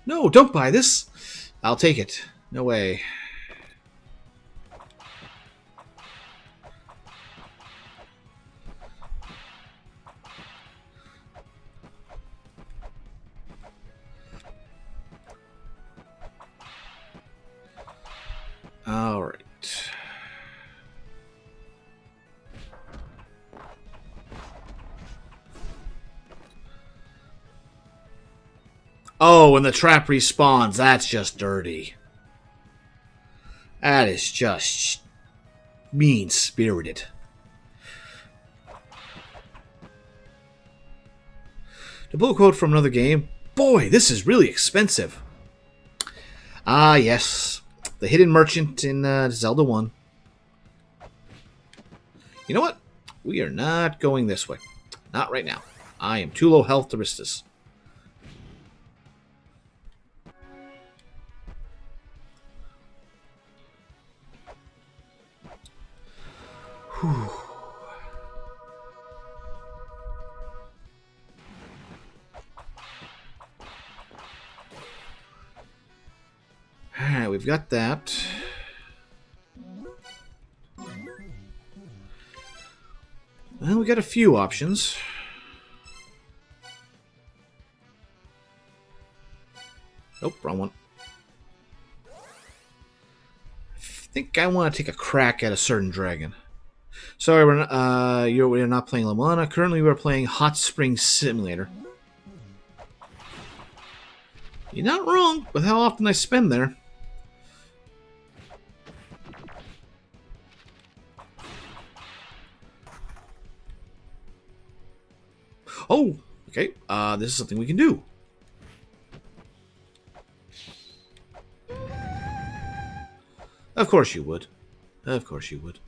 No, don't buy this. I'll take it. No way. All right. Oh, and the trap respawns. That's just dirty. That is just mean-spirited. To pull a quote from another game, boy, this is really expensive. Ah, yes. The hidden merchant in Zelda 1. You know what? We are not going this way. Not right now. I am too low health to risk this. Whew. Alright, we've got that. Well, we got a few options. Nope, wrong one. I think I want to take a crack at a certain dragon. Sorry, we're not playing La-Mulana. Currently, we're playing Hot Spring Simulator. You're not wrong with how often I spend there. Oh, okay. This is something we can do. Of course you would. Of course you would.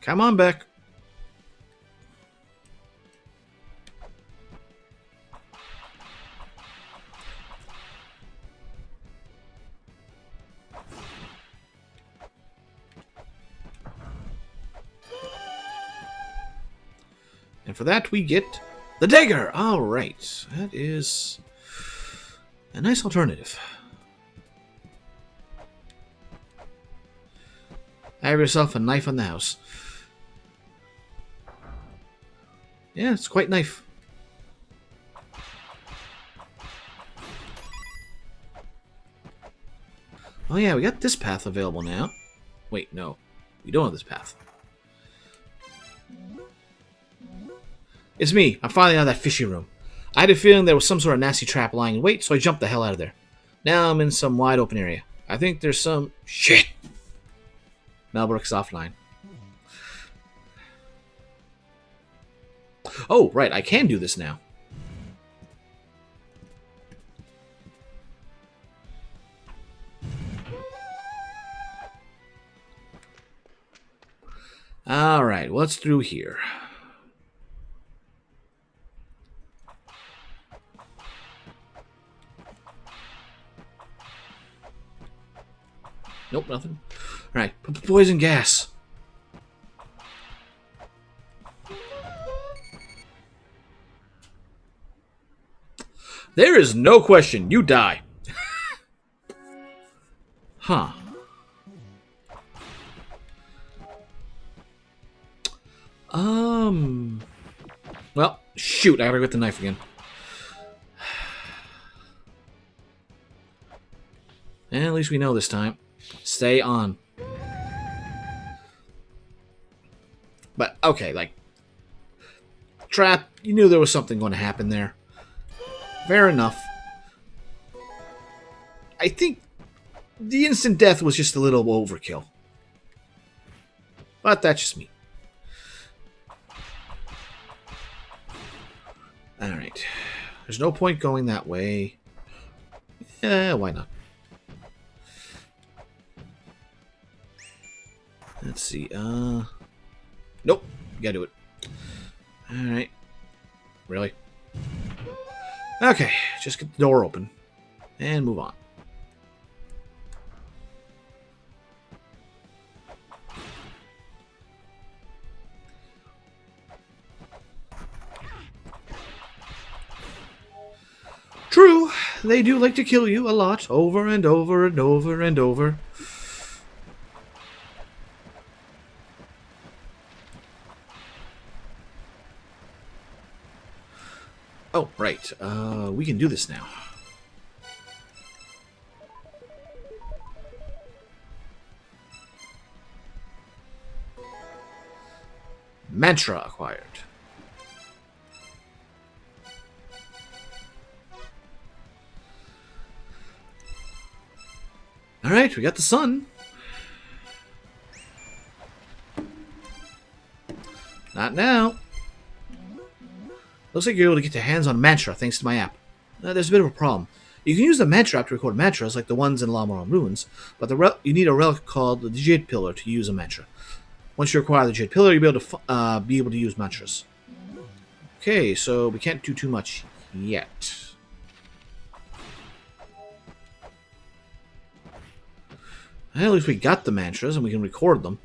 Come on back. And for that we get the dagger. All right. That is a nice alternative. Have yourself a knife on the house. Yeah, it's quite knife. Oh yeah, we got this path available now. Wait, no. We don't have this path. It's me. I'm finally out of that fishy room. I had a feeling there was some sort of nasty trap lying in wait, so I jumped the hell out of there. Now I'm in some wide open area. I think there's some... Shit! Malbrook's offline. Oh, right. I can do this now. Alright, what's through here? Nope, nothing. Alright, poison gas. There is no question. You die. Huh. Well, shoot. I gotta get the knife again. And at least we know this time. Stay on. But, okay, like... Trap, you knew there was something going to happen there. Fair enough. I think the instant death was just a little overkill. But that's just me. Alright. There's no point going that way. Yeah, why not? Let's see. Nope. Gotta do it. Alright. Really? Okay. Just get the door open. And move on. True, they do like to kill you a lot, over and over and over and over. Oh, right. We can do this now. Mantra acquired. Alright, we got the sun. Not now. Looks like you're able to get your hands on mantra thanks to my app. There's a bit of a problem. You can use the mantra app to record mantras like the ones in La-Mulana ruins, but you need a relic called the Jade Pillar to use a mantra. Once you acquire the Jade Pillar, you'll be able to use mantras. Okay, so we can't do too much yet. At least we got the mantras and we can record them.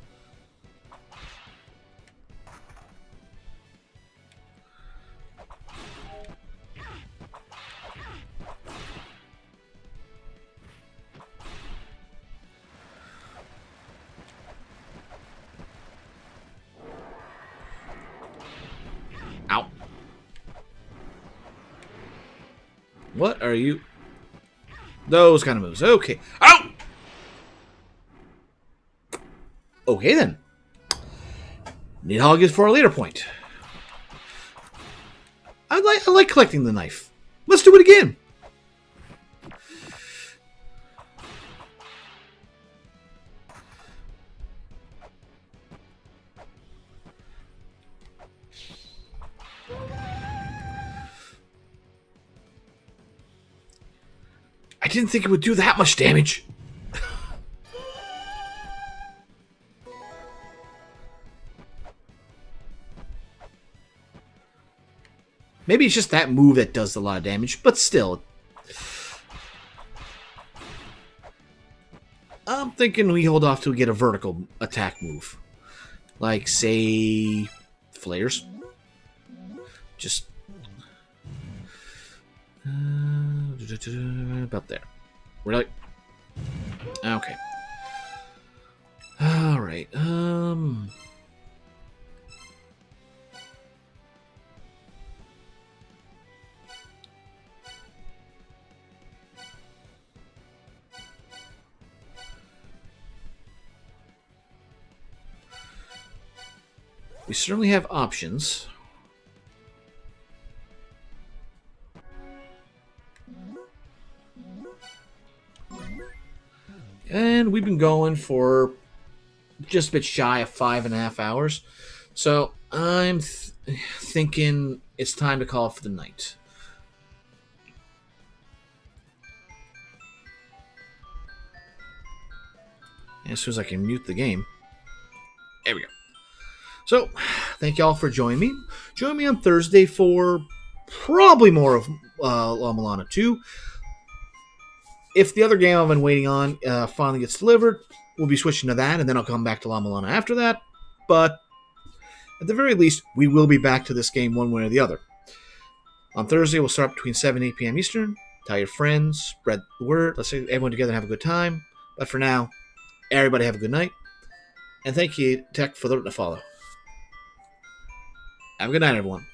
Ow. What are you? Those kind of moves. Okay. Ow! Okay, then. Need hog is for a later point. I like collecting the knife. Let's do it again. I didn't think it would do that much damage. Maybe it's just that move that does a lot of damage, but still. I'm thinking we hold off till we get a vertical attack move. Like, say, flares. Just about there. Really? Okay. Alright, we certainly have options. And we've been going for just a bit shy of 5.5 hours. So I'm thinking it's time to call for the night. As soon as I can mute the game. There we go. So, thank y'all for joining me. Join me on Thursday for probably more of La-Mulana 2. If the other game I've been waiting on finally gets delivered, we'll be switching to that, and then I'll come back to La-Mulana after that. But at the very least, we will be back to this game one way or the other. On Thursday, we'll start between 7 and 8 p.m. Eastern. Tell your friends, spread the word. Let's say everyone together and have a good time. But for now, everybody have a good night. And thank you, Tech, for the follow. Have a good night, everyone.